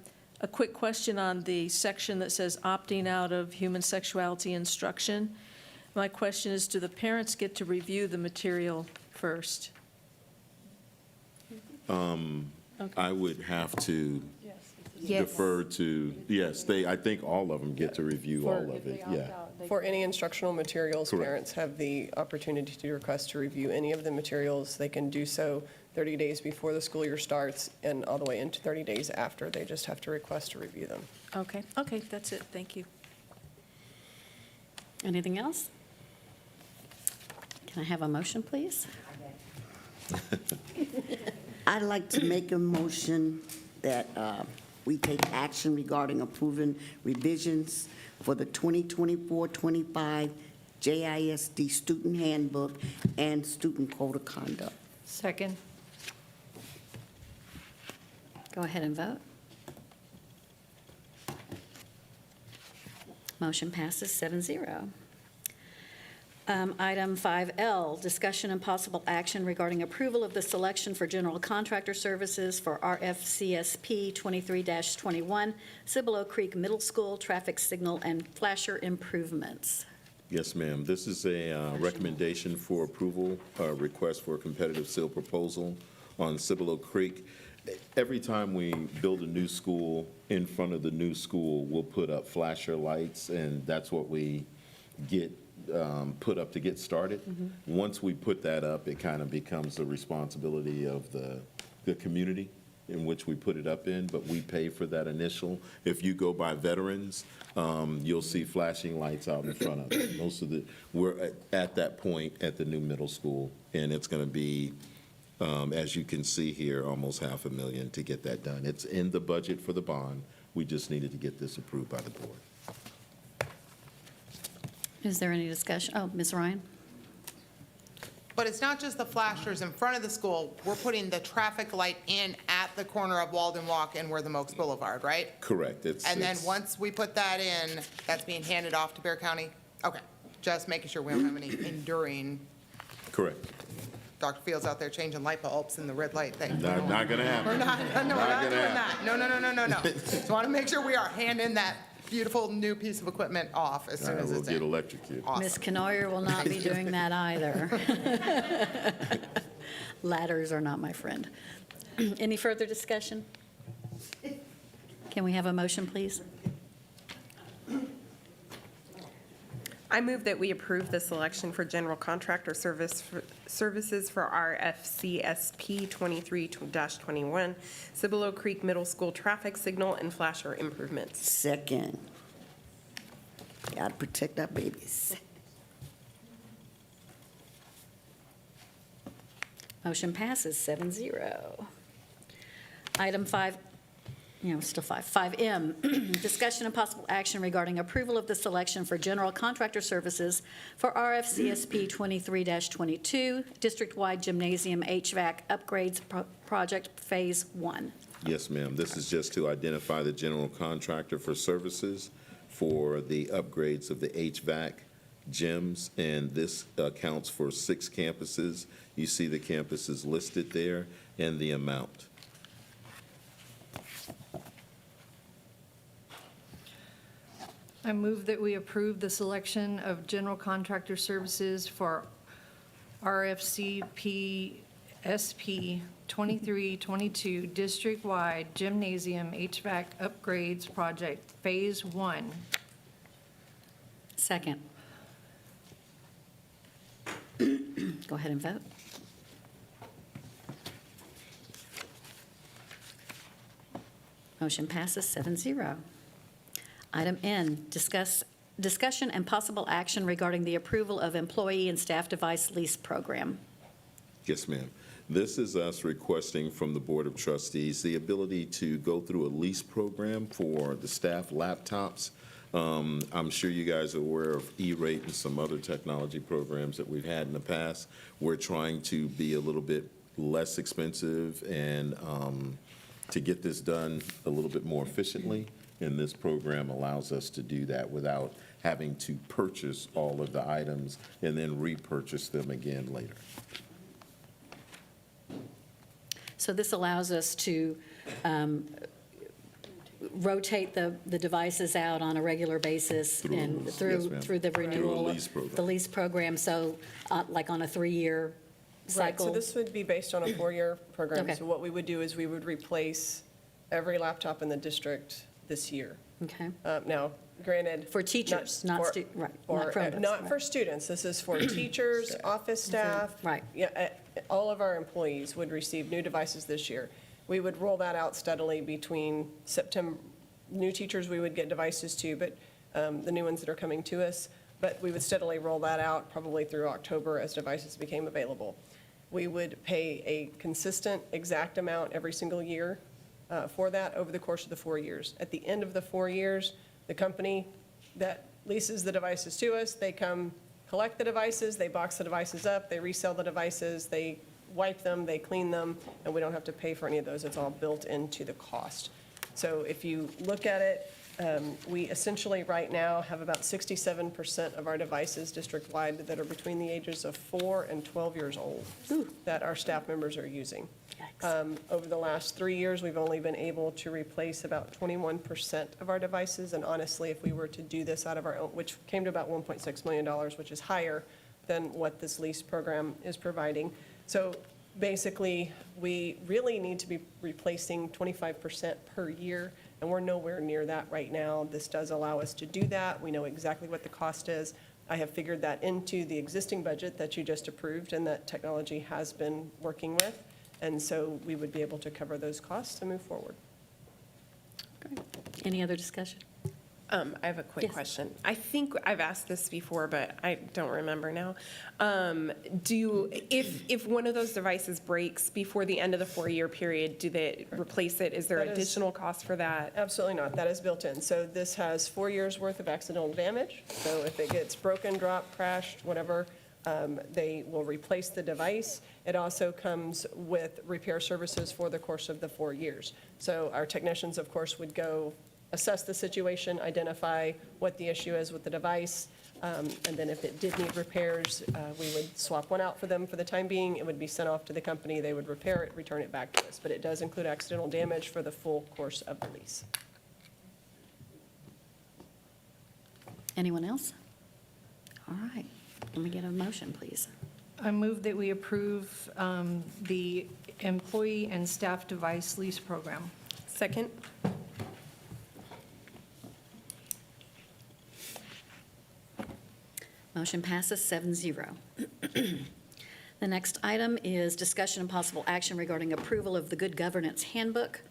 quick question on the section that says opting out of human sexuality instruction. My question is, do the parents get to review the material first? I would have to Yes. defer to, yes, I think all of them get to review all of it, yeah. For any instructional materials, Correct. parents have the opportunity to request to review any of the materials. They can do so 30 days before the school year starts and all the way into 30 days after. They just have to request to review them. Okay, that's it, thank you. Anything else? Can I have a motion, please? I'd like to make a motion that we take action regarding approving revisions for the 2024-25 JISD Student Handbook and Student Code of Conduct. Second. Go ahead and vote. Motion passes 7-0. Item 5L, discussion and possible action regarding approval of the selection for general contractor services for RFCSP 23-21 Cibolo Creek Middle School traffic signal and flasher improvements. Yes, ma'am. This is a recommendation for approval, request for a competitive sale proposal on Cibolo Creek. Every time we build a new school, in front of the new school, we'll put up flasher lights, and that's what we get put up to get started. Once we put that up, it kind of becomes the responsibility of the community in which we put it up in, but we pay for that initial. If you go by veterans, you'll see flashing lights out in front of it. We're at that point at the new middle school, and it's going to be, as you can see here, almost $500,000 to get that done. It's in the budget for the bond. We just needed to get this approved by the board. Is there any discussion? Oh, Ms. Ryan? But it's not just the flashers in front of the school. We're putting the traffic light in at the corner of Walden Walk and where the Mokes Boulevard, right? Correct. And then once we put that in, that's being handed off to Bear County? Okay, just making sure we don't have any enduring, Correct. Dr. Fields out there changing light bulbs in the red light thing. Not going to happen. We're not, no, we're Not not gonna doing happen. that. No. Just want to make sure we are handing that beautiful new piece of equipment off as soon as We'll it's get in. electrocuted. Ms. Canoyer will not be doing that either. Ladders are not my friend. Any further discussion? Can we have a motion, please? I move that we approve the selection for general contractor services for RFCSP 23-21 Cibolo Creek Middle School traffic signal and flasher improvements. Second. Gotta protect our babies. Motion passes 7-0. Item 5, still 5. 5M, discussion and possible action regarding approval of the selection for general contractor services for RFCSP 23-22 district-wide gymnasium HVAC upgrades project Phase 1. Yes, ma'am. This is just to identify the general contractor for services for the upgrades of the HVAC gyms, and this accounts for 6 campuses. You see the campuses listed there and the amount. I move that we approve the selection of general contractor services for RFCP SP 2322 district-wide gymnasium HVAC upgrades project Phase 1. Second. Go ahead and vote. Motion passes 7-0. Item N, discussion and possible action regarding the approval of employee and staff device lease program. Yes, ma'am. This is us requesting from the Board of Trustees the ability to go through a lease program for the staff laptops. I'm sure you guys are aware of E-rate and some other technology programs that we've had in the past. We're trying to be a little bit less expensive and to get this done a little bit more efficiently. And this program allows us to do that without having to purchase all of the items and then repurchase them again later. So this allows us to rotate the devices out on a regular basis and Yes, through ma'am. the Through a renewal, lease program. the lease program, so like on a 3-year Right, cycle? so this would be based on a 4-year program. Okay. So what we would do is we would replace every laptop in the district this year. Okay. Now, granted. For teachers, not right, not for- Chromebooks, Not right. for students. This is for teachers, office staff. Right. Yeah, all of our employees would receive new devices this year. We would roll that out steadily between September, new teachers we would get devices to, but the new ones that are coming to us. But we would steadily roll that out probably through October as devices became available. We would pay a consistent, exact amount every single year for that over the course of the 4 years. At the end of the 4 years, the company that leases the devices to us, they come collect the devices, they box the devices up, they resell the devices, they wipe them, they clean them, and we don't have to pay for any of those. It's all built into the cost. So if you look at it, we essentially right now have about 67% of our devices district-wide that are between the ages of 4 and 12 years old that our staff members are using. Over the last 3 years, we've only been able to replace about 21% of our devices, and honestly, if we were to do this out of our own, which came to about $1.6 million, which is higher than what this lease program is providing. So basically, we really need to be replacing 25% per year, and we're nowhere near that right now. This does allow us to do that. We know exactly what the cost is. I have figured that into the existing budget that you just approved and that technology has been working with. And so we would be able to cover those costs and move forward. Any other discussion? I have a quick Yes. question. I think I've asked this before, but I don't remember now. If one of those devices breaks before the end of the 4-year period, do they replace it? Is there That is- additional cost for that? Absolutely not. That is built in. So this has 4 years' worth of accidental damage. So if it gets broken, dropped, crashed, whatever, they will replace the device. It also comes with repair services for the course of the 4 years. So our technicians, of course, would go assess the situation, identify what the issue is with the device, and then if it did need repairs, we would swap one out for them for the time being. It would be sent off to the company. They would repair it, return it back to us. But it does include accidental damage for the full course of the lease. Anyone else? All right, let me get a motion, please. I move that we approve the employee and staff device lease program. Second? Motion passes 7-0. The next item is discussion and possible action regarding approval of the Good Governance Handbook.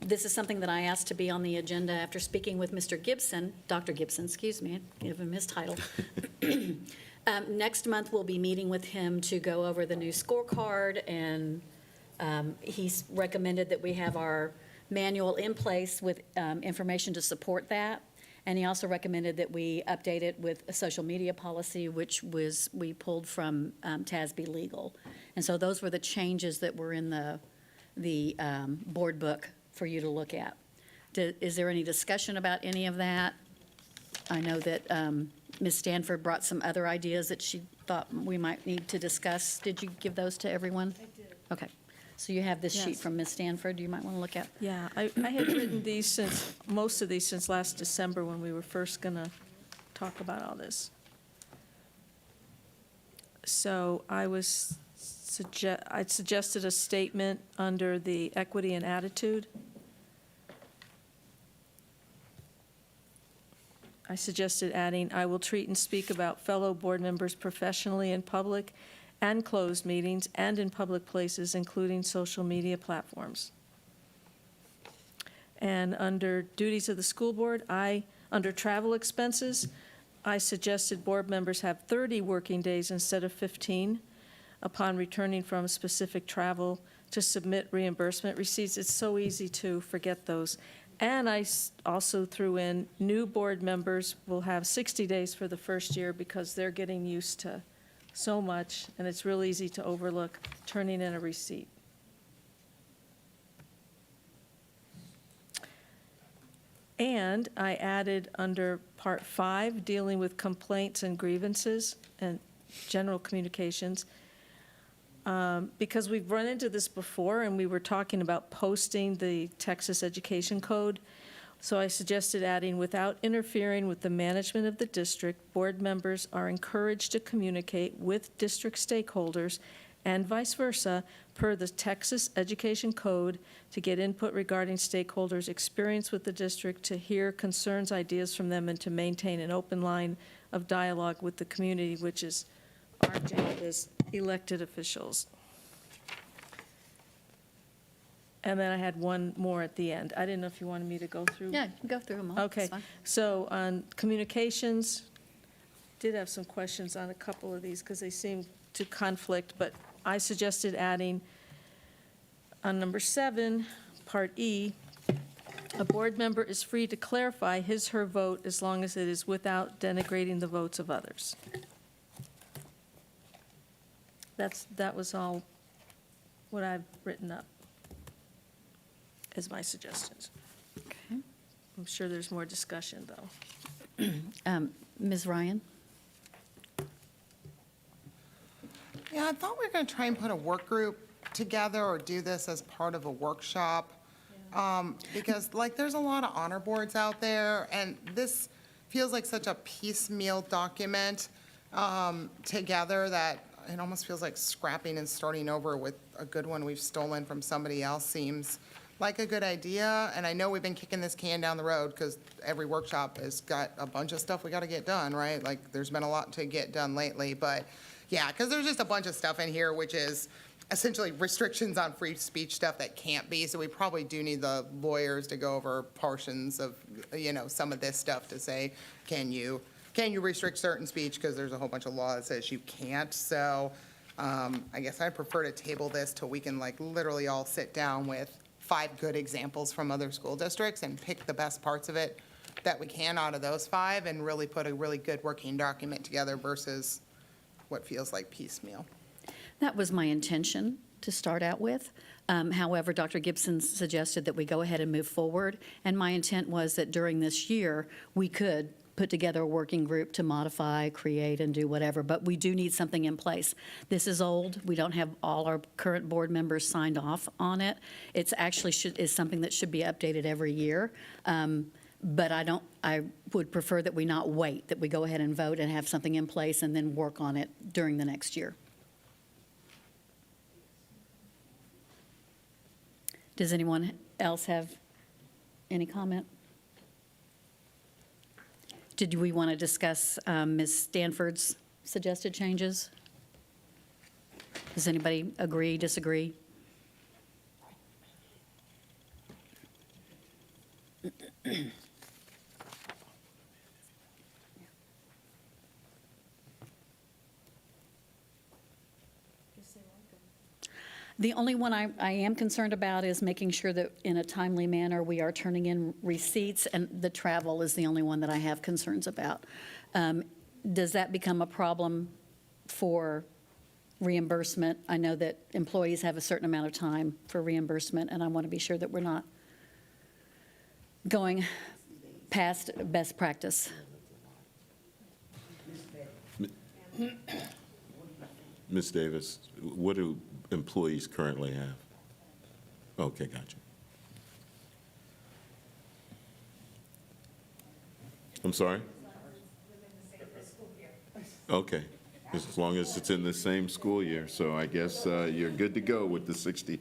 This is something that I asked to be on the agenda after speaking with Mr. Gibson, Dr. Gibson, excuse me, give him his title. Next month, we'll be meeting with him to go over the new scorecard, and he's recommended that we have our manual in place with information to support that. And he also recommended that we update it with a social media policy, which we pulled from TASB Legal. And so those were the changes that were in the board book for you to look at. Is there any discussion about any of that? I know that Ms. Stanford brought some other ideas that she thought we might need to discuss. Did you give those to everyone? I did. Okay. So you have this sheet Yes. from Ms. Stanford you might want to look at? Yeah, I had written most of these since last December when we were first going to talk about all this. So I suggested a statement under the equity and attitude. I suggested adding, "I will treat and speak about fellow board members professionally in public and closed meetings and in public places, including social media platforms." And under duties of the school board, under travel expenses, I suggested board members have 30 working days instead of 15 upon returning from specific travel to submit reimbursement receipts. It's so easy to forget those. And I also threw in, new board members will have 60 days for the first year because they're getting used to so much, and it's real easy to overlook turning in a receipt. And I added under Part 5, dealing with complaints and grievances and general communications, because we've run into this before, and we were talking about posting the Texas Education Code. So I suggested adding, without interfering with the management of the district, board members are encouraged to communicate with district stakeholders and vice versa, per the Texas Education Code, to get input regarding stakeholders' experience with the district, to hear concerns, ideas from them, and to maintain an open line of dialogue with the community, which is our job as elected officials. And then I had one more at the end. I didn't know if you wanted me to go through. Yeah, you can go through them all. Okay, It's fine. so on communications, did have some questions on a couple of these because they seem to conflict, but I suggested adding on number 7, Part E, a board member is free to clarify his/her vote as long as it is without denigrating the votes of others. That was all what I've written up as my suggestions. Okay. I'm sure there's more discussion, though. Ms. Ryan? Yeah, I thought we were going to try and put a work group together or do this as part of a workshop. Because like, there's a lot of honor boards out there, and this feels like such a piecemeal document together that it almost feels like scrapping and starting over with a good one we've stolen from somebody else seems like a good idea. And I know we've been kicking this can down the road because every workshop has got a bunch of stuff we got to get done, right? Like, there's been a lot to get done lately, but yeah, because there's just a bunch of stuff in here which is essentially restrictions on free speech stuff that can't be. So we probably do need the lawyers to go over portions of, some of this stuff to say, can you restrict certain speech? Because there's a whole bunch of law that says you can't. So I guess I'd prefer to table this till we can like literally all sit down with 5 good examples from other school districts and pick the best parts of it that we can out of those 5 and really put a really good working document together versus what feels like piecemeal. That was my intention to start out with. However, Dr. Gibson suggested that we go ahead and move forward, and my intent was that during this year, we could put together a working group to modify, create, and do whatever, but we do need something in place. This is old. We don't have all our current board members signed off on it. It's actually is something that should be updated every year. But I would prefer that we not wait, that we go ahead and vote and have something in place and then work on it during the next year. Does anyone else have any comment? Did we want to discuss Ms. Stanford's suggested changes? Does anybody agree, disagree? The only one I am concerned about is making sure that in a timely manner, we are turning in receipts, and the travel is the only one that I have concerns about. Does that become a problem for reimbursement? I know that employees have a certain amount of time for reimbursement, and I want to be sure that we're not going past best practice. Ms. Davis, what do employees currently have? Okay, gotcha. I'm sorry? Okay, as long as it's in the same school year, so I guess you're good to go with the 60.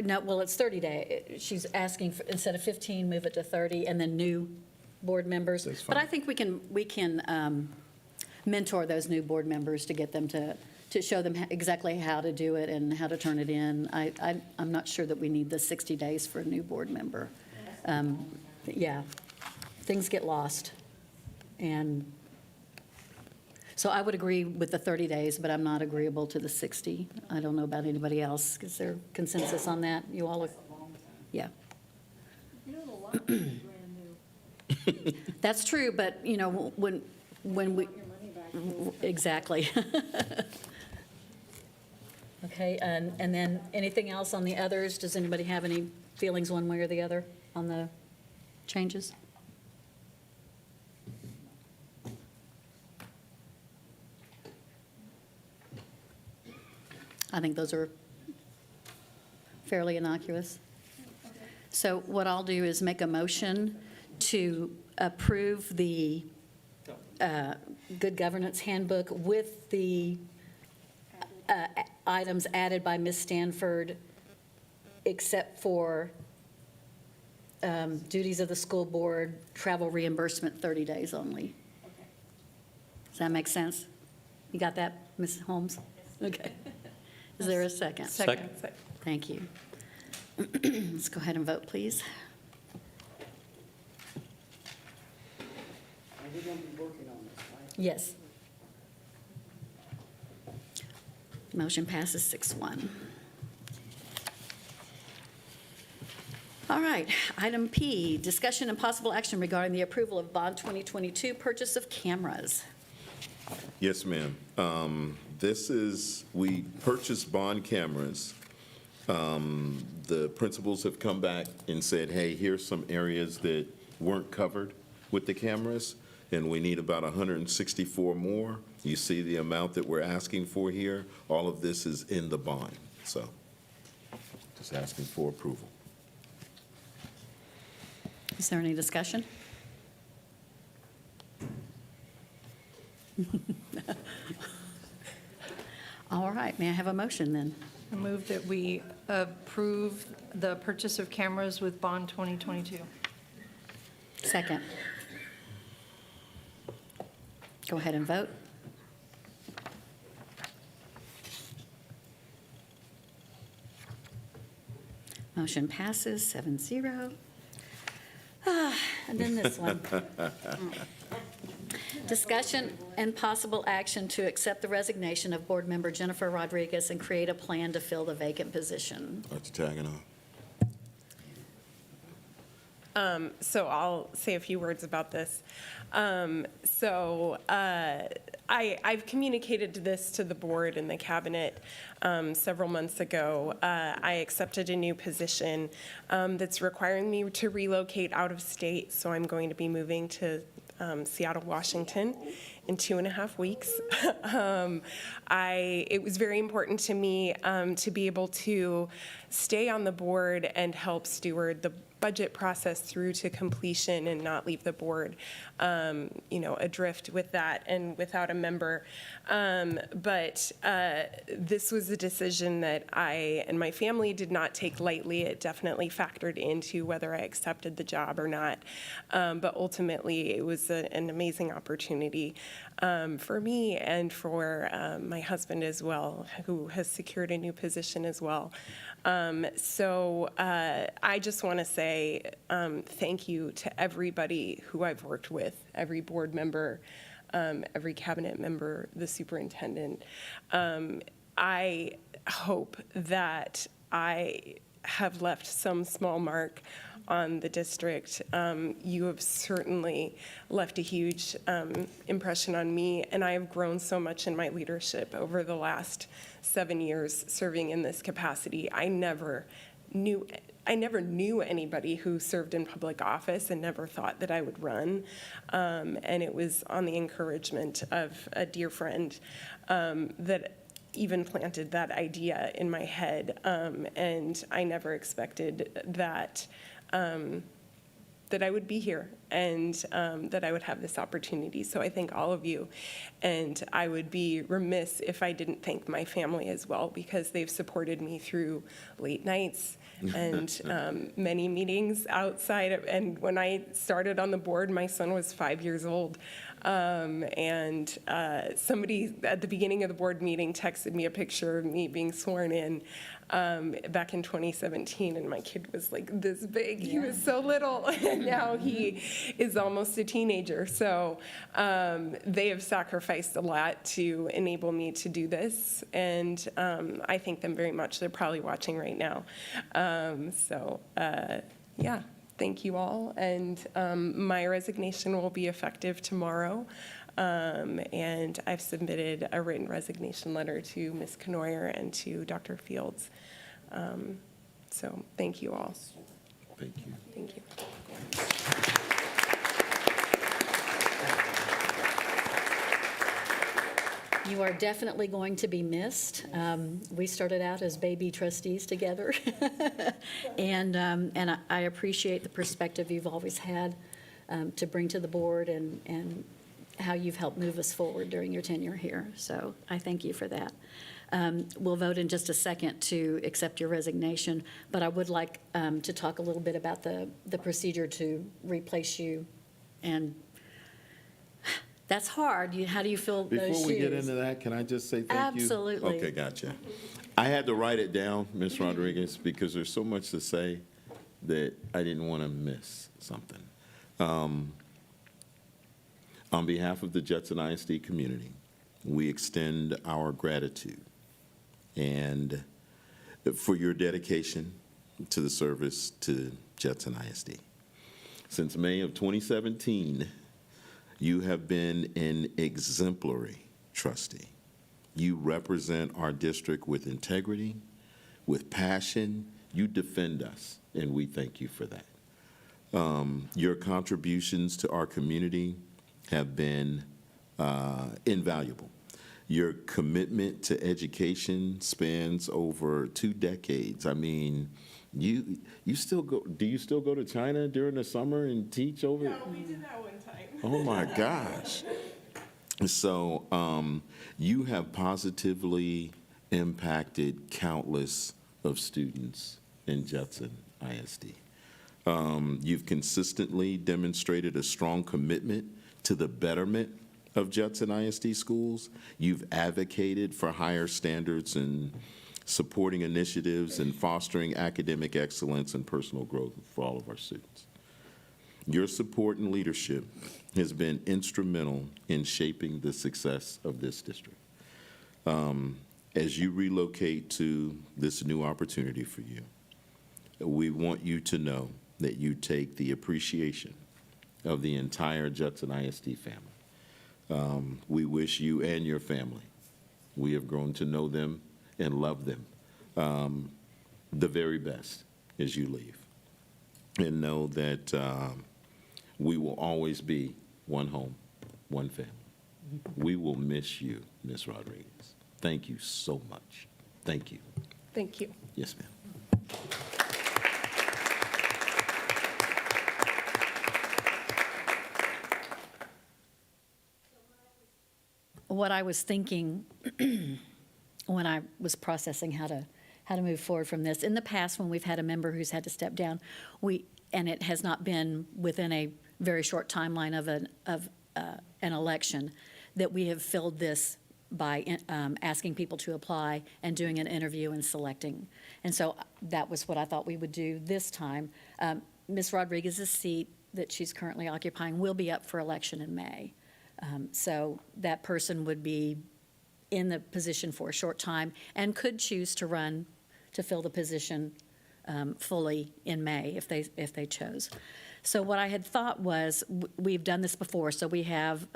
No, well, it's 30 day. She's asking, for, instead of 15, move it to 30, and then new board members. That's fine. But I think we can mentor those new board members to get them to show them exactly how to do it and how to turn it in. I'm not sure that we need the 60 days for a new board member. Yeah, things get lost. And so I would agree with the 30 days, but I'm not agreeable to the 60. I don't know about anybody else. Is there consensus on that? You all are? Yeah. That's true, but, when we, exactly. Okay, and then anything else on the others? Does anybody have any feelings one way or the other on the changes? I think those are fairly innocuous. So what I'll do is make a motion to approve the Good Governance Handbook with the items added by Ms. Stanford, except for duties of the school board, travel reimbursement, 30 days only. Does that make sense? You got that, Ms. Holmes? Okay. Is there a second? Second. Thank you. Let's go ahead and vote, please. We're going to be working on this, right? Yes. Motion passes 6-1. All right, item P, discussion and possible action regarding the approval of Bond 2022 purchase of cameras. Yes, ma'am. We purchased bond cameras. The principals have come back and said, hey, here's some areas that weren't covered with the cameras, and we need about 164 more. You see the amount that we're asking for here. All of this is in the bond, so just asking for approval. Is there any discussion? All right, may I have a motion then? I move that we approve the purchase of cameras with bond 2022. Second. Go ahead and vote. Motion passes 7-0. And then this one. Discussion and possible action to accept the resignation of Board Member Jennifer Rodriguez and create a plan to fill the vacant position. Dr. Taggart. So I'll say a few words about this. I've communicated this to the board and the cabinet several months ago. I accepted a new position that's requiring me to relocate out of state, so I'm going to be moving to Seattle, Washington in 2.5 weeks. It was very important to me to be able to stay on the board and help steward the budget process through to completion and not leave the board, adrift with that and without a member. But this was a decision that I and my family did not take lightly. It definitely factored into whether I accepted the job or not. But ultimately, it was an amazing opportunity for me and for my husband as well, who has secured a new position as well. I just want to say thank you to everybody who I've worked with, every board member, every cabinet member, the superintendent. I hope that I have left some small mark on the district. You have certainly left a huge impression on me, and I have grown so much in my leadership over the last 7 years serving in this capacity. I never knew anybody who served in public office and never thought that I would run. And it was on the encouragement of a dear friend that even planted that idea in my head. And I never expected that I would be here and that I would have this opportunity. So I thank all of you. And I would be remiss if I didn't thank my family as well, because they've supported me through late nights and many meetings outside of, and when I started on the board, my son was 5 years old. And somebody at the beginning of the board meeting texted me a picture of me being sworn in back in 2017, and my kid was like this big. He was so little, and now he is almost a teenager. So they have sacrificed a lot to enable me to do this, and I thank them very much. They're probably watching right now. Thank you all, and my resignation will be effective tomorrow. And I've submitted a written resignation letter to Ms. Knoyer and to Dr. Fields. So thank you all. Thank you. Thank you. You are definitely going to be missed. We started out as baby trustees together, and I appreciate the perspective you've always had to bring to the board and how you've helped move us forward during your tenure here. So I thank you for that. We'll vote in just a second to accept your resignation, but I would like to talk a little bit about the procedure to replace you, and that's hard. How do you fill those shoes? Before we get into that, can I just say thank you? Absolutely. Okay, gotcha. I had to write it down, Ms. Rodriguez, because there's so much to say that I didn't want to miss something. On behalf of the Judson ISD community, we extend our gratitude and for your dedication to the service to Judson ISD. Since May of 2017, you have been an exemplary trustee. You represent our district with integrity, with passion. You defend us, and we thank you for that. Your contributions to our community have been invaluable. Your commitment to education spans over 2 decades. I mean, you still go, do you still go to China during the summer and teach over? No, we did that one time. Oh my gosh. So you have positively impacted countless of students in Judson ISD. You've consistently demonstrated a strong commitment to the betterment of Judson ISD schools. You've advocated for higher standards and supporting initiatives and fostering academic excellence and personal growth for all of our students. Your support and leadership has been instrumental in shaping the success of this district. As you relocate to this new opportunity for you, we want you to know that you take the appreciation of the entire Judson ISD family. We wish you and your family, we have grown to know them and love them, the very best as you leave. And know that we will always be one home, one family. We will miss you, Ms. Rodriguez. Thank you so much. Thank you. Thank you. Yes, ma'am. What I was thinking when I was processing how to move forward from this, in the past, when we've had a member who's had to step down, and it has not been within a very short timeline of an election, that we have filled this by asking people to apply and doing an interview and selecting. And so that was what I thought we would do this time. Ms. Rodriguez's seat that she's currently occupying will be up for election in May. So that person would be in the position for a short time and could choose to run to fill the position fully in May if they chose. So what I had thought was, we've done this before, so we have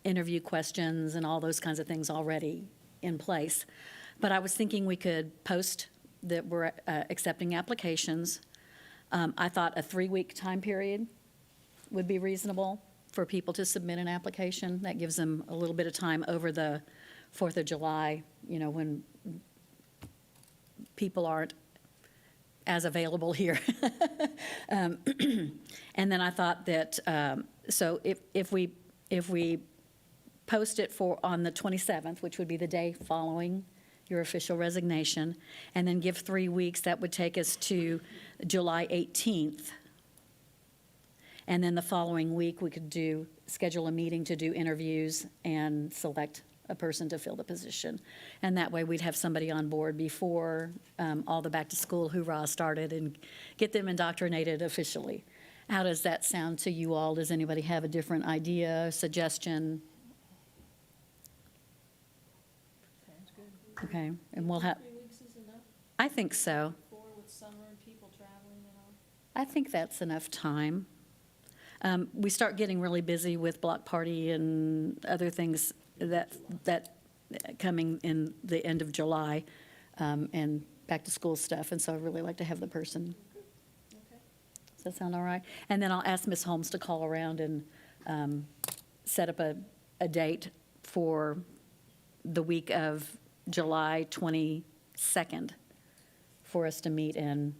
interview questions and all those kinds of things already in place. But I was thinking we could post that we're accepting applications. I thought a 3-week time period would be reasonable for people to submit an application. That gives them a little bit of time over the 4th of July, when people aren't as available here. And then I thought that, so if we post it on the 27th, which would be the day following your official resignation, and then give 3 weeks, that would take us to July 18th. And then the following week, we could schedule a meeting to do interviews and select a person to fill the position. And that way, we'd have somebody on board before all the back-to-school hoorah started and get them indoctrinated officially. How does that sound to you all? Does anybody have a different idea, suggestion? Sounds good. Okay, and we'll have, 3 weeks is enough? I think so. With summer and people traveling and all? I think that's enough time. We start getting really busy with block party and other things that coming in the end of July, and back-to-school stuff, and so I'd really like to have the person. Okay. Does that sound all right? And then I'll ask Ms. Holmes to call around and set up a date for the week of July 22nd for us to meet and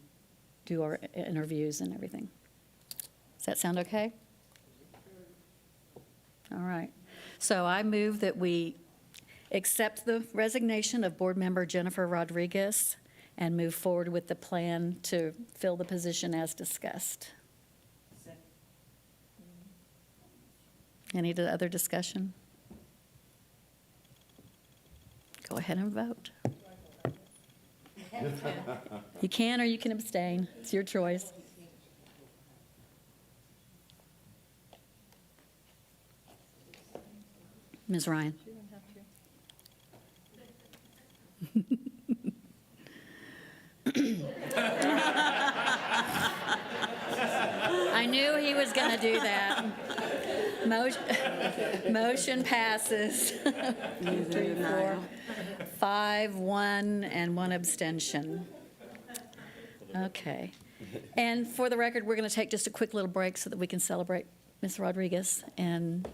do our interviews and everything. Does that sound okay? All right. So I move that we accept the resignation of Board Member Jennifer Rodriguez and move forward with the plan to fill the position as discussed. Any other discussion? Go ahead and vote. You can or you can abstain. It's your choice. Ms. Ryan? knew he was going to do that. Motion passes. 3, 4, 5, 1, and 1 abstention. Okay. And for the record, we're going to take just a quick little break so that we can celebrate Ms. Rodriguez and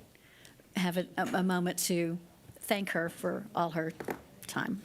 have a moment to thank her for all her time.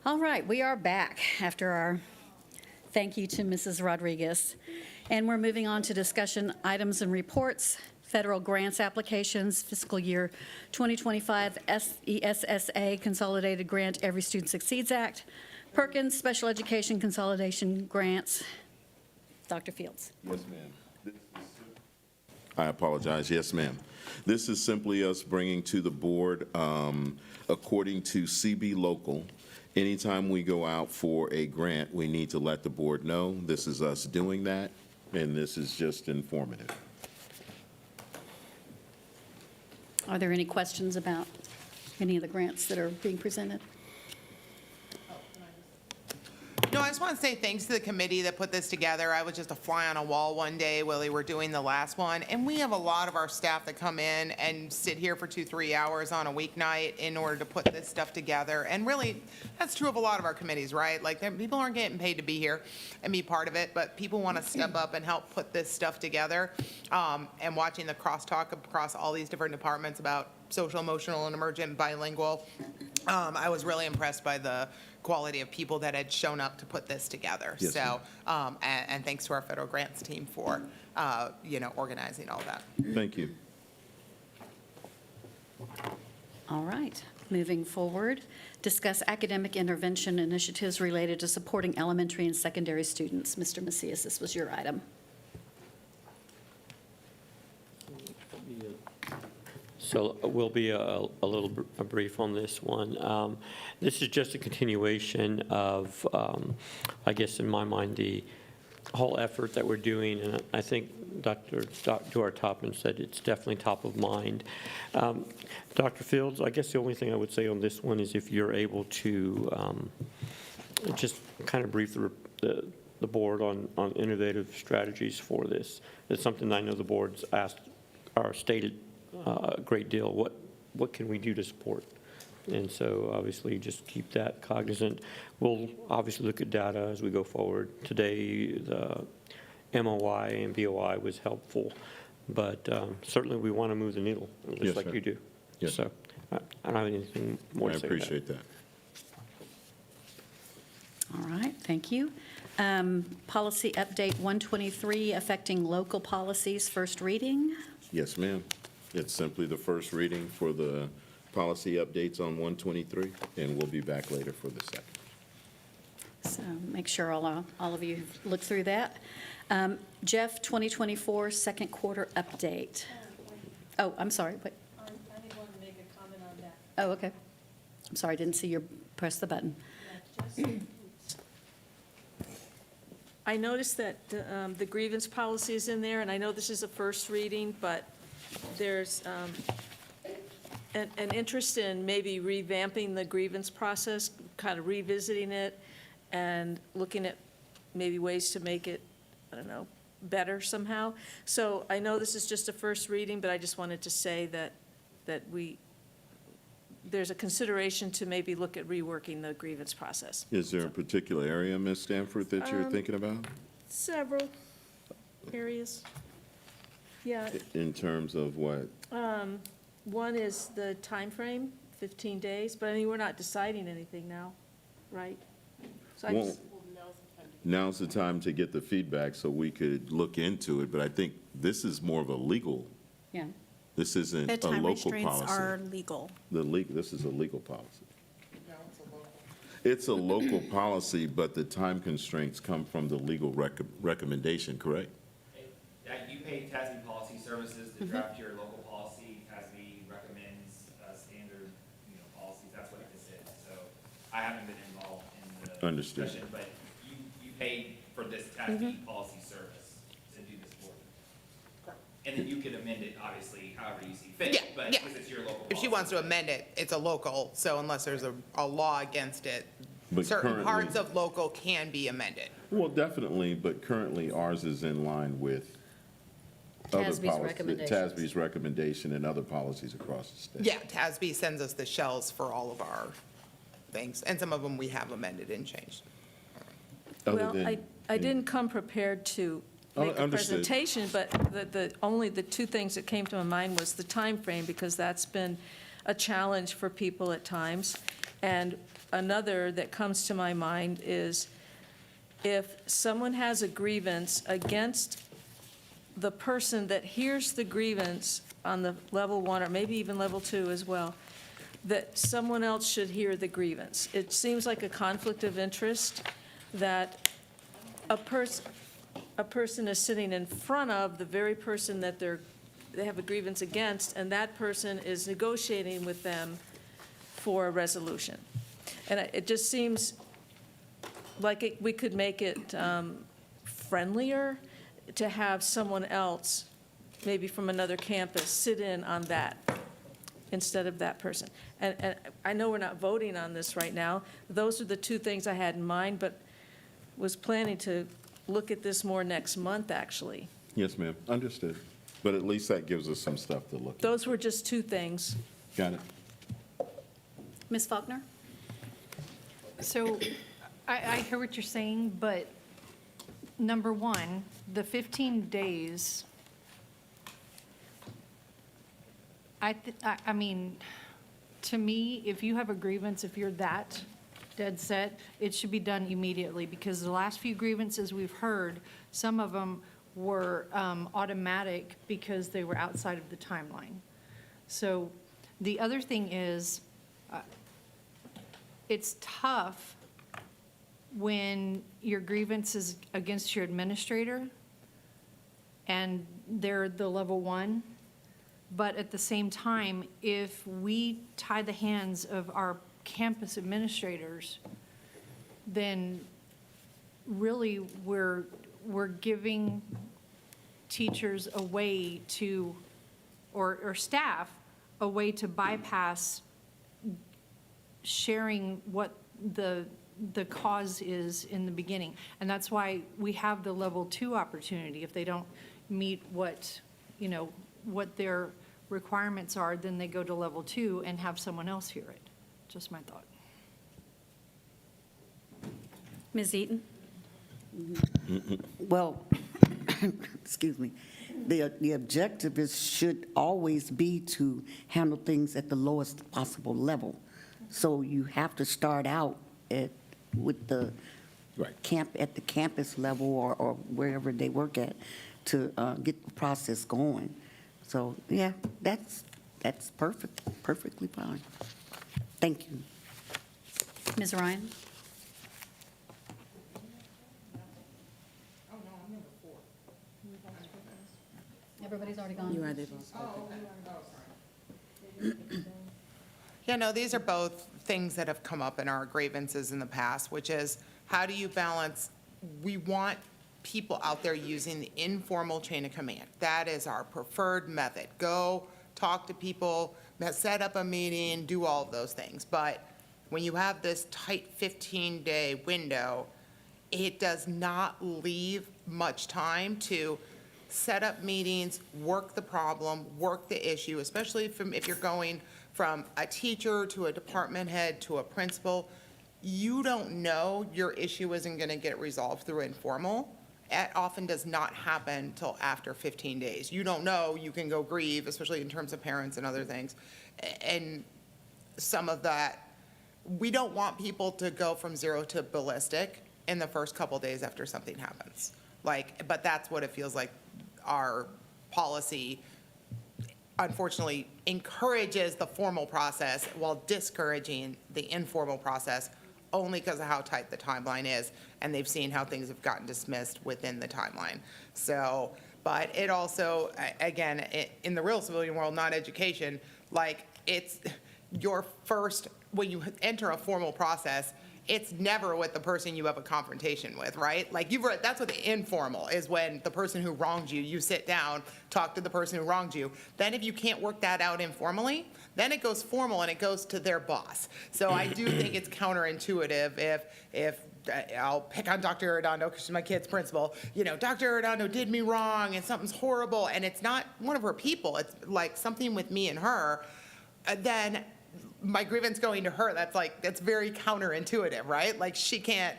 All right, we are back after our thank you to Mrs. Rodriguez. And we're moving on to discussion items and reports, federal grants applications, fiscal year 2025 ESSA Consolidated Grant Every Student Succeeds Act, Perkins Special Education Consolidation Grants. Dr. Fields. Yes, ma'am. I apologize. Yes, ma'am. This is simply us bringing to the board, according to CB Local, anytime we go out for a grant, we need to let the board know. This is us doing that, and this is just informative. Are there any questions about any of the grants that are being presented? No, I just want to say thanks to the committee that put this together. I was just a fly on a wall one day while they were doing the last one, and we have a lot of our staff that come in and sit here for 2-3 hours on a weeknight in order to put this stuff together. And really, that's true of a lot of our committees, right? Like, people aren't getting paid to be here and be part of it, but people want to step up and help put this stuff together. And watching the crosstalk across all these different departments about social, emotional, and emergent bilingual, I was really impressed by the quality of people that had shown up to put this together. Yes, So, and thanks to our federal grants team for, organizing all that. Thank you. All right, moving forward, discuss academic intervention initiatives related to supporting elementary and secondary students. Mr. Macias, this was your item. So we'll be a little brief on this one. This is just a continuation of, I guess in my mind, the whole effort that we're doing, and I think Dr. Duarte-Toppin said it's definitely top of mind. Dr. Fields, I guess the only thing I would say on this one is if you're able to just kind of brief the board on innovative strategies for this. It's something I know the board's asked or stated a great deal. What can we do to support? And so obviously just keep that cognizant. We'll obviously look at data as we go forward. Today, the MOI and BOI was helpful, but certainly we want to move the needle, just Yes, like sir. you do. Yes. So I don't have anything more I to say. appreciate that. All right, thank you. Policy update 123 affecting local policies, first reading. Yes, ma'am. It's simply the first reading for the policy updates on 123, and we'll be back later for the second. So make sure all of you look through that. Jeff, 2024 second quarter update. Oh, I'm sorry, wait. I did want to make a comment on that. Oh, okay. I'm sorry, I didn't see you press the button. I noticed that the grievance policy is in there, and I know this is a first reading, but there's an interest in maybe revamping the grievance process, kind of revisiting it, and looking at maybe ways to make it, I don't know, better somehow. So I know this is just a first reading, but I just wanted to say that there's a consideration to maybe look at reworking the grievance process. Is there a particular area, Ms. Stanford, that you're thinking about? Several areas. Yeah. In terms of what? One is the time frame, 15 days, but I mean, we're not deciding anything now, right? So I Well, just, now's the time to get the feedback so we could look into it, but I think this is more of a legal, Yeah. this isn't The a time local restraints policy. are legal. This is a legal policy. It's a local policy, but the time constraints come from the legal recommendation, correct? You pay TASB Policy Services to draft your local policy. TASB recommends standard, policies. That's what this is. So I haven't been involved in the Understood. discussion, but you pay for this TASB policy service to do this work. And then you can amend it, obviously, however you see fit. Yeah, But yeah. because it's your local policy. If she wants to amend it, it's a local, so unless there's a law against it, But certain currently- parts of local can be amended. Well, definitely, but currently ours is in line with other TASB's policies, recommendations. TASB's recommendation and other policies across the state. Yeah, TASB sends us the shells for all of our things, and some of them we have amended and changed. Other well, than- I didn't come prepared to Oh, make a understood. presentation, but only the two things that came to my mind was the time frame, because that's been a challenge for people at times. And another that comes to my mind is if someone has a grievance against the person that hears the grievance on the level 1 or maybe even level 2 as well, that someone else should hear the grievance. It seems like a conflict of interest that a person is sitting in front of the very person that they have a grievance against, and that person is negotiating with them for a resolution. And it just seems like we could make it friendlier to have someone else, maybe from another campus, sit in on that instead of that person. And I know we're not voting on this right now. Those are the two things I had in mind, but was planning to look at this more next month, actually. Yes, ma'am, understood. But at least that gives us some stuff to look at. Those were just two things. Got it. Ms. Faulkner? So I hear what you're saying, but number one, the 15 days, I mean, to me, if you have a grievance, if you're that dead set, it should be done immediately, because the last few grievances we've heard, some of them were automatic because they were outside of the timeline. So the other thing is, it's tough when your grievance is against your administrator and they're the level 1. But at the same time, if we tie the hands of our campus administrators, then really we're giving teachers a way to, or staff, a way to bypass sharing what the cause is in the beginning. And that's why we have the level 2 opportunity. If they don't meet what their requirements are, then they go to level 2 and have someone else hear it. Just my thought. Ms. Eaton? Well, excuse me, the objective should always be to handle things at the lowest possible level. So you have to start out with the at the campus level or wherever they work at to get the process going. So, yeah, that's perfectly fine. Thank you. Ms. Ryan? Everybody's already gone. You are the Yeah, no, these are both things that have come up in our grievances in the past, which is how do you balance, we want people out there using the informal chain of command. That is our preferred method. Go talk to people, set up a meeting, do all of those things. But when you have this tight 15-day window, it does not leave much time to set up meetings, work the problem, work the issue, especially if you're going from a teacher to a department head to a principal. You don't know your issue isn't going to get resolved through informal. It often does not happen till after 15 days. You don't know, you can go grieve, especially in terms of parents and other things. And some of that, we don't want people to go from 0 to ballistic in the first couple days after something happens. But that's what it feels like our policy unfortunately encourages the formal process while discouraging the informal process, only because of how tight the timeline is, and they've seen how things have gotten dismissed within the timeline. So, but it also, again, in the real civilian world, not education, it's your first, when you enter a formal process, it's never with the person you have a confrontation with, right? That's what the informal is, when the person who wronged you, you sit down, talk to the person who wronged you. Then if you can't work that out informally, then it goes formal and it goes to their boss. So I do think it's counterintuitive if I'll pick on Dr. Arredondo because she's my kid's principal. Dr. Arredondo did me wrong and something's horrible, and it's not one of her people. It's like something with me and her. Then my grievance going to her, that's very counterintuitive, right? Like, she can't,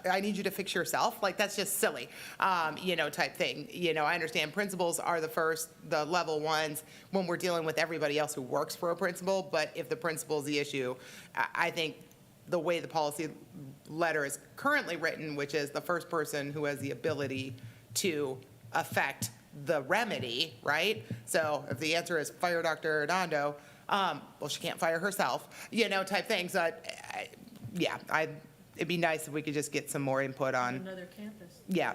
I need you to fix yourself. Like, that's just silly, type thing. I understand principals are the level ones when we're dealing with everybody else who works for a principal, but if the principal's the issue, I think the way the policy letter is currently written, which is the first person who has the ability to affect the remedy, right? So if the answer is fire Dr. Redondo, well, she can't fire herself, type thing. So, it'd be nice if we could just get some more input on. Another campus. Yeah,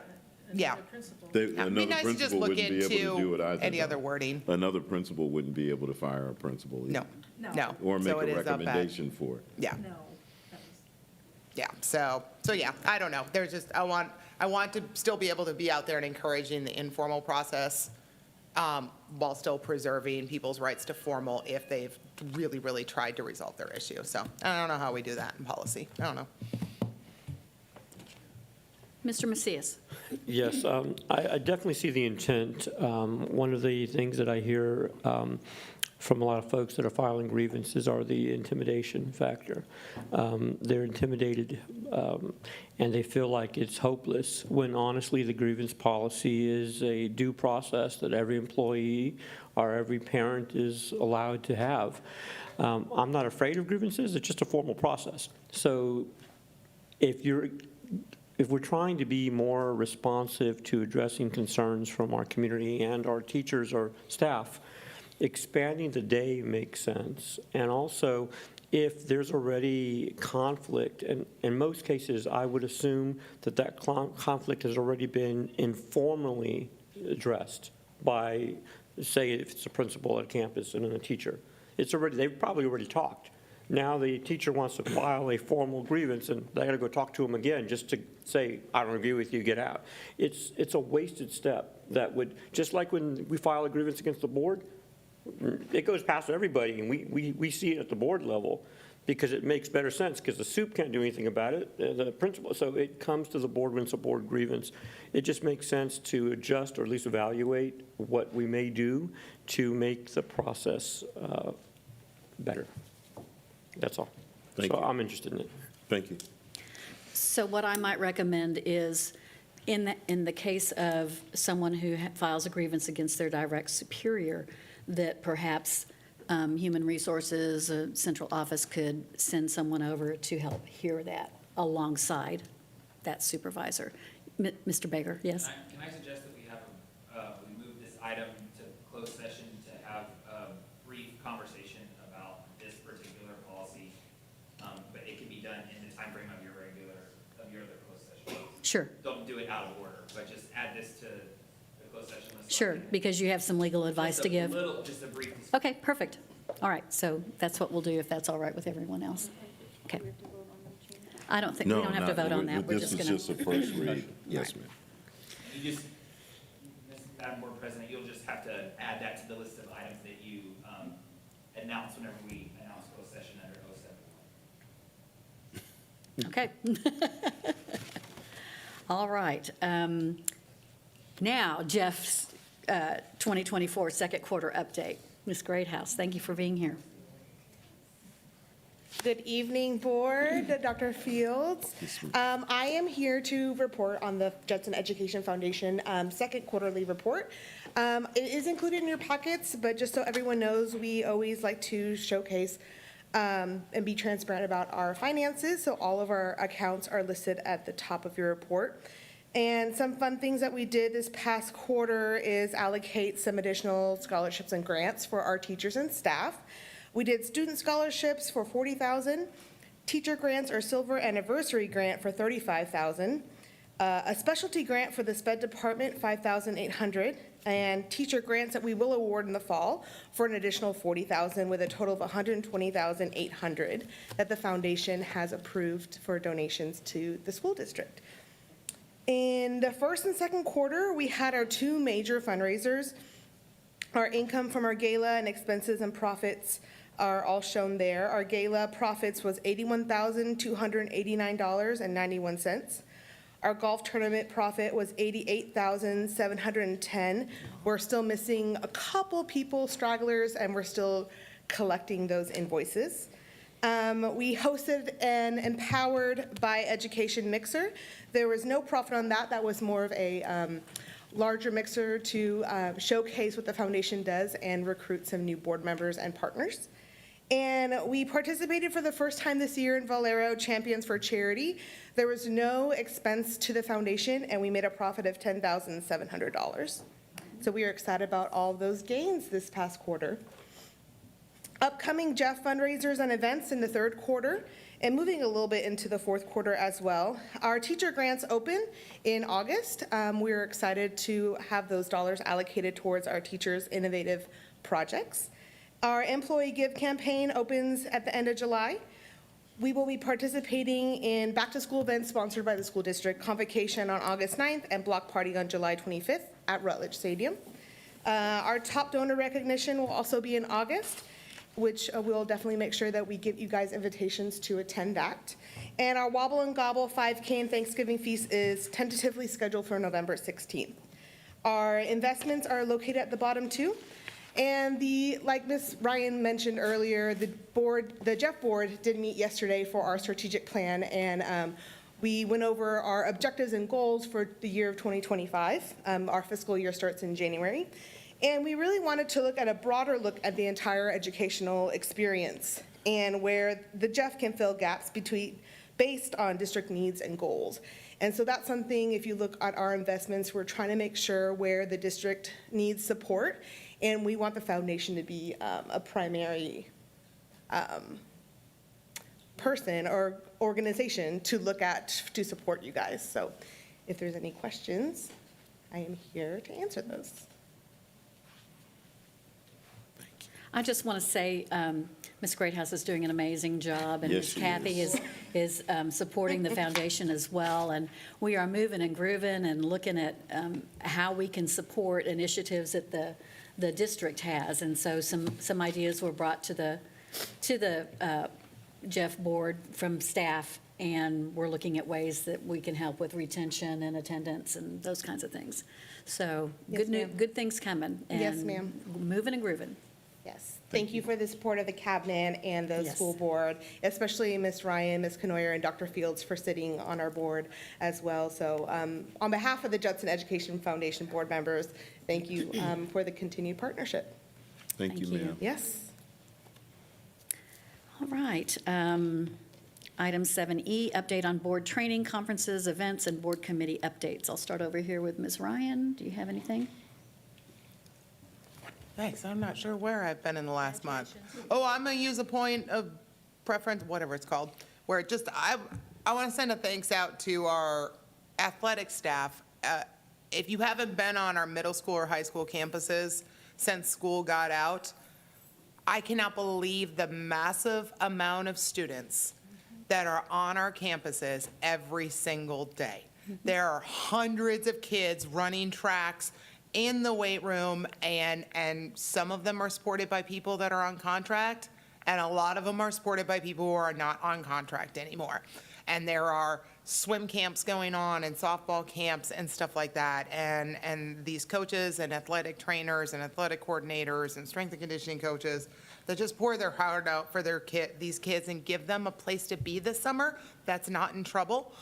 yeah. Another principal. It'd be nice to just look into any other wording. Another principal wouldn't be able to fire a principal either. No. Or make So it a is up at- recommendation for it. Yeah. No. Yeah, so yeah, I don't know. There's just, I want to still be able to be out there and encouraging the informal process, while still preserving people's rights to formal if they've really, really tried to resolve their issue. So I don't know how we do that in policy. I don't know. Mr. Macias. Yes, I definitely see the intent. One of the things that I hear from a lot of folks that are filing grievances are the intimidation factor. They're intimidated and they feel like it's hopeless, when honestly the grievance policy is a due process that every employee or every parent is allowed to have. I'm not afraid of grievances, it's just a formal process. So if we're trying to be more responsive to addressing concerns from our community and our teachers or staff, expanding the day makes sense. And also, if there's already conflict, and in most cases, I would assume that conflict has already been informally addressed by, say, if it's a principal at a campus and then a teacher. They've probably already talked. Now the teacher wants to file a formal grievance, and they got to go talk to him again just to say, I don't agree with you, get out. It's a wasted step that would, just like when we file a grievance against the board, it goes past everybody, and we see it at the board level because it makes better sense, because the soup can't do anything about it, the principal, so it comes to the board when it's a board grievance. It just makes sense to adjust or at least evaluate what we may do to make the process better. That's all. Thank So you. I'm interested in it. Thank you. So what I might recommend is, in the case of someone who files a grievance against their direct superior, that perhaps Human Resources, central office could send someone over to help hear that alongside that supervisor. Mr. Baker, yes? Can I suggest that we have, we move this item to closed session to have a brief conversation about this particular policy, but it can be done in the timeframe of your other closed session. Sure. Don't do it out of order, but just add this to the closed session list. Sure, because you have some legal advice to give. Just a brief. Okay, perfect. All right, so that's what we'll do, if that's all right with everyone else. Okay. I don't think, we don't have to vote on that. We're just going to. This is just a first read. Yes, ma'am. You just, Madam Board President, you'll just have to add that to the list of items that you announce whenever we announce closed session under 07. Okay. All right. Now, Jeff's 2024 second quarter update. Ms. Greathouse, thank you for being here. Good evening, Board, Dr. Fields. I am here to report on the Judson Education Foundation second quarterly report. It is included in your packets, but just so everyone knows, we always like to showcase and be transparent about our finances, so all of our accounts are listed at the top of your report. And some fun things that we did this past quarter is allocate some additional scholarships and grants for our teachers and staff. We did student scholarships for $40,000, teacher grants or silver anniversary grant for $35,000, a specialty grant for the SPED department, $5,800, and teacher grants that we will award in the fall for an additional $40,000, with a total of $120,800 that the foundation has approved for donations to the school district. In the first and second quarter, we had our two major fundraisers. Our income from our gala and expenses and profits are all shown there. Our gala profits was $81,289.91. Our golf tournament profit was $88,710. We're still missing a couple people, stragglers, and we're still collecting those invoices. We hosted an Empowered by Education mixer. There was no profit on that. That was more of a larger mixer to showcase what the foundation does and recruit some new board members and partners. And we participated for the first time this year in Valero Champions for Charity. There was no expense to the foundation, and we made a profit of $10,700. So we are excited about all of those gains this past quarter. Upcoming Jeff fundraisers and events in the third quarter, and moving a little bit into the fourth quarter as well. Our teacher grants open in August. We're excited to have those dollars allocated towards our teachers' innovative projects. Our Employee Give campaign opens at the end of July. We will be participating in back-to-school events sponsored by the school district, Convocation on August 9th, and Block Party on July 25th at Rutledge Stadium. Our top donor recognition will also be in August, which we'll definitely make sure that we give you guys invitations to attend that. And our Wobble and Gobble 5K and Thanksgiving Feast is tentatively scheduled for November 16th. Our investments are located at the bottom too. And like Ms. Ryan mentioned earlier, the Jeff board did meet yesterday for our strategic plan, and we went over our objectives and goals for the year of 2025. Our fiscal year starts in January. And we really wanted to look at a broader look at the entire educational experience and where the Jeff can fill gaps based on district needs and goals. And so that's something, if you look at our investments, we're trying to make sure where the district needs support, and we want the foundation to be a primary person or organization to look at to support you guys. So if there's any questions, I am here to answer those. I just want to say, Ms. Greathouse is doing an amazing job, and Yes, Ms. she Kathy is supporting the foundation as well, and we are moving and grooving and looking at how we can support initiatives that the district has, and so some ideas were brought to the Jeff board from staff, and we're looking at ways that we can help with retention and attendance and those kinds of things. So Yes, ma'am. good things coming. Yes, and ma'am. Moving and grooving. Yes, thank you for the support of the cabinet and the Yes. school board, especially Ms. Ryan, Ms. Canoyer, and Dr. Fields for sitting on our board as well. So on behalf of the Judson Education Foundation board members, thank you for the continued partnership. Thank you, ma'am. Yes. All right. Item 7E, update on board training, conferences, events, and board committee updates. I'll start over here with Ms. Ryan. Do you have anything? Thanks, I'm not sure where I've been in the last month. Oh, I'm gonna use a point of preference, whatever it's called, where I want to send a thanks out to our athletic staff. If you haven't been on our middle school or high school campuses since school got out, I cannot believe the massive amount of students that are on our campuses every single day. There are hundreds of kids running tracks in the weight room, and some of them are supported by people that are on contract, and a lot of them are supported by people who are not on contract anymore. And there are swim camps going on and softball camps and stuff like that. And these coaches and athletic trainers and athletic coordinators and strength and conditioning coaches that just pour their heart out for these kids and give them a place to be this summer that's not in trouble,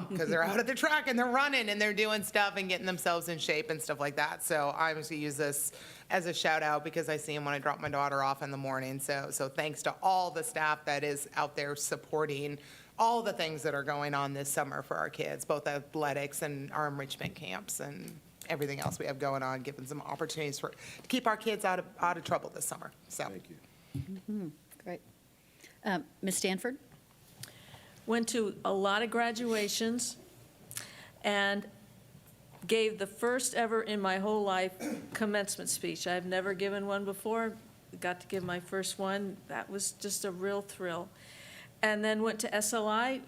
because they're out at the track and they're running and they're doing stuff and getting themselves in shape and stuff like that. So I'm going to use this as a shout out because I see them when I drop my daughter off in the morning. So thanks to all the staff that is out there supporting all the things that are going on this summer for our kids, both athletics and our enrichment camps and everything else we have going on, giving some opportunities to keep our kids out of trouble this summer. So Thank you. Great. Ms. Stanford? Went to a lot of graduations and gave the first ever in my whole life commencement speech. I've never given one before. Got to give my first one. That was just a real thrill. And then went to SLI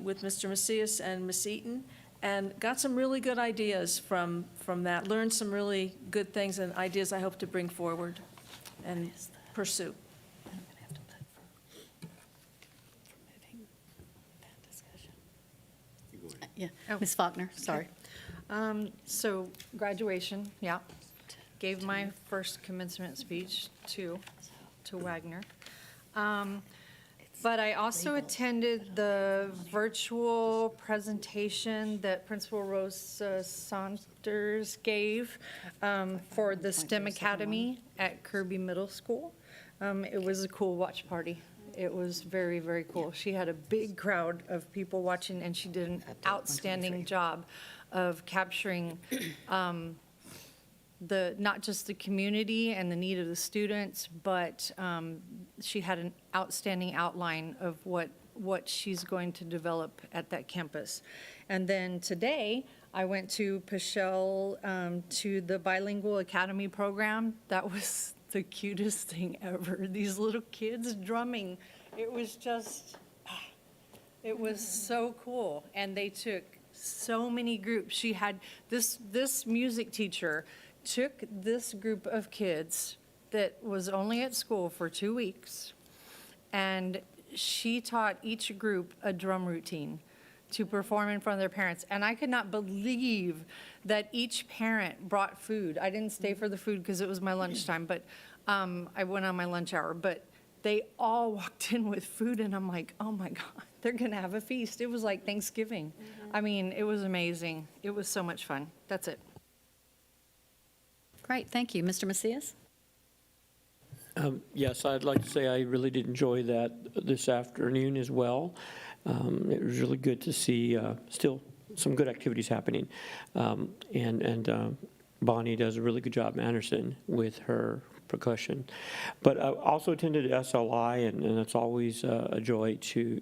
with Mr. Macias and Ms. Eaton and got some really good ideas from that. Learned some really good things and ideas I hope to bring forward and pursue. Yeah, Ms. Faulkner, sorry. So graduation, yeah. Gave my first commencement speech, too. to Wagner. But I also attended the virtual presentation that Principal Rose Saunders gave for the STEM Academy at Kirby Middle School. It was a cool watch party. It was very, very cool. She had a big crowd of people watching, and she did an outstanding job of capturing not just the community and the need of the students, but she had an outstanding outline of what she's going to develop at that campus. And then today, I went to Pichelle to the Bilingual Academy program. That was the cutest thing ever. These little kids drumming. It was just, it was so cool. And they took so many groups. She had this music teacher took this group of kids that was only at school for 2 weeks, and she taught each group a drum routine to perform in front of their parents. And I could not believe that each parent brought food. I didn't stay for the food because it was my lunchtime, but I went on my lunch hour. But they all walked in with food, and I'm like, oh my God, they're gonna have a feast. It was like Thanksgiving. I mean, it was amazing. It was so much fun. That's it. Great, thank you. Mr. Macias? Yes, I'd like to say I really did enjoy that this afternoon as well. It was really good to see still some good activities happening. And Bonnie does a really good job, Anderson, with her percussion. But I also attended SLI, and it's always a joy to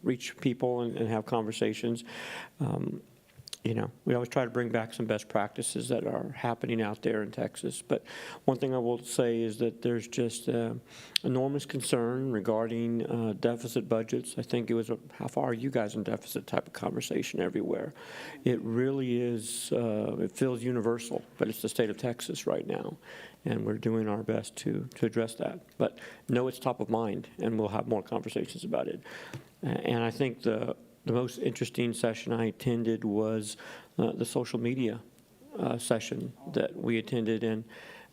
reach people and have conversations. You know, we always try to bring back some best practices that are happening out there in Texas. But one thing I will say is that there's just enormous concern regarding deficit budgets. I think it was how far are you guys in deficit type of conversation everywhere. It really is, it feels universal, but it's the state of Texas right now. And we're doing our best to address that. But no, it's top of mind, and we'll have more conversations about it. And I think the most interesting session I attended was the social media session that we attended, and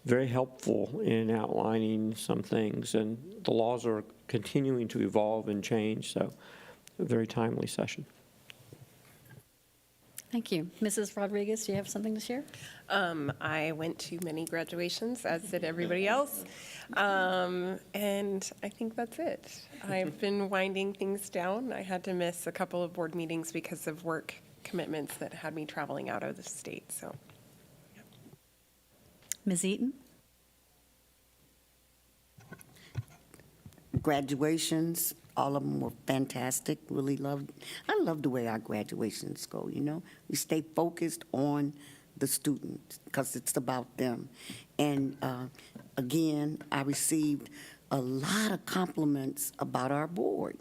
very helpful in outlining some things. And the laws are continuing to evolve and change, so a very timely session. Thank you. Mrs. Rodriguez, do you have something to share? I went to many graduations, as did everybody else, and I think that's it. I've been winding things down. I had to miss a couple of board meetings because of work commitments that had me traveling out of the state, so. Yeah. Ms. Eaton? Graduations, all of them were fantastic. I love the way our graduations go, you know. We stay focused on the students because it's about them. And again, I received a lot of compliments about our board.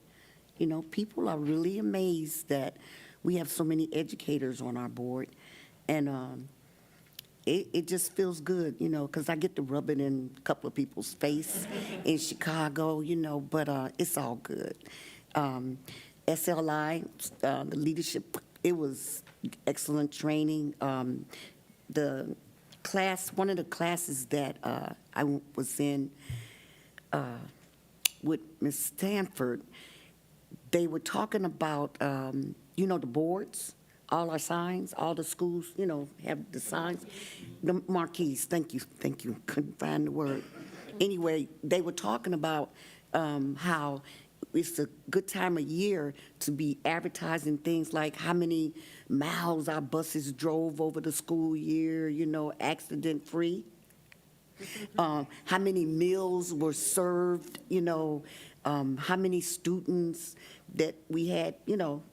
You know, people are really amazed that we have so many educators on our board. And it just feels good, you know, because I get to rub it in a couple of people's face in Chicago, you know, but it's all good. SLI, the leadership, it was excellent training. The class, one of the classes that I was in with Ms. Stanford, they were talking about, you know, the boards, all our signs, all the schools, you know, have the signs. The marquees, thank you, couldn't find the word. Anyway, they were talking about how it's a good time of year to be advertising things like how many miles our buses drove over the school year, you know, accident-free. How many meals were served, you know, how many students that we had, you know,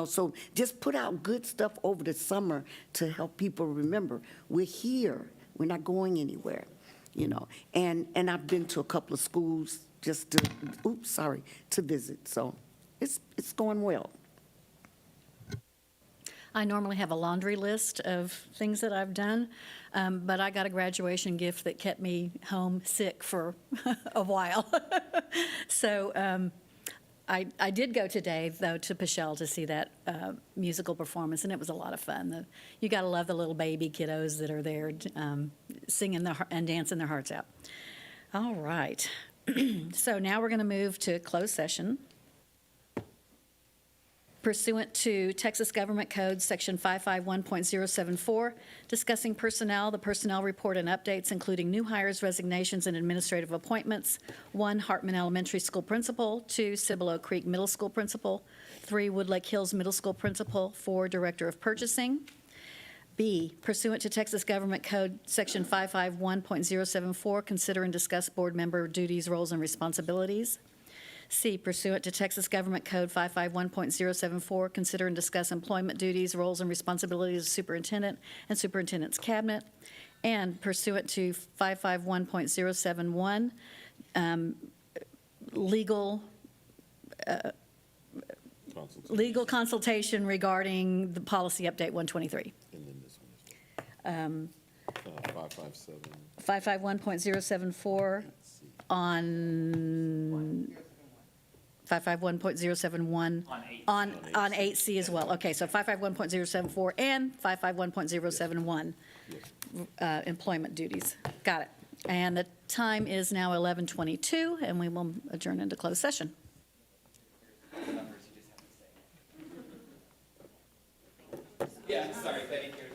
so just put out good stuff over the summer to help people remember we're here, we're not going anywhere, you know. And I've been to a couple of schools just to visit, so it's going well. I normally have a laundry list of things that I've done, but I got a graduation gift that kept me home sick for a while. So I did go today, though, to Pichelle to see that musical performance, and it was a lot of fun. You got to love the little baby kiddos that are there singing and dancing their hearts out. All right. So now we're going to move to closed session. Pursuant to Texas Government Code, Section 551.074, discussing personnel, the personnel report and updates, including new hires, resignations, and administrative appointments. 1, Hartman Elementary School Principal. 2, Cibolo Creek Middle School Principal. 3, Woodlake Hills Middle School Principal. 4, Director of Purchasing. B, pursuant to Texas Government Code, Section 551.074, consider and discuss board member duties, roles, and responsibilities. C, pursuant to Texas Government Code 551.074, consider and discuss employment duties, roles, and responsibilities of superintendent and superintendent's cabinet. And pursuant to 551.071, legal consultation regarding the policy update 123. And then this one as well. 557. 551.074 on 551.071 on 8C as well. Okay, so 551.074 and 551.071 employment duties. Got it. And the time is now 11:22, and we will adjourn into closed session. Yeah, sorry, Betty here.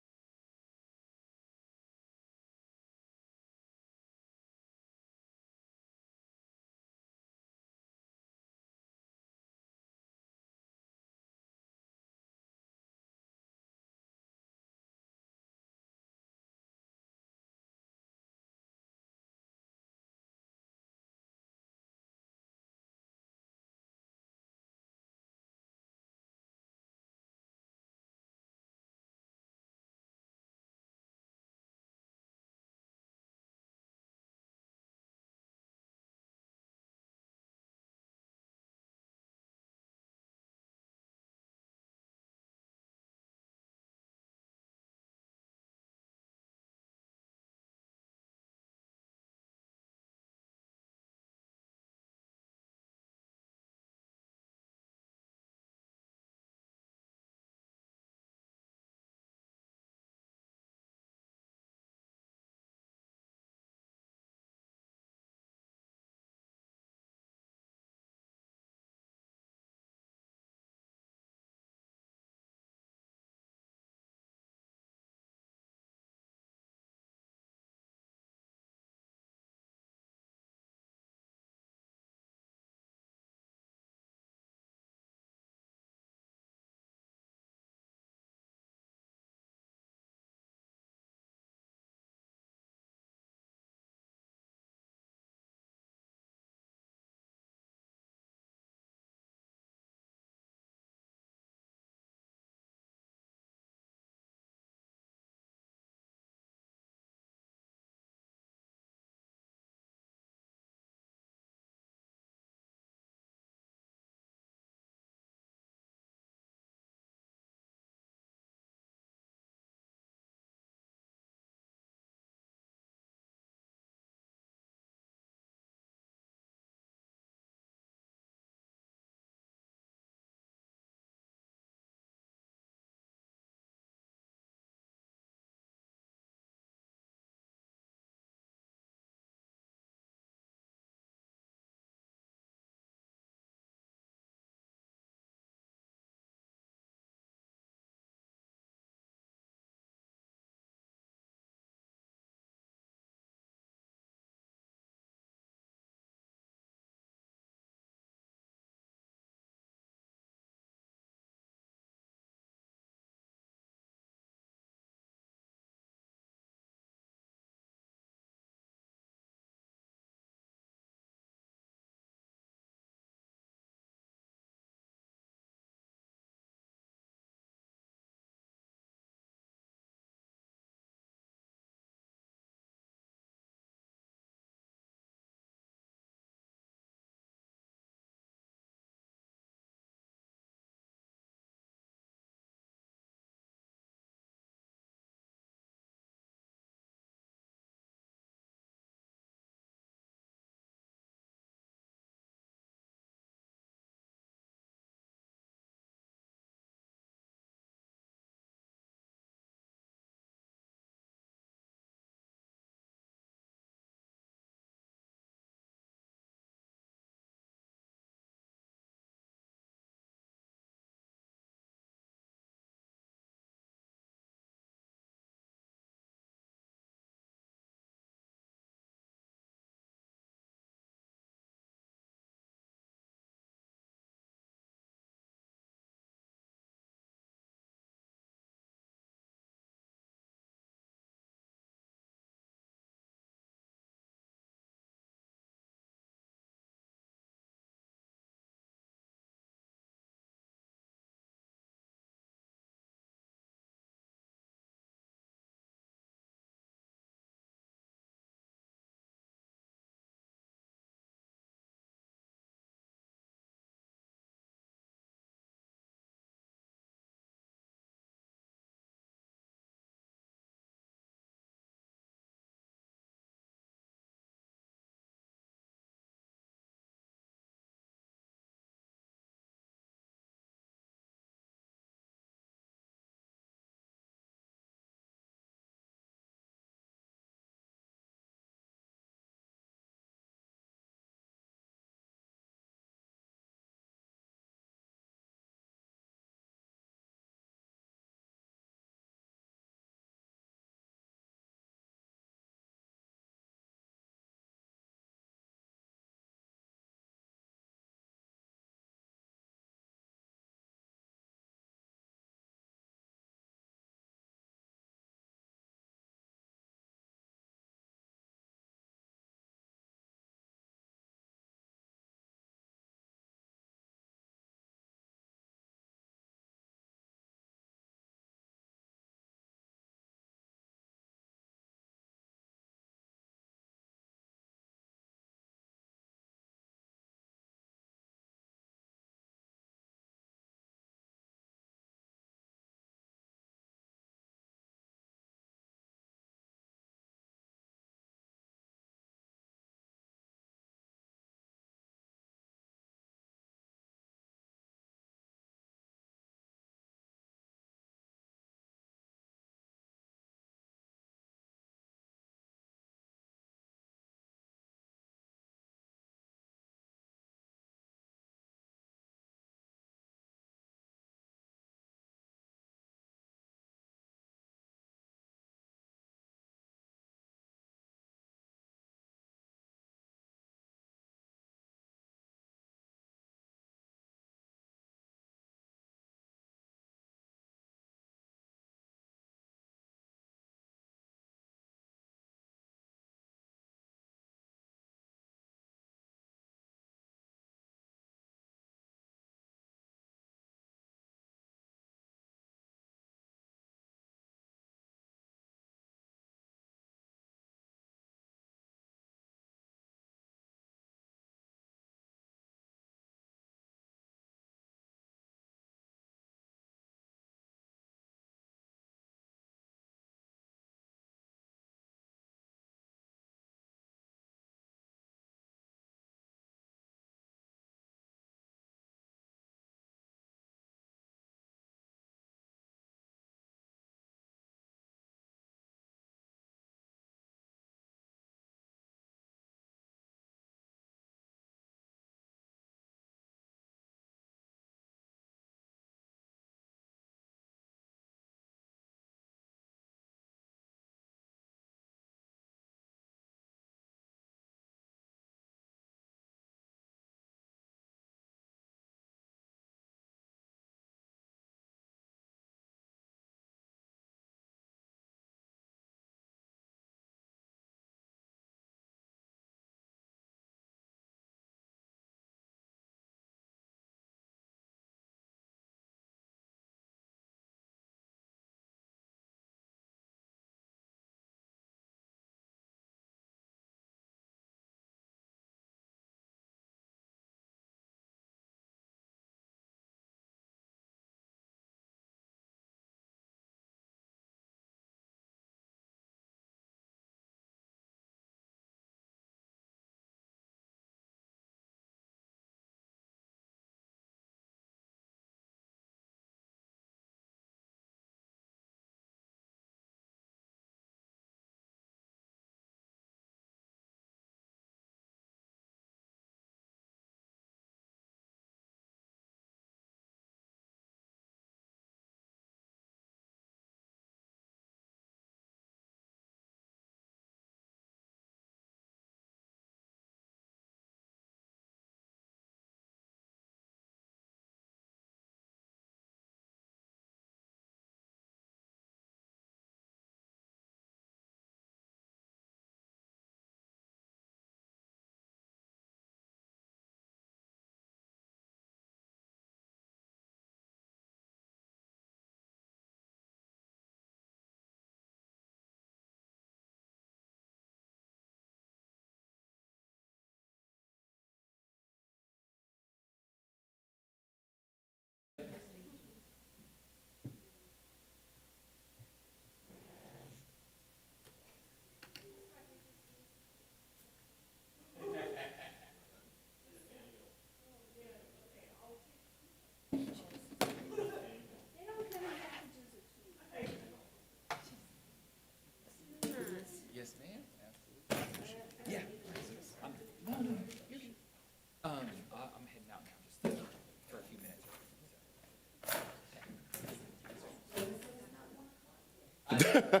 It's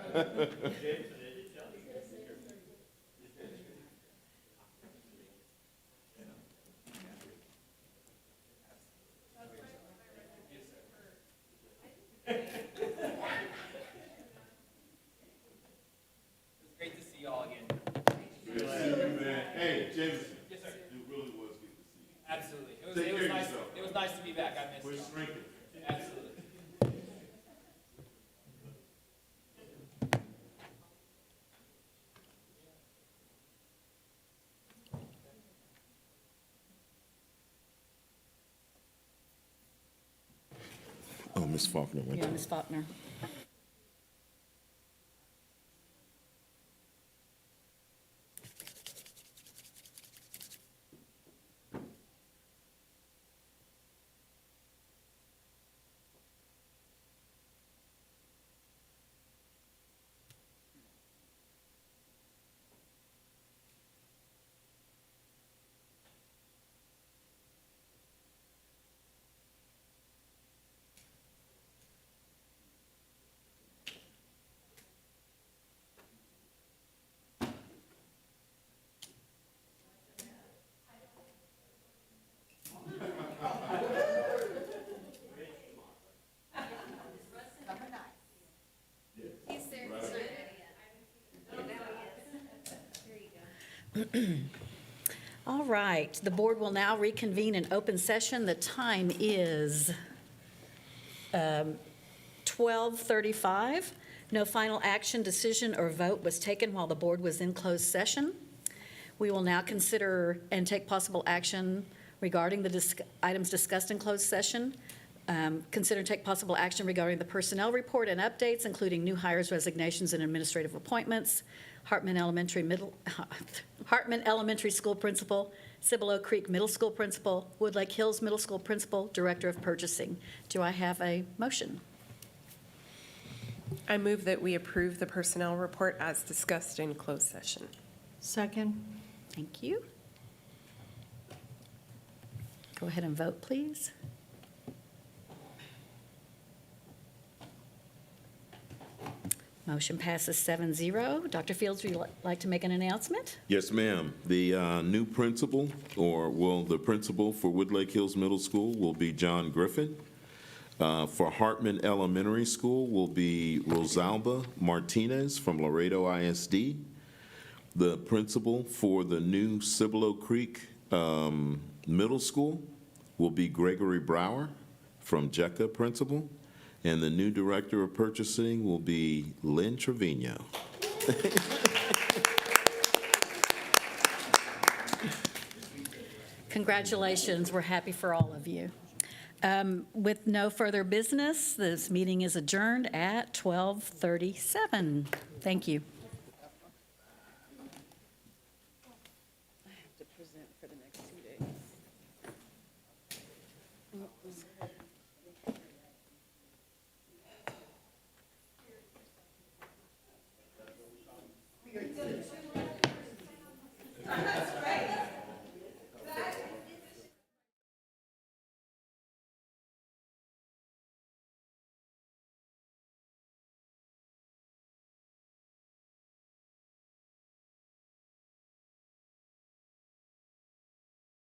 great to see you all again. Good to see you, man. Hey, Jameson. Yes, sir. It really was good to see you. Absolutely. Take It care was of nice. yourself. It was nice to be back. I missed We're you. shrinking. Absolutely. Oh, Ms. Faulkner went. Yeah, Ms. Faulkner. All right, the board will now reconvene in open session. The time is 12:35. No final action, decision, or vote was taken while the board was in closed session. We will now consider and take possible action regarding the items discussed in closed session. Consider and take possible action regarding the personnel report and updates, including new hires, resignations, and administrative appointments, Hartman Elementary School Principal, Cibolo Creek Middle School Principal, Woodlake Hills Middle School Principal, Director of Purchasing. Do I have a motion? I move that we approve the personnel report as discussed in closed session. Second. Thank you. Go ahead and vote, please. Motion passes 7-0. Dr. Fields, would you like to make an announcement? Yes, ma'am. The new principal, the principal for Woodlake Hills Middle School will be John Griffin. For Hartman Elementary School will be Rosalba Martinez from Laredo ISD. The principal for the new Cibolo Creek Middle School will be Gregory Brower from JECA Principal. And the new Director of Purchasing will be Lynn Trevino. Congratulations. We're happy for all of you. With no further business, this meeting is adjourned at 12:37. Thank you.